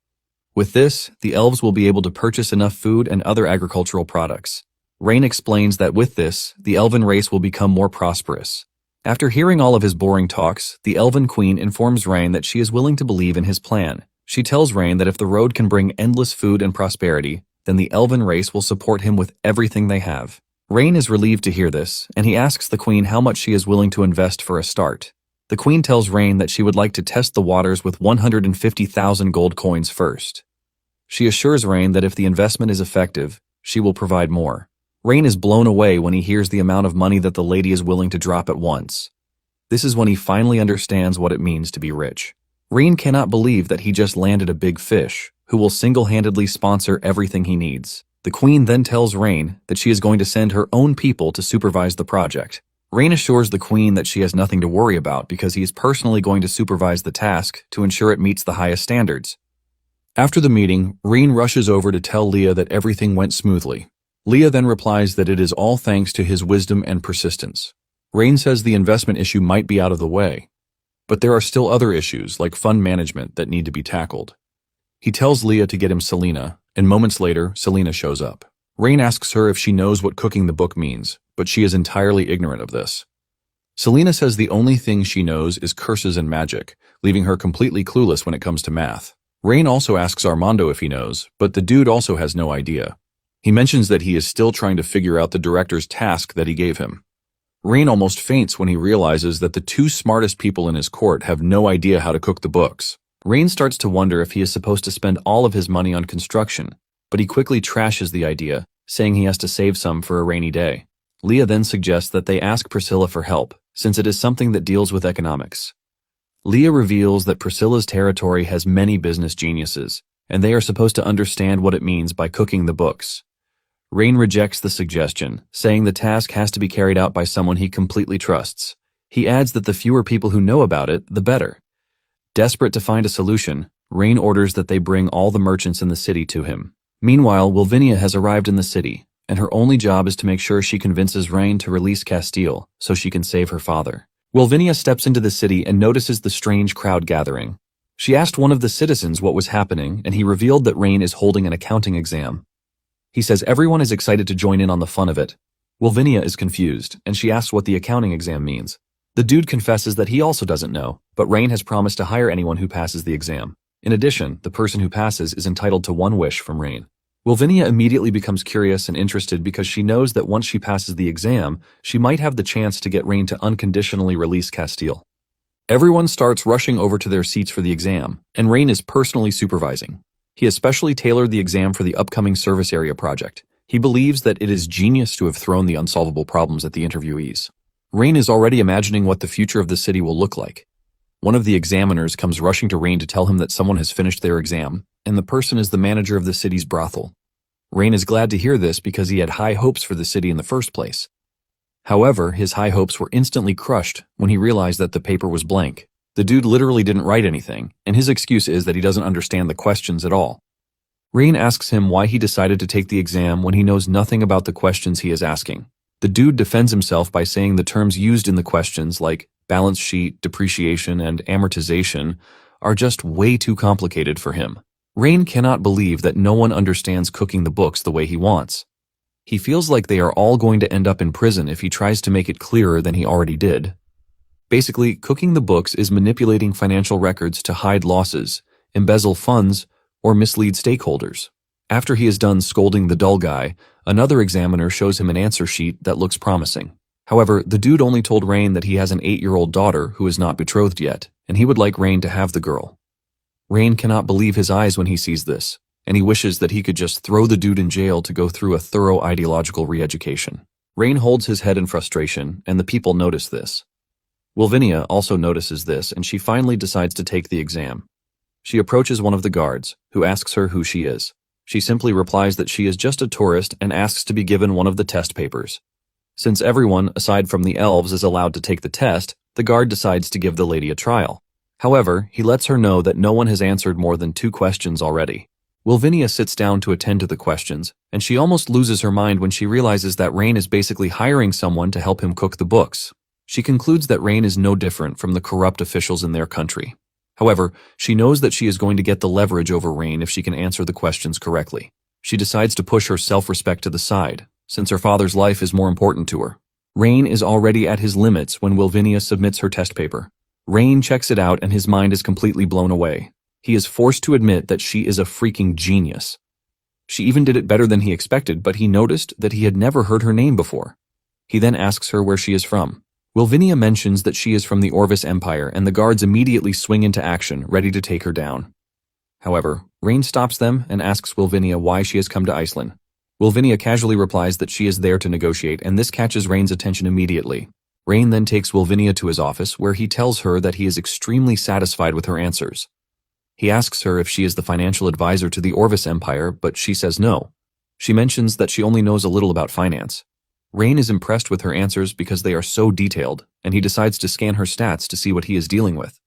Speaker 1: With this, the elves will be able to purchase enough food and other agricultural products. Rain explains that with this, the elven race will become more prosperous. After hearing all of his boring talks, the Elven Queen informs Rain that she is willing to believe in his plan. She tells Rain that if the road can bring endless food and prosperity, then the elven race will support him with everything they have. Rain is relieved to hear this, and he asks the Queen how much she is willing to invest for a start. The Queen tells Rain that she would like to test the waters with 150,000 gold coins first. She assures Rain that if the investment is effective, she will provide more. Rain is blown away when he hears the amount of money that the lady is willing to drop at once. This is when he finally understands what it means to be rich. Rain cannot believe that he just landed a big fish, who will single-handedly sponsor everything he needs. The Queen then tells Rain that she is going to send her own people to supervise the project. Rain assures the Queen that she has nothing to worry about because he is personally going to supervise the task to ensure it meets the highest standards. After the meeting, Rain rushes over to tell Leah that everything went smoothly. Leah then replies that it is all thanks to his wisdom and persistence. Rain says the investment issue might be out of the way, but there are still other issues like fund management that need to be tackled. He tells Leah to get him Selena, and moments later, Selena shows up. Rain asks her if she knows what cooking the book means, but she is entirely ignorant of this. Selena says the only thing she knows is curses and magic, leaving her completely clueless when it comes to math. Rain also asks Armando if he knows, but the dude also has no idea. He mentions that he is still trying to figure out the director's task that he gave him. Rain almost faints when he realizes that the two smartest people in his court have no idea how to cook the books. Rain starts to wonder if he is supposed to spend all of his money on construction, but he quickly trashes the idea, saying he has to save some for a rainy day. Leah then suggests that they ask Priscilla for help, since it is something that deals with economics. Leah reveals that Priscilla's territory has many business geniuses, and they are supposed to understand what it means by cooking the books. Rain rejects the suggestion, saying the task has to be carried out by someone he completely trusts. He adds that the fewer people who know about it, the better. Desperate to find a solution, Rain orders that they bring all the merchants in the city to him. Meanwhile, Wilvinia has arrived in the city, and her only job is to make sure she convinces Rain to release Castile so she can save her father. Wilvinia steps into the city and notices the strange crowd gathering. She asked one of the citizens what was happening, and he revealed that Rain is holding an accounting exam. He says everyone is excited to join in on the fun of it. Wilvinia is confused, and she asks what the accounting exam means. The dude confesses that he also doesn't know, but Rain has promised to hire anyone who passes the exam. In addition, the person who passes is entitled to one wish from Rain. Wilvinia immediately becomes curious and interested because she knows that once she passes the exam, she might have the chance to get Rain to unconditionally release Castile. Everyone starts rushing over to their seats for the exam, and Rain is personally supervising. He especially tailored the exam for the upcoming service area project. He believes that it is genius to have thrown the unsolvable problems at the interviewees. Rain is already imagining what the future of the city will look like. One of the examiners comes rushing to Rain to tell him that someone has finished their exam, and the person is the manager of the city's brothel. Rain is glad to hear this because he had high hopes for the city in the first place. However, his high hopes were instantly crushed when he realized that the paper was blank. The dude literally didn't write anything, and his excuse is that he doesn't understand the questions at all. Rain asks him why he decided to take the exam when he knows nothing about the questions he is asking. The dude defends himself by saying the terms used in the questions, like balance sheet, depreciation, and amortization, are just way too complicated for him. Rain cannot believe that no one understands cooking the books the way he wants. He feels like they are all going to end up in prison if he tries to make it clearer than he already did. Basically, cooking the books is manipulating financial records to hide losses, embezzle funds, or mislead stakeholders. After he is done scolding the dull guy, another examiner shows him an answer sheet that looks promising. However, the dude only told Rain that he has an 8-year-old daughter who is not betrothed yet, and he would like Rain to have the girl. Rain cannot believe his eyes when he sees this, and he wishes that he could just throw the dude in jail to go through a thorough ideological re-education. Rain holds his head in frustration, and the people notice this. Wilvinia also notices this, and she finally decides to take the exam. She approaches one of the guards, who asks her who she is. She simply replies that she is just a tourist and asks to be given one of the test papers. Since everyone, aside from the elves, is allowed to take the test, the guard decides to give the lady a trial. However, he lets her know that no one has answered more than 2 questions already. Wilvinia sits down to attend to the questions, and she almost loses her mind when she realizes that Rain is basically hiring someone to help him cook the books. She concludes that Rain is no different from the corrupt officials in their country. However, she knows that she is going to get the leverage over Rain if she can answer the questions correctly. She decides to push her self-respect to the side, since her father's life is more important to her. Rain is already at his limits when Wilvinia submits her test paper. Rain checks it out and his mind is completely blown away. He is forced to admit that she is a freaking genius. She even did it better than he expected, but he noticed that he had never heard her name before. He then asks her where she is from. Wilvinia mentions that she is from the Orvis Empire, and the guards immediately swing into action, ready to take her down. However, Rain stops them and asks Wilvinia why she has come to Iceland. Wilvinia casually replies that she is there to negotiate, and this catches Rain's attention immediately. Rain then takes Wilvinia to his office, where he tells her that he is extremely satisfied with her answers. He asks her if she is the financial advisor to the Orvis Empire, but she says no. She mentions that she only knows a little about finance. Rain is impressed with her answers because they are so detailed, and he decides to scan her stats to see what he is dealing with.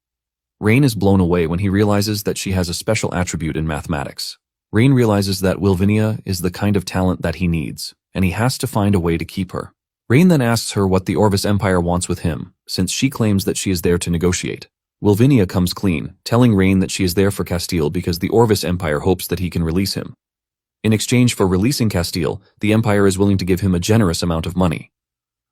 Speaker 1: Rain is blown away when he realizes that she has a special attribute in mathematics. Rain realizes that Wilvinia is the kind of talent that he needs, and he has to find a way to keep her. Rain then asks her what the Orvis Empire wants with him, since she claims that she is there to negotiate. Wilvinia comes clean, telling Rain that she is there for Castile because the Orvis Empire hopes that he can release him. In exchange for releasing Castile, the Empire is willing to give him a generous amount of money.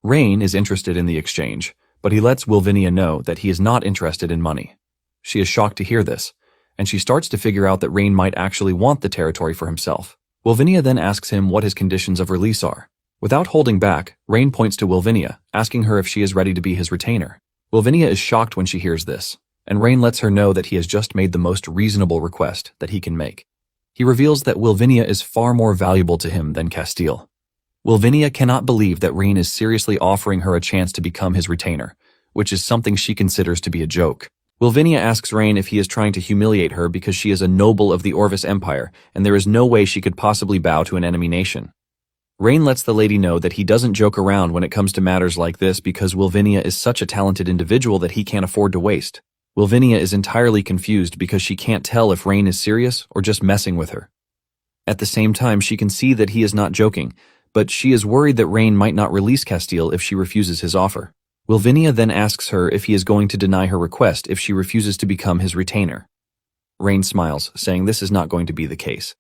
Speaker 1: Rain is interested in the exchange, but he lets Wilvinia know that he is not interested in money. She is shocked to hear this, and she starts to figure out that Rain might actually want the territory for himself. Wilvinia then asks him what his conditions of release are. Without holding back, Rain points to Wilvinia, asking her if she is ready to be his retainer. Wilvinia is shocked when she hears this, and Rain lets her know that he has just made the most reasonable request that he can make. He reveals that Wilvinia is far more valuable to him than Castile. Wilvinia cannot believe that Rain is seriously offering her a chance to become his retainer, which is something she considers to be a joke. Wilvinia asks Rain if he is trying to humiliate her because she is a noble of the Orvis Empire, and there is no way she could possibly bow to an enemy nation. Rain lets the lady know that he doesn't joke around when it comes to matters like this because Wilvinia is such a talented individual that he can't afford to waste. Wilvinia is entirely confused because she can't tell if Rain is serious or just messing with her. At the same time, she can see that he is not joking, but she is worried that Rain might not release Castile if she refuses his offer. Wilvinia then asks her if he is going to deny her request if she refuses to become his retainer. Rain smiles, saying this is not going to be the case.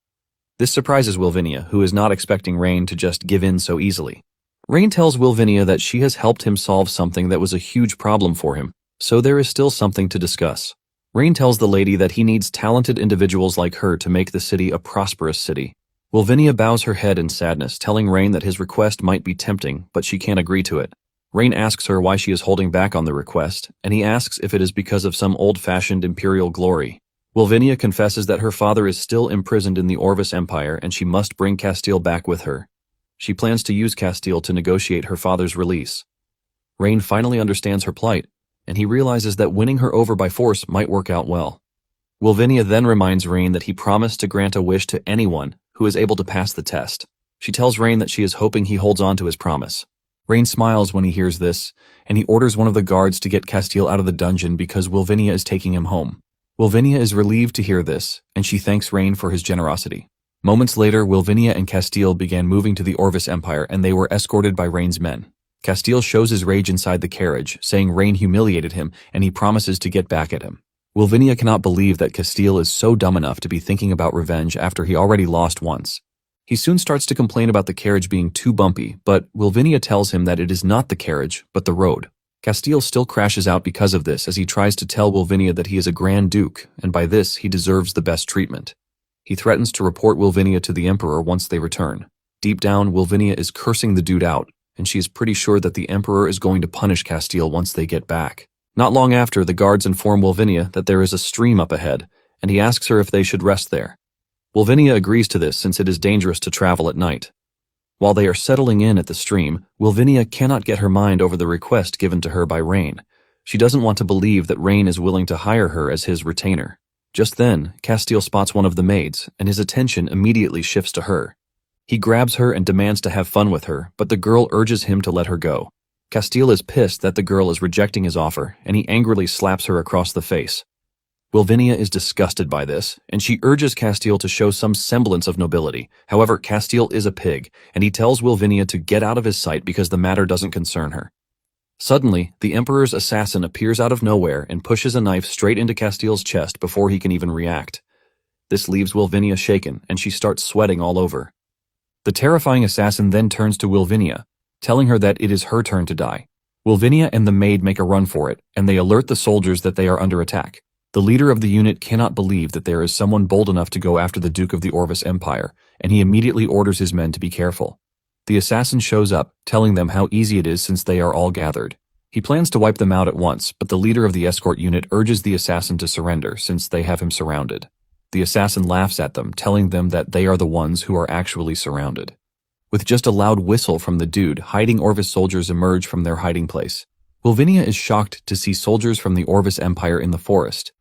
Speaker 1: This surprises Wilvinia, who is not expecting Rain to just give in so easily. Rain tells Wilvinia that she has helped him solve something that was a huge problem for him, so there is still something to discuss. Rain tells the lady that he needs talented individuals like her to make the city a prosperous city. Wilvinia bows her head in sadness, telling Rain that his request might be tempting, but she can't agree to it. Rain asks her why she is holding back on the request, and he asks if it is because of some old-fashioned imperial glory. Wilvinia confesses that her father is still imprisoned in the Orvis Empire and she must bring Castile back with her. She plans to use Castile to negotiate her father's release. Rain finally understands her plight, and he realizes that winning her over by force might work out well. Wilvinia then reminds Rain that he promised to grant a wish to anyone who is able to pass the test. She tells Rain that she is hoping he holds on to his promise. Rain smiles when he hears this, and he orders one of the guards to get Castile out of the dungeon because Wilvinia is taking him home. Wilvinia is relieved to hear this, and she thanks Rain for his generosity. Moments later, Wilvinia and Castile began moving to the Orvis Empire, and they were escorted by Rain's men. Castile shows his rage inside the carriage, saying Rain humiliated him, and he promises to get back at him. Wilvinia cannot believe that Castile is so dumb enough to be thinking about revenge after he already lost once. He soon starts to complain about the carriage being too bumpy, but Wilvinia tells him that it is not the carriage, but the road. Castile still crashes out because of this as he tries to tell Wilvinia that he is a Grand Duke, and by this he deserves the best treatment. He threatens to report Wilvinia to the Emperor once they return. Deep down, Wilvinia is cursing the dude out, and she is pretty sure that the Emperor is going to punish Castile once they get back. Not long after, the guards inform Wilvinia that there is a stream up ahead, and he asks her if they should rest there. Wilvinia agrees to this since it is dangerous to travel at night. While they are settling in at the stream, Wilvinia cannot get her mind over the request given to her by Rain. She doesn't want to believe that Rain is willing to hire her as his retainer. Just then, Castile spots one of the maids, and his attention immediately shifts to her. He grabs her and demands to have fun with her, but the girl urges him to let her go. Castile is pissed that the girl is rejecting his offer, and he angrily slaps her across the face. Wilvinia is disgusted by this, and she urges Castile to show some semblance of nobility. However, Castile is a pig, and he tells Wilvinia to get out of his sight because the matter doesn't concern her. Suddenly, the Emperor's assassin appears out of nowhere and pushes a knife straight into Castile's chest before he can even react. This leaves Wilvinia shaken, and she starts sweating all over. The terrifying assassin then turns to Wilvinia, telling her that it is her turn to die. Wilvinia and the maid make a run for it, and they alert the soldiers that they are under attack. The leader of the unit cannot believe that there is someone bold enough to go after the Duke of the Orvis Empire, and he immediately orders his men to be careful. The assassin shows up, telling them how easy it is since they are all gathered. He plans to wipe them out at once, but the leader of the escort unit urges the assassin to surrender since they have him surrounded. The assassin laughs at them, telling them that they are the ones who are actually surrounded. With just a loud whistle from the dude, hiding Orvis soldiers emerge from their hiding place. Wilvinia is shocked to see soldiers from the Orvis Empire in the forest.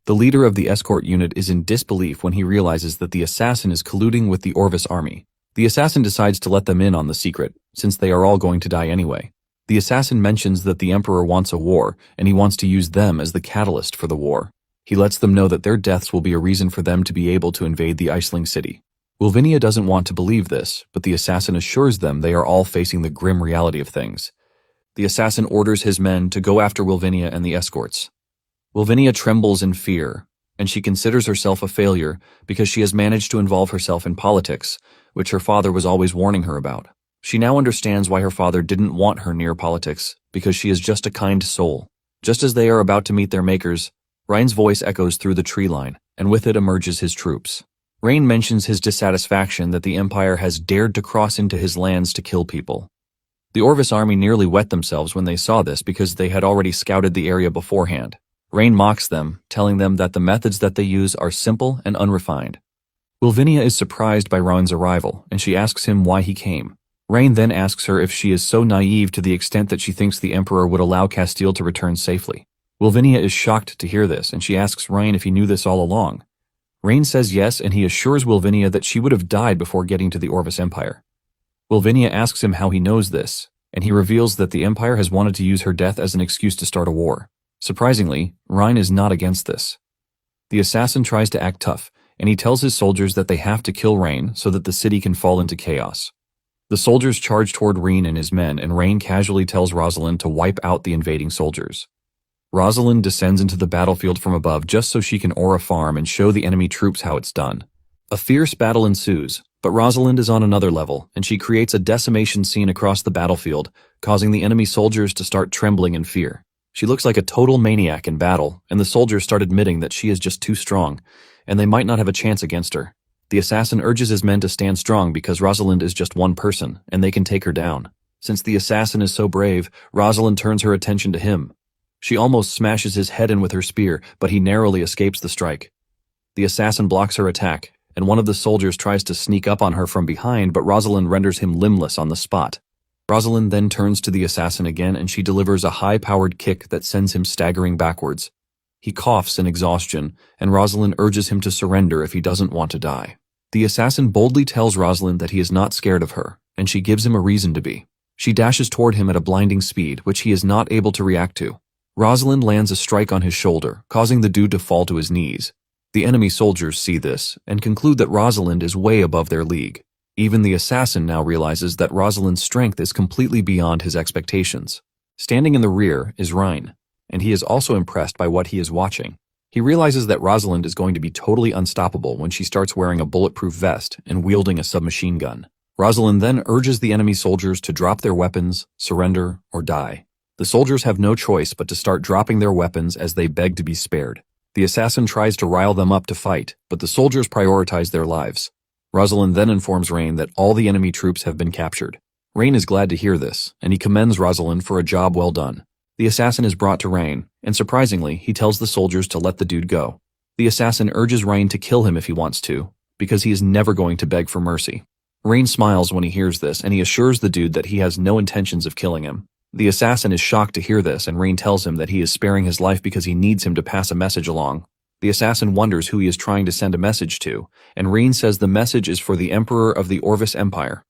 Speaker 1: The leader of the escort unit is in disbelief when he realizes that the assassin is colluding with the Orvis army. The assassin decides to let them in on the secret, since they are all going to die anyway. The assassin mentions that the Emperor wants a war, and he wants to use them as the catalyst for the war. He lets them know that their deaths will be a reason for them to be able to invade the Iceling city. Wilvinia doesn't want to believe this, but the assassin assures them they are all facing the grim reality of things. The assassin orders his men to go after Wilvinia and the escorts. Wilvinia trembles in fear, and she considers herself a failure because she has managed to involve herself in politics, which her father was always warning her about. She now understands why her father didn't want her near politics, because she is just a kind soul. Just as they are about to meet their makers, Rain's voice echoes through the tree line, and with it emerges his troops. Rain mentions his dissatisfaction that the Empire has dared to cross into his lands to kill people. The Orvis army nearly wet themselves when they saw this because they had already scouted the area beforehand. Rain mocks them, telling them that the methods that they use are simple and unrefined. Wilvinia is surprised by Rain's arrival, and she asks him why he came. Rain then asks her if she is so naive to the extent that she thinks the Emperor would allow Castile to return safely. Wilvinia is shocked to hear this, and she asks Rain if he knew this all along. Rain says yes, and he assures Wilvinia that she would have died before getting to the Orvis Empire. Wilvinia asks him how he knows this, and he reveals that the Empire has wanted to use her death as an excuse to start a war. Surprisingly, Rain is not against this. The assassin tries to act tough, and he tells his soldiers that they have to kill Rain so that the city can fall into chaos. The soldiers charge toward Rain and his men, and Rain casually tells Rosalind to wipe out the invading soldiers. Rosalind descends into the battlefield from above just so she can aura farm and show the enemy troops how it's done. A fierce battle ensues, but Rosalind is on another level, and she creates a decimation scene across the battlefield, causing the enemy soldiers to start trembling in fear. She looks like a total maniac in battle, and the soldiers start admitting that she is just too strong, and they might not have a chance against her. The assassin urges his men to stand strong because Rosalind is just one person, and they can take her down. Since the assassin is so brave, Rosalind turns her attention to him. She almost smashes his head in with her spear, but he narrowly escapes the strike. The assassin blocks her attack, and one of the soldiers tries to sneak up on her from behind, but Rosalind renders him limbless on the spot. Rosalind then turns to the assassin again, and she delivers a high-powered kick that sends him staggering backwards. He coughs in exhaustion, and Rosalind urges him to surrender if he doesn't want to die. The assassin boldly tells Rosalind that he is not scared of her, and she gives him a reason to be. She dashes toward him at a blinding speed, which he is not able to react to. Rosalind lands a strike on his shoulder, causing the dude to fall to his knees. The enemy soldiers see this, and conclude that Rosalind is way above their league. Even the assassin now realizes that Rosalind's strength is completely beyond his expectations. Standing in the rear is Ryan, and he is also impressed by what he is watching. He realizes that Rosalind is going to be totally unstoppable when she starts wearing a bulletproof vest and wielding a submachine gun. Rosalind then urges the enemy soldiers to drop their weapons, surrender, or die. The soldiers have no choice but to start dropping their weapons as they beg to be spared. The assassin tries to rile them up to fight, but the soldiers prioritize their lives. Rosalind then informs Rain that all the enemy troops have been captured. Rain is glad to hear this, and he commends Rosalind for a job well done. The assassin is brought to Rain, and surprisingly, he tells the soldiers to let the dude go. The assassin urges Rain to kill him if he wants to, because he is never going to beg for mercy. Rain smiles when he hears this, and he assures the dude that he has no intentions of killing him. The assassin is shocked to hear this, and Rain tells him that he is sparing his life because he needs him to pass a message along. The assassin wonders who he is trying to send a message to, and Rain says the message is for the Emperor of the Orvis Empire.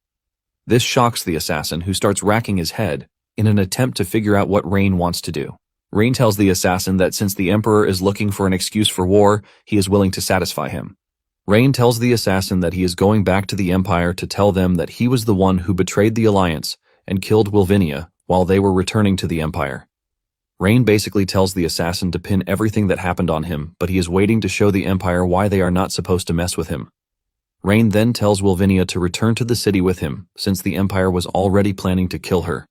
Speaker 1: This shocks the assassin, who starts racking his head in an attempt to figure out what Rain wants to do. Rain tells the assassin that since the Emperor is looking for an excuse for war, he is willing to satisfy him. Rain tells the assassin that he is going back to the Empire to tell them that he was the one who betrayed the Alliance and killed Wilvinia while they were returning to the Empire. Rain basically tells the assassin to pin everything that happened on him, but he is waiting to show the Empire why they are not supposed to mess with him. Rain then tells Wilvinia to return to the city with him, since the Empire was already planning to kill her.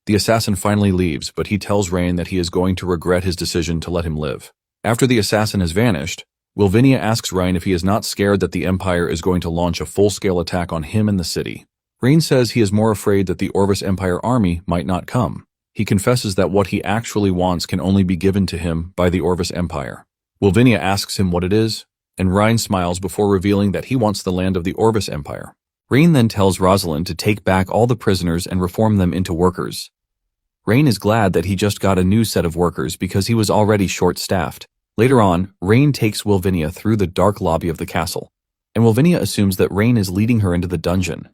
Speaker 1: The assassin finally leaves, but he tells Rain that he is going to regret his decision to let him live. After the assassin has vanished, Wilvinia asks Rain if he is not scared that the Empire is going to launch a full-scale attack on him and the city. Rain says he is more afraid that the Orvis Empire army might not come. He confesses that what he actually wants can only be given to him by the Orvis Empire. Wilvinia asks him what it is, and Rain smiles before revealing that he wants the land of the Orvis Empire. Rain then tells Rosalind to take back all the prisoners and reform them into workers. Rain is glad that he just got a new set of workers because he was already short-staffed. Later on, Rain takes Wilvinia through the dark lobby of the castle, and Wilvinia assumes that Rain is leading her into the dungeon.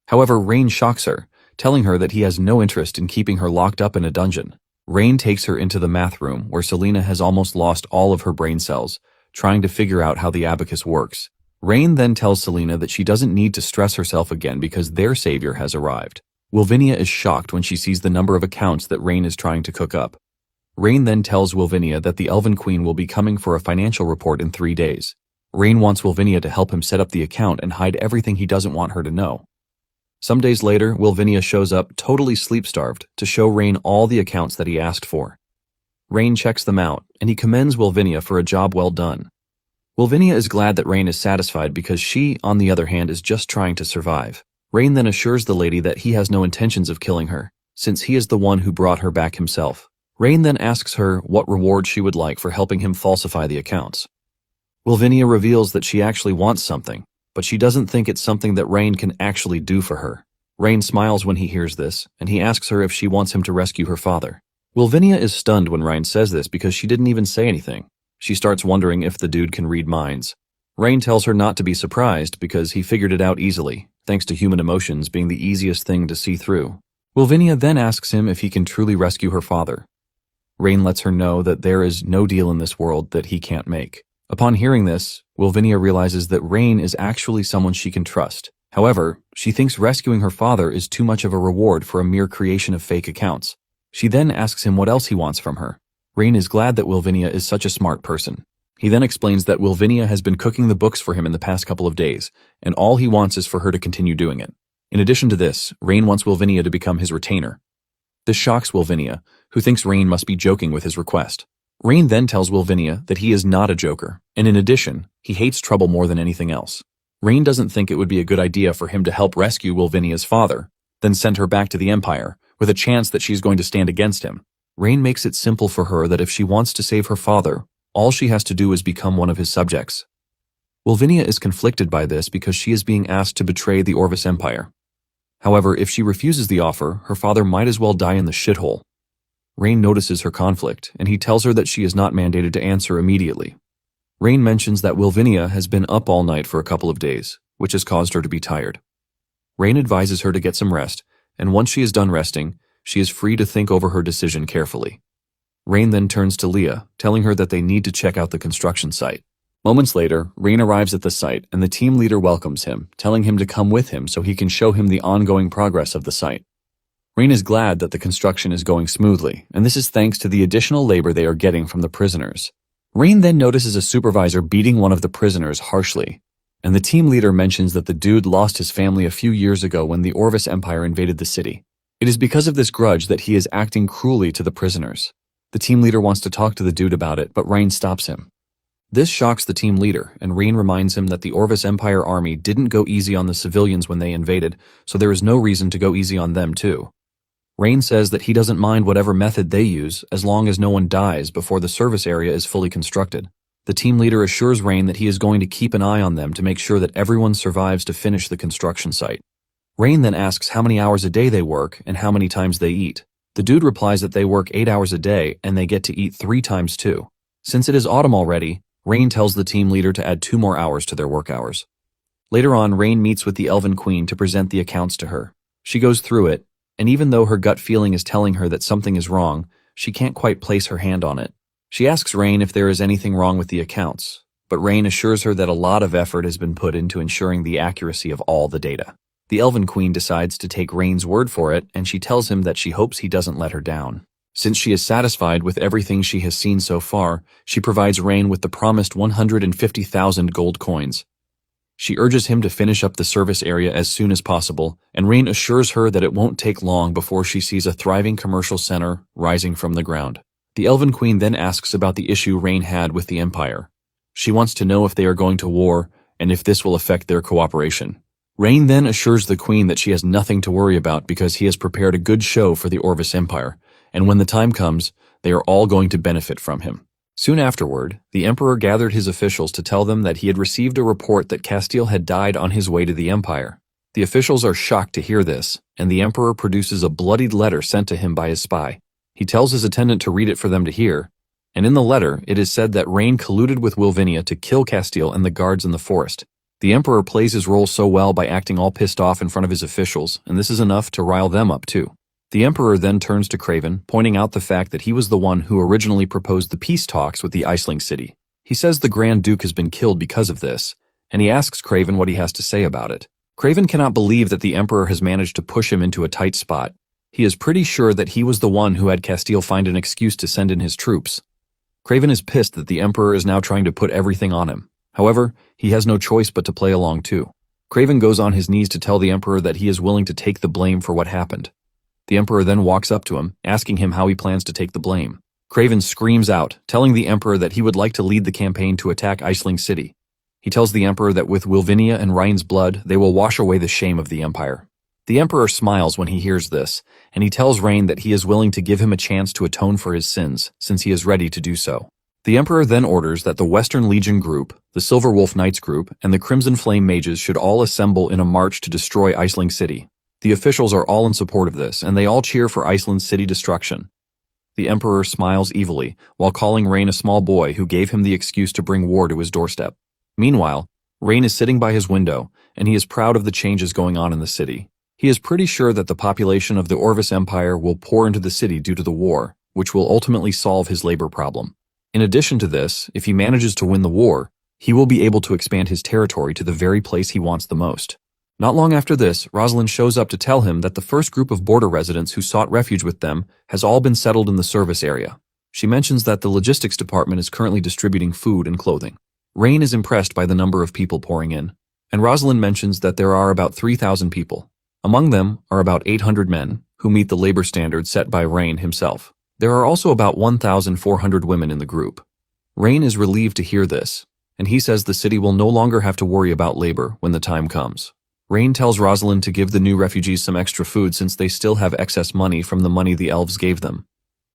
Speaker 1: However, Rain shocks her, telling her that he has no interest in keeping her locked up in a dungeon. Rain takes her into the math room, where Selena has almost lost all of her brain cells, trying to figure out how the abacus works. Rain then tells Selena that she doesn't need to stress herself again because their savior has arrived. Wilvinia is shocked when she sees the number of accounts that Rain is trying to cook up. Rain then tells Wilvinia that the Elven Queen will be coming for a financial report in 3 days. Rain wants Wilvinia to help him set up the account and hide everything he doesn't want her to know. Some days later, Wilvinia shows up totally sleep-starved to show Rain all the accounts that he asked for. Rain checks them out, and he commends Wilvinia for a job well done. Wilvinia is glad that Rain is satisfied because she, on the other hand, is just trying to survive. Rain then assures the lady that he has no intentions of killing her, since he is the one who brought her back himself. Rain then asks her what reward she would like for helping him falsify the accounts. Wilvinia reveals that she actually wants something, but she doesn't think it's something that Rain can actually do for her. Rain smiles when he hears this, and he asks her if she wants him to rescue her father. Wilvinia is stunned when Rain says this because she didn't even say anything. She starts wondering if the dude can read minds. Rain tells her not to be surprised because he figured it out easily, thanks to human emotions being the easiest thing to see through. Wilvinia then asks him if he can truly rescue her father. Rain lets her know that there is no deal in this world that he can't make. Upon hearing this, Wilvinia realizes that Rain is actually someone she can trust. However, she thinks rescuing her father is too much of a reward for a mere creation of fake accounts. She then asks him what else he wants from her. Rain is glad that Wilvinia is such a smart person. He then explains that Wilvinia has been cooking the books for him in the past couple of days, and all he wants is for her to continue doing it. In addition to this, Rain wants Wilvinia to become his retainer. This shocks Wilvinia, who thinks Rain must be joking with his request. Rain then tells Wilvinia that he is not a joker, and in addition, he hates trouble more than anything else. Rain doesn't think it would be a good idea for him to help rescue Wilvinia's father, then send her back to the Empire, with a chance that she's going to stand against him. Rain makes it simple for her that if she wants to save her father, all she has to do is become one of his subjects. Wilvinia is conflicted by this because she is being asked to betray the Orvis Empire. However, if she refuses the offer, her father might as well die in the shithole. Rain notices her conflict, and he tells her that she is not mandated to answer immediately. Rain mentions that Wilvinia has been up all night for a couple of days, which has caused her to be tired. Rain advises her to get some rest, and once she is done resting, she is free to think over her decision carefully. Rain then turns to Leah, telling her that they need to check out the construction site. Moments later, Rain arrives at the site, and the team leader welcomes him, telling him to come with him so he can show him the ongoing progress of the site. Rain is glad that the construction is going smoothly, and this is thanks to the additional labor they are getting from the prisoners. Rain then notices a supervisor beating one of the prisoners harshly, and the team leader mentions that the dude lost his family a few years ago when the Orvis Empire invaded the city. It is because of this grudge that he is acting cruelly to the prisoners. The team leader wants to talk to the dude about it, but Rain stops him. This shocks the team leader, and Rain reminds him that the Orvis Empire army didn't go easy on the civilians when they invaded, so there is no reason to go easy on them too. Rain says that he doesn't mind whatever method they use as long as no one dies before the service area is fully constructed. The team leader assures Rain that he is going to keep an eye on them to make sure that everyone survives to finish the construction site. Rain then asks how many hours a day they work and how many times they eat. The dude replies that they work 8 hours a day and they get to eat 3 times too. Since it is autumn already, Rain tells the team leader to add 2 more hours to their work hours. Later on, Rain meets with the Elven Queen to present the accounts to her. She goes through it, and even though her gut feeling is telling her that something is wrong, she can't quite place her hand on it. She asks Rain if there is anything wrong with the accounts, but Rain assures her that a lot of effort has been put into ensuring the accuracy of all the data. The Elven Queen decides to take Rain's word for it, and she tells him that she hopes he doesn't let her down. Since she is satisfied with everything she has seen so far, she provides Rain with the promised 150,000 gold coins. She urges him to finish up the service area as soon as possible, and Rain assures her that it won't take long before she sees a thriving commercial center rising from the ground. The Elven Queen then asks about the issue Rain had with the Empire. She wants to know if they are going to war and if this will affect their cooperation. Rain then assures the Queen that she has nothing to worry about because he has prepared a good show for the Orvis Empire, and when the time comes, they are all going to benefit from him. Soon afterward, the Emperor gathered his officials to tell them that he had received a report that Castile had died on his way to the Empire. The officials are shocked to hear this, and the Emperor produces a bloodied letter sent to him by his spy. He tells his attendant to read it for them to hear, and in the letter it is said that Rain colluded with Wilvinia to kill Castile and the guards in the forest. The Emperor plays his role so well by acting all pissed off in front of his officials, and this is enough to rile them up too. The Emperor then turns to Craven, pointing out the fact that he was the one who originally proposed the peace talks with the Iceling city. He says the Grand Duke has been killed because of this, and he asks Craven what he has to say about it. Craven cannot believe that the Emperor has managed to push him into a tight spot. He is pretty sure that he was the one who had Castile find an excuse to send in his troops. Craven is pissed that the Emperor is now trying to put everything on him. However, he has no choice but to play along too. Craven goes on his knees to tell the Emperor that he is willing to take the blame for what happened. The Emperor then walks up to him, asking him how he plans to take the blame. Craven screams out, telling the Emperor that he would like to lead the campaign to attack Iceling City. He tells the Emperor that with Wilvinia and Ryan's blood, they will wash away the shame of the Empire. The Emperor smiles when he hears this, and he tells Rain that he is willing to give him a chance to atone for his sins, since he is ready to do so. The Emperor then orders that the Western Legion group, the Silver Wolf Knights group, and the Crimson Flame mages should all assemble in a march to destroy Iceling City. The officials are all in support of this, and they all cheer for Iceland's city destruction. The Emperor smiles evilly, while calling Rain a small boy who gave him the excuse to bring war to his doorstep. Meanwhile, Rain is sitting by his window, and he is proud of the changes going on in the city. He is pretty sure that the population of the Orvis Empire will pour into the city due to the war, which will ultimately solve his labor problem. In addition to this, if he manages to win the war, he will be able to expand his territory to the very place he wants the most. Not long after this, Rosalind shows up to tell him that the first group of border residents who sought refuge with them has all been settled in the service area. She mentions that the logistics department is currently distributing food and clothing. Rain is impressed by the number of people pouring in, and Rosalind mentions that there are about 3,000 people. Among them are about 800 men, who meet the labor standards set by Rain himself. There are also about 1,400 women in the group. Rain is relieved to hear this, and he says the city will no longer have to worry about labor when the time comes. Rain tells Rosalind to give the new refugees some extra food since they still have excess money from the money the elves gave them.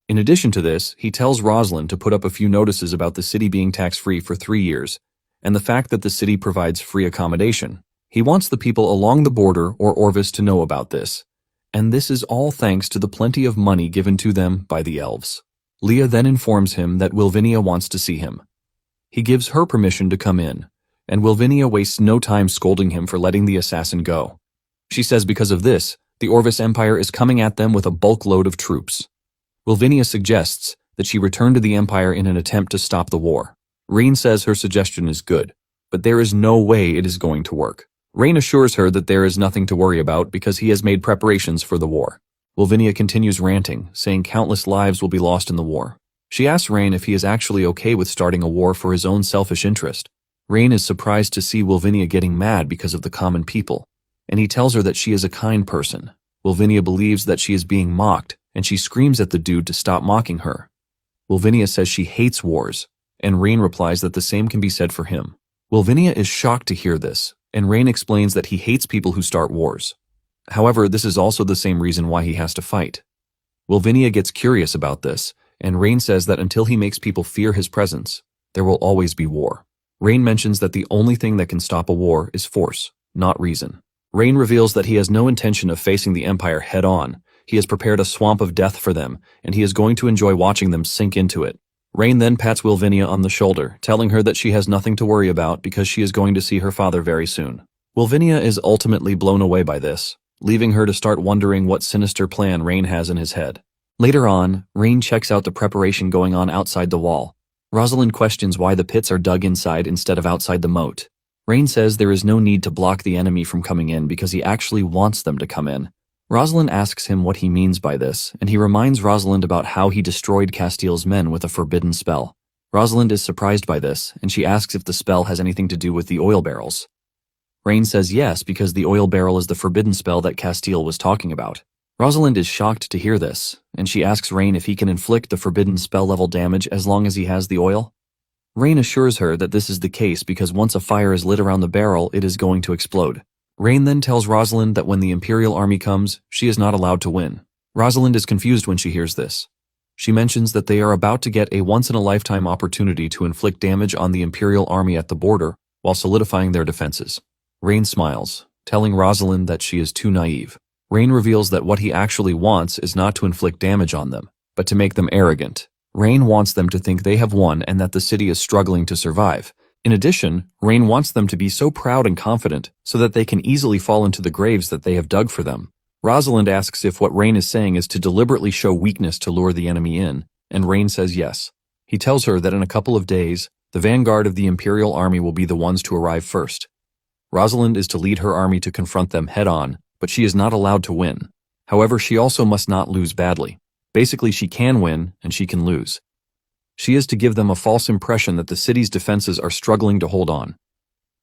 Speaker 1: In addition to this, he tells Rosalind to put up a few notices about the city being tax-free for 3 years, and the fact that the city provides free accommodation. He wants the people along the border or Orvis to know about this, and this is all thanks to the plenty of money given to them by the elves. Leah then informs him that Wilvinia wants to see him. He gives her permission to come in, and Wilvinia wastes no time scolding him for letting the assassin go. She says because of this, the Orvis Empire is coming at them with a bulk load of troops. Wilvinia suggests that she return to the Empire in an attempt to stop the war. Rain says her suggestion is good, but there is no way it is going to work. Rain assures her that there is nothing to worry about because he has made preparations for the war. Wilvinia continues ranting, saying countless lives will be lost in the war. She asks Rain if he is actually okay with starting a war for his own selfish interest. Rain is surprised to see Wilvinia getting mad because of the common people, and he tells her that she is a kind person. Wilvinia believes that she is being mocked, and she screams at the dude to stop mocking her. Wilvinia says she hates wars, and Rain replies that the same can be said for him. Wilvinia is shocked to hear this, and Rain explains that he hates people who start wars. However, this is also the same reason why he has to fight. Wilvinia gets curious about this, and Rain says that until he makes people fear his presence, there will always be war. Rain mentions that the only thing that can stop a war is force, not reason. Rain reveals that he has no intention of facing the Empire head-on. He has prepared a swamp of death for them, and he is going to enjoy watching them sink into it. Rain then pats Wilvinia on the shoulder, telling her that she has nothing to worry about because she is going to see her father very soon. Wilvinia is ultimately blown away by this, leaving her to start wondering what sinister plan Rain has in his head. Later on, Rain checks out the preparation going on outside the wall. Rosalind questions why the pits are dug inside instead of outside the moat. Rain says there is no need to block the enemy from coming in because he actually wants them to come in. Rosalind asks him what he means by this, and he reminds Rosalind about how he destroyed Castile's men with a forbidden spell. Rosalind is surprised by this, and she asks if the spell has anything to do with the oil barrels. Rain says yes, because the oil barrel is the forbidden spell that Castile was talking about. Rosalind is shocked to hear this, and she asks Rain if he can inflict the forbidden spell level damage as long as he has the oil. Rain assures her that this is the case because once a fire is lit around the barrel, it is going to explode. Rain then tells Rosalind that when the Imperial army comes, she is not allowed to win. Rosalind is confused when she hears this. She mentions that they are about to get a once-in-a-lifetime opportunity to inflict damage on the Imperial army at the border while solidifying their defenses. Rain smiles, telling Rosalind that she is too naive. Rain reveals that what he actually wants is not to inflict damage on them, but to make them arrogant. Rain wants them to think they have won and that the city is struggling to survive. In addition, Rain wants them to be so proud and confident so that they can easily fall into the graves that they have dug for them. Rosalind asks if what Rain is saying is to deliberately show weakness to lure the enemy in, and Rain says yes. He tells her that in a couple of days, the vanguard of the Imperial army will be the ones to arrive first. Rosalind is to lead her army to confront them head-on, but she is not allowed to win. However, she also must not lose badly. Basically, she can win, and she can lose. She is to give them a false impression that the city's defenses are struggling to hold on.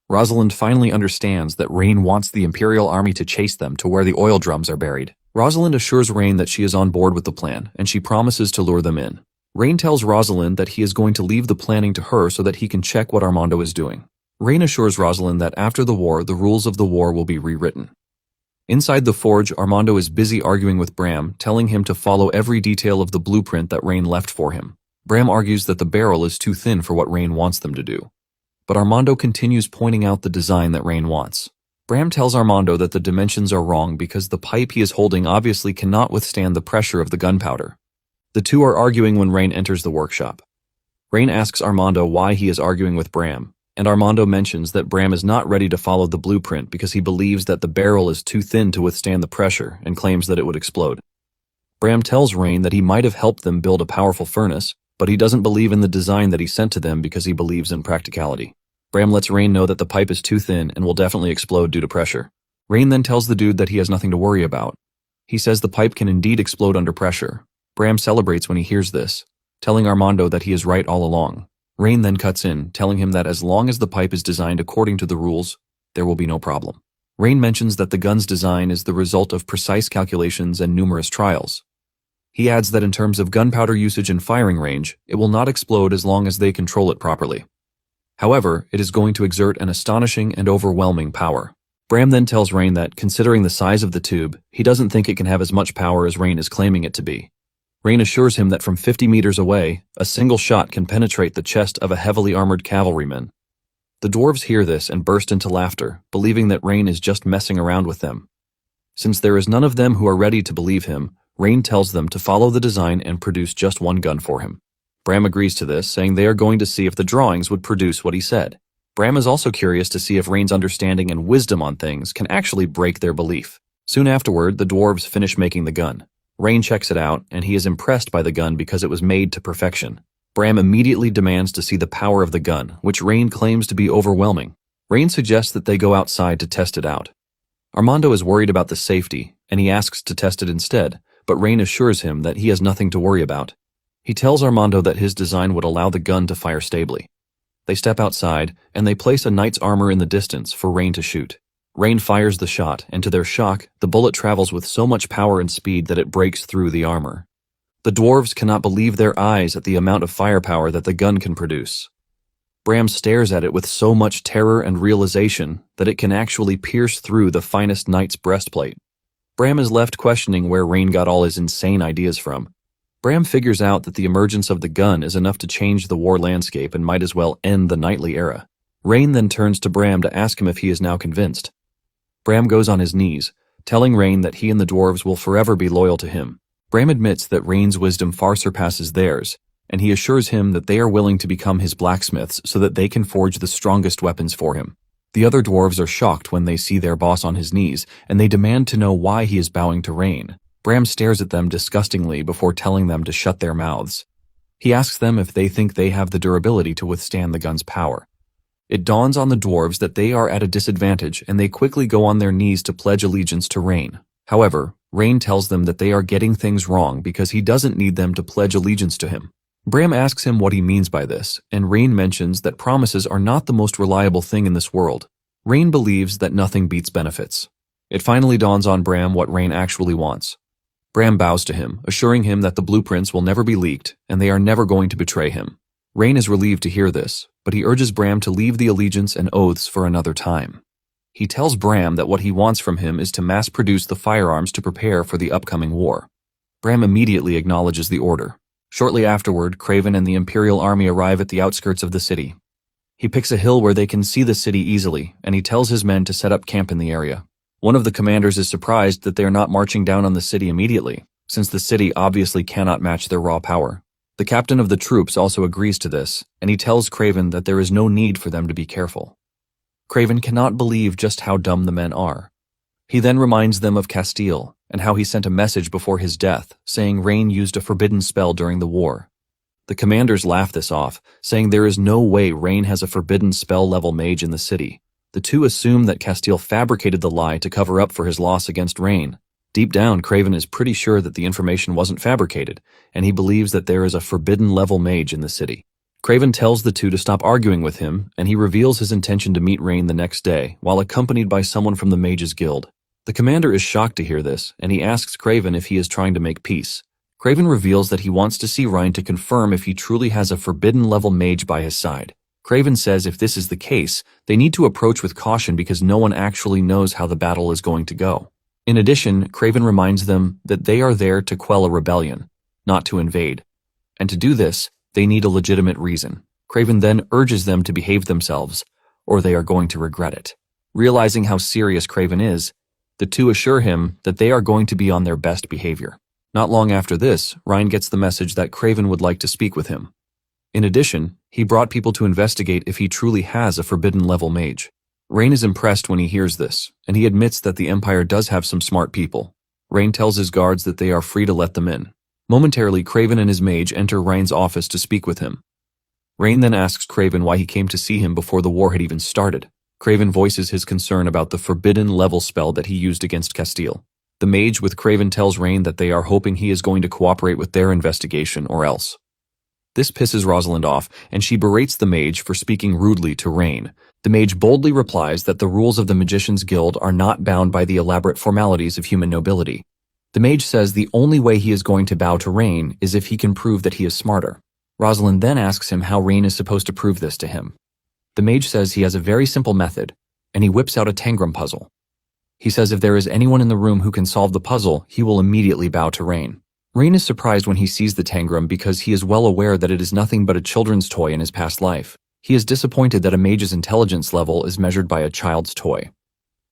Speaker 1: Rosalind finally understands that Rain wants the Imperial army to chase them to where the oil drums are buried. Rosalind assures Rain that she is on board with the plan, and she promises to lure them in. Rain tells Rosalind that he is going to leave the planning to her so that he can check what Armando is doing. Rain assures Rosalind that after the war, the rules of the war will be rewritten. Inside the forge, Armando is busy arguing with Bram, telling him to follow every detail of the blueprint that Rain left for him. Bram argues that the barrel is too thin for what Rain wants them to do. But Armando continues pointing out the design that Rain wants. Bram tells Armando that the dimensions are wrong because the pipe he is holding obviously cannot withstand the pressure of the gunpowder. The two are arguing when Rain enters the workshop. Rain asks Armando why he is arguing with Bram, and Armando mentions that Bram is not ready to follow the blueprint because he believes that the barrel is too thin to withstand the pressure and claims that it would explode. Bram tells Rain that he might have helped them build a powerful furnace, but he doesn't believe in the design that he sent to them because he believes in practicality. Bram lets Rain know that the pipe is too thin and will definitely explode due to pressure. Rain then tells the dude that he has nothing to worry about. He says the pipe can indeed explode under pressure. Bram celebrates when he hears this, telling Armando that he is right all along. Rain then cuts in, telling him that as long as the pipe is designed according to the rules, there will be no problem. Rain mentions that the gun's design is the result of precise calculations and numerous trials. He adds that in terms of gunpowder usage and firing range, it will not explode as long as they control it properly. However, it is going to exert an astonishing and overwhelming power. Bram then tells Rain that, considering the size of the tube, he doesn't think it can have as much power as Rain is claiming it to be. Rain assures him that from 50 meters away, a single shot can penetrate the chest of a heavily armored cavalryman. The dwarves hear this and burst into laughter, believing that Rain is just messing around with them. Since there is none of them who are ready to believe him, Rain tells them to follow the design and produce just one gun for him. Bram agrees to this, saying they are going to see if the drawings would produce what he said. Bram is also curious to see if Rain's understanding and wisdom on things can actually break their belief. Soon afterward, the dwarves finish making the gun. Rain checks it out, and he is impressed by the gun because it was made to perfection. Bram immediately demands to see the power of the gun, which Rain claims to be overwhelming. Rain suggests that they go outside to test it out. Armando is worried about the safety, and he asks to test it instead, but Rain assures him that he has nothing to worry about. He tells Armando that his design would allow the gun to fire stably. They step outside, and they place a knight's armor in the distance for Rain to shoot. Rain fires the shot, and to their shock, the bullet travels with so much power and speed that it breaks through the armor. The dwarves cannot believe their eyes at the amount of firepower that the gun can produce. Bram stares at it with so much terror and realization that it can actually pierce through the finest knight's breastplate. Bram is left questioning where Rain got all his insane ideas from. Bram figures out that the emergence of the gun is enough to change the war landscape and might as well end the knightly era. Rain then turns to Bram to ask him if he is now convinced. Bram goes on his knees, telling Rain that he and the dwarves will forever be loyal to him. Bram admits that Rain's wisdom far surpasses theirs, and he assures him that they are willing to become his blacksmiths so that they can forge the strongest weapons for him. The other dwarves are shocked when they see their boss on his knees, and they demand to know why he is bowing to Rain. Bram stares at them disgustingly before telling them to shut their mouths. He asks them if they think they have the durability to withstand the gun's power. It dawns on the dwarves that they are at a disadvantage, and they quickly go on their knees to pledge allegiance to Rain. However, Rain tells them that they are getting things wrong because he doesn't need them to pledge allegiance to him. Bram asks him what he means by this, and Rain mentions that promises are not the most reliable thing in this world. Rain believes that nothing beats benefits. It finally dawns on Bram what Rain actually wants. Bram bows to him, assuring him that the blueprints will never be leaked and they are never going to betray him. Rain is relieved to hear this, but he urges Bram to leave the allegiance and oaths for another time. He tells Bram that what he wants from him is to mass-produce the firearms to prepare for the upcoming war. Bram immediately acknowledges the order. Shortly afterward, Craven and the Imperial Army arrive at the outskirts of the city. He picks a hill where they can see the city easily, and he tells his men to set up camp in the area. One of the commanders is surprised that they are not marching down on the city immediately, since the city obviously cannot match their raw power. The captain of the troops also agrees to this, and he tells Craven that there is no need for them to be careful. Craven cannot believe just how dumb the men are. He then reminds them of Castile, and how he sent a message before his death, saying Rain used a forbidden spell during the war. The commanders laugh this off, saying there is no way Rain has a forbidden spell-level mage in the city. The two assume that Castile fabricated the lie to cover up for his loss against Rain. Deep down, Craven is pretty sure that the information wasn't fabricated, and he believes that there is a forbidden-level mage in the city. Craven tells the two to stop arguing with him, and he reveals his intention to meet Rain the next day, while accompanied by someone from the Mages Guild. The commander is shocked to hear this, and he asks Craven if he is trying to make peace. Craven reveals that he wants to see Rain to confirm if he truly has a forbidden-level mage by his side. Craven says if this is the case, they need to approach with caution because no one actually knows how the battle is going to go. In addition, Craven reminds them that they are there to quell a rebellion, not to invade. And to do this, they need a legitimate reason. Craven then urges them to behave themselves, or they are going to regret it. Realizing how serious Craven is, the two assure him that they are going to be on their best behavior. Not long after this, Ryan gets the message that Craven would like to speak with him. In addition, he brought people to investigate if he truly has a forbidden-level mage. Rain is impressed when he hears this, and he admits that the Empire does have some smart people. Rain tells his guards that they are free to let them in. Momentarily, Craven and his mage enter Rain's office to speak with him. Rain then asks Craven why he came to see him before the war had even started. Craven voices his concern about the forbidden-level spell that he used against Castile. The mage with Craven tells Rain that they are hoping he is going to cooperate with their investigation or else. This pisses Rosalind off, and she berates the mage for speaking rudely to Rain. The mage boldly replies that the rules of the Magicians Guild are not bound by the elaborate formalities of human nobility. The mage says the only way he is going to bow to Rain is if he can prove that he is smarter. Rosalind then asks him how Rain is supposed to prove this to him. The mage says he has a very simple method, and he whips out a tangram puzzle. He says if there is anyone in the room who can solve the puzzle, he will immediately bow to Rain. Rain is surprised when he sees the tangram because he is well aware that it is nothing but a children's toy in his past life. He is disappointed that a mage's intelligence level is measured by a child's toy.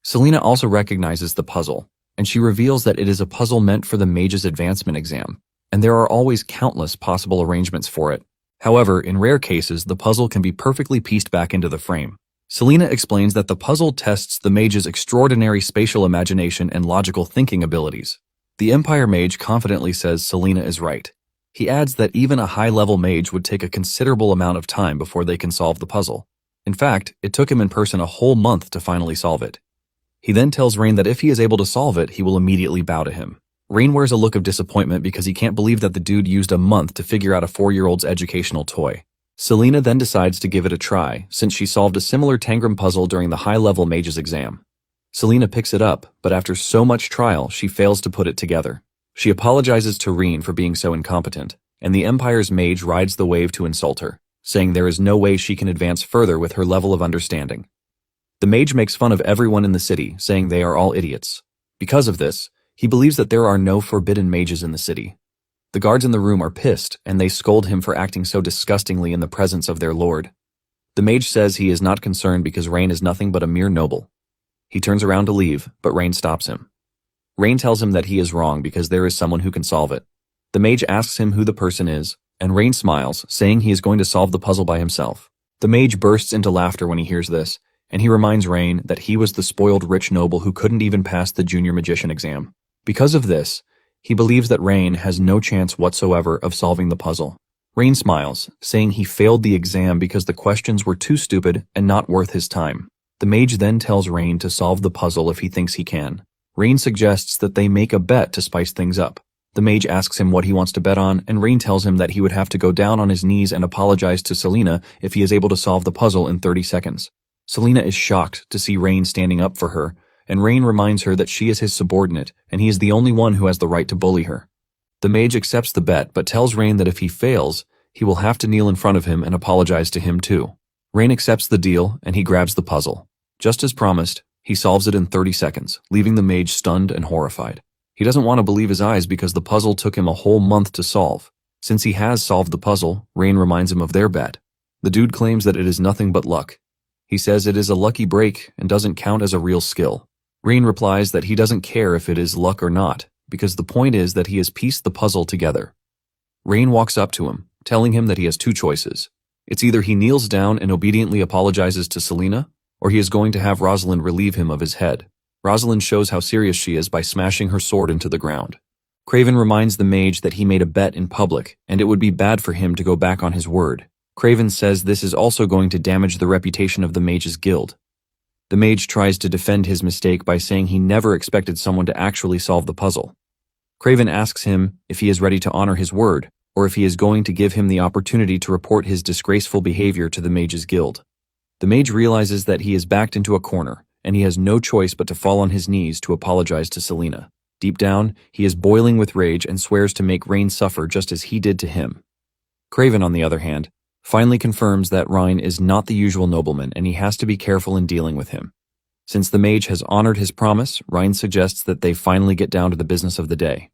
Speaker 1: Selena also recognizes the puzzle, and she reveals that it is a puzzle meant for the mage's advancement exam, and there are always countless possible arrangements for it. However, in rare cases, the puzzle can be perfectly pieced back into the frame. Selena explains that the puzzle tests the mage's extraordinary spatial imagination and logical thinking abilities. The Empire mage confidently says Selena is right. He adds that even a high-level mage would take a considerable amount of time before they can solve the puzzle. In fact, it took him in person a whole month to finally solve it. He then tells Rain that if he is able to solve it, he will immediately bow to him. Rain wears a look of disappointment because he can't believe that the dude used a month to figure out a 4-year-old's educational toy. Selena then decides to give it a try, since she solved a similar tangram puzzle during the high-level mage's exam. Selena picks it up, but after so much trial, she fails to put it together. She apologizes to Rain for being so incompetent, and the Empire's mage rides the wave to insult her, saying there is no way she can advance further with her level of understanding. The mage makes fun of everyone in the city, saying they are all idiots. Because of this, he believes that there are no forbidden mages in the city. The guards in the room are pissed, and they scold him for acting so disgustingly in the presence of their lord. The mage says he is not concerned because Rain is nothing but a mere noble. He turns around to leave, but Rain stops him. Rain tells him that he is wrong because there is someone who can solve it. The mage asks him who the person is, and Rain smiles, saying he is going to solve the puzzle by himself. The mage bursts into laughter when he hears this, and he reminds Rain that he was the spoiled rich noble who couldn't even pass the junior magician exam. Because of this, he believes that Rain has no chance whatsoever of solving the puzzle. Rain smiles, saying he failed the exam because the questions were too stupid and not worth his time. The mage then tells Rain to solve the puzzle if he thinks he can. Rain suggests that they make a bet to spice things up. The mage asks him what he wants to bet on, and Rain tells him that he would have to go down on his knees and apologize to Selena if he is able to solve the puzzle in 30 seconds. Selena is shocked to see Rain standing up for her, and Rain reminds her that she is his subordinate, and he is the only one who has the right to bully her. The mage accepts the bet, but tells Rain that if he fails, he will have to kneel in front of him and apologize to him too. Rain accepts the deal, and he grabs the puzzle. Just as promised, he solves it in 30 seconds, leaving the mage stunned and horrified. He doesn't want to believe his eyes because the puzzle took him a whole month to solve. Since he has solved the puzzle, Rain reminds him of their bet. The dude claims that it is nothing but luck. He says it is a lucky break and doesn't count as a real skill. Rain replies that he doesn't care if it is luck or not, because the point is that he has pieced the puzzle together. Rain walks up to him, telling him that he has two choices. It's either he kneels down and obediently apologizes to Selena, or he is going to have Rosalind relieve him of his head. Rosalind shows how serious she is by smashing her sword into the ground. Craven reminds the mage that he made a bet in public, and it would be bad for him to go back on his word. Craven says this is also going to damage the reputation of the mage's guild. The mage tries to defend his mistake by saying he never expected someone to actually solve the puzzle. Craven asks him if he is ready to honor his word, or if he is going to give him the opportunity to report his disgraceful behavior to the mage's guild. The mage realizes that he is backed into a corner, and he has no choice but to fall on his knees to apologize to Selena. Deep down, he is boiling with rage and swears to make Rain suffer just as he did to him. Craven, on the other hand, finally confirms that Rain is not the usual nobleman and he has to be careful in dealing with him. Since the mage has honored his promise, Rain suggests that they finally get down to the business of the day.